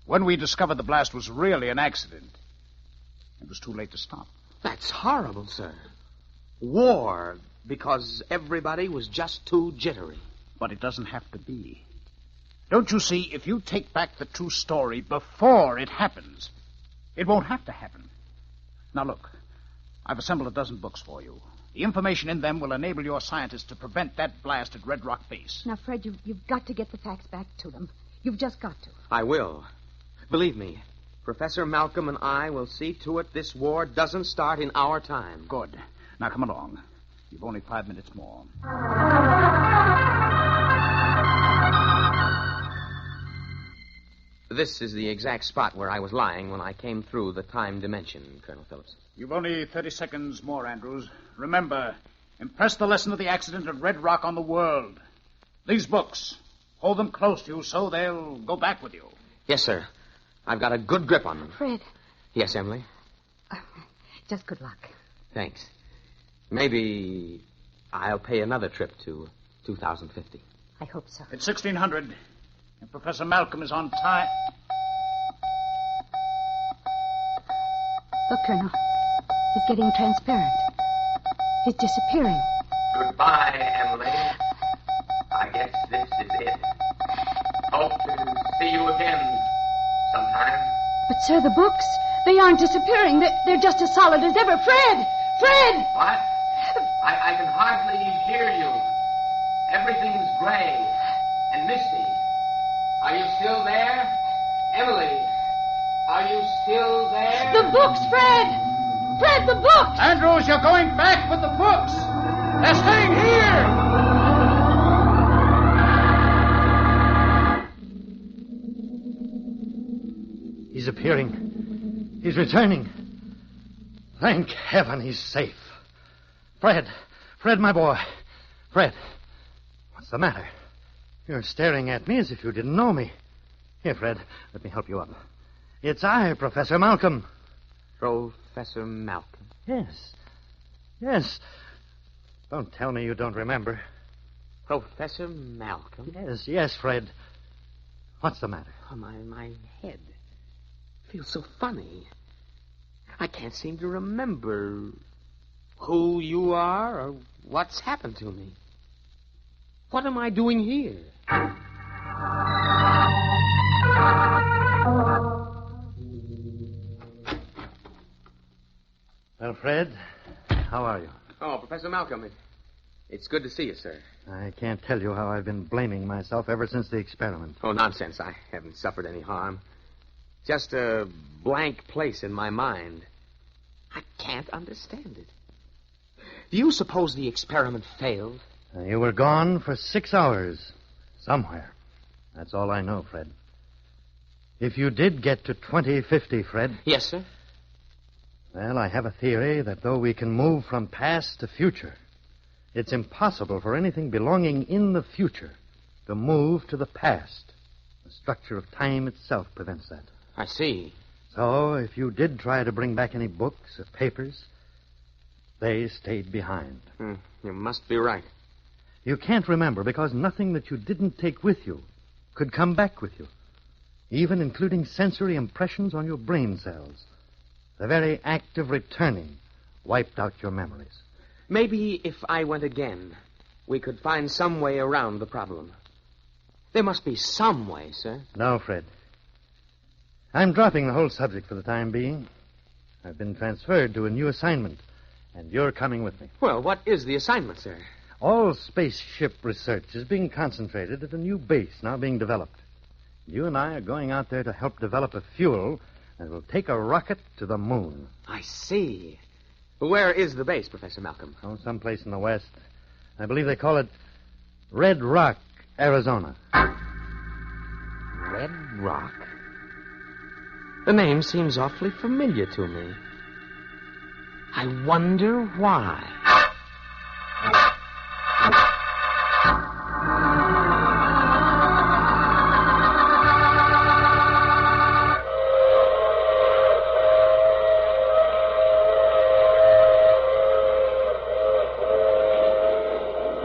When we discovered the blast was really an accident, it was too late to stop. That's horrible, sir. War, because everybody was just too jittery. But it doesn't have to be. Don't you see, if you take back the true story before it happens, it won't have to happen. Now, look, I've assembled a dozen books for you. The information in them will enable your scientists to prevent that blast at Red Rock Base. Now, Fred, you've got to get the facts back to them. You've just got to. I will. Believe me, Professor Malcolm and I will see to it this war doesn't start in our time. Good. Now, come along. You've only 5 minutes more. This is the exact spot where I was lying when I came through the time dimension, Colonel Phillips. You've only 30 seconds more, Andrews. Remember, impress the lesson of the accident at Red Rock on the world. These books, hold them close to you so they'll go back with you. Yes, sir. I've got a good grip on them. Fred. Yes, Emily? Just good luck. Thanks. Maybe I'll pay another trip to 2050. I hope so. It's 1600. And Professor Malcolm is on time. Look, Colonel. He's getting transparent. He's disappearing. Goodbye, Emily. I guess this is it. Hope to see you again sometime. But, sir, the books, they aren't disappearing. They're just as solid as ever. Fred! Fred! What? I can hardly hear you. Everything's gray and misty. Are you still there? Emily, are you still there? The books, Fred! Fred, the books! Andrews, you're going back with the books! They're staying here! He's appearing. He's returning. Thank heaven he's safe. Fred, my boy. Fred, what's the matter? You're staring at me as if you didn't know me. Here, Fred, let me help you up. It's I, Professor Malcolm. Professor Malcolm? Yes. Don't tell me you don't remember. Professor Malcolm? Yes, Fred. What's the matter? Oh, my head feels so funny. I can't seem to remember who you are or what's happened to me. What am I doing here? Well, Fred, how are you? Oh, Professor Malcolm, it's good to see you, sir. I can't tell you how I've been blaming myself ever since the experiment. Oh, nonsense. I haven't suffered any harm. Just a blank place in my mind. I can't understand it. Do you suppose the experiment failed? You were gone for 6 hours. Somewhere. That's all I know, Fred. If you did get to 2050, Fred... Yes, sir? Well, I have a theory that though we can move from past to future, it's impossible for anything belonging in the future to move to the past. The structure of time itself prevents that. I see. So, if you did try to bring back any books or papers, they stayed behind. You must be right. You can't remember because nothing that you didn't take with you could come back with you, even including sensory impressions on your brain cells. The very act of returning wiped out your memories. Maybe if I went again, we could find some way around the problem. There must be some way, sir. No, Fred. I'm dropping the whole subject for the time being. I've been transferred to a new assignment, and you're coming with me. Well, what is the assignment, sir? All spaceship research is being concentrated at a new base now being developed. You and I are going out there to help develop a fuel that will take a rocket to the moon. I see. Where is the base, Professor Malcolm? Oh, someplace in the west. I believe they call it Red Rock, Arizona. Red Rock? The name seems awfully familiar to me. I wonder why.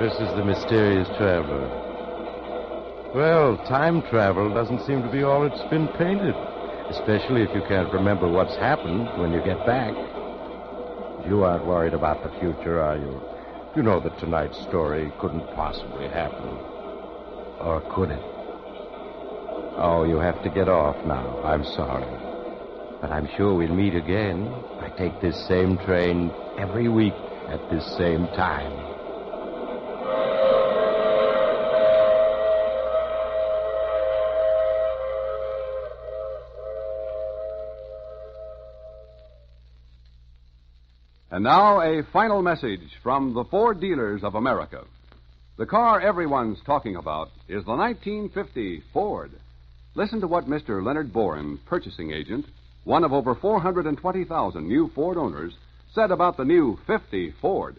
This is the mysterious traveler. Well, time travel doesn't seem to be all it's been painted, especially if you can't remember what's happened when you get back. You aren't worried about the future, are you? You know that tonight's story couldn't possibly happen. Or could it? Oh, you have to get off now. I'm sorry. But I'm sure we'll meet again. I take this same train every week at this same time. And now, a final message from the Ford dealers of America. The car everyone's talking about is the 1950 Ford. Listen to what Mr. Leonard Boren, purchasing agent, one of over 420,000 new Ford owners, said about the new 50 Ford.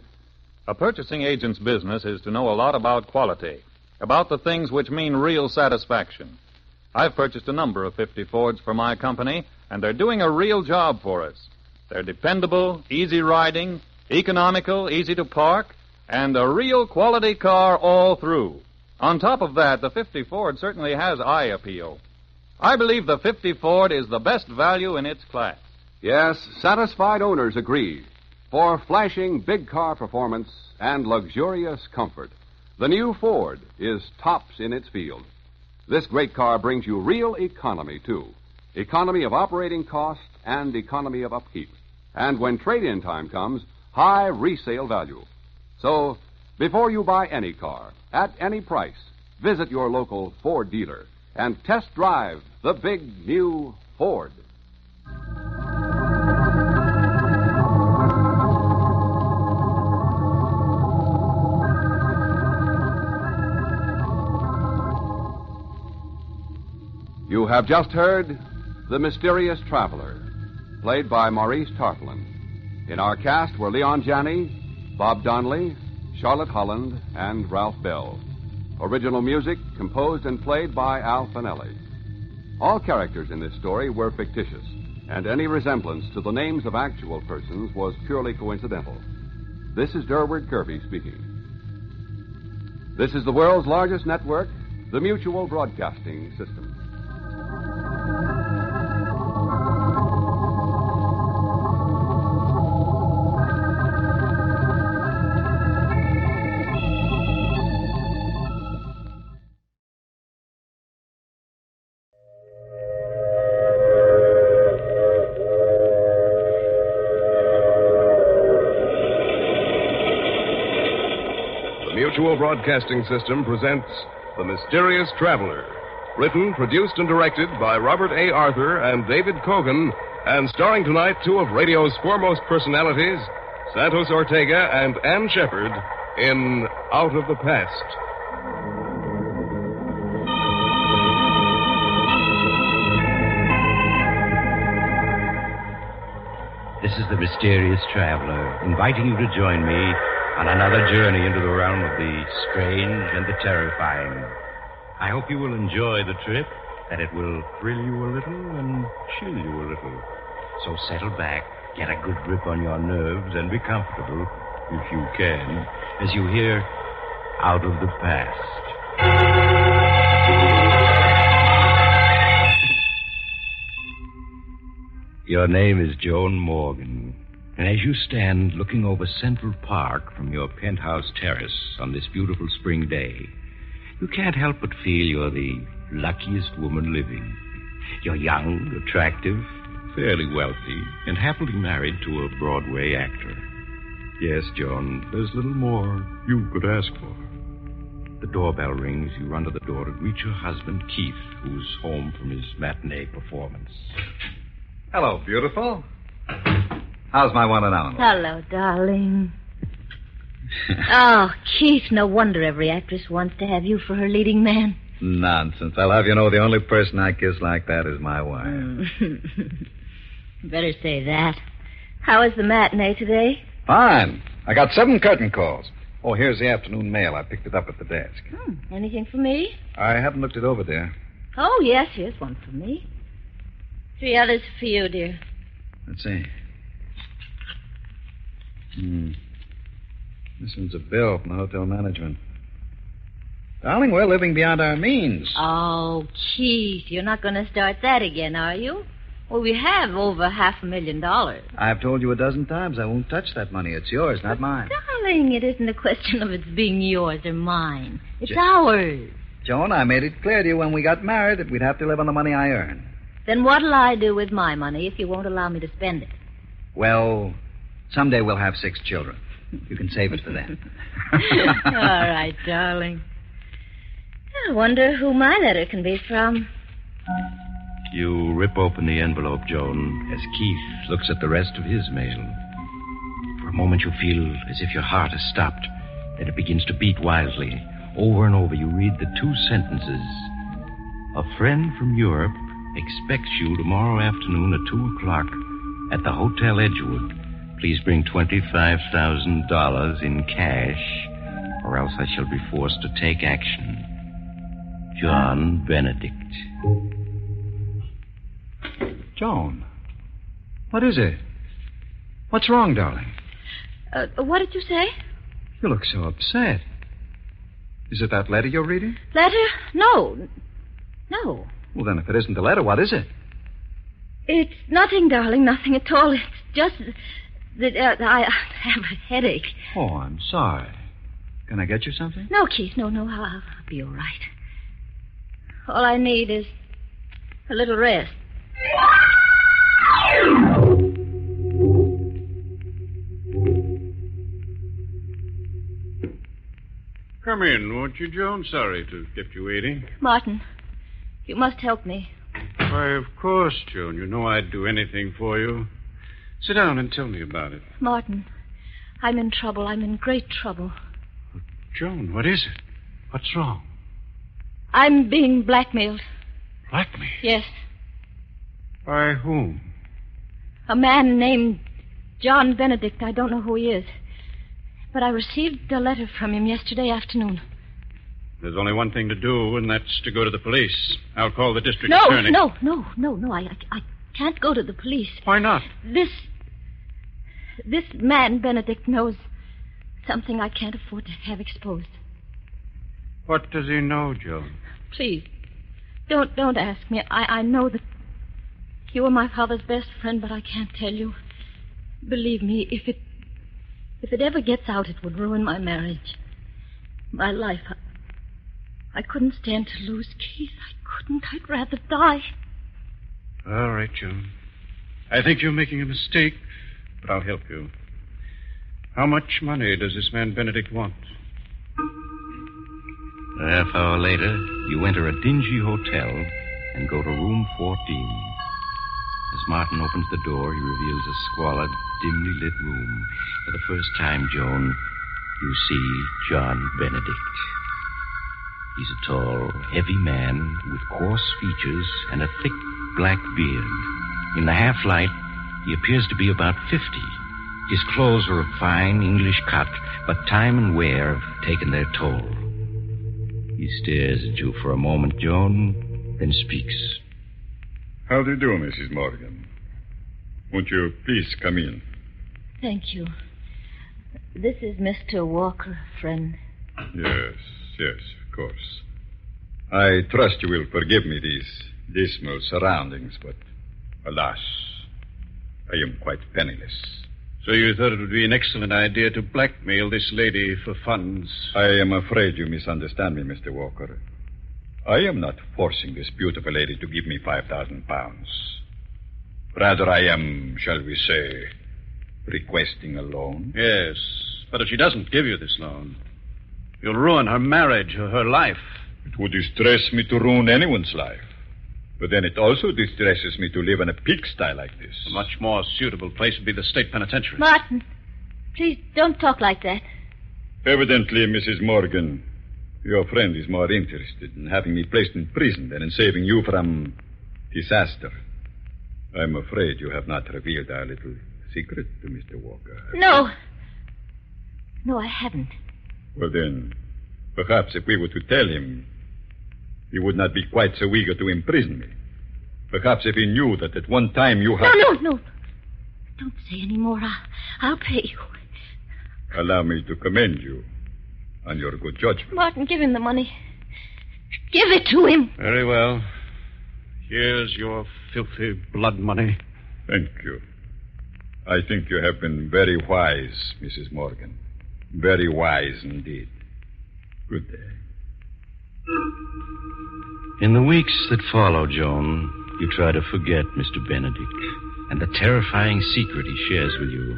A purchasing agent's business is to know a lot about quality, about the things which mean real satisfaction. I've purchased a number of 50 Fords for my company, and they're doing a real job for us. They're dependable, easy riding, economical, easy to park, and a real quality car all through. On top of that, the 50 Ford certainly has eye appeal. I believe the 50 Ford is the best value in its class. Yes, satisfied owners agree. For flashing big car performance and luxurious comfort, the new Ford is tops in its field. This great car brings you real economy, too. Economy of operating cost and economy of upkeep. And when trade-in time comes, high resale value. So, before you buy any car, at any price, visit your local Ford dealer and test drive the big new Ford. You have just heard The Mysterious Traveler, played by Maurice Tarplin. In our cast were Leon Janney, Bob Donnelly, Charlotte Holland, and Ralph Bell. Original music composed and played by Al Finelli. All characters in this story were fictitious, and any resemblance to the names of actual persons was purely coincidental. This is Durward Kirby speaking. This is the world's largest network, the Mutual Broadcasting System. Mutual Broadcasting System presents The Mysterious Traveler. Written, produced, and directed by Robert A. Arthur and David Cogan, and starring tonight two of radio's foremost personalities, Santos Ortega and Ann Shepard, in Out of the Past. This is the Mysterious Traveler, inviting you to join me on another journey into the realm of the strange and the terrifying. I hope you will enjoy the trip, that it will thrill you a little and chill you a little. So settle back, get a good grip on your nerves, and be comfortable, if you can, as you hear Out of the Past. Your name is Joan Morgan. And as you stand looking over Central Park from your penthouse terrace on this beautiful spring day, you can't help but feel you're the luckiest woman living. You're young, attractive, fairly wealthy, and happily married to a Broadway actor. Yes, Joan, there's little more you could ask for. The doorbell rings. You run to the door to greet your husband, Keith, who's home from his matinee performance. Hello, beautiful. How's my one and only? Hello, darling. Oh, Keith, no wonder every actress wants to have you for her leading man. Nonsense. I'll have you know the only person I kiss like that is my wife. Better say that. How was the matinee today? Fine. I got 7 curtain calls. Oh, here's the afternoon mail. I picked it up at the desk. Anything for me? I haven't looked it over, dear. Oh, yes, here's one for me. 3 others for you, dear. Let's see. This one's a bill from the hotel management. Darling, we're living beyond our means. Oh, Keith, you're not going to start that again, are you? Well, we have over $500,000. I've told you a dozen times I won't touch that money. It's yours, not mine. Darling, it isn't a question of its being yours or mine. It's ours. Joan, I made it clear to you when we got married that we'd have to live on the money I earn. Then what'll I do with my money if you won't allow me to spend it? Well, someday we'll have 6 children. You can save it for then. All right, darling. I wonder who my letter can be from. You rip open the envelope, Joan, as Keith looks at the rest of his mail. For a moment you feel as if your heart has stopped. Then it begins to beat wildly. Over and over you read the 2 sentences. A friend from Europe expects you tomorrow afternoon at 2 o'clock at the Hotel Edgewood. Please bring $25,000 in cash, or else I shall be forced to take action. John Benedict. Joan, what is it? What's wrong, darling? What did you say? You look so upset. Is it that letter you're reading? Letter? No. No. Well, then, if it isn't the letter, what is it? It's nothing, darling, nothing at all. It's just that I have a headache. Oh, I'm sorry. Can I get you something? No, Keith, no, I'll be all right. All I need is a little rest. Come in, won't you, Joan? Sorry to have kept you waiting. Martin, you must help me. Why, of course, Joan. You know I'd do anything for you. Sit down and tell me about it. Martin, I'm in trouble. I'm in great trouble. Joan, what is it? What's wrong? I'm being blackmailed. Blackmailed? Yes. By whom? A man named John Benedict. I don't know who he is. But I received a letter from him yesterday afternoon. There's only one thing to do, and that's to go to the police. I'll call the district attorney. No. I can't go to the police. Why not? This man, Benedict, knows something I can't afford to have exposed. What does he know, Joan? Please, don't ask me. I know that you are my father's best friend, but I can't tell you. Believe me, if it ever gets out, it would ruin my marriage. My life. I couldn't stand to lose Keith. I couldn't. I'd rather die. All right, Joan. I think you're making a mistake, but I'll help you. How much money does this man Benedict want? A half hour later, you enter a dingy hotel and go to room 14. As Martin opens the door, he reveals a squalid, dimly lit room. For the first time, Joan, you see John Benedict. He's a tall, heavy man with coarse features and a thick black beard. In the half-light, he appears to be about 50. His clothes are of fine English cut, but time and wear have taken their toll. He stares at you for a moment, Joan, then speaks. How do you do, Mrs. Morgan? Won't you please come in? Thank you. This is Mr. Walker, friend. Yes, of course. I trust you will forgive me these dismal surroundings, but alas, I am quite penniless. So you thought it would be an excellent idea to blackmail this lady for funds? I am afraid you misunderstand me, Mr. Walker. I am not forcing this beautiful lady to give me 5,000 pounds. Rather, I am, shall we say, requesting a loan. Yes, but if she doesn't give you this loan, you'll ruin her marriage or her life. It would distress me to ruin anyone's life. But then it also distresses me to live in a pigsty like this. A much more suitable place would be the state penitentiary. Martin, please don't talk like that. Evidently, Mrs. Morgan, your friend is more interested in having me placed in prison than in saving you from disaster. I'm afraid you have not revealed our little secret to Mr. Walker. No. No, I haven't. Well, then, perhaps if we were to tell him, he would not be quite so eager to imprison me. Perhaps if he knew that at one time you had... No. Don't say any more. I'll pay you. Allow me to commend you on your good judgment. Martin, give him the money. Give it to him. Very well. Here's your filthy blood money. Thank you. I think you have been very wise, Mrs. Morgan. Very wise indeed. Good day. In the weeks that follow, Joan, you try to forget Mr. Benedict and the terrifying secret he shares with you.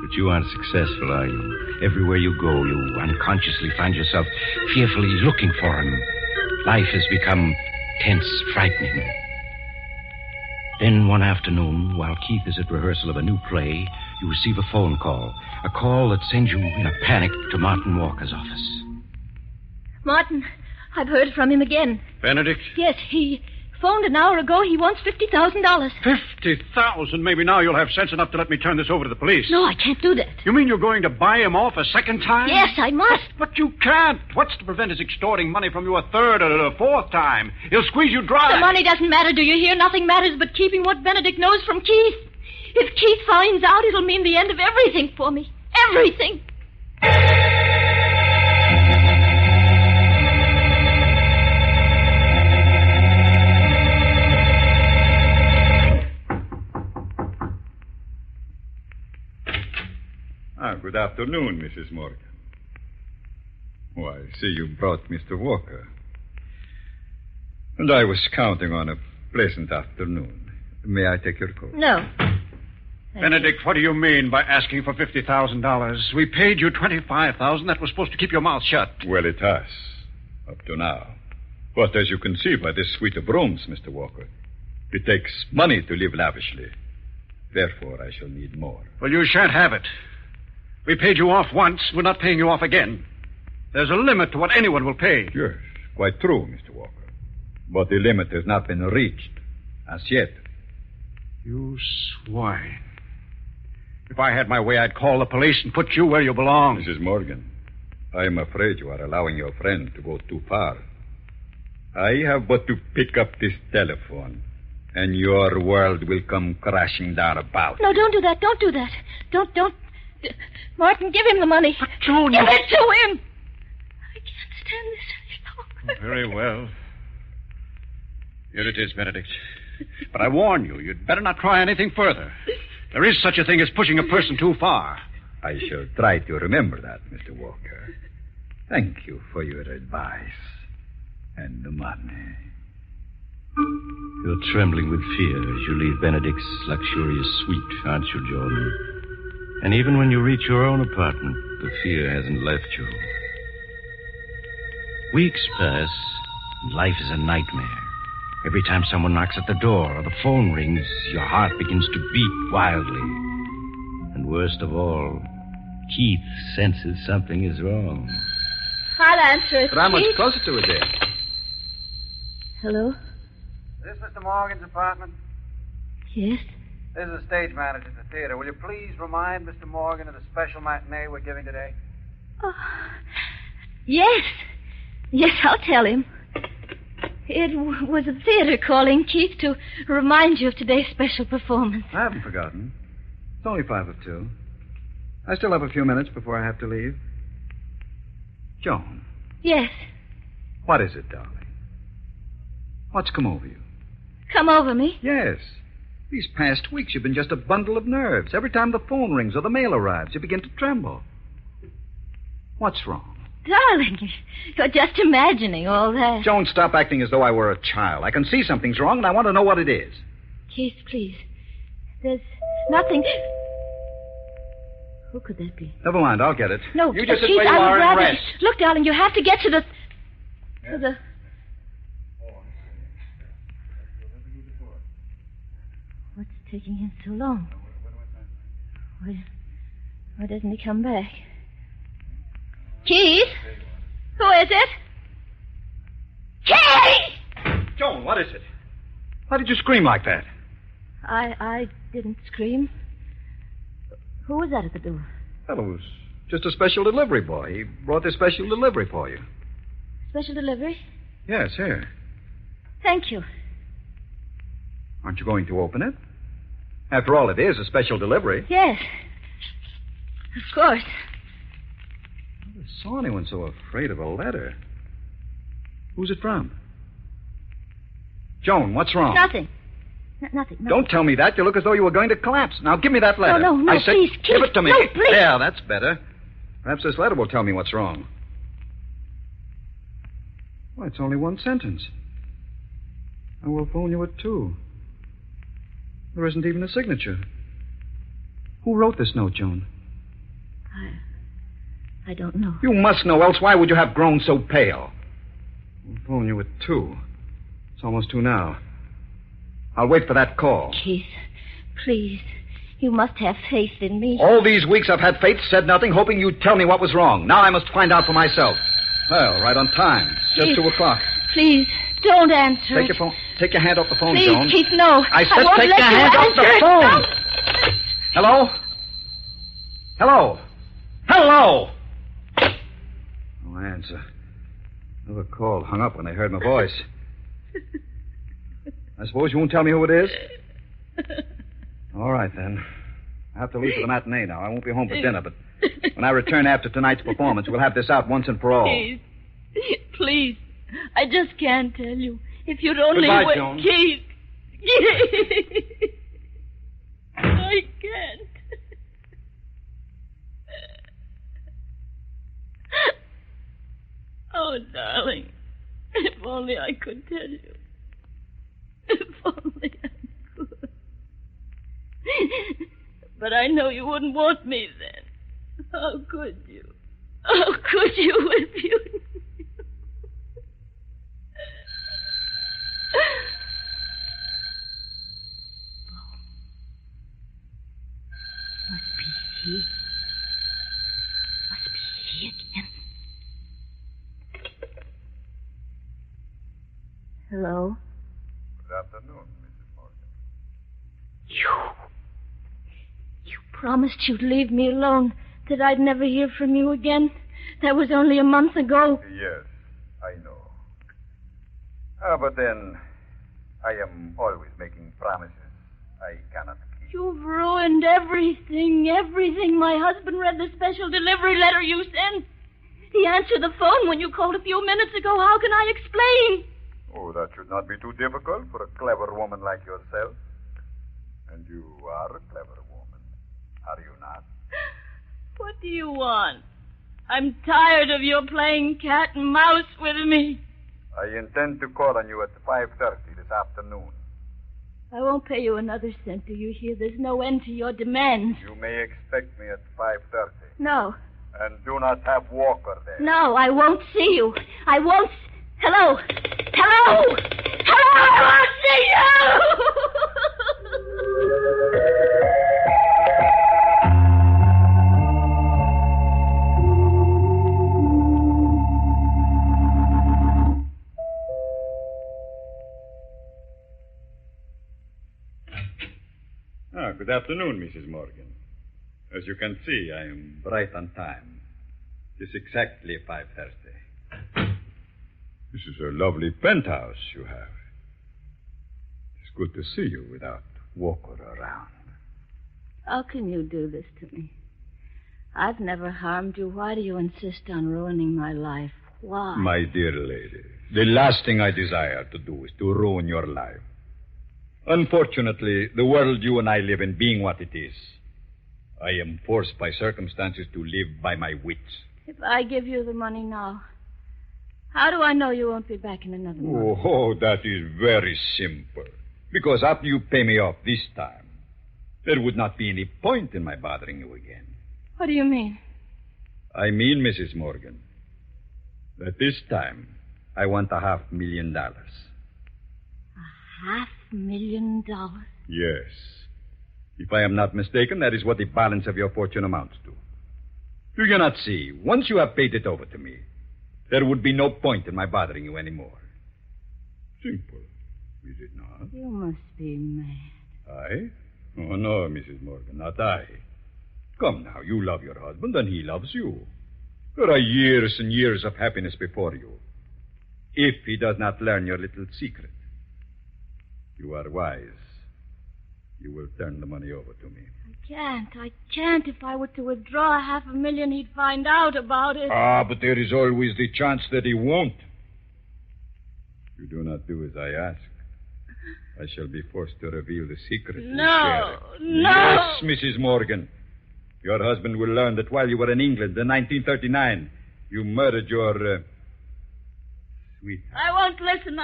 But you aren't successful, are you? Everywhere you go, you unconsciously find yourself fearfully looking for him. Life has become tense, frightening. Then one afternoon, while Keith is at rehearsal of a new play, you receive a phone call. A call that sends you in a panic to Martin Walker's office. Martin, I've heard from him again. Benedict? Yes, he phoned an hour ago. He wants $50,000. 50,000? Maybe now you'll have sense enough to let me turn this over to the police. No, I can't do that. You mean you're going to buy him off a second time? Yes, I must. But you can't. What's to prevent his extorting money from you a third or a fourth time? He'll squeeze you dry. The money doesn't matter, do you hear? Nothing matters but keeping what Benedict knows from Keith. If Keith finds out, it'll mean the end of everything for me. Everything. Good afternoon, Mrs. Morgan. Oh, I see you brought Mr. Walker. And I was counting on a pleasant afternoon. May I take your coat? No. Benedict, what do you mean by asking for $50,000? We paid you $25,000. That was supposed to keep your mouth shut. Well, it has, up to now. But as you can see by this suite of rooms, Mr. Walker, it takes money to live lavishly. Therefore, I shall need more. Well, you shan't have it. We paid you off once. We're not paying you off again. There's a limit to what anyone will pay. Yes, quite true, Mr. Walker. But the limit has not been reached as yet. You swine. If I had my way, I'd call the police and put you where you belong. Mrs. Morgan, I am afraid you are allowing your friend to go too far. I have but to pick up this telephone, and your world will come crashing down about. No, don't do that. Don't do that. Don't. Martin, give him the money. But Joan, give it to him. I can't stand this any longer. Very well. Here it is, Benedict. But I warn you, you'd better not try anything further. There is such a thing as pushing a person too far. I shall try to remember that, Mr. Walker. Thank you for your advice and the money. You're trembling with fear as you leave Benedict's luxurious suite, aren't you, Jordan? And even when you reach your own apartment, the fear hasn't left you. Weeks pass, and life is a nightmare. Every time someone knocks at the door or the phone rings, your heart begins to beat wildly. And worst of all, Keith senses something is wrong. I'll answer it. But I'm much Keith. closer to it, dear. Hello? Is this Mr. Morgan's apartment? Yes? This is the stage manager at the theater. Will you please remind Mr. Morgan of the special matinee we're giving today? Oh, yes. Yes, I'll tell him. It was the theater calling, Keith, to remind you of today's special performance. I haven't forgotten. It's only 2:05. I still have a few minutes before I have to leave. Joan. Yes. What is it, darling? What's come over you? Come over me? Yes. These past weeks, you've been just a bundle of nerves. Every time the phone rings or the mail arrives, you begin to tremble. What's wrong? Darling, you're just imagining all that. Joan, stop acting as though I were a child. I can see something's wrong, and I want to know what it is. Keith, please. There's nothing... Who could that be? Never mind, I'll get it. No, you just sit Keith, where you I would are rather... and rest. Look, darling, you have to get to the... To the... What's taking him so long? Why doesn't he come back? Keith? Who is it? Keith! Joan, what is it? Why did you scream like that? I didn't scream. Who was that at the door? Well, it was just a special delivery boy. He brought this special delivery for you. Special delivery? Yes, here. Thank you. Aren't you going to open it? After all, it is a special delivery. Yes. Of course. I never saw anyone so afraid of a letter. Who's it from? Joan, what's wrong? Nothing. Nothing. No. Don't tell me that. You look as though you were going to collapse. Now, give me that letter. No, I said, please, give it to me. No, please. There, that's better. Perhaps this letter will tell me what's wrong. Well, it's only one sentence. I will phone you at 2. There isn't even a signature. Who wrote this note, Joan? I don't know. You must know, else why would you have grown so pale? I'll phone you at 2. It's almost 2 now. I'll wait for that call. Keith, please. You must have faith in me. All these weeks I've had faith, said nothing, hoping you'd tell me what was wrong. Now I must find out for myself. Well, right on time. Just Keith, 2 o'clock. Please, don't answer. Take your phone. Take your hand off the phone, Please, Joan. Keith, no. I said won't take let your you hand off answer the it. phone. No. Hello? Hello? Hello? No answer. Another call hung up when they heard my voice. I suppose you won't tell me who it is? All right, then. I have to leave for the matinee now. I won't be home for dinner, but when I return after tonight's performance, we'll have this out once and for all. Keith, please. I just can't tell you. If you'd only Goodbye, wait. Joan. Keith. I can't. Oh, darling. If only I could tell you. If only I could. But I know you wouldn't want me then. How could you? How could you if you knew? Must be he. Must be he again. Hello? Good afternoon, Mrs. Morgan. You promised you'd leave me alone, that I'd never hear from you again. That was only a month ago. Yes, I know. But then, I am always making promises I cannot keep. You've ruined everything, everything. My husband read the special delivery letter you sent. He answered the phone when you called a few minutes ago. How can I explain? Oh, that should not be too difficult for a clever woman like yourself. And you are a clever woman, are you not? What do you want? I'm tired of your playing cat and mouse with me. I intend to call on you at 5:30 this afternoon. I won't pay you another cent, do you hear? There's no end to your demands. You may expect me at 5:30. No. And do not have Walker there. No, I won't see you. I won't... Hello? Hello? Hello? I won't see you! Good afternoon, Mrs. Morgan. As you can see, I am right on time. It's exactly 5:30. This is a lovely penthouse you have. It's good to see you without Walker around. How can you do this to me? I've never harmed you. Why do you insist on ruining my life? Why? My dear lady, the last thing I desire to do is to ruin your life. Unfortunately, the world you and I live in being what it is, I am forced by circumstances to live by my wits. If I give you the money now, how do I know you won't be back in another month? Oh, that is very simple. Because after you pay me off this time, there would not be any point in my bothering you again. What do you mean? I mean, Mrs. Morgan, that this time I want $500,000. $500,000? Yes. If I am not mistaken, that is what the balance of your fortune amounts to. Do you not see? Once you have paid it over to me, there would be no point in my bothering you anymore. Simple, is it not? You must be mad. I? Oh, no, Mrs. Morgan, not I. Come now, you love your husband and he loves you. There are years and years of happiness before you. If he does not learn your little secret, you are wise. You will turn the money over to me. I can't. If I were to withdraw $500,000, he'd find out about it. But there is always the chance that he won't. You do not do as I ask. I shall be forced to reveal the secret. No. Yes, Mrs. Morgan. Your husband will learn that while you were in England in 1939, you murdered your sweetheart. I won't listen.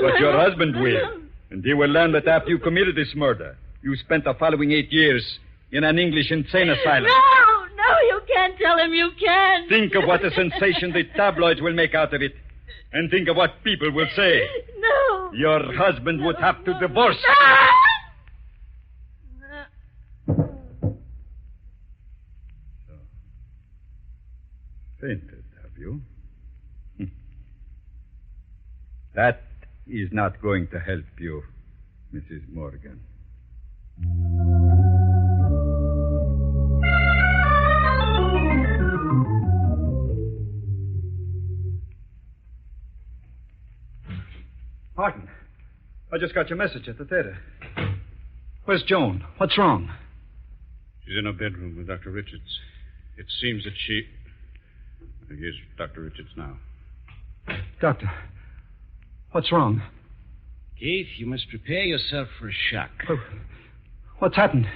But your husband will. And he will learn that after you committed this murder, you spent the following 8 years in an English insane asylum. No, you can't tell him. You can't. Think of what a sensation the tabloids will make out of it. And think of what people will say. No. Your husband would have to divorce you. So, fainted, have you? That is not going to help you, Mrs. Morgan. Martin, I just got your message at the theater. Where's Joan? What's wrong? She's in her bedroom with Dr. Richards. It seems that she... Here's Dr. Richards now. Doctor, what's wrong? Keith, you must prepare yourself for a shock. What's happened?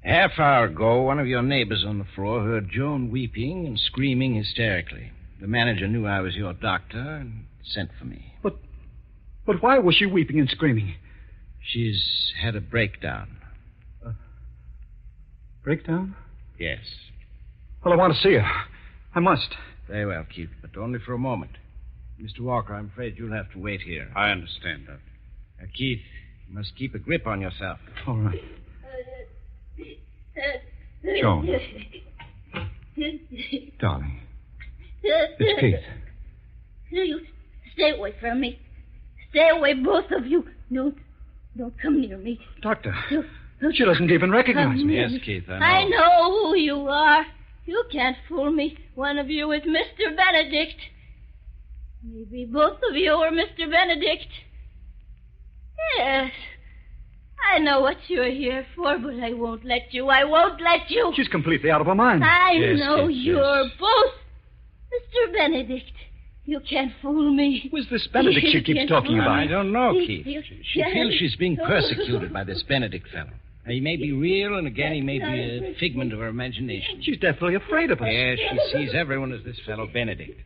A half hour ago, one of your neighbors on the floor heard Joan weeping and screaming hysterically. The manager knew I was your doctor and sent for me. But why was she weeping and screaming? She's had a breakdown. Breakdown? Yes. Well, I want to see her. I must. Very well, Keith, but only for a moment. Mr. Walker, I'm afraid you'll have to wait here. I understand, Doctor. Keith, you must keep a grip on yourself. All right. Joan. Darling. It's Keith. You stay away from me. Stay away, both of you. Don't come near me. Doctor, she doesn't even recognize me. Yes, Keith, I know. I know who you are. You can't fool me. One of you is Mr. Benedict. Maybe both of you are Mr. Benedict. Yes. I know what you're here for, but I won't let you. I won't let you. She's completely out of her mind. I know you're both Mr. Benedict. You can't fool me. Who's this Benedict she keeps talking about? I don't know, Keith. She feels she's being persecuted by this Benedict fellow. He may be real, and again, he may be a figment of her imagination. She's deathly afraid of us. Yes, she sees everyone as this fellow Benedict.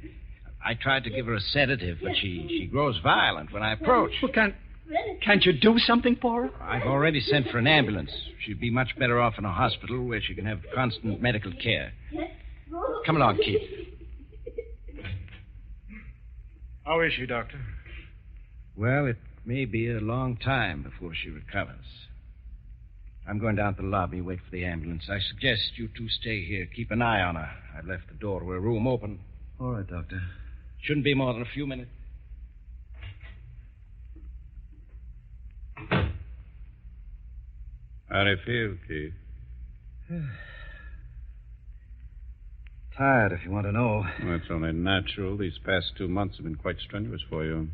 I tried to give her a sedative, but she grows violent when I approach. Well, can't you do something for her? I've already sent for an ambulance. She'd be much better off in a hospital where she can have constant medical care. Come along, Keith. How is she, Doctor? Well, it may be a long time before she recovers. I'm going down to the lobby, wait for the ambulance. I suggest you two stay here. Keep an eye on her. I've left the door to her room open. All right, Doctor. Shouldn't be more than a few minutes. How do you feel, Keith? Tired, if you want to know. Well, it's only natural. These past 2 months have been quite strenuous for you.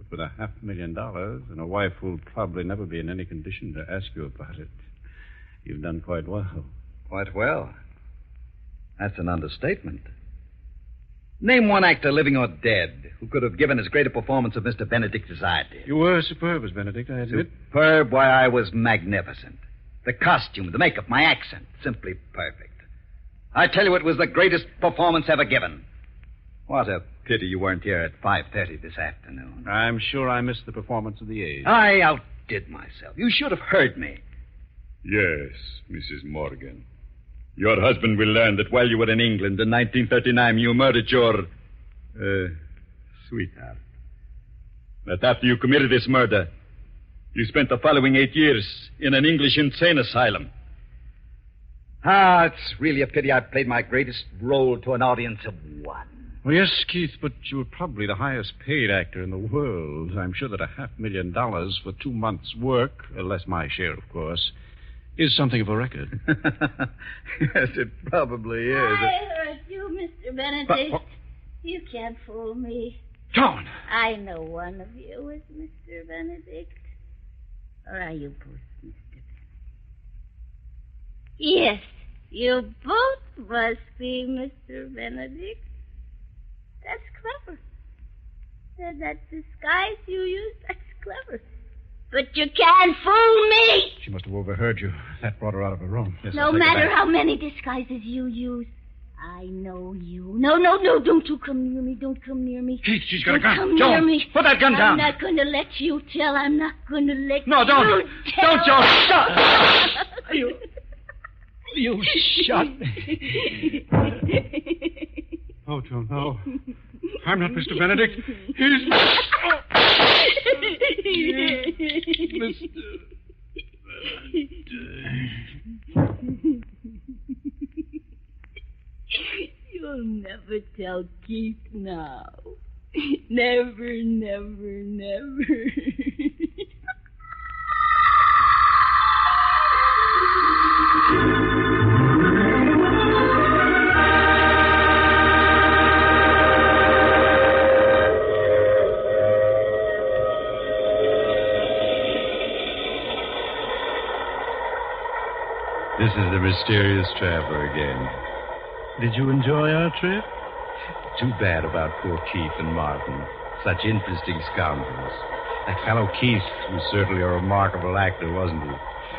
But with $500,000 and a wife who'll probably never be in any condition to ask you about it, you've done quite well. Quite well? That's an understatement. Name one actor, living or dead, who could have given as great a performance of Mr. Benedict as I did. You were superb as Benedict, I admit. Superb? Why, I was magnificent. The costume, the makeup, my accent, simply perfect. I tell you, it was the greatest performance ever given. What a pity you weren't here at 5:30 this afternoon. I'm sure I missed the performance of the age. I outdid myself. You should have heard me. Yes, Mrs. Morgan. Your husband will learn that while you were in England in 1939, you murdered your, sweetheart. That after you committed this murder, you spent the following 8 years in an English insane asylum. It's really a pity I played my greatest role to an audience of one. Well, yes, Keith, but you were probably the highest paid actor in the world. I'm sure that $500,000 for 2 months' work, less my share, of course, is something of a record. Yes, it probably is. I heard you, Mr. Benedict. But- You can't fool me. Joan! I know one of you is Mr. Benedict. Or are you both Mr. Benedict? Yes, you both must be Mr. Benedict. That's clever. That disguise you use, that's clever. But you can't fool me! She must have overheard you. That brought her out of her room. Yes, No matter how many disguises you use, I know you. No, don't you come near me. Don't come near me. Keith, she's got a gun. Come Joan, near me. put that gun down. I'm not going to let you tell. I'm not going to let No, don't. you tell. Don't, Joan. Stop. You shot me. Oh, Joan, no. I'm not Mr. Benedict. He's... You'll never tell Keith now. Never, never, never. This is the mysterious traveler again. Did you enjoy our trip? Too bad about poor Keith and Martin. Such interesting scoundrels. That fellow Keith was certainly a remarkable actor, wasn't he?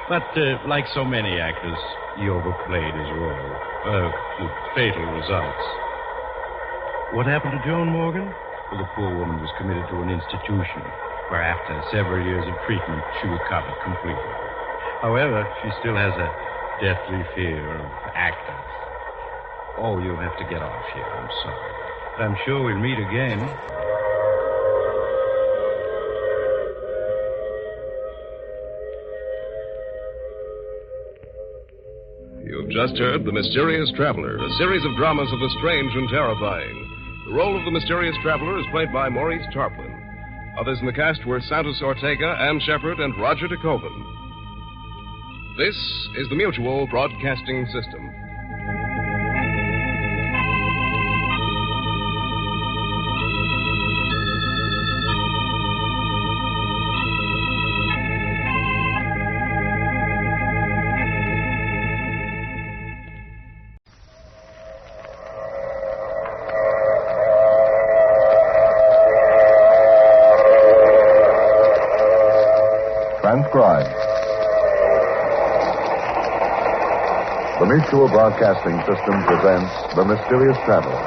But, like so many actors, he overplayed his role. With fatal results. What happened to Joan Morgan? Well, the poor woman was committed to an institution where after several years of treatment, she recovered completely. However, she still has a deathly fear of actors. Oh, you'll have to get off here. I'm sorry. But I'm sure we'll meet again. You've just heard The Mysterious Traveler, a series of dramas of the strange and terrifying. The role of the mysterious traveler is played by Maurice Tarplin. Others in the cast were Santos Ortega, Ann Shepard, and Roger DeKoven. This is the Mutual Broadcasting System. Transcribed. The Mutual Broadcasting System presents The Mysterious Traveler.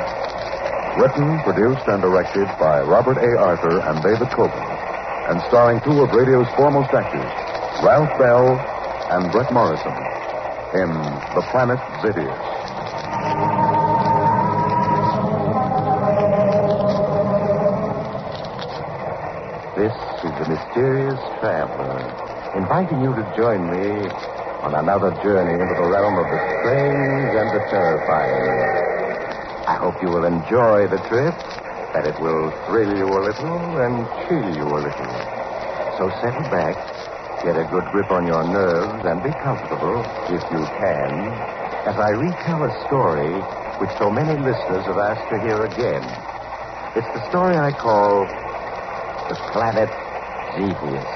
Written, produced, and directed by Robert A. Arthur and David Copeland, and starring two of radio's foremost actors, Ralph Bell and Brett Morrison, in The Planet Zevius. This is the Mysterious Traveler, inviting you to join me on another journey into the realm of the strange and the terrifying. I hope you will enjoy the trip, that it will thrill you a little and chill you a little. So settle back, get a good grip on your nerves, and be comfortable, if you can, as I retell a story which so many listeners have asked to hear again. It's the story I call The Planet Zevius.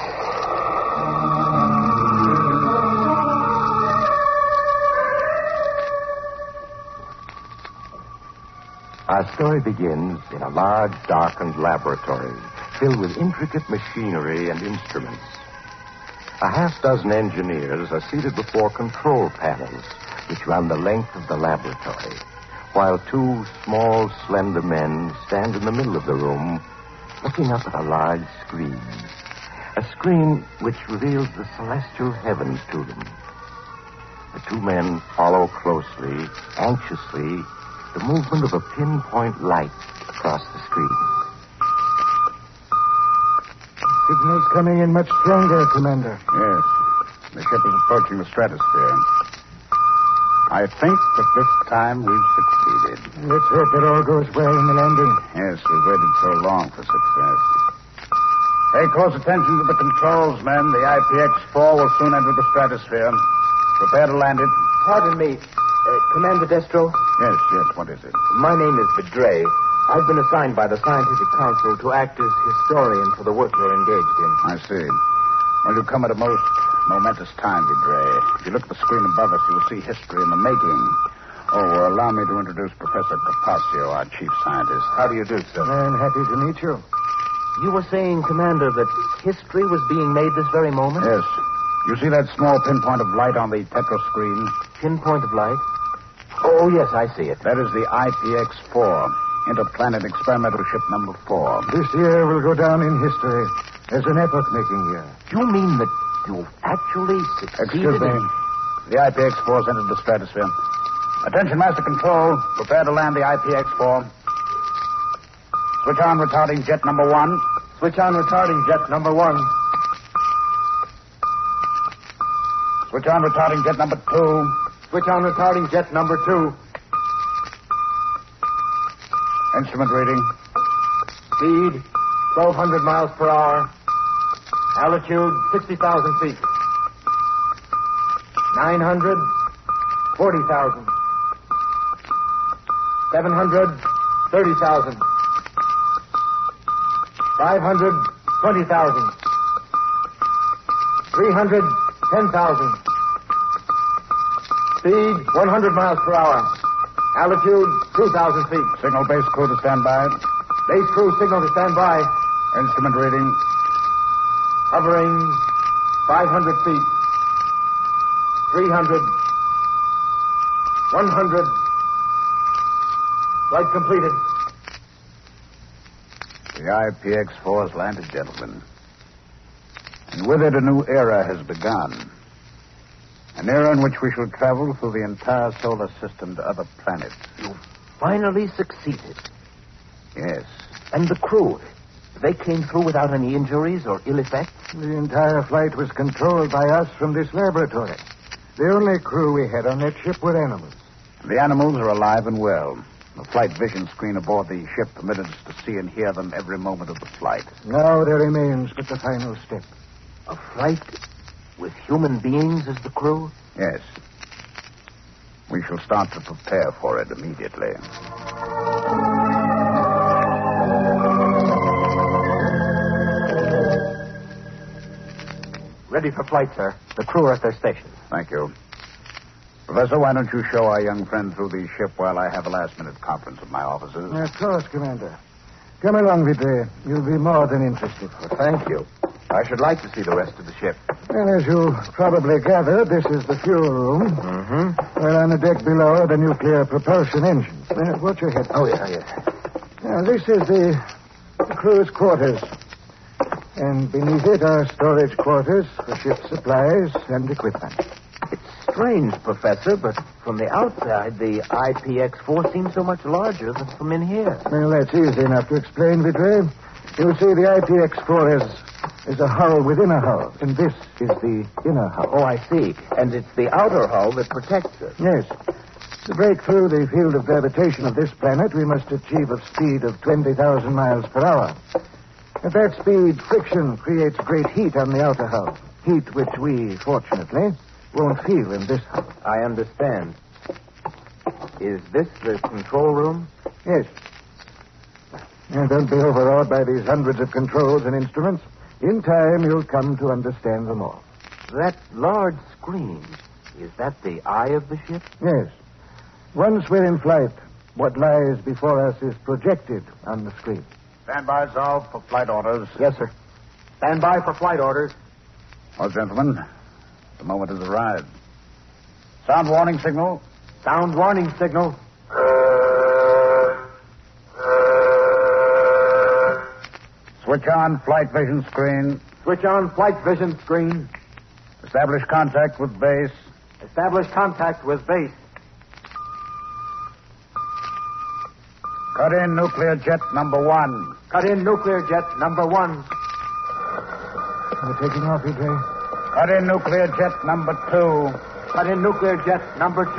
Our story begins in a large, darkened laboratory filled with intricate machinery and instruments. A half-dozen engineers are seated before control panels which run the length of the laboratory, while two small, slender men stand in the middle of the room looking up at a large screen. A screen which reveals the celestial heavens to them. The two men follow closely, anxiously, the movement of a pinpoint light across the screen. Signal's coming in much stronger, Commander. Yes. The ship is approaching the stratosphere. I think that this time we've succeeded. Let's hope it all goes well in the landing. Yes, we've waited so long for success. Pay close attention to the controls, men. The IPX-4 will soon enter the stratosphere. Prepare to land it. Pardon me. Commander Destro? Yes, what is it? My name is 𝒆𝒍'𝒔. I've been assigned by the Scientific Council to act as historian for the work you're engaged in. I see. Well, you come at a most momentous time, 𝒆𝒍'𝒔. If you look at the screen above us, you will see history in the making. Oh, allow me to introduce Professor Capaccio, our chief scientist. How do you do, sir? I'm happy to meet you. You were saying, Commander, that history was being made this very moment? Yes. You see that small pinpoint of light on the tetro screen? Pinpoint of light? Oh, yes, I see it. That is the IPX-4, interplanet experimental ship number 4. This year will go down in history as an epoch-making year. You mean that you've actually succeeded? Excuse me. The IPX-4's entered the stratosphere. Attention, Master Control. Prepare to land the IPX-4. Switch on retarding jet number 1. Switch on retarding jet number 1. Switch on retarding jet number 2. Switch on retarding jet number 2. Instrument reading. Speed, 1,200 miles per hour. Altitude, 60,000 feet. 900, 40,000. 700, 30,000. 500, 20,000. 300, 10,000. Speed, 100 miles per hour. Altitude, 2,000 feet. Signal base crew to stand by. Base crew signal to stand by. Instrument reading. Hovering 500 feet. 300. 100. Flight completed. The IPX-4 has landed, gentlemen. And with it, a new era has begun. An era in which we shall travel through the entire solar system to other planets. You finally succeeded. Yes. And the crew, they came through without any injuries or ill effects? The entire flight was controlled by us from this laboratory. The only crew we had on that ship were animals. The animals are alive and well. The flight vision screen aboard the ship permitted us to see and hear them every moment of the flight. Now there remains but the final step. A flight with human beings as the crew? Yes. We shall start to prepare for it immediately. Ready for flight, sir. The crew are at their stations. Thank you. Professor, why don't you show our young friend through the ship while I have a last-minute conference with my officers? Of course, Commander. Come along, 𝒆𝒍'𝒔. You'll be more than interested. Well, thank you. I should like to see the rest of the ship. Well, as you probably gathered, this is the fuel room. Mm-hmm. Well, on the deck below are the nuclear propulsion engines. Watch your head. Oh, yeah. Now, this is the crew's quarters. And beneath it are storage quarters for ship supplies and equipment. It's strange, Professor, but from the outside, the IPX-4 seems so much larger than from in here. Well, that's easy enough to explain, 𝒆𝒍'𝒔. You see, the IPX-4 is a hull within a hull, and this is the inner hull. Oh, I see. And it's the outer hull that protects us. Yes. To break through the field of gravitation of this planet, we must achieve a speed of 20,000 miles per hour. At that speed, friction creates great heat on the outer hull. Heat which we, fortunately, won't feel in this hull. I understand. Is this the control room? Yes. Now, don't be overawed by these hundreds of controls and instruments. In time, you'll come to understand them all. That large screen, is that the eye of the ship? Yes. Once we're in flight, what lies before us is projected on the screen. Stand by, Zolf, for flight orders. Yes, sir. Stand by for flight orders. Well, gentlemen, the moment has arrived. Sound warning signal. Sound warning signal. Switch on flight vision screen. Switch on flight vision screen. Establish contact with base. Establish contact with base. Cut in nuclear jet number 1. Cut in nuclear jet number 1. We're taking off, 𝒆𝒍'𝒔. Cut in nuclear jet number 2. Cut in nuclear jet number 2.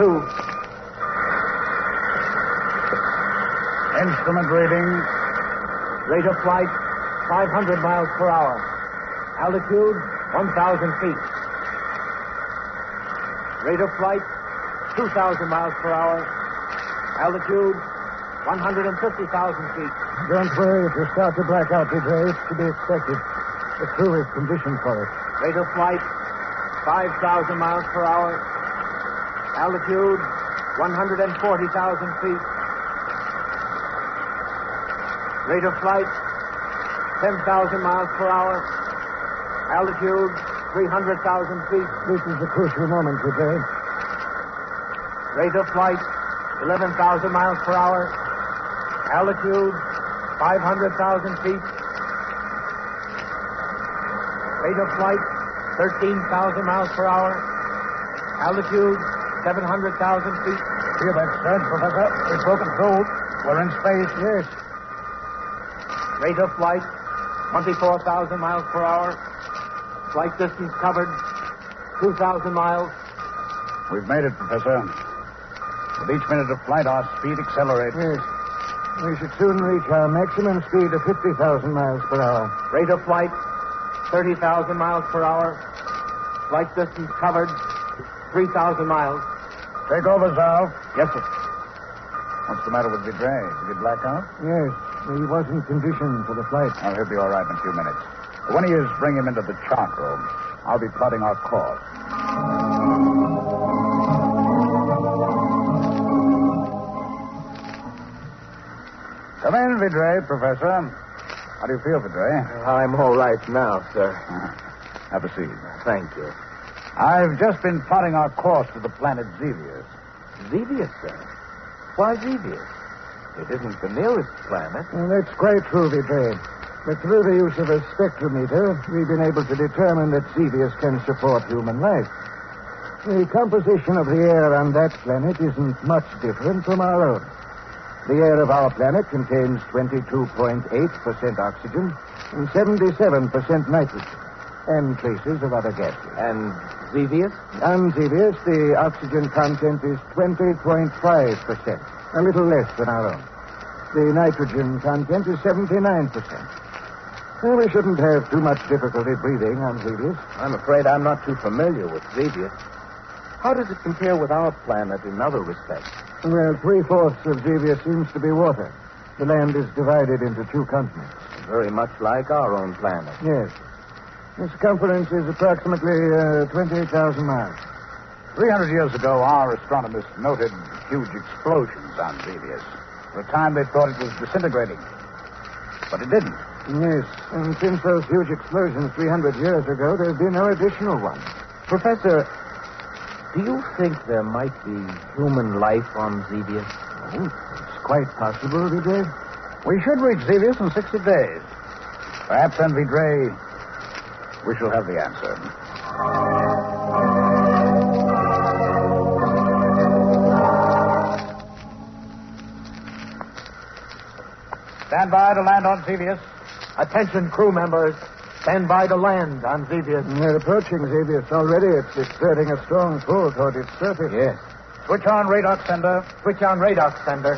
Instrument reading. Rate of flight, 500 miles per hour. Altitude, 1,000 feet. Rate of flight, 2,000 miles per hour. Altitude, 150,000 feet. Don't worry if you start to black out, Vidray. It's to be expected. The crew is conditioned for it. Rate of flight, 5,000 miles per hour. Altitude, 140,000 feet. Rate of flight, 10,000 miles per hour. Altitude, 300,000 feet. This is the crucial moment, Vidray. Rate of flight, 11,000 miles per hour. Altitude, 500,000 feet. Rate of flight, 13,000 miles per hour. Altitude, 700,000 feet. Hear that surge, Professor? We've broken through. We're in space. Yes. Rate of flight, 24,000 miles per hour. Flight distance covered, 2,000 miles. We've made it, Professor. With each minute of flight, our speed accelerates. Yes. We should soon reach our maximum speed of 50,000 miles per hour. Rate of flight, 30,000 miles per hour. Flight distance covered, 3,000 miles. Take over, Zal. Yes, sir. What's the matter with Vidray? Did he black out? Yes. He wasn't conditioned for the flight. Oh, he'll be all right in a few minutes. When he is, bring him into the chart room. I'll be plotting our course. Come in, Vidray, Professor. How do you feel, Vidray? I'm all right now, sir. Have a seat. Thank you. I've just been plotting our course to the planet Zevius. Zevius, sir? Why Zevius? It isn't the nearest planet. Well, that's quite true, Vidray. But through the use of a spectrometer, we've been able to determine that Zevius can support human life. The composition of the air on that planet isn't much different from our own. The air of our planet contains 22.8% oxygen and 77% nitrogen, and traces of other gases. And Zevius? On Zevius, the oxygen content is 20.5%, a little less than our own. The nitrogen content is 79%. Well, we shouldn't have too much difficulty breathing on Zevius. I'm afraid I'm not too familiar with Zevius. How does it compare with our planet in other respects? Well, 3/4 of Zevius seems to be water. The land is divided into two continents. Very much like our own planet. Yes. The circumference is approximately 28,000 miles. 300 years ago, our astronomers noted huge explosions on Zevius. For a time, they thought it was disintegrating. But it didn't. Yes, and since those huge explosions 300 years ago, there have been no additional ones. Professor, do you think there might be human life on Zevius? Oh, it's quite possible, Vidray. We should reach Zevius in 60 days. Perhaps then, Vidray, we shall have the answer. Stand by to land on Zevius. Attention, crew members. Stand by to land on Zevius. They're approaching Zevius already. It's exerting a strong pull toward its surface. Yes. Switch on radar sender. Switch on radar sender.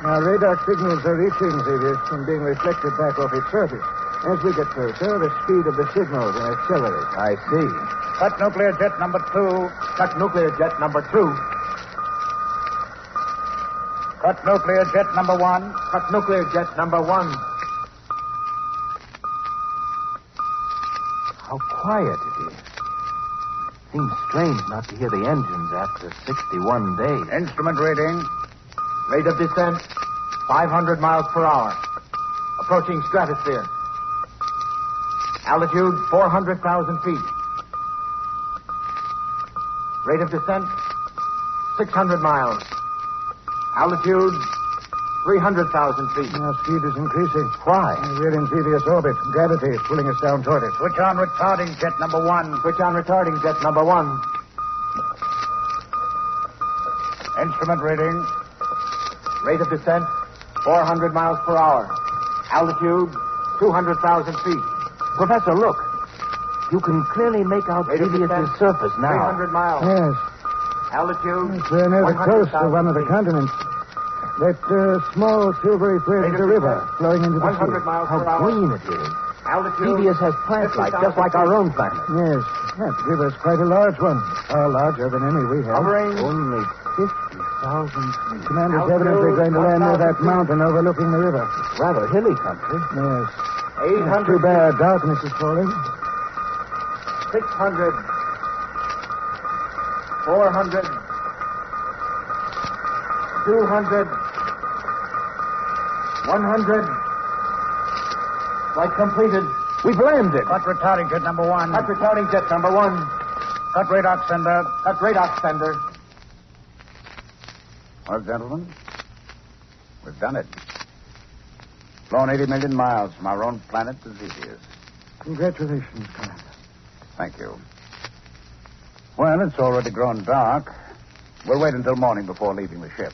Our radar signals are reaching Zevius and being reflected back off its surface. As we get closer, the speed of the signal will accelerate. I see. Cut nuclear jet number 2. Cut nuclear jet number 2. Cut nuclear jet number 1. Cut nuclear jet number 1. How quiet it is. Seems strange not to hear the engines after 61 days. Instrument reading. Rate of descent, 500 miles per hour. Approaching stratosphere. Altitude, 400,000 feet. Rate of descent, 600 miles. Altitude, 300,000 feet. Our speed is increasing. Why? We're in Zevius orbit. Gravity is pulling us down toward it. Switch on retarding jet number 1. Switch on retarding jet number 1. Instrument reading. Rate of descent, 400 miles per hour. Altitude, 200,000 feet. Professor, look. You can clearly make out Zevius' surface now. 300 miles. Yes. Altitude, We're near the coast of one of the continents. That small silvery thread is a river flowing into the sea. 100 miles per hour. How green it is. Altitude. Zevius has plant life, just like our own planet. Yes. That give us quite a large one. Far larger than any we have. Hovering. Only 50,000 feet. Commander's evidently going to land near that mountain overlooking the river. It's rather hilly country. Yes. 800. Too bad darkness is falling. 600. 400. 200. 100. Flight completed. We've landed. Cut retarding jet number 1. Cut retarding jet number 1. Cut radar sender. Cut radar sender. Well, gentlemen, we've done it. Flown 80 million miles from our own planet to Zevius. Congratulations, Commander. Thank you. Well, it's already grown dark. We'll wait until morning before leaving the ship.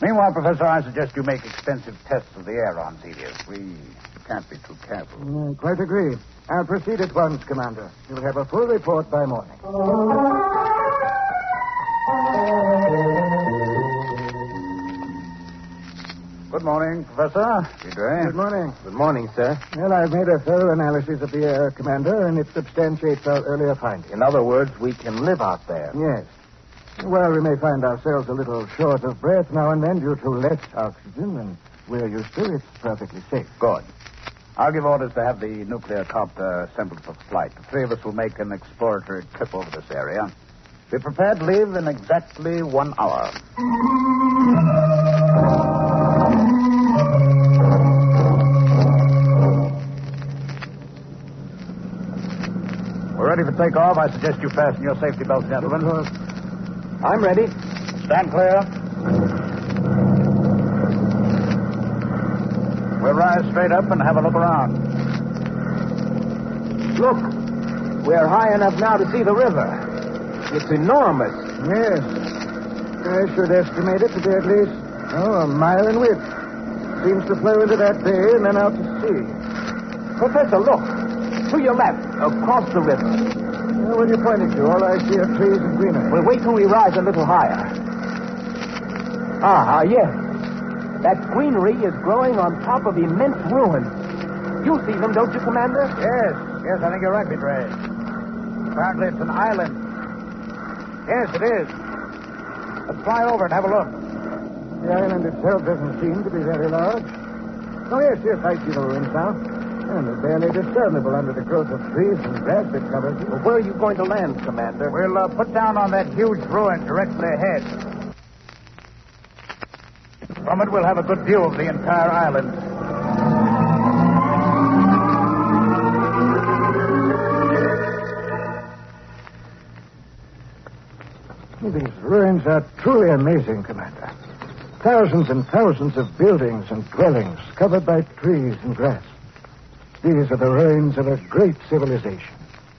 Meanwhile, Professor, I suggest you make extensive tests of the air on Zevius. We can't be too careful. Quite agree. I'll proceed at once, Commander. You'll have a full report by morning. Good morning, Professor. Good morning. Good morning, sir. Well, I've made a thorough analysis of the air, Commander, and it substantiates our earlier findings. In other words, we can live out there. Yes. Well, we may find ourselves a little short of breath now and then due to less oxygen, and we're used to it. It's perfectly safe. Good. I'll give orders to have the nuclear copter assembled for flight. The three of us will make an exploratory trip over this area. Be prepared to leave in exactly 1 hour. We're ready for takeoff. I suggest you fasten your safety belts, gentlemen. I'm ready. Stand clear. We'll rise straight up and have a look around. Look, we're high enough now to see the river. It's enormous. Yes. I should estimate it to be at least, a mile in width. Seems to flow into that bay and then out to sea. Professor, look. To your left, across the river. What are you pointing to? All I see are trees and greenery. Well, wait till we rise a little higher. Yes. That greenery is growing on top of immense ruins. You see them, don't you, Commander? Yes, I think you're right, Petray. Apparently it's an island. Yes, it is. Let's fly over and have a look. The island itself doesn't seem to be very large. Oh, yes, I see the ruins now. And they're barely discernible under the growth of trees and grass that covers it. Well, where are you going to land, Commander? We'll put down on that huge ruin directly ahead. From it, we'll have a good view of the entire island. These ruins are truly amazing, Commander. Thousands and thousands of buildings and dwellings covered by trees and grass. These are the ruins of a great civilization.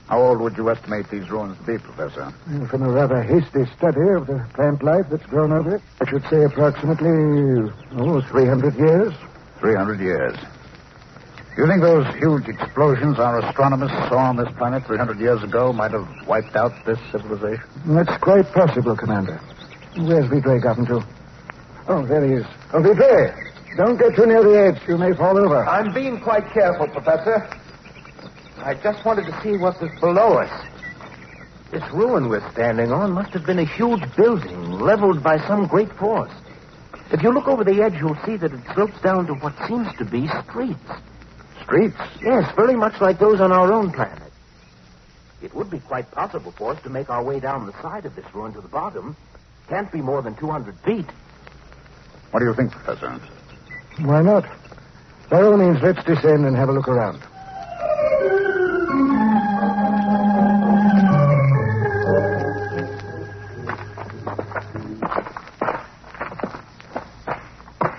How old would you estimate these ruins to be, Professor? From a rather hasty study of the plant life that's grown over it, I should say approximately, 300 years. 300 years. Do you think those huge explosions our astronomers saw on this planet 300 years ago might have wiped out this civilization? That's quite possible, Commander. Where's Vitray gotten to? Oh, there he is. Oh, Vitray! Don't get too near the edge. You may fall over. I'm being quite careful, Professor. I just wanted to see what was below us. This ruin we're standing on must have been a huge building leveled by some great force. If you look over the edge, you'll see that it slopes down to what seems to be streets. Streets? Yes, very much like those on our own planet. It would be quite possible for us to make our way down the side of this ruin to the bottom. Can't be more than 200 feet. What do you think, Professor? Why not? By all means, let's descend and have a look around.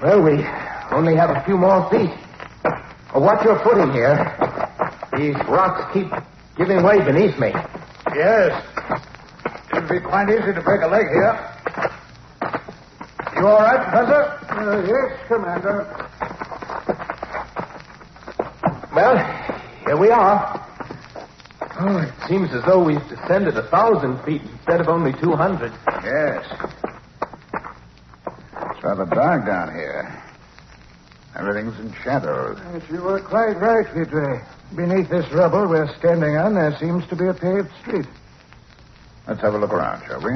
Well, we only have a few more feet. Watch your footing here. These rocks keep giving way beneath me. Yes. It'd be quite easy to break a leg here. You all right, Professor? Yes, Commander. Well, here we are. Oh, it seems as though we've descended 1,000 feet instead of only 200. Yes. It's rather dark down here. Everything's in shadows. Yes, you were quite right, Vidre. Beneath this rubble we're standing on, there seems to be a paved street. Let's have a look around, shall we?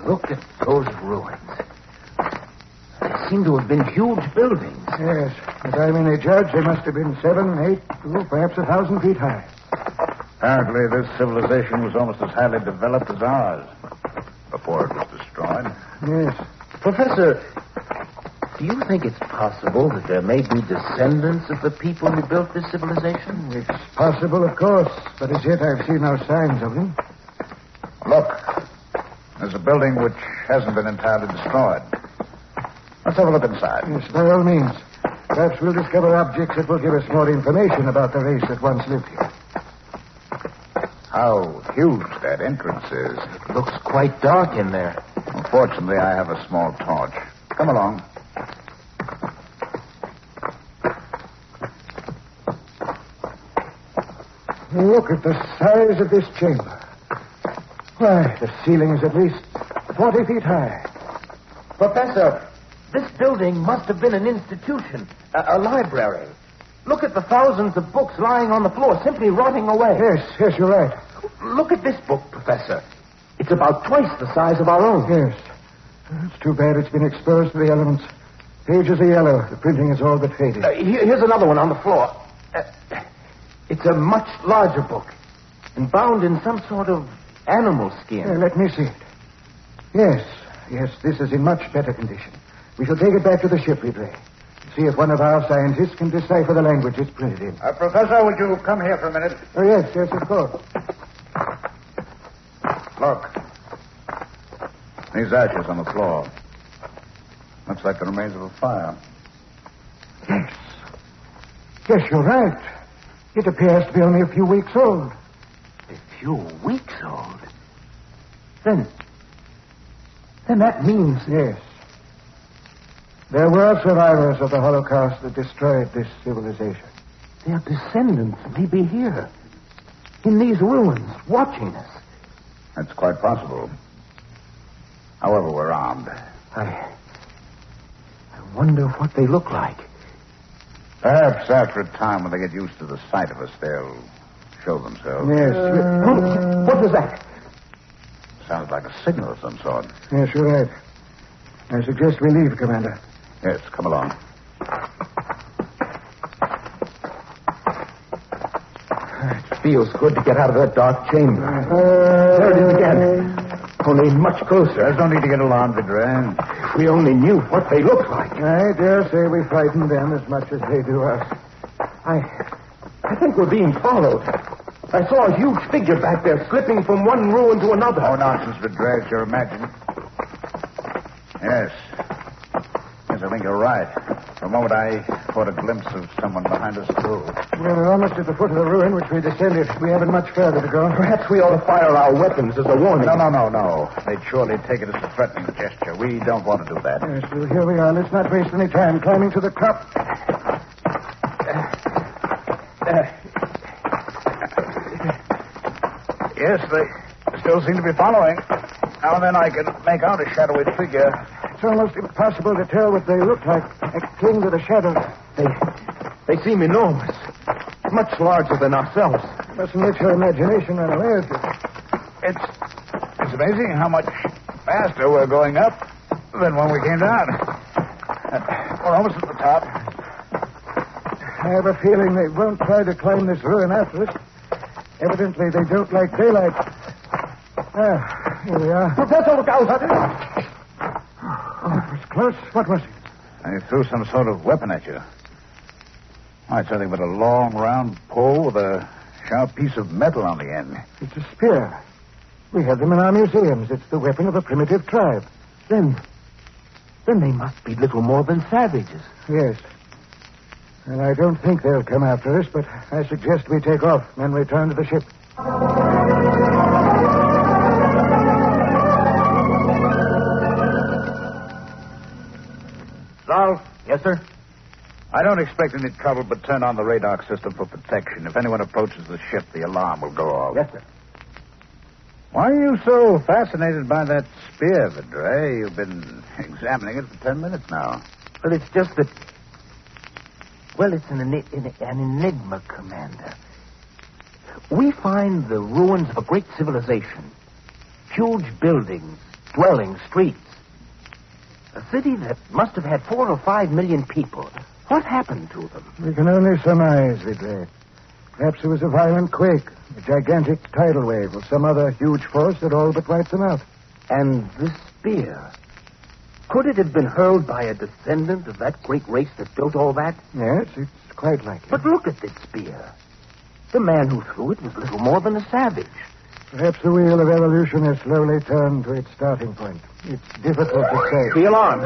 Look at those ruins. They seem to have been huge buildings. Yes. If I'm any judge, they must have been 7, 8, perhaps 1,000 feet high. Apparently, this civilization was almost as highly developed as ours before it was destroyed. Yes. Professor, do you think it's possible that there may be descendants of the people who built this civilization? It's possible, of course, but as yet I've seen no signs of them. Look, there's a building which hasn't been entirely destroyed. Let's have a look inside. Yes, by all means. Perhaps we'll discover objects that will give us more information about the race that once lived here. How huge that entrance is. It looks quite dark in there. Unfortunately, I have a small torch. Come along. Look at the size of this chamber. Why, the ceiling is at least 40 feet high. Professor, this building must have been an institution, a library. Look at the thousands of books lying on the floor, simply rotting away. Yes, you're right. Look at this book, Professor. It's about twice the size of our own. Yes. It's too bad it's been exposed to the elements. Pages are yellow. The printing is all but faded. Here's another one on the floor. It's a much larger book and bound in some sort of animal skin. Let me see it. Yes, this is in much better condition. We shall take it back to the ship, Vidre. See if one of our scientists can decipher the language it's printed in. Professor, would you come here for a minute? Oh, yes, of course. Look. These ashes on the floor. Looks like the remains of a fire. Yes, you're right. It appears to be only a few weeks old. A few weeks old? Then that means... Yes. There were survivors of the Holocaust that destroyed this civilization. Their descendants may be here, in these ruins, watching us. That's quite possible. However, we're armed. I wonder what they look like. Perhaps after a time when they get used to the sight of us, they'll show themselves. Yes. What was that? Sounded like a signal of some sort. Yes, you're right. I suggest we leave, Commander. Yes, come along. It feels good to get out of that dark chamber. There it is again. Only much closer. There's no need to get alarmed, Vidre. If we only knew what they look like. I dare say we frighten them as much as they do us. I think we're being followed. I saw a huge figure back there slipping from one ruin to another. Oh, nonsense, Vidre. It's your imagining. Yes, I think you're right. For a moment, I caught a glimpse of someone behind us, too. Well, we're almost at the foot of the ruin, which we descended. We haven't much further to go. Perhaps we ought to fire our weapons as a warning. No. They'd surely take it as a threatening gesture. We don't want to do that. Yes, well, here we are. Let's not waste any time climbing to the top. Yes, they still seem to be following. Now and then I can make out a shadowy figure. It's almost impossible to tell what they look like. They cling to the shadows. They seem enormous. Much larger than ourselves. Mustn't let your imagination run away with you. It's amazing how much faster we're going up than when we came down. We're almost at the top. I have a feeling they won't try to climb this ruin after us. Evidently, they don't like daylight. Here we are. Professor, look out! Oh, it was close. What was it? They threw some sort of weapon at you. Oh, it's nothing but a long, round pole with a sharp piece of metal on the end. It's a spear. We have them in our museums. It's the weapon of a primitive tribe. Then they must be little more than savages. Yes. And I don't think they'll come after us, but I suggest we take off and return to the ship. Zal? Yes, sir? I don't expect any trouble, but turn on the radar system for protection. If anyone approaches the ship, the alarm will go off. Yes, sir. Why are you so fascinated by that spear, Vidray? You've been examining it for 10 minutes now. Well, it's just that... Well, it's an enigma, Commander. We find the ruins of a great civilization. Huge buildings, dwellings, streets. A city that must have had 4 or 5 million people. What happened to them? We can only surmise, Vidray. Perhaps it was a violent quake, a gigantic tidal wave, or some other huge force that all but wiped them out. And this spear... Could it have been hurled by a descendant of that great race that built all that? Yes, it's quite likely. But look at this spear. The man who threw it was little more than a savage. Perhaps the wheel of evolution has slowly turned to its starting point. It's difficult to say. The alarm.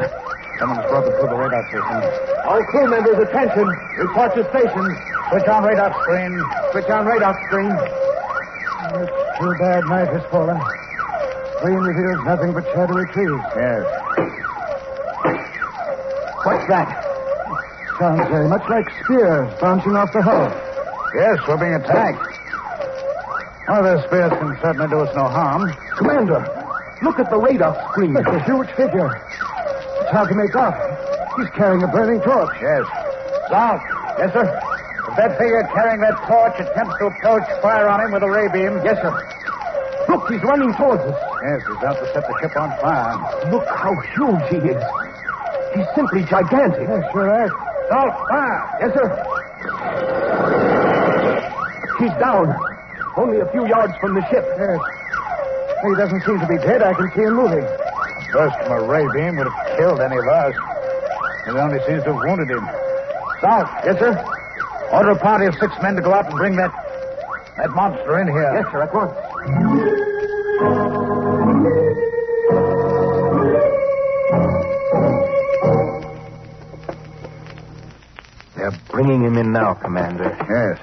Someone's broken through the radar system. All crew members, attention. Report to station. Switch on radar screen. Switch on radar screen. It's too bad night has fallen. Screen reveals nothing but shadowy trees. Yes. What's that? Sounds very much like spears bouncing off the hull. Yes, we're being attacked. Well, those spears can certainly do us no harm. Commander, look at the radar screen. It's a huge figure. It's hard to make out. He's carrying a burning torch. Yes. Salt. Yes, sir. If that figure carrying that torch attempts to approach, fire on him with a ray beam. Yes, sir. Look, he's running towards us. Yes, he's out to set the ship on fire. Look how huge he is. He's simply gigantic. Yes, you're right. Salt, fire. Yes, sir. He's down. Only a few yards from the ship. Yes. He doesn't seem to be dead. I can see him moving. A burst from a ray beam would have killed any of us. It only seems to have wounded him. Salt. Yes, sir. Order a party of 6 men to go out and bring that monster in here. Yes, sir, at once. They're bringing him in now, Commander. Yes.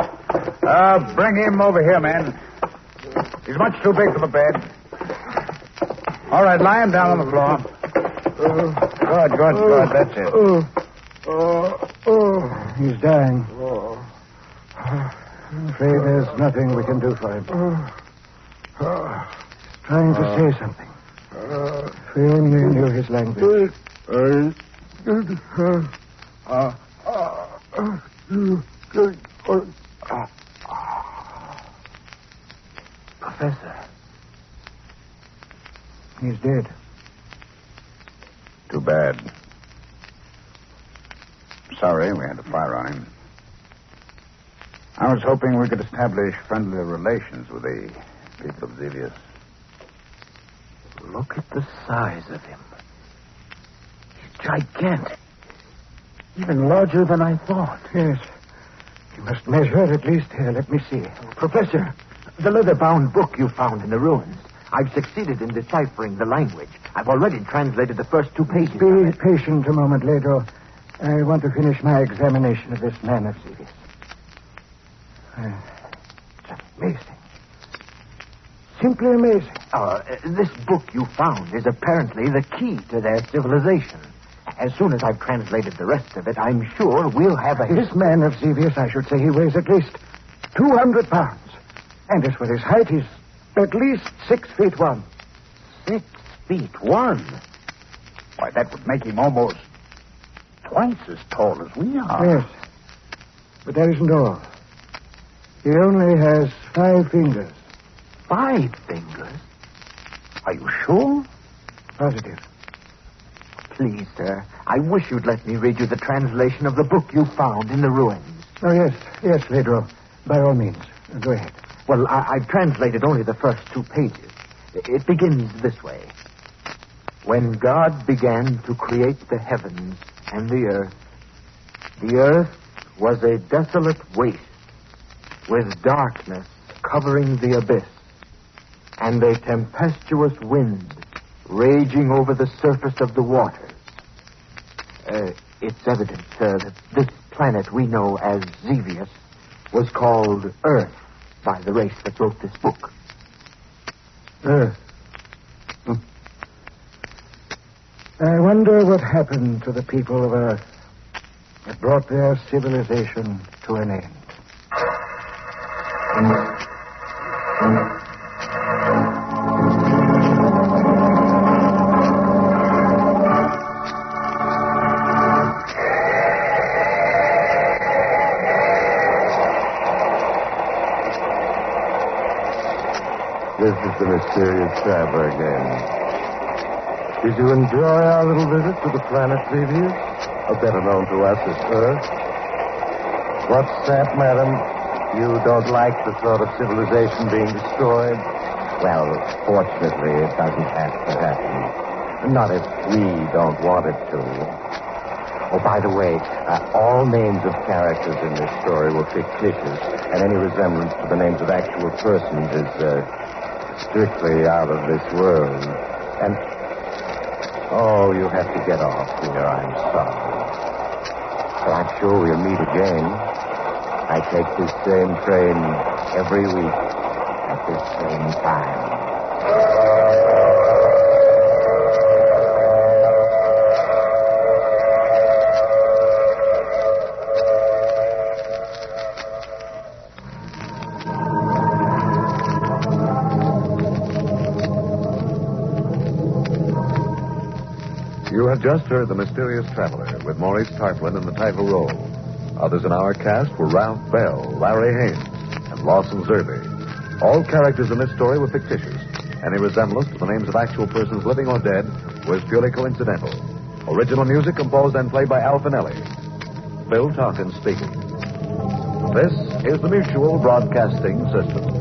Bring him over here, man. He's much too big for the bed. All right, lie him down on the floor. Good. That's it. He's dying. I'm afraid there's nothing we can do for him. He's trying to say something. If we only knew his language. Professor. He's dead. Too bad. Sorry we had to fire on him. I was hoping we could establish friendly relations with the people of Zevius. Look at the size of him. He's gigantic. Even larger than I thought. Yes. You must measure it at least. Here, let me see. Professor, the leather-bound book you found in the ruins. I've succeeded in deciphering the language. I've already translated the first 2 pages. Be patient a moment, Ledo. I want to finish my examination of this man of Zevius. It's amazing. Simply amazing. This book you found is apparently the key to their civilization. As soon as I've translated the rest of it, I'm sure we'll have a... This man of Zevius, I should say he weighs at least 200 pounds. And as for his height, he's at least 6 feet 1. 6 feet 1? Why, that would make him almost twice as tall as we are. Yes. But that isn't all. He only has 5 fingers. 5 fingers? Are you sure? Positive. Please, sir, I wish you'd let me read you the translation of the book you found in the ruins. Oh, yes, Ledro. By all means. Go ahead. Well, I've translated only the first 2 pages. It begins this way. When God began to create the heavens and the earth was a desolate waste with darkness covering the abyss and a tempestuous wind raging over the surface of the waters. It's evident, sir, that this planet we know as Zevius was called Earth by the race that wrote this book. Earth. I wonder what happened to the people of Earth that brought their civilization to an end. is the mysterious traveler again. Did you enjoy our little visit to the Planet Zevius, better known to us as Earth? What's that, madam? You don't like the sort of civilization being destroyed? Well, fortunately, it doesn't have to happen. Not if we don't want it to. Oh, by the way, all names of characters in this story were fictitious, and any resemblance to the names of actual persons is strictly out of this world. And, oh, you have to get off here. I'm sorry. But I'm sure we'll meet again. I take this same train every week at this same time. You have just heard The Mysterious Traveler with Maurice Tarplin in the title role. Others in our cast were Ralph Bell, Larry Haynes, and Lawson Zerbe. All characters in this story were fictitious. Any resemblance to the names of actual persons living or dead was purely coincidental. Original music composed and played by Al Finelli. Bill Tompkins speaking. This is the Mutual Broadcasting System.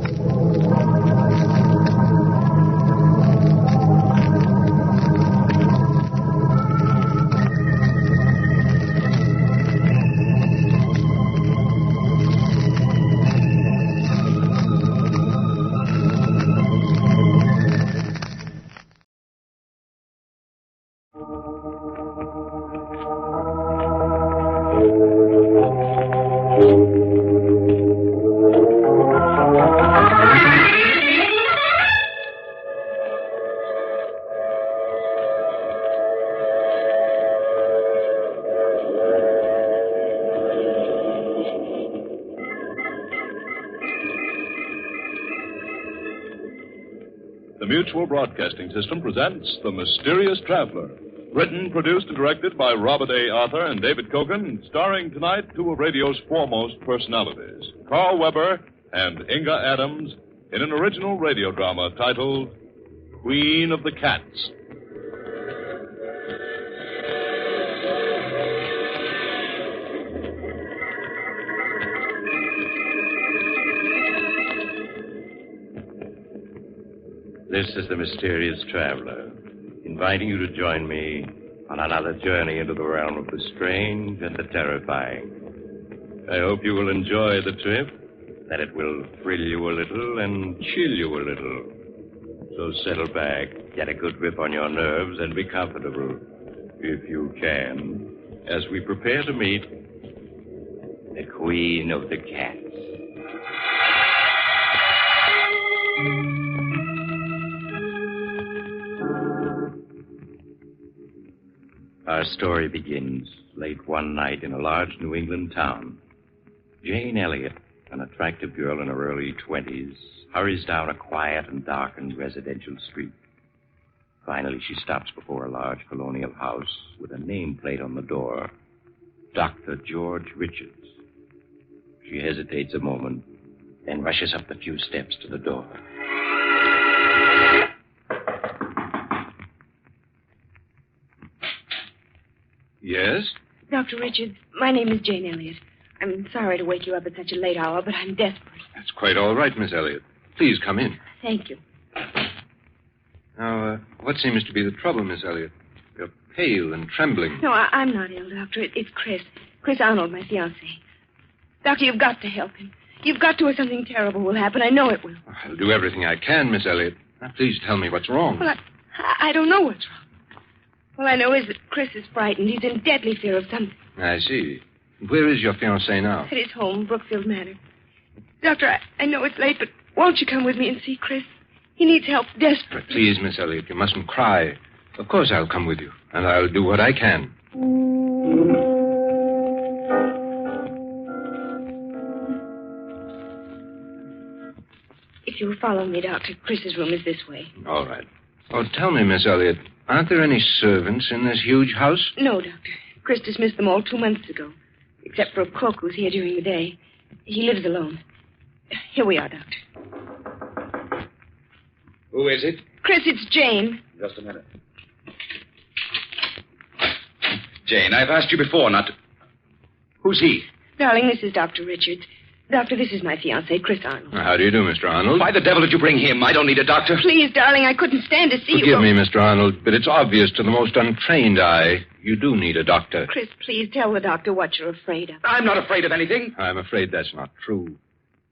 The Mutual Broadcasting System presents The Mysterious Traveler. Written, produced, and directed by Robert A. Arthur and David Kogan, starring tonight two of radio's foremost personalities, Carl Weber and Inga Adams, in an original radio drama titled Queen of the Cats. This is the Mysterious Traveler, inviting you to join me on another journey into the realm of the strange and the terrifying. I hope you will enjoy the trip, that it will thrill you a little and chill you a little. So settle back, get a good grip on your nerves, and be comfortable, if you can, as we prepare to meet the Queen of the Cats. Our story begins late one night in a large New England town. Jane Elliott, an attractive girl in her early 20s, hurries down a quiet and darkened residential street. Finally, she stops before a large colonial house with a nameplate on the door, Dr. George Richards. She hesitates a moment, then rushes up the few steps to the door. Yes? Dr. Richards, my name is Jane Elliott. I'm sorry to wake you up at such a late hour, but I'm desperate. That's quite all right, Miss Elliott. Please come in. Thank you. Now, what seems to be the trouble, Miss Elliott? You're pale and trembling. No, I'm not ill, Doctor. It's Chris. Chris Arnold, my fiancé. Doctor, you've got to help him. You've got to, or something terrible will happen. I know it will. I'll do everything I can, Miss Elliott. Now, please tell me what's wrong. Well, I don't know what's wrong. All I know is that Chris is frightened. He's in deadly fear of something. I see. Where is your fiancé now? At his home, Brookfield Manor. Doctor, I know it's late, but won't you come with me and see Chris? He needs help desperately. Please, Miss Elliott, you mustn't cry. Of course I'll come with you, and I'll do what I can. If you'll follow me, Doctor, Chris's room is this way. All right. Oh, tell me, Miss Elliott, aren't there any servants in this huge house? No, Doctor. Chris dismissed them all 2 months ago, except for a cook who's here during the day. He lives alone. Here we are, Doctor. Who is it? Chris, it's Jane. Just a minute. Jane, I've asked you before not to... Who's he? Darling, this is Dr. Richards. Doctor, this is my fiancé, Chris Arnold. How do you do, Mr. Arnold? Why the devil did you bring him? I don't need a doctor. Please, darling, I couldn't stand to see you. Forgive me, Mr. Arnold, but it's obvious to the most untrained eye you do need a doctor. Chris, please tell the doctor what you're afraid of. I'm not afraid of anything. I'm afraid that's not true.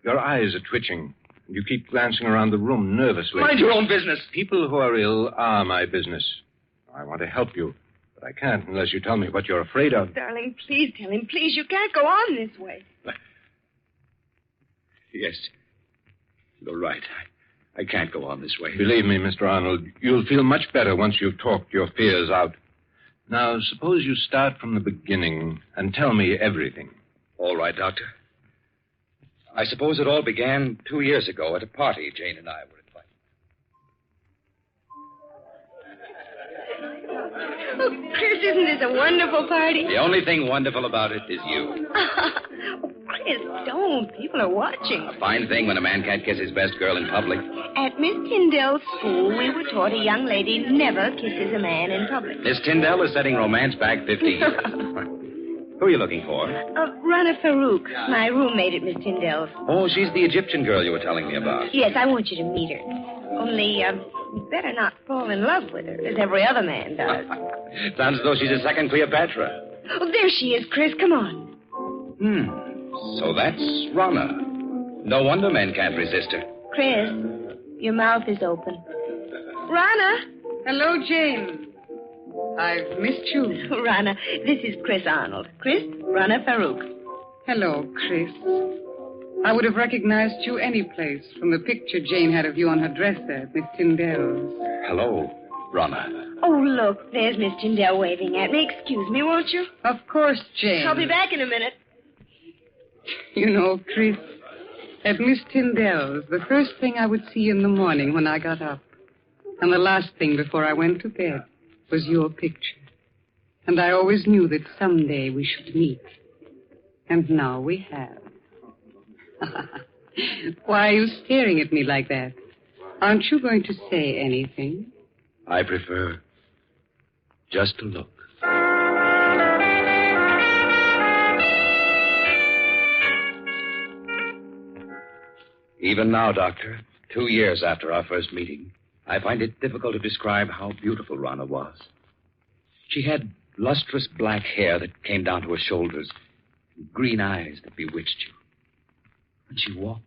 Your eyes are twitching. You keep glancing around the room nervously. Mind your own business. People who are ill are my business. I want to help you, but I can't unless you tell me what you're afraid of. Darling, please tell him. Please, you can't go on this way. Yes. You're right. I can't go on this way. Believe me, Mr. Arnold, you'll feel much better once you've talked your fears out. Now, suppose you start from the beginning and tell me everything. All right, Doctor. I suppose it all began 2 years ago at a party Jane and I were invited. Oh, Chris, isn't this a wonderful party? The only thing wonderful about it is you. Chris, don't. People are watching. A fine thing when a man can't kiss his best girl in public. At Miss Tyndall's school, we were taught a young lady never kisses a man in public. Miss Tyndall is setting romance back 50 years. Who are you looking for? Rana Farouk, my roommate at Miss Tyndall's. Oh, she's the Egyptian girl you were telling me about. Yes, I want you to meet her. Only, you better not fall in love with her, as every other man does. Sounds as though she's a second Cleopatra. Oh, there she is, Chris. Come on. So that's Rana. No wonder men can't resist her. Chris, your mouth is open. Rana! Hello, Jane. I've missed you. Rana, this is Chris Arnold. Chris, Rana Farouk. Hello, Chris. I would have recognized you any place from the picture Jane had of you on her dresser at Miss Tyndall's. Hello, Rana. Oh, look, there's Miss Tyndall waving at me. Excuse me, won't you? Of course, Jane. I'll be back in a minute. You know, Chris, at Miss Tyndall's, the first thing I would see in the morning when I got up, and the last thing before I went to bed, was your picture. And I always knew that someday we should meet. And now we have. Why are you staring at me like that? Aren't you going to say anything? I prefer just to look. Even now, Doctor, 2 years after our first meeting, I find it difficult to describe how beautiful Rana was. She had lustrous black hair that came down to her shoulders, and green eyes that bewitched you. When she walked,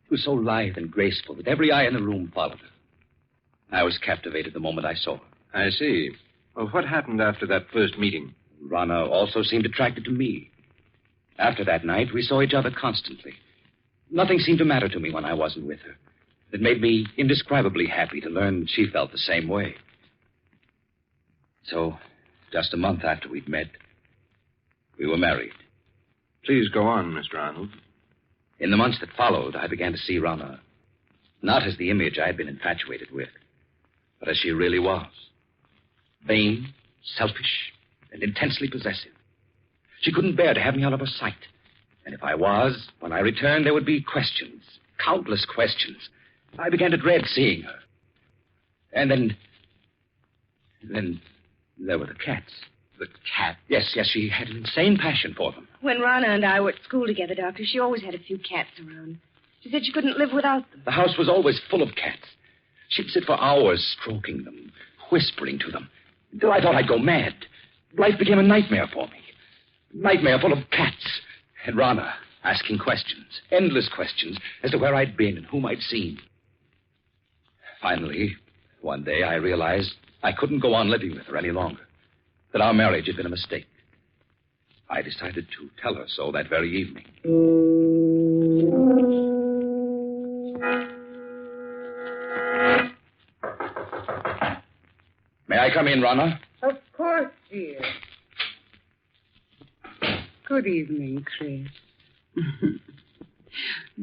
she was so lithe and graceful that every eye in the room followed her. I was captivated the moment I saw her. I see. Well, what happened after that first meeting? Rana also seemed attracted to me. After that night, we saw each other constantly. Nothing seemed to matter to me when I wasn't with her. It made me indescribably happy to learn that she felt the same way. So, just a month after we'd met, we were married. Please go on, Mr. Arnold. In the months that followed, I began to see Rana not as the image I had been infatuated with, but as she really was. Vain, selfish, and intensely possessive. She couldn't bear to have me out of her sight. And if I was, when I returned, there would be questions, countless questions. I began to dread seeing her. And then there were the cats. The cat? Yes, she had an insane passion for them. When Rana and I were at school together, Doctor, she always had a few cats around. She said she couldn't live without them. The house was always full of cats. She'd sit for hours stroking them, whispering to them, until I thought I'd go mad. Life became a nightmare for me. Nightmare full of cats. And Rana asking questions, endless questions, as to where I'd been and whom I'd seen. Finally, one day I realized I couldn't go on living with her any longer, that our marriage had been a mistake. I decided to tell her so that very evening. May I come in, Rana? Of course, dear. Good evening, Chris.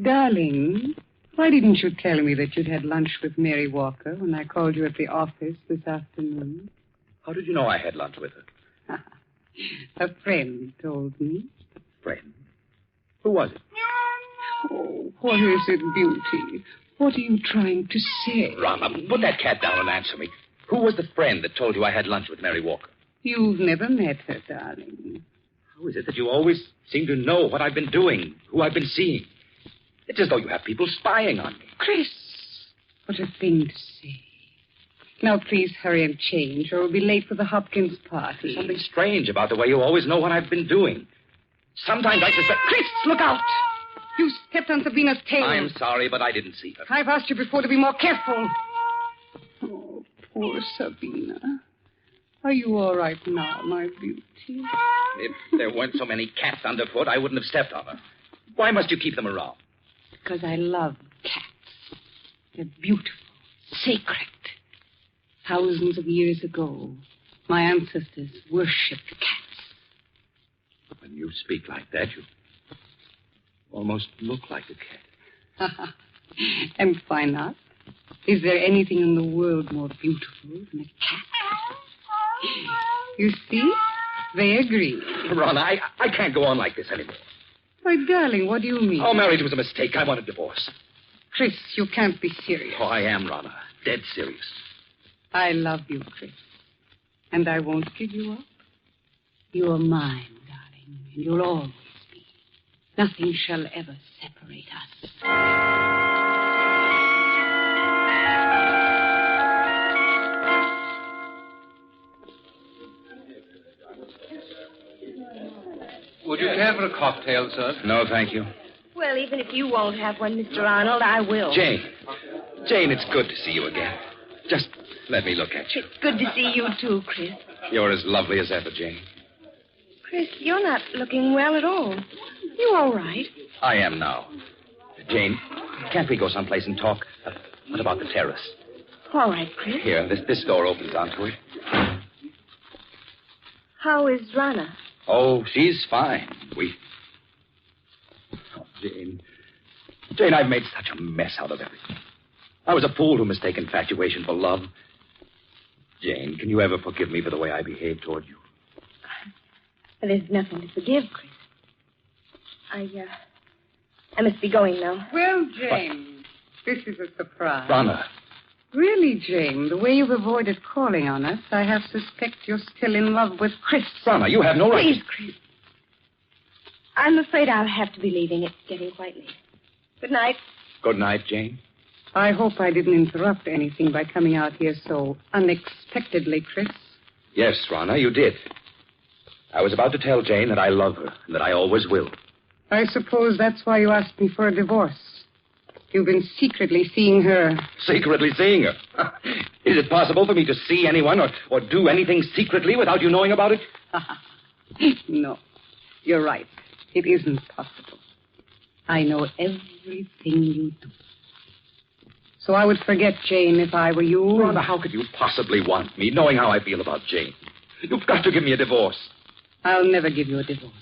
Darling, why didn't you tell me that you'd had lunch with Mary Walker when I called you at the office this afternoon? How did you know I had lunch with her? A friend told me. Friend? Who was it? Oh, what is it, Beauty? What are you trying to say? Rama, put that cat down and answer me. Who was the friend that told you I had lunch with Mary Walker? You've never met her, darling. How is it that you always seem to know what I've been doing, who I've been seeing? It's as though you have people spying on me. Chris, what a thing to say. Now, please hurry and change, or we'll be late for the Hopkins party. There's something strange about the way you always know what I've been doing. Sometimes I suspect... Chris, look out! You stepped on Sabina's tail. I'm sorry, but I didn't see her. I've asked you before to be more careful. Oh, poor Sabina. Are you all right now, my beauty? If there weren't so many cats underfoot, I wouldn't have stepped on her. Why must you keep them around? Because I love cats. They're beautiful, sacred. Thousands of years ago, my ancestors worshipped cats. When you speak like that, you almost look like a cat. And why not? Is there anything in the world more beautiful than a cat? You see? They agree. Ron, I can't go on like this anymore. Why, darling, what do you mean? Oh, marriage was a mistake. I want a divorce. Chris, you can't be serious. Oh, I am, Rana. Dead serious. I love you, Chris. And I won't give you up. You're mine, darling, and you'll always be. Nothing shall ever separate us. Would you care for a cocktail, sir? No, thank you. Well, even if you won't have one, Mr. Arnold, I will. Jane, it's good to see you again. Just let me look at you. It's good to see you, too, Chris. You're as lovely as ever, Jane. Chris, you're not looking well at all. You all right? I am now. Jane, can't we go someplace and talk? What about the terrace? All right, Chris. Here, this door opens onto it. How is Rana? Oh, she's fine. Oh, Jane, I've made such a mess out of everything. I was a fool to mistake infatuation for love. Jane, can you ever forgive me for the way I behaved toward you? There's nothing to forgive, Chris. I must be going now. Well, Jane, this is a surprise. Rana. Really, Jane, the way you've avoided calling on us, I have suspect you're still in love with Chris. Rana, you have no right. Please, Chris. I'm afraid I'll have to be leaving. It's getting quite late. Good night. Good night, Jane. I hope I didn't interrupt anything by coming out here so unexpectedly, Chris. Yes, Rana, you did. I was about to tell Jane that I love her and that I always will. I suppose that's why you asked me for a divorce. You've been secretly seeing her. Secretly seeing her? Is it possible for me to see anyone or do anything secretly without you knowing about it? No, you're right. It isn't possible. I know everything you do. So I would forget Jane if I were you. Rhonda, how could you possibly want me, knowing how I feel about Jane? You've got to give me a divorce. I'll never give you a divorce.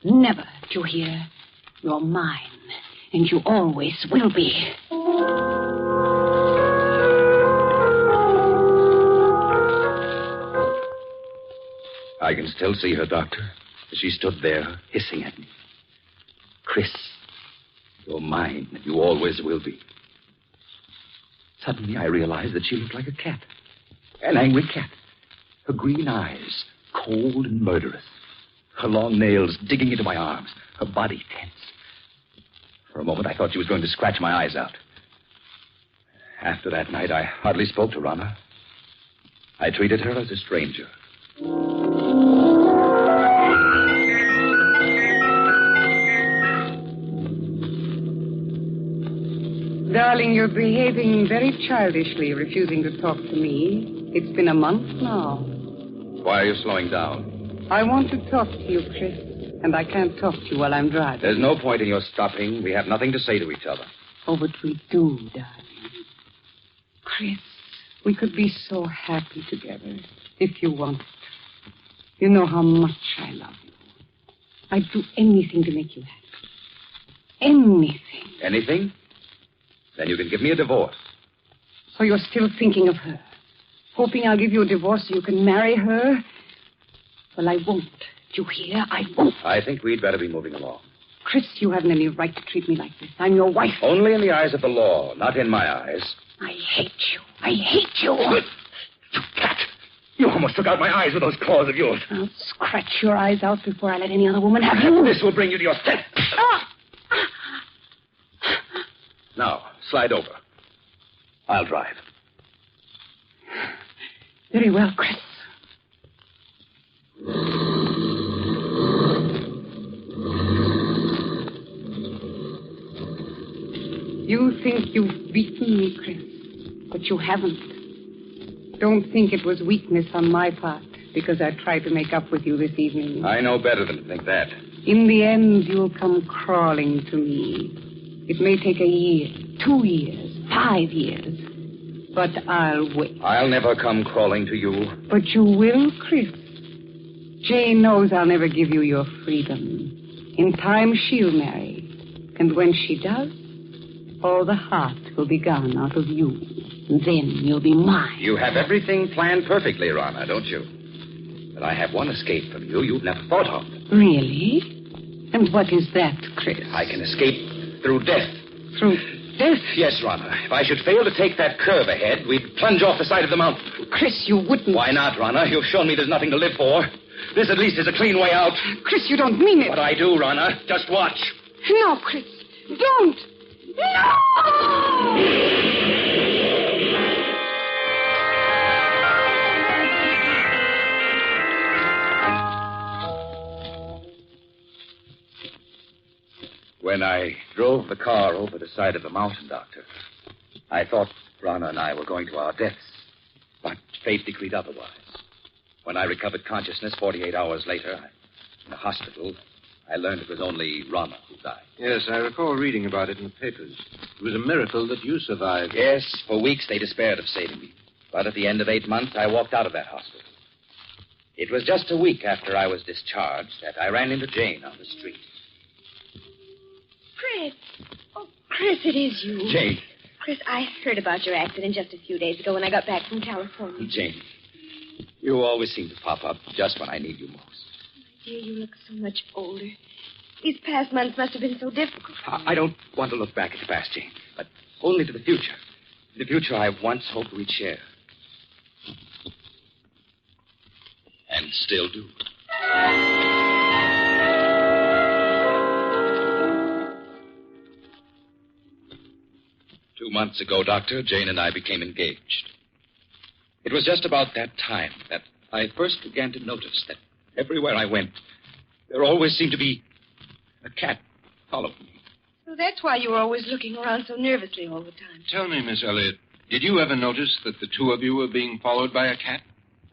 Never. Do you hear? You're mine, and you always will be. I can still see her, Doctor, as she stood there, hissing at me. Chris, you're mine, and you always will be. Suddenly, I realized that she looked like a cat. An angry cat. Her green eyes, cold and murderous. Her long nails digging into my arms. Her body tense. For a moment, I thought she was going to scratch my eyes out. After that night, I hardly spoke to Rana. I treated her as a stranger. Darling, you're behaving very childishly, refusing to talk to me. It's been a month now. Why are you slowing down? I want to talk to you, Chris, and I can't talk to you while I'm driving. There's no point in your stopping. We have nothing to say to each other. Oh, but we do, darling. Chris, we could be so happy together if you wanted to. You know how much I love you. I'd do anything to make you happy. Anything. Anything? Then you can give me a divorce. So you're still thinking of her? Hoping I'll give you a divorce so you can marry her? Well, I won't. Do you hear? I won't. I think we'd better be moving along. Chris, you haven't any right to treat me like this. I'm your wife. Only in the eyes of the law, not in my eyes. I hate you. I hate you. You cat! You almost took out my eyes with those claws of yours. I'll scratch your eyes out before I let any other woman have you. This will bring you to your senses. Now, slide over. I'll drive. Very well, Chris. You think you've beaten me, Chris, but you haven't. Don't think it was weakness on my part because I tried to make up with you this evening. I know better than to think that. In the end, you'll come crawling to me. It may take a year, 2 years, 5 years, but I'll wait. I'll never come crawling to you. But you will, Chris. Jane knows I'll never give you your freedom. In time, she'll marry. And when she does, all the heart will be gone out of you. And then you'll be mine. You have everything planned perfectly, Rana, don't you? But I have one escape from you you've never thought of. Really? And what is that, Chris? I can escape through death. Through death? Yes, Rana. If I should fail to take that curve ahead, we'd plunge off the side of the mountain. Chris, you wouldn't. Why not, Rana? You've shown me there's nothing to live for. This at least is a clean way out. Chris, you don't mean it. But I do, Rana. Just watch. No, Chris. Don't. No! When I drove the car over the side of the mountain, Doctor, I thought Rana and I were going to our deaths. But fate decreed otherwise. When I recovered consciousness 48 hours later, in the hospital, I learned it was only Rana who died. Yes, I recall reading about it in the papers. It was a miracle that you survived. Yes, for weeks they despaired of saving me. But at the end of 8 months, I walked out of that hospital. It was just a week after I was discharged that I ran into Jane on the street. Chris. Oh, Chris, it is you. Jane. Chris, I heard about your accident just a few days ago when I got back from California. Jane, you always seem to pop up just when I need you most. Dear, you look so much older. These past months must have been so difficult. I don't want to look back at the past, Jane, but only to the future. The future I once hoped we'd share. And still do. 2 months ago, Doctor, Jane and I became engaged. It was just about that time that I first began to notice that everywhere I went, there always seemed to be a cat following me. So that's why you were always looking around so nervously all the time. Tell me, Miss Elliott, did you ever notice that the two of you were being followed by a cat?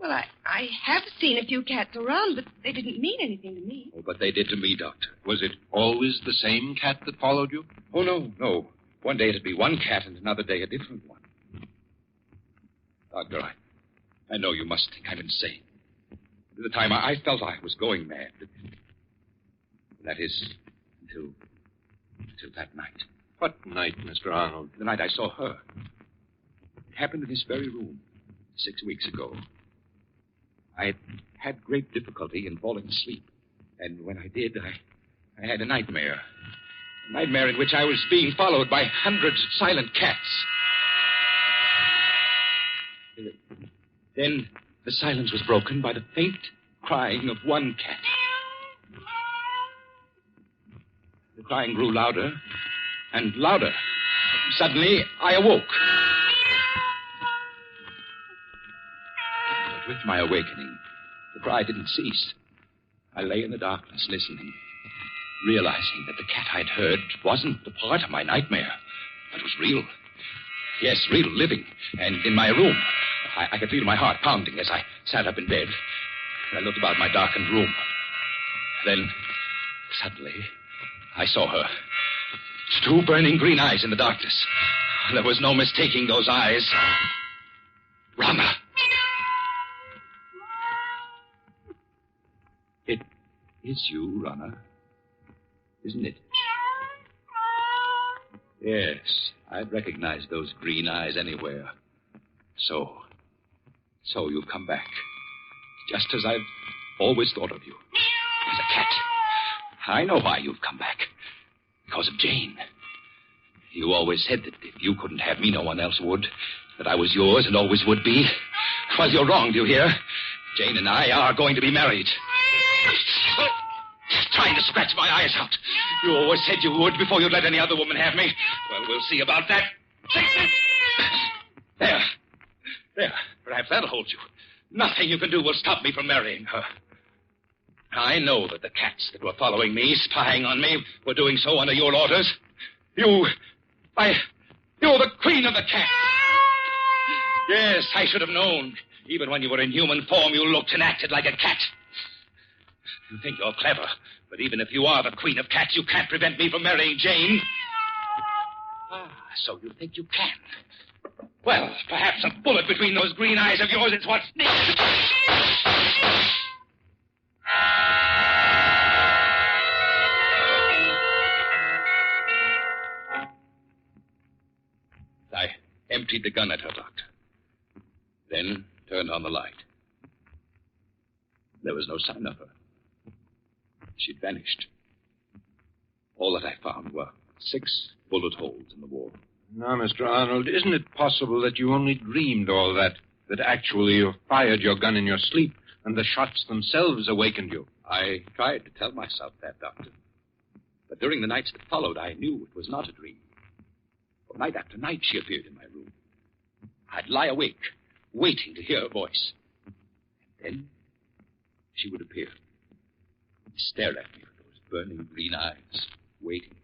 Well, I have seen a few cats around, but they didn't mean anything to me. Oh, but they did to me, Doctor. Was it always the same cat that followed you? Oh, no. One day it'd be one cat and another day a different one. Doctor, I know you must think I'm insane. At the time, I felt I was going mad. That is, until that night. What night, Mr. Arnold? The night I saw her. It happened in this very room 6 weeks ago. I had great difficulty in falling asleep. And when I did, I had a nightmare. A nightmare in which I was being followed by hundreds of silent cats. Then the silence was broken by the faint crying of one cat. The crying grew louder and louder. Suddenly, I awoke. But with my awakening, the cry didn't cease. I lay in the darkness listening, realizing that the cat I'd heard wasn't a part of my nightmare, but was real. Yes, real, living, and in my room. I could feel my heart pounding as I sat up in bed. I looked about my darkened room. Then, suddenly, I saw her. 2 burning green eyes in the darkness. There was no mistaking those eyes. Rama. It is you, Rana. Isn't it? Yes, I'd recognize those green eyes anywhere. So you've come back. Just as I've always thought of you. As a cat. I know why you've come back. Because of Jane. You always said that if you couldn't have me, no one else would. That I was yours and always would be. Well, you're wrong, do you hear? Jane and I are going to be married. Trying to scratch my eyes out. You always said you would before you'd let any other woman have me. Well, we'll see about that. There. There. Perhaps that'll hold you. Nothing you can do will stop me from marrying her. I know that the cats that were following me, spying on me, were doing so under your orders. You're the queen of the cats. Yes, I should have known. Even when you were in human form, you looked and acted like a cat. You think you're clever, but even if you are the queen of cats, you can't prevent me from marrying Jane. Ah, so you think you can. Well, perhaps a bullet between those green eyes of yours is what's needed. I emptied the gun at her, Doctor. Then turned on the light. There was no sign of her. She'd vanished. All that I found were 6 bullet holes in the wall. Now, Mr. Arnold, isn't it possible that you only dreamed all that actually you fired your gun in your sleep and the shots themselves awakened you? I tried to tell myself that, Doctor. But during the nights that followed, I knew it was not a dream. For night after night, she appeared in my room. I'd lie awake, waiting to hear her voice. And then she would appear, stare at me with those burning green eyes, waiting.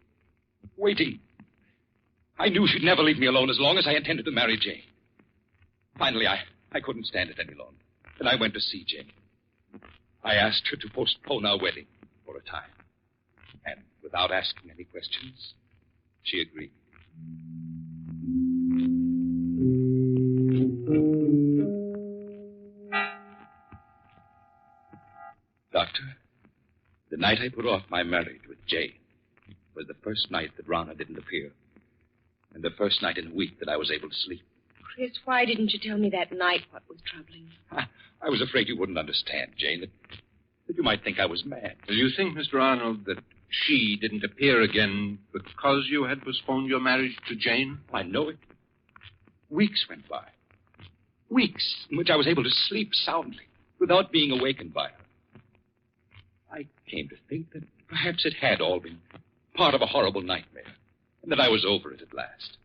I knew she'd never leave me alone as long as I intended to marry Jane. Finally, I couldn't stand it any longer, and I went to see Jane. I asked her to postpone our wedding for a time. And without asking any questions, she agreed. Doctor, the night I put off my marriage with Jane was the first night that Rana didn't appear. And the first night in a week that I was able to sleep. Chris, why didn't you tell me that night what was troubling you? I was afraid you wouldn't understand, Jane, that you might think I was mad. Do you think, Mr. Arnold, that she didn't appear again because you had postponed your marriage to Jane? I know it. Weeks went by. Weeks in which I was able to sleep soundly without being awakened by her. I came to think that perhaps it had all been part of a horrible nightmare, and that I was over it at last.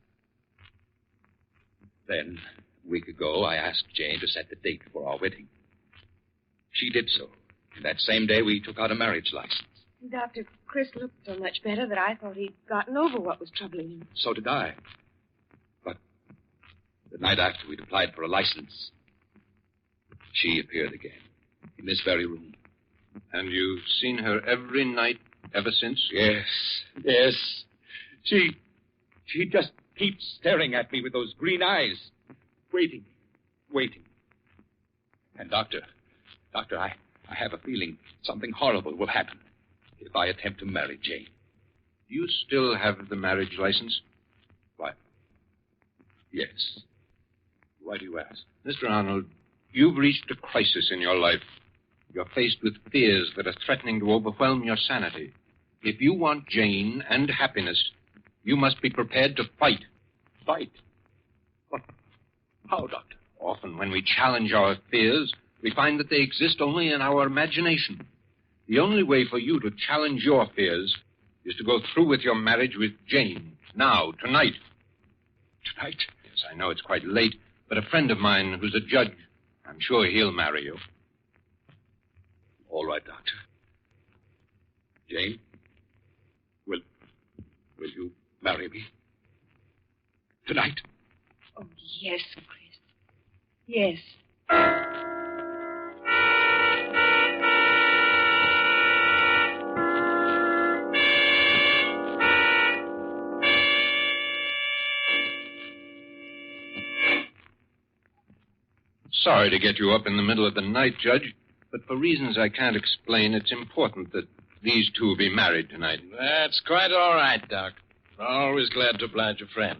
Then, a week ago, I asked Jane to set the date for our wedding. She did so, and that same day we took out a marriage license. Dr. Chris looked so much better that I thought he'd gotten over what was troubling him. So did I. But the night after we'd applied for a license, she appeared again, in this very room. And you've seen her every night ever since? Yes. She just keeps staring at me with those green eyes. Waiting. And Doctor, I have a feeling something horrible will happen if I attempt to marry Jane. Do you still have the marriage license? Why? Yes. Why do you ask? Mr. Arnold, you've reached a crisis in your life. You're faced with fears that are threatening to overwhelm your sanity. If you want Jane and happiness, you must be prepared to fight. Fight? What? How, Doctor? Often when we challenge our fears, we find that they exist only in our imagination. The only way for you to challenge your fears is to go through with your marriage with Jane. Now, tonight. Tonight? Yes, I know it's quite late, but a friend of mine who's a judge, I'm sure he'll marry you. All right, Doctor. Jane, will you marry me? Tonight? Oh, yes, Chris. Yes. Sorry to get you up in the middle of the night, Judge, but for reasons I can't explain, it's important that these two be married tonight. That's quite all right, Doc. Always glad to oblige a friend.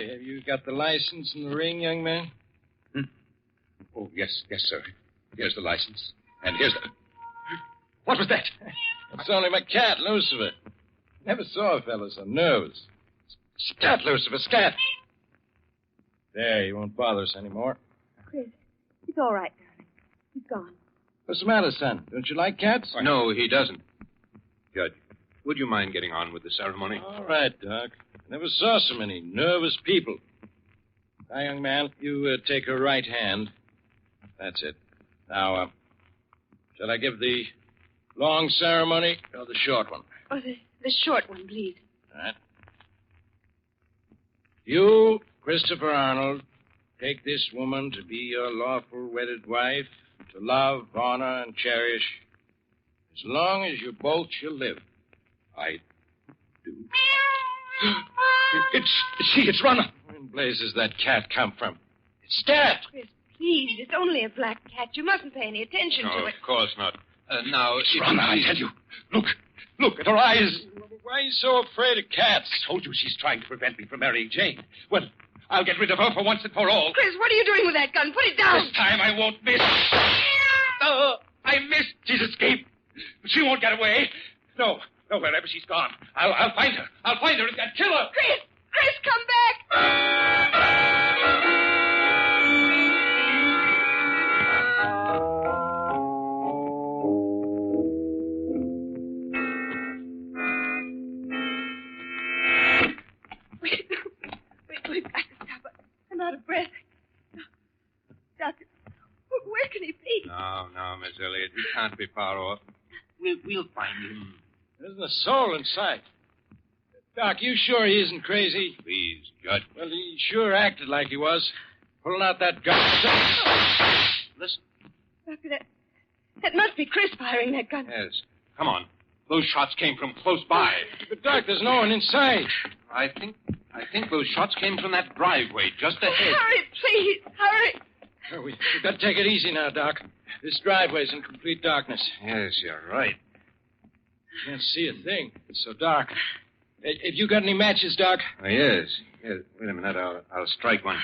Have you got the license and the ring, young man? Oh, yes, sir. Here's the license. And here's the... What was that? It's only my cat, Lucifer. Never saw a fellow so nervous. Scat, Lucifer, scat. There, he won't bother us anymore. Chris, it's all right, darling. He's gone. What's the matter, son? Don't you like cats? No, he doesn't. Judge, would you mind getting on with the ceremony? All right, Doc. Never saw so many nervous people. Now, young man, you take her right hand. That's it. Now, shall I give the long ceremony or the short one? Oh, the short one, please. All right. You, Christopher Arnold, take this woman to be your lawful wedded wife, to love, honor, and cherish as long as you both shall live. I do. It's Runner. Where in blazes that cat come from? It's Scat. Chris, please, it's only a black cat. You mustn't pay any attention No, to it. of course not. Now, It's Runner, I tell you. Look at her eyes. Why are you so afraid of cats? I told you she's trying to prevent me from marrying Jane. Well, I'll get rid of her for once and for all. Chris, what are you doing with that gun? Put it down. This time I won't miss. Oh, I missed. She's escaped. She won't get away. No, wherever she's gone. I'll find her. I'll find her and kill her. Chris, come back. We've got to stop. I'm out of breath. Doctor, where can he be? No, Miss Elliot. He can't be far off. We'll find him. There isn't a soul in sight. Doc, you sure he isn't crazy? Please, Judge. Well, he sure acted like he was. Pulling out that gun. Listen. Doctor, that must be Chris firing that gun. Yes. Come on. Those shots came from close by. But, Doc, there's no one inside. I think those shots came from that driveway just ahead. Hurry, please. Hurry. We've got to take it easy now, Doc. This driveway's in complete darkness. Yes, you're right. Can't see a thing. It's so dark. Have you got any matches, Doc? Oh, yes. Wait a minute. I'll strike one.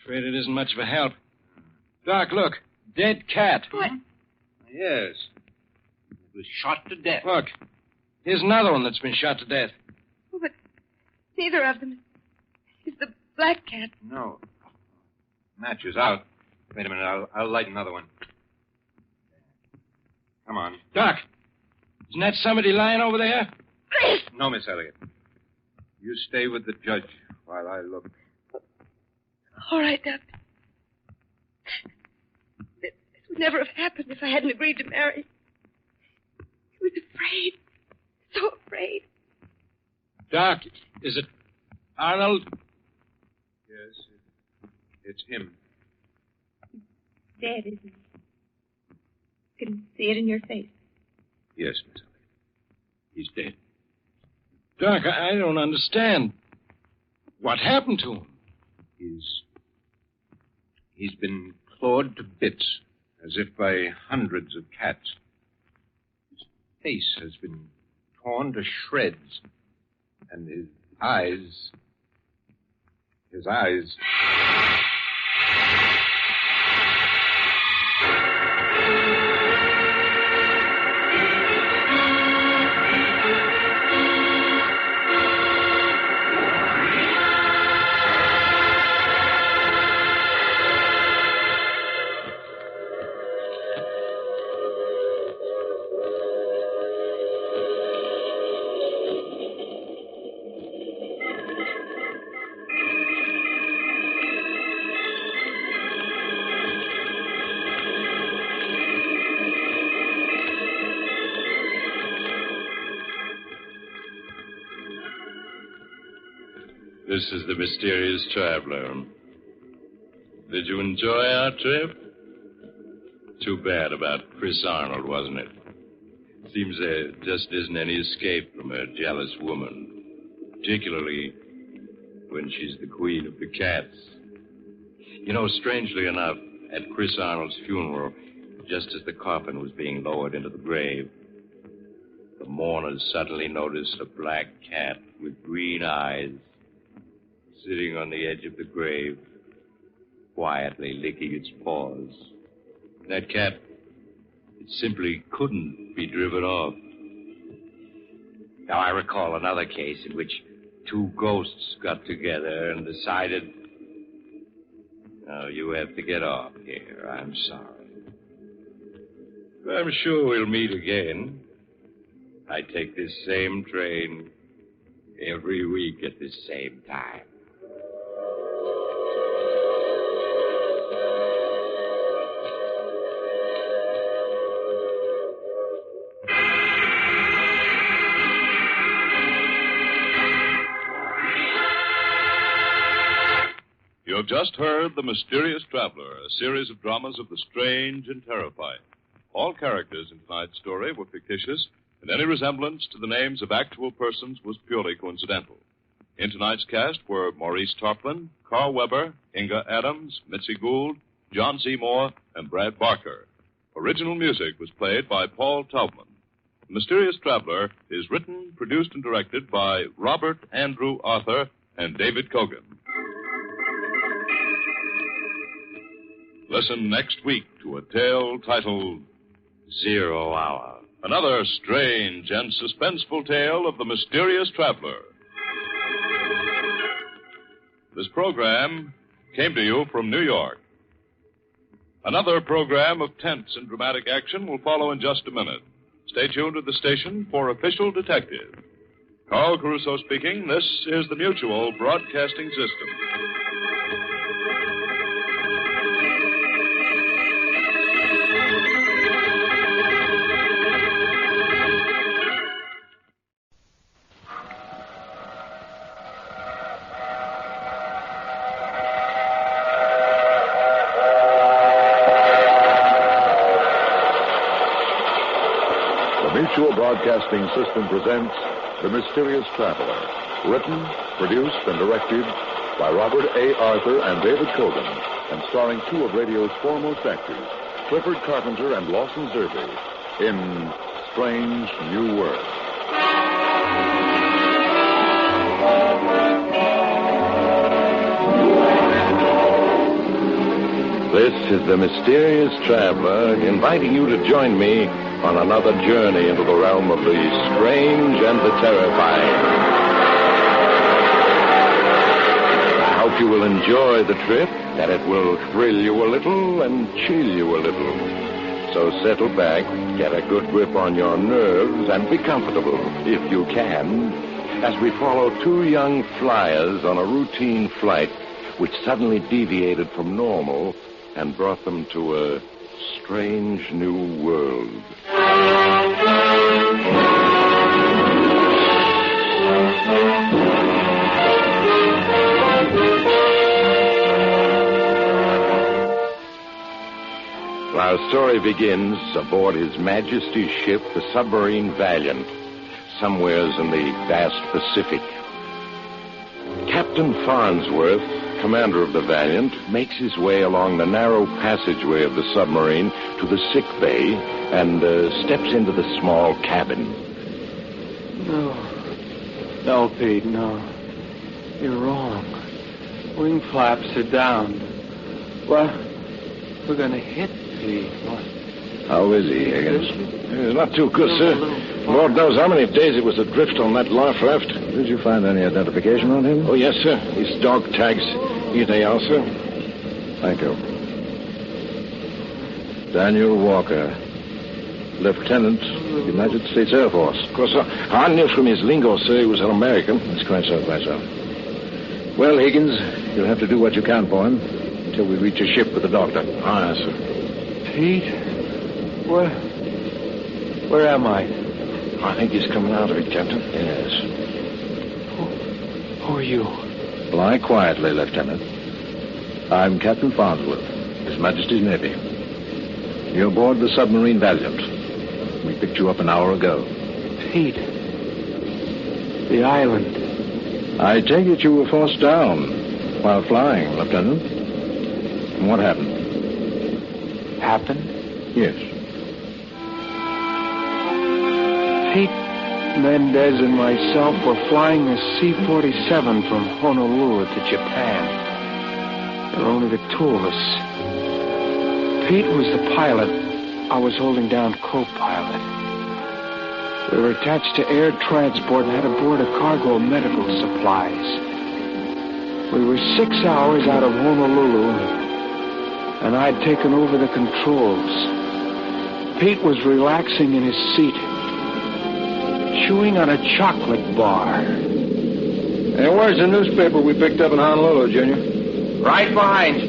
Afraid it isn't much of a help. Doc, look. Dead cat. What? Yes. It was shot to death. Look. Here's another one that's been shot to death. Oh, but neither of them is the black cat. No. Match is out. Wait a minute. I'll light another one. Come on. Doc, isn't that somebody lying over there? Chris! No, Miss Elliot. You stay with the judge while I look. All right, Doctor. This would never have happened if I hadn't agreed to marry. I was afraid. So afraid. Doc, is it Arnold? Yes, it's him. Dead, isn't he? You can see it in your face. Yes, Miss Elliot. He's dead. Doc, I don't understand. What happened to him? He's been clawed to bits, as if by hundreds of cats. His face has been torn to shreds, and his eyes... This is the mysterious traveler. Did you enjoy our trip? Too bad about Chris Arnold, wasn't it? Seems there just isn't any escape from a jealous woman, particularly when she's the queen of the cats. You know, strangely enough, at Chris Arnold's funeral, just as the coffin was being lowered into the grave, the mourners suddenly noticed a black cat with green eyes sitting on the edge of the grave, quietly licking its paws. That cat It simply couldn't be driven off. Now, I recall another case in which two ghosts got together and decided... Now, you have to get off here. I'm sorry. I'm sure we'll meet again. I take this same train every week at this same time. You have just heard The Mysterious Traveler, a series of dramas of the strange and terrifying. All characters in tonight's story were fictitious, and any resemblance to the names of actual persons was purely coincidental. In tonight's cast were Maurice Tarplin, Carl Weber, Inga Adams, Mitzi Gould, John Seymour, and Brad Barker. Original music was played by Paul Taubman. The Mysterious Traveler is written, produced, and directed by Robert Andrew Arthur and David Kogan. Listen next week to a tale titled 0 Hour. Another strange and suspenseful tale of the mysterious traveler. This program came to you from New York. Another program of tense and dramatic action will follow in just a minute. Stay tuned to the station for Official Detective. Carl Caruso speaking. This is the Mutual Broadcasting System. Mutual Broadcasting System presents The Mysterious Traveler, written, produced, and directed by Robert A. Arthur and David Kogan, and starring two of radio's foremost actors, Clifford Carpenter and Lawson Zerbe, in Strange New World. This is the Mysterious Traveler inviting you to join me on another journey into the realm of the strange and the terrifying. I hope you will enjoy the trip, that it will thrill you a little and chill you a little. So settle back, get a good grip on your nerves, and be comfortable, if you can, as we follow two young flyers on a routine flight which suddenly deviated from normal and brought them to a strange new world. Our story begins aboard His Majesty's ship, the submarine Valiant, somewheres in the vast Pacific. Captain Farnsworth, commander of the Valiant, makes his way along the narrow passageway of the submarine to the sick bay and steps into the small cabin. No, Pete, no. You're wrong. Wing flaps are down. Well, we're going to hit Pete. What? How is he, Higgins? He's not too good, sir. Lord knows how many days he was adrift on that life raft. Did you find any identification on him? Oh, yes, sir. His dog tags ETL, sir. Thank you. Daniel Walker, Lieutenant, United States Air Force. Of course, sir. I knew from his lingo, sir, he was an American. That's quite so, quite so. Well, Higgins, you'll have to do what you can for him until we reach a ship with the doctor. Ah, yes, sir. Pete? Where am I? I think he's coming out of it, Captain. Yes. Who are you? Lie quietly, Lieutenant. I'm Captain Farnsworth, His Majesty's Navy. You're aboard the submarine Valiant. We picked you up an hour ago. Pete. The island. I take it you were forced down while flying, Lieutenant. And what happened? Happened? Yes. Pete, Mendez and myself were flying a C-47 from Honolulu to Japan. There were only the two of us. Pete was the pilot, I was holding down co-pilot. We were attached to air transport and had aboard a cargo of medical supplies. We were 6 hours out of Honolulu, and I'd taken over the controls. Pete was relaxing in his seat, chewing on a chocolate bar. Hey, where's the newspaper we picked up in Honolulu, Junior? Right behind.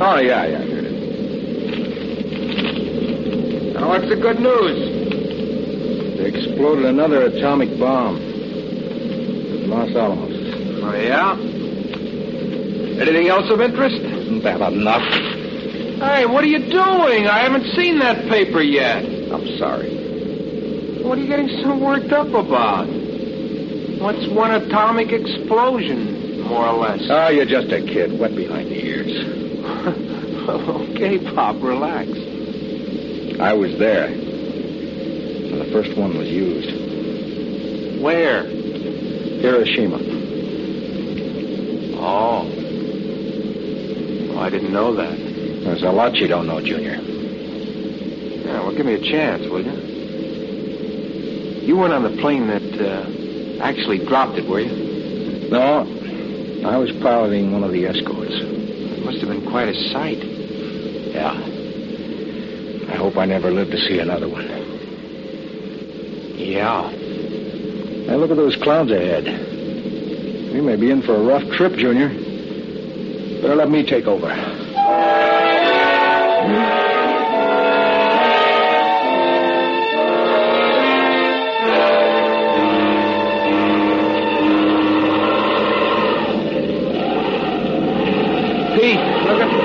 Oh, yeah, I heard it. Now, what's the good news? They exploded another atomic bomb at Los Alamos. Oh, yeah? Anything else of interest? Bad enough. Hey, what are you doing? I haven't seen that paper yet. I'm sorry. What are you getting so worked up about? What's one atomic explosion, more or less? Oh, you're just a kid, wet behind the ears. Okay, Pop, relax. I was there when the first one was used. Where? Hiroshima. Oh. Oh, I didn't know that. There's a lot you don't know, Junior. Yeah, well, give me a chance, will you? You weren't on the plane that actually dropped it, were you? No, I was piloting one of the escorts. It must have been quite a sight. Yeah. I hope I never live to see another one. Yeah. Hey, look at those clouds ahead. We may be in for a rough trip, Junior. Better let me take over.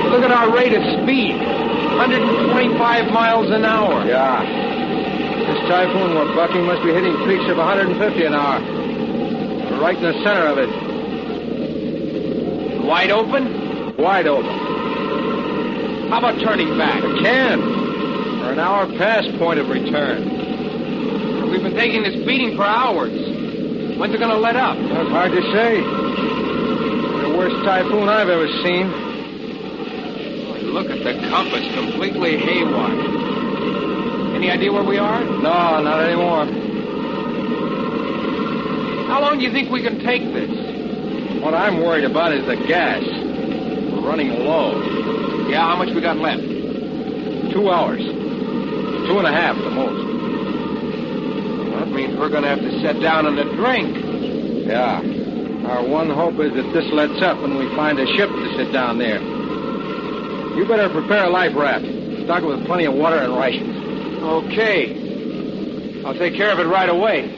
Look at our rate of speed. 125 miles an hour. Yeah. This typhoon we're bucking must be hitting peaks of 150 an hour. We're right in the center of it. Wide open? Wide open. How about turning back? We can. We're an hour past point of return. We've been taking this beating for hours. When's it going to let up? That's hard to say. The worst typhoon I've ever seen. Look at the compass, completely haywire. Any idea where we are? No, not anymore. How long do you think we can take this? What I'm worried about is the gas. We're running low. Yeah, how much we got left? 2 hours. 2.5 at the most. Well, that means we're going to have to set down on the drink. Yeah. Our one hope is that this lets up and we find a ship to sit down there. You better prepare a life raft. Stock it with plenty of water and rations. Okay. I'll take care of it right away.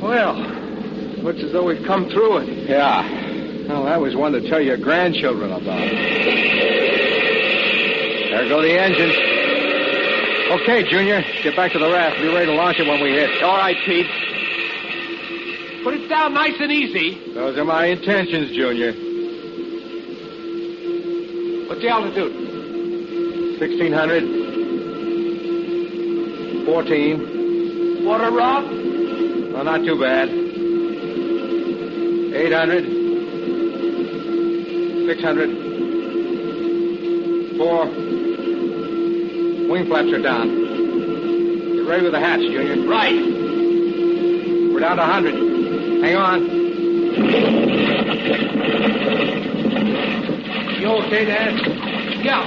Well, looks as though we've come through it. Yeah. Well, that was one to tell your grandchildren about. There go the engines. Okay, Junior. Get back to the raft. Be ready to launch it when we hit. All right, Pete. Put it down nice and easy. Those are my intentions, Junior. What's the altitude? 1,600. 14. Water rock? Well, not too bad. 800. 600. 4. Wing flaps are down. Get ready with the hatch, Junior. Right. We're down to 100. Hang on. You okay, Dad? Yeah.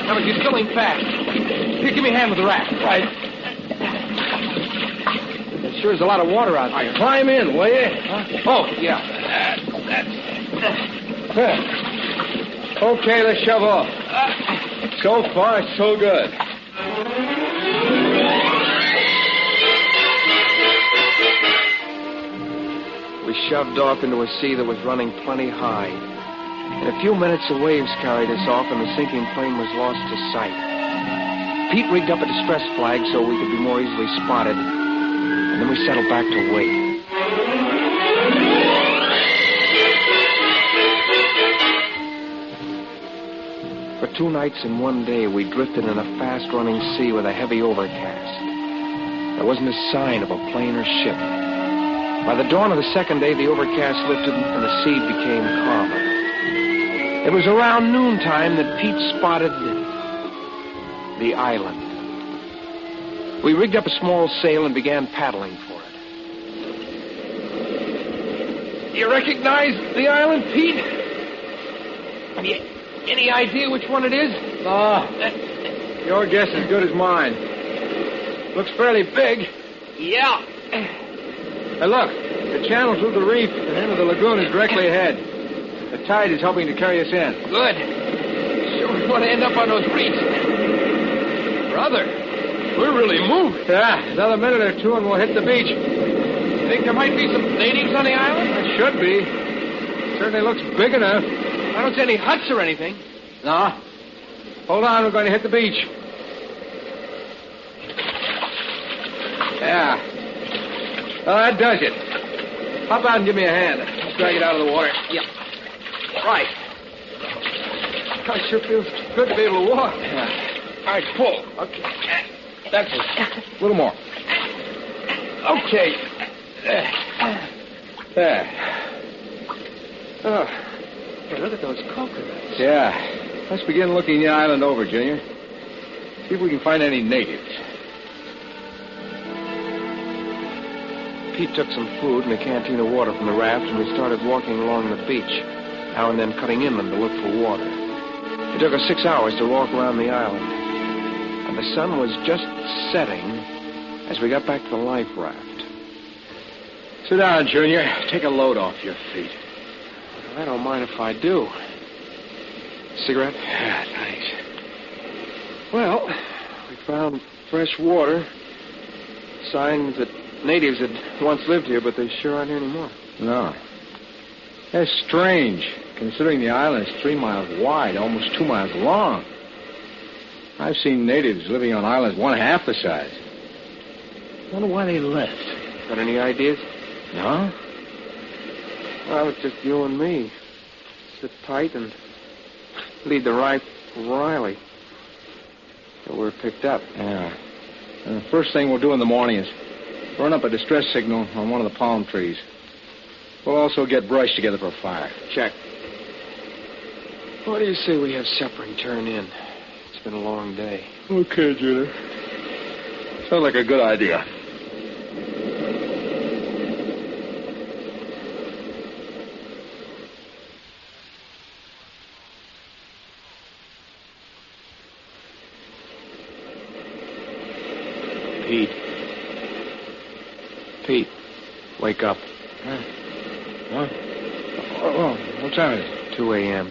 Now, but you're spilling fast. Here, give me a hand with the raft. Right. There sure is a lot of water out there. Climb in, will you? Huh? Oh, yeah. Okay, let's shove off. So far, so good. We shoved off into a sea that was running plenty high. In a few minutes, the waves carried us off, and the sinking plane was lost to sight. Pete rigged up a distress flag so we could be more easily spotted, and then we settled back to wait. For 2 nights and 1 day, we drifted in a fast-running sea with a heavy overcast. There wasn't a sign of a plane or ship. By the dawn of the second day, the overcast lifted and the sea became calmer. It was around noontime that Pete spotted the island. We rigged up a small sail and began paddling for it. You recognize the island, Pete? Have you any idea which one it is? No. Your guess is as good as mine. Looks fairly big. Yeah. Hey, look. The channel through the reef at the end of the lagoon is directly ahead. The tide is helping to carry us in. Good. Sure we want to end up on those reefs. Brother, we're really moving. Yeah, another minute or two and we'll hit the beach. You think there might be some natives on the island? There should be. Certainly looks big enough. I don't see any huts or anything. No. Hold on, we're going to hit the beach. Yeah. Oh, that does it. Hop out and give me a hand. Let's drag it out of the water. Yeah. Right. Oh, it sure feels good to be able to walk. Yeah. All right, pull. Okay. That's it. A little more. Okay. There. Oh. Hey, look at those coconuts. Yeah. Let's begin looking the island over, Junior. See if we can find any natives. Pete took some food and a canteen of water from the raft, and we started walking along the beach, now and then cutting inland to look for water. It took us 6 hours to walk around the island, and the sun was just setting as we got back to the life raft. Sit down, Junior. Take a load off your feet. I don't mind if I do. Cigarette? Yeah, thanks. Well, we found fresh water, signs that natives had once lived here, but they sure aren't here anymore. No. That's strange, considering the island is 3 miles wide, almost 2 miles long. I've seen natives living on islands 1/2 the size. Wonder why they left. Got any ideas? No? Well, it's just you and me. Sit tight and lead the right Riley. So we're picked up. Yeah. And the first thing we'll do in the morning is run up a distress signal on one of the palm trees. We'll also get brush together for a fire. Check. What do you say we have supper and turn in? It's been a long day. Okay, Junior. Sounds like a good idea. Pete, wake up. Huh? What? Oh, what time is it? 2 a.m.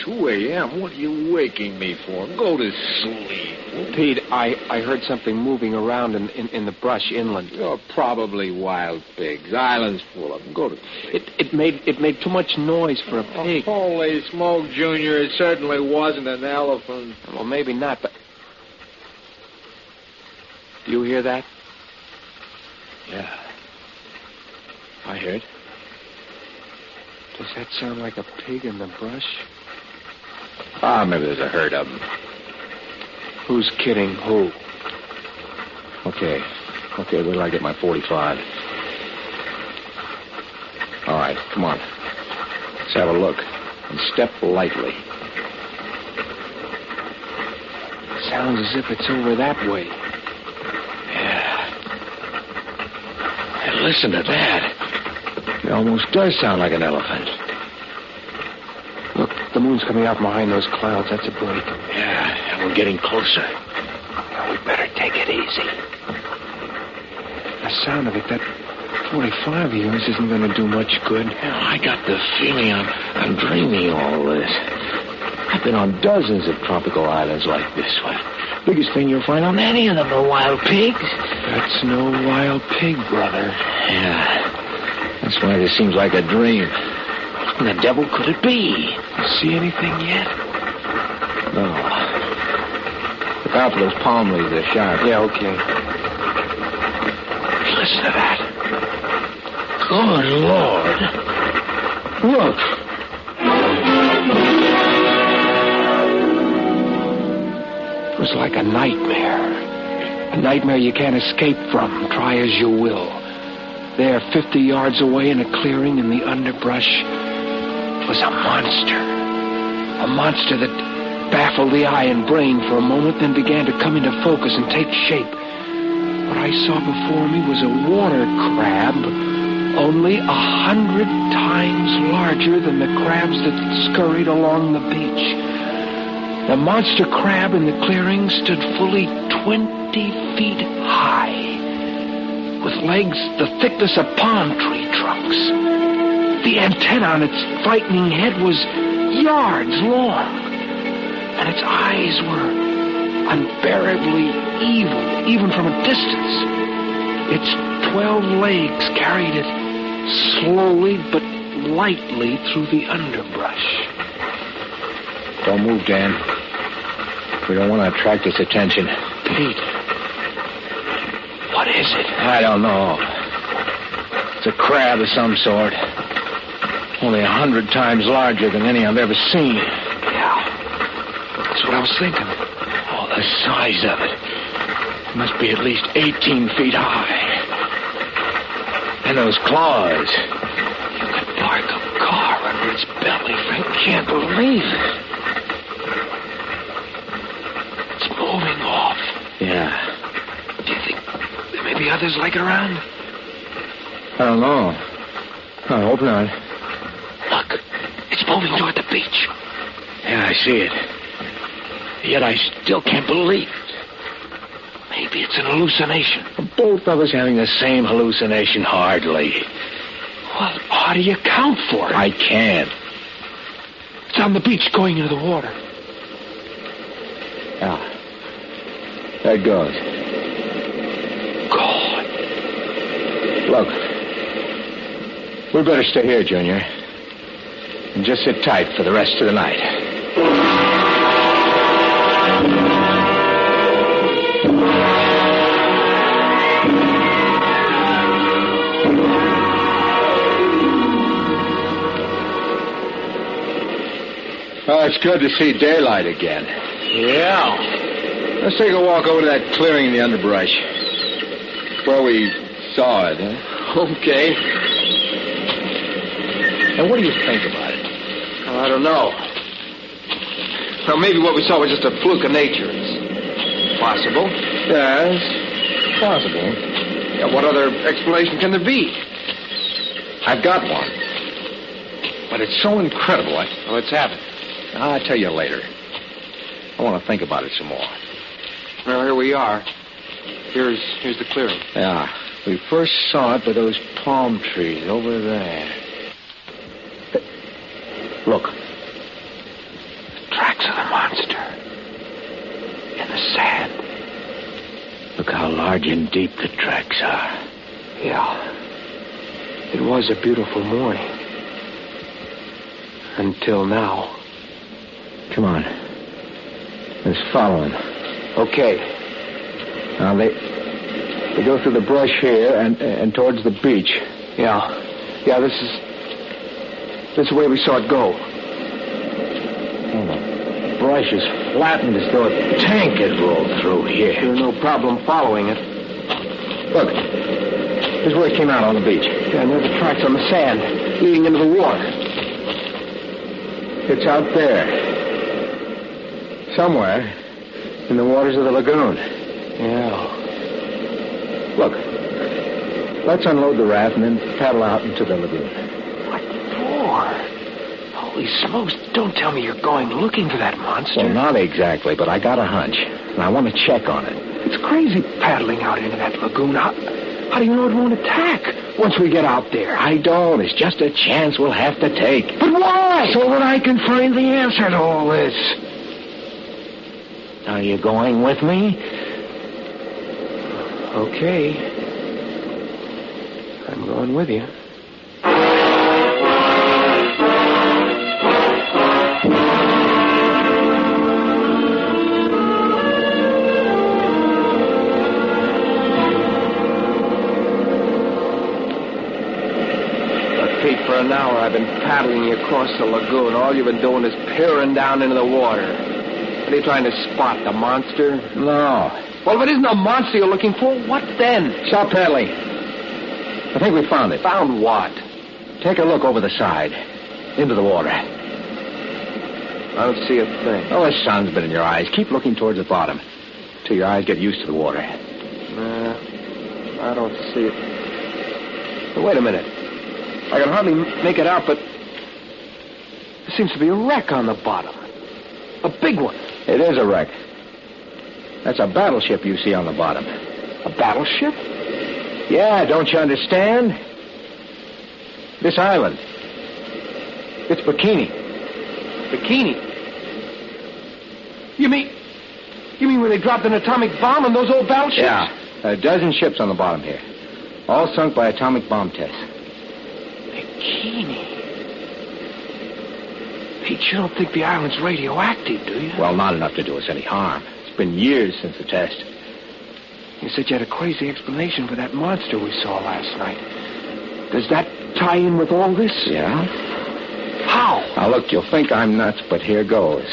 2 a.m.? What are you waking me for? Go to sleep. Pete, I heard something moving around in the brush inland. Oh, probably wild pigs. Island's full of them. Go to sleep. It made too much noise for a pig. Holy smoke, Junior. It certainly wasn't an elephant. Well, maybe not, but... Do you hear that? Yeah. I heard. Does that sound like a pig in the brush? Ah, maybe there's a herd of them. Who's kidding who? Okay, wait till I get my 45. All right, come on. Let's have a look. And step lightly. Sounds as if it's over that way. Listen to that. It almost does sound like an elephant. Look, the moon's coming out behind those clouds. That's a break. Yeah, and we're getting closer. Now, we better take it easy. The sound of it, that 45 of yours isn't going to do much good. Well, I got the feeling I'm dreaming all this. I've been on dozens of tropical islands like this one. Biggest thing you'll find on any of them are wild pigs. That's no wild pig, brother. Yeah. That's why this seems like a dream. What in the devil could it be? You see anything yet? No. Look out for those palm leaves. They're sharp. Yeah, okay. Listen to that. Good Lord. Look. It was like a nightmare. A nightmare you can't escape from, try as you will. There, 50 yards away in a clearing in the underbrush, was a monster. A monster that baffled the eye and brain for a moment, then began to come into focus and take shape. What I saw before me was a water crab, only 100 times larger than the crabs that scurried along the beach. The monster crab in the clearing stood fully 20 feet high, with legs the thickness of palm tree trunks. The antenna on its frightening head was yards long, and its eyes were unbearably evil, even from a distance. Its 12 legs carried it slowly but lightly through the underbrush. Don't move, Dan. We don't want to attract its attention. Pete, what is it? I don't know. It's a crab of some sort. Only 100 times larger than any I've ever seen. Yeah, that's what I was thinking. Oh, the size of it. It must be at least 18 feet high. And those claws. You could park a car under its belly. I can't believe it. It's moving off. Yeah. Do you think there may be others like it around? I don't know. I hope not. Look, it's moving toward the beach. Yeah, I see it. Yet I still can't believe it. Maybe it's an hallucination. Both of us having the same hallucination, hardly. Well, how do you account for it? I can't. It's on the beach going into the water. Yeah. There it goes. God. Look. We'd better stay here, Junior. And just sit tight for the rest of the night. Oh, it's good to see daylight again. Yeah. Let's take a walk over to that clearing in the underbrush. Where we saw it, huh? Okay. And what do you think about it? Well, I don't know. Well, maybe what we saw was just a fluke of nature. It's possible. Yes, possible. Yeah, what other explanation can there be? I've got one. But it's so incredible. Well, let's have it. I'll tell you later. I want to think about it some more. Well, here we are. Here's the clearing. Yeah. We first saw it by those palm trees over there. Look. The tracks of the monster. In the sand. Look how large and deep the tracks are. Yeah. It was a beautiful morning. Until now. Come on. Let's follow him. Okay. Now, they go through the brush here and towards the beach. Yeah. Yeah, this is the way we saw it go. Oh, the brush is flattened as though a tank had rolled through here. There's no problem following it. Look. Here's where it came out on the beach. Yeah, and there's the tracks on the sand leading into the water. It's out there. Somewhere in the waters of the lagoon. Yeah. Look. Let's unload the raft and then paddle out into the lagoon. What for? Holy smokes, don't tell me you're going looking for that monster. Well, not exactly, but I got a hunch. And I want to check on it. It's crazy paddling out into that lagoon. How do you know it won't attack once we get out there? I don't. It's just a chance we'll have to take. But why? So that I can find the answer to all this. Are you going with me? Okay. I'm going with you. For an hour, I've been paddling you across the lagoon. All you've been doing is peering down into the water. What are you trying to spot, the monster? No. Well, if it isn't a monster you're looking for, what then? Stop paddling. I think we found it. Found what? Take a look over the side. Into the water. I don't see a thing. Oh, the sun's been in your eyes. Keep looking towards the bottom till your eyes get used to the water. Nah, I don't see it. But wait a minute. I can hardly make it out, but there seems to be a wreck on the bottom. A big one. It is a wreck. That's a battleship you see on the bottom. A battleship? Yeah, don't you understand? This island. It's Bikini. Bikini? You mean where they dropped an atomic bomb on those old battleships? Yeah. A dozen ships on the bottom here. All sunk by atomic bomb tests. Bikini. Pete, you don't think the island's radioactive, do you? Well, not enough to do us any harm. It's been years since the test. You said you had a crazy explanation for that monster we saw last night. Does that tie in with all this? Yeah. How? Now, look, you'll think I'm nuts, but here goes.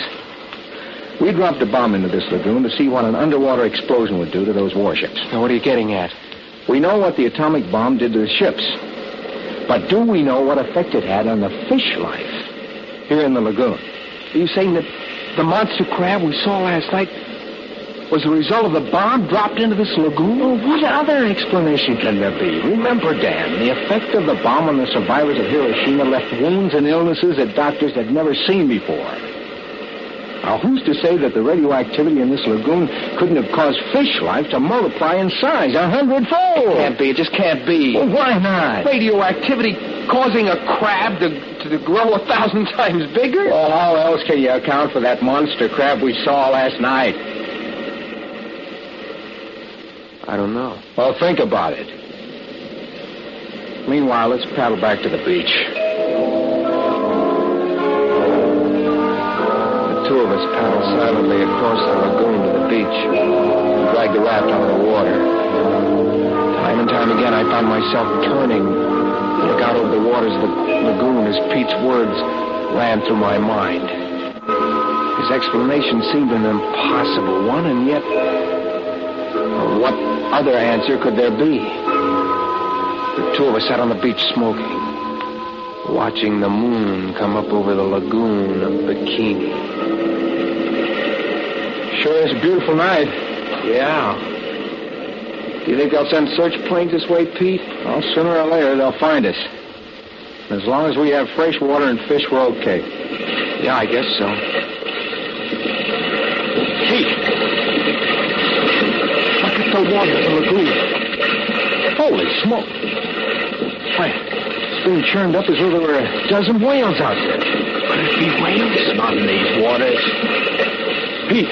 We dropped a bomb into this lagoon to see what an underwater explosion would do to those warships. Now, what are you getting at? We know what the atomic bomb did to the ships. But do we know what effect it had on the fish life here in the lagoon? Are you saying that the monster crab we saw last night was the result of the bomb dropped into this lagoon? Well, what other explanation can there be? Remember, Dan, the effect of the bomb on the survivors of Hiroshima left wounds and illnesses that doctors had never seen before. Now, who's to say that the radioactivity in this lagoon couldn't have caused fish life to multiply in size 100-fold? It can't be. It just can't be. Well, why not? Radioactivity causing a crab to grow 1,000 times bigger? Well, how else can you account for that monster crab we saw last night? I don't know. Well, think about it. Meanwhile, let's paddle back to the beach. The two of us paddled silently across the lagoon to the beach and dragged the raft out of the water. Time and time again, I found myself turning to look out over the waters of the lagoon as Pete's words ran through my mind. His explanation seemed an impossible one, and yet, what other answer could there be? The two of us sat on the beach smoking, watching the moon come up over the lagoon of Bikini. Sure is a beautiful night. Yeah. Do you think they'll send search planes this way, Pete? Well, sooner or later, they'll find us. As long as we have fresh water and fish, we're okay. Yeah, I guess so. Pete! Look at the water of the lagoon. Holy smoke! Why, it's being churned up as though there were a dozen whales out there. Could it be whales? Not in these waters. Pete,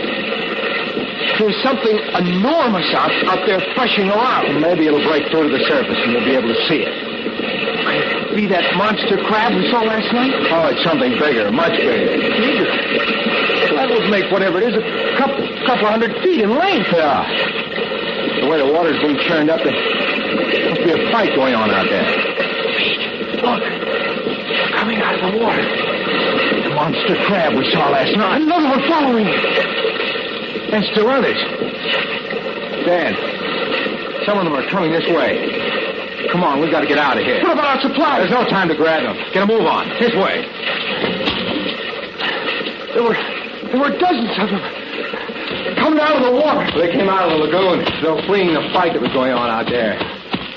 there's something enormous out there threshing around. Well, maybe it'll break through to the surface and we'll be able to see it. Could it be that monster crab we saw last night? Oh, it's something bigger, much bigger. Bigger? Well, that would make whatever it is a couple hundred feet in length. Yeah. The way the water's being churned up, there must be a fight going on out there. Pete, look. They're coming out of the water. The monster crab we saw last night. Another one following. And still others. Dan, some of them are coming this way. Come on, we've got to get out of here. What about our supplies? There's no time to grab them. Get a move on. This way. There were dozens of them. Coming out of the water. They came out of the lagoon. They're fleeing the fight that was going on out there.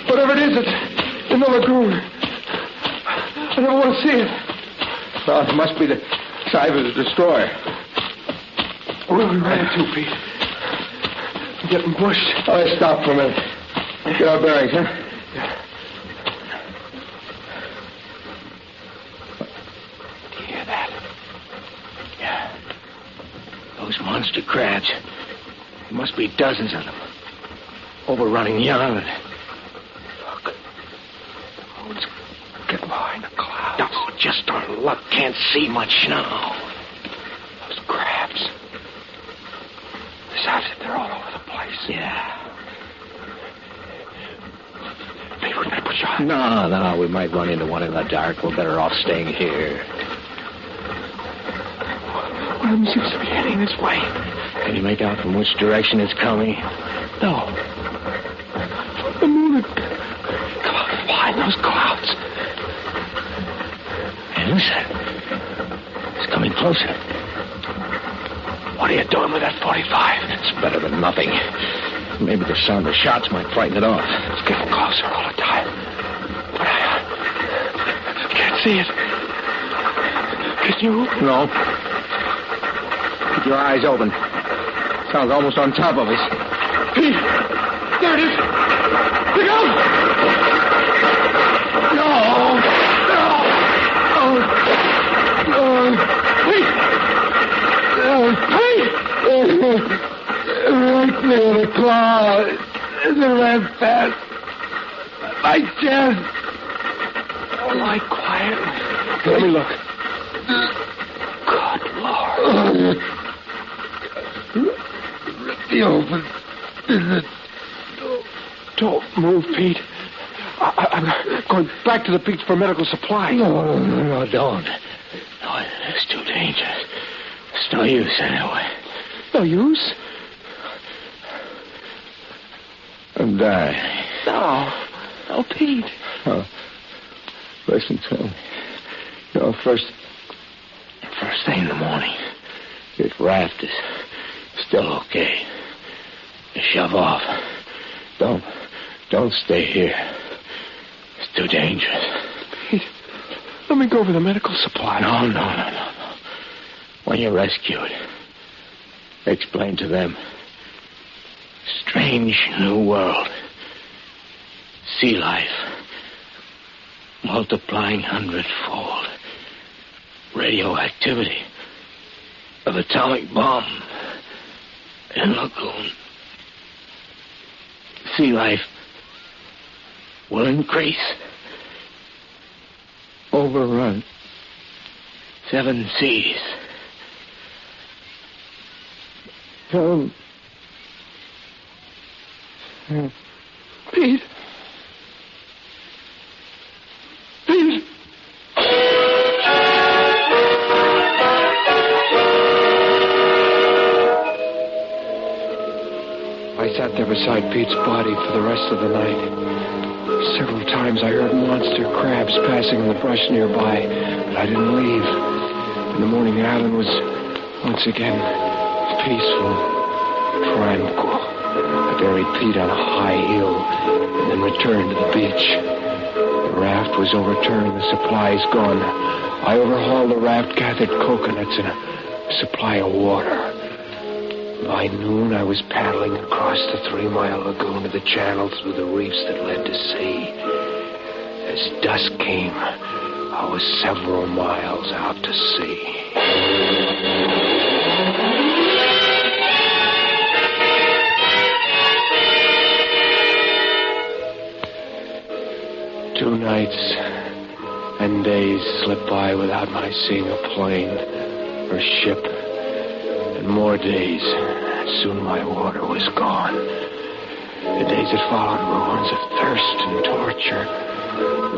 Whatever it is, it's in the lagoon. I never want to see it. Well, it must be the side of the destroyer. Where are we ran into, Pete? I'm getting bushed. Oh, let's stop for a minute. Get our bearings, huh? Do you hear that? Yeah. Those monster crabs. There must be dozens of them. Overrunning the island. Look. The moon's getting behind the clouds. Oh, just our luck. Can't see much now. Those crabs. This outfit, they're all over the place. Yeah. Pete, we're going to push on. No, we might run into one in the dark. We're better off staying here. One of them seems to be heading this way. Can you make out from which direction it's coming? No. The moon. Come on, fly behind those clouds. Hey, listen. It's coming closer. What are you doing with that 45? It's better than nothing. Maybe the sound of shots might frighten it off. It's getting closer all the time. But I can't see it. Can you? No. Keep your eyes open. Sounds almost on top of us. Pete! There it is! Look out! No! Pete! Pete! Right near the claw. The red fat. My chest. Oh, lie quietly. Let me look. Good Lord. Rip me open. Don't move, Pete. I'm going back to the beach for medical supplies. No, don't. No, it's too dangerous. It's no use anyway. No use? I'm dying. No, Pete. Oh, listen to me. No, first thing in the morning, this raft is still okay. You shove off. Don't stay here. It's too dangerous. Pete, let me go for the medical supply. No. When you're rescued, explain to them. Strange new world. Sea life. Multiplying hundredfold. Radioactivity of atomic bomb in lagoon. Sea life will increase. Overrun 7 seas. Tell them. Pete. Pete. I sat there beside Pete's body for the rest of the night. Several times I heard monster crabs passing in the brush nearby, but I didn't leave. In the morning, the island was once again peaceful, tranquil. I buried Pete on a high hill and then returned to the beach. The raft was overturned, the supplies gone. I overhauled the raft, gathered coconuts and a supply of water. By noon, I was paddling across the 3-mile lagoon to the channel through the reefs that led to sea. As dusk came, I was several miles out to sea. 2 nights and days slipped by without my seeing a plane or ship. And more days. Soon my water was gone. The days that followed were ones of thirst and torture.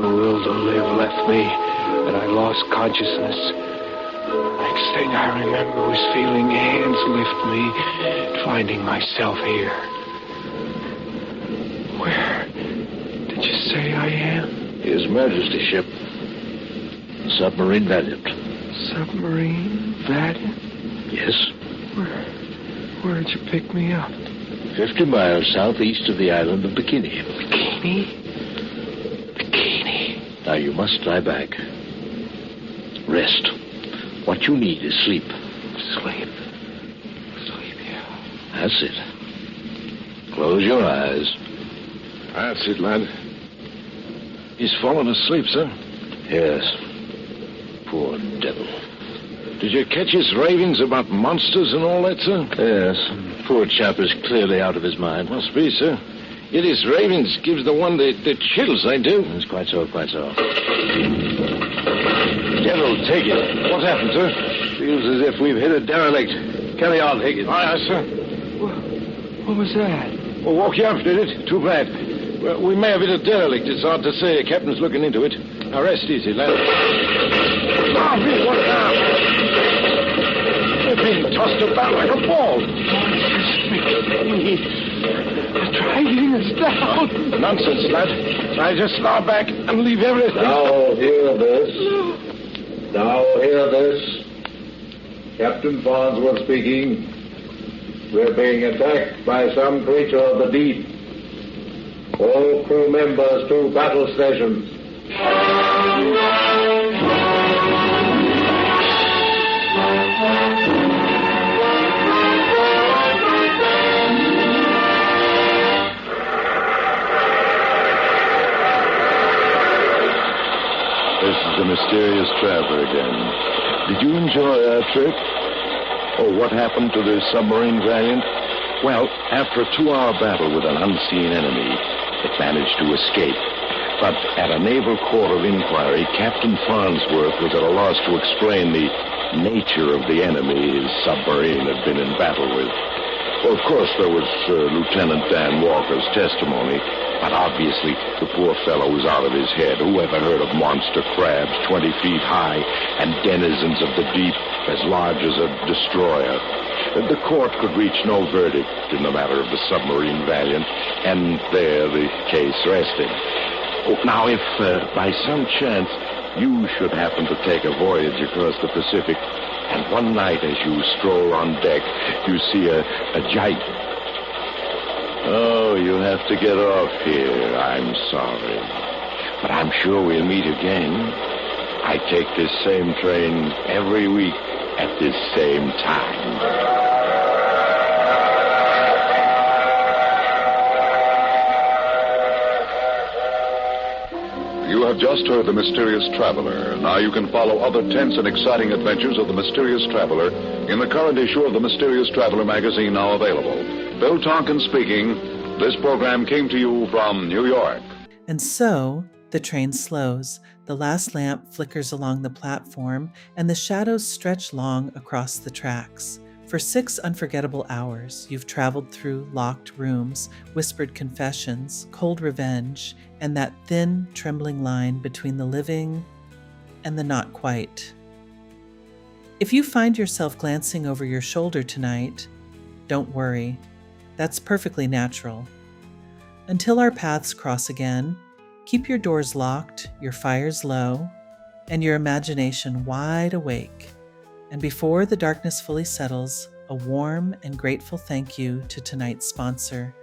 The will to live left me, and I lost consciousness. Next thing I remember was feeling hands lift me and finding myself here. Where did you say I am? His Majesty's ship. Submarine Valiant. Submarine Valiant? Yes. Where'd you pick me up? 50 miles southeast of the island of Bikini. Bikini? Now you must lie back. Rest. What you need is sleep. Sleep, yeah. That's it. Close your eyes. That's it, lad. He's fallen asleep, sir. Yes. Poor devil. Did you catch his ravings about monsters and all that, sir? Yes. Poor chap is clearly out of his mind. Must be, sir. Yet his ravings gives the one the chills, they do. It's quite so. Devil, take it. What happened, sir? Feels as if we've hit a derelict. Carry on, Higgins. Aye, sir. What was that? Well, walk you up, did it? Too bad. Well, we may have hit a derelict. It's hard to say. The captain's looking into it. Now, rest easy, lad. Oh, me, what now? They're being tossed about like a ball. They're dragging us down. Nonsense, lad. I just start back and leave everything. Now hear this. Now hear this. Captain Farnsworth speaking. We're being attacked by some creature of the deep. All crew members to battle stations. This is the mysterious traveler again. Did you enjoy our trip? Oh, what happened to the submarine Valiant? Well, after a 2-hour battle with an unseen enemy, it managed to escape. But at a naval court of inquiry, Captain Farnsworth was at a loss to explain the nature of the enemy his submarine had been in battle with. Well, of course, there was Lieutenant Dan Walker's testimony, but obviously the poor fellow was out of his head. Who ever heard of monster crabs 20 feet high and denizens of the deep as large as a destroyer? The court could reach no verdict in the matter of the submarine Valiant, and there the case rested. Oh, now, if by some chance you should happen to take a voyage across the Pacific, and one night as you stroll on deck, you see a giant... Oh, you have to get off here. I'm sorry. But I'm sure we'll meet again. I take this same train every week at this same time. You have just heard The Mysterious Traveler. Now you can follow other tense and exciting adventures of The Mysterious Traveler in the current issue of The Mysterious Traveler magazine, now available. Bill Tonkin speaking. This program came to you from New York. And so the train slows. The last lamp flickers along the platform, and the shadows stretch long across the tracks. For 6 unforgettable hours, you've traveled through locked rooms, whispered confessions, cold revenge, and that thin, trembling line between the living and the not quite. If you find yourself glancing over your shoulder tonight, don't worry. That's perfectly natural. Until our paths cross again, keep your doors locked, your fires low, and your imagination wide awake. And before the darkness fully settles, a warm and grateful thank you to tonight's sponsor,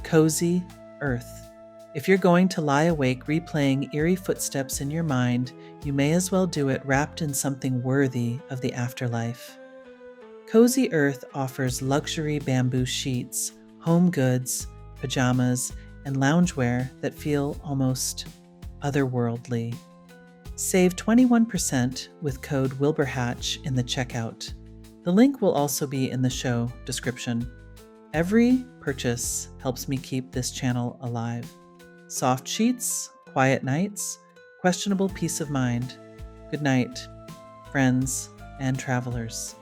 Cozy Earth. If you're going to lie awake replaying eerie footsteps in your mind, you may as well do it wrapped in something worthy of the afterlife. Cozy Earth offers luxury bamboo sheets, home goods, pajamas, and loungewear that feel almost otherworldly. Save 21% with code Wilburhatch in the checkout. The link will also be in the show description. Every purchase helps me keep this channel alive. Soft sheets, quiet nights, questionable peace of mind. Good night, friends and travelers.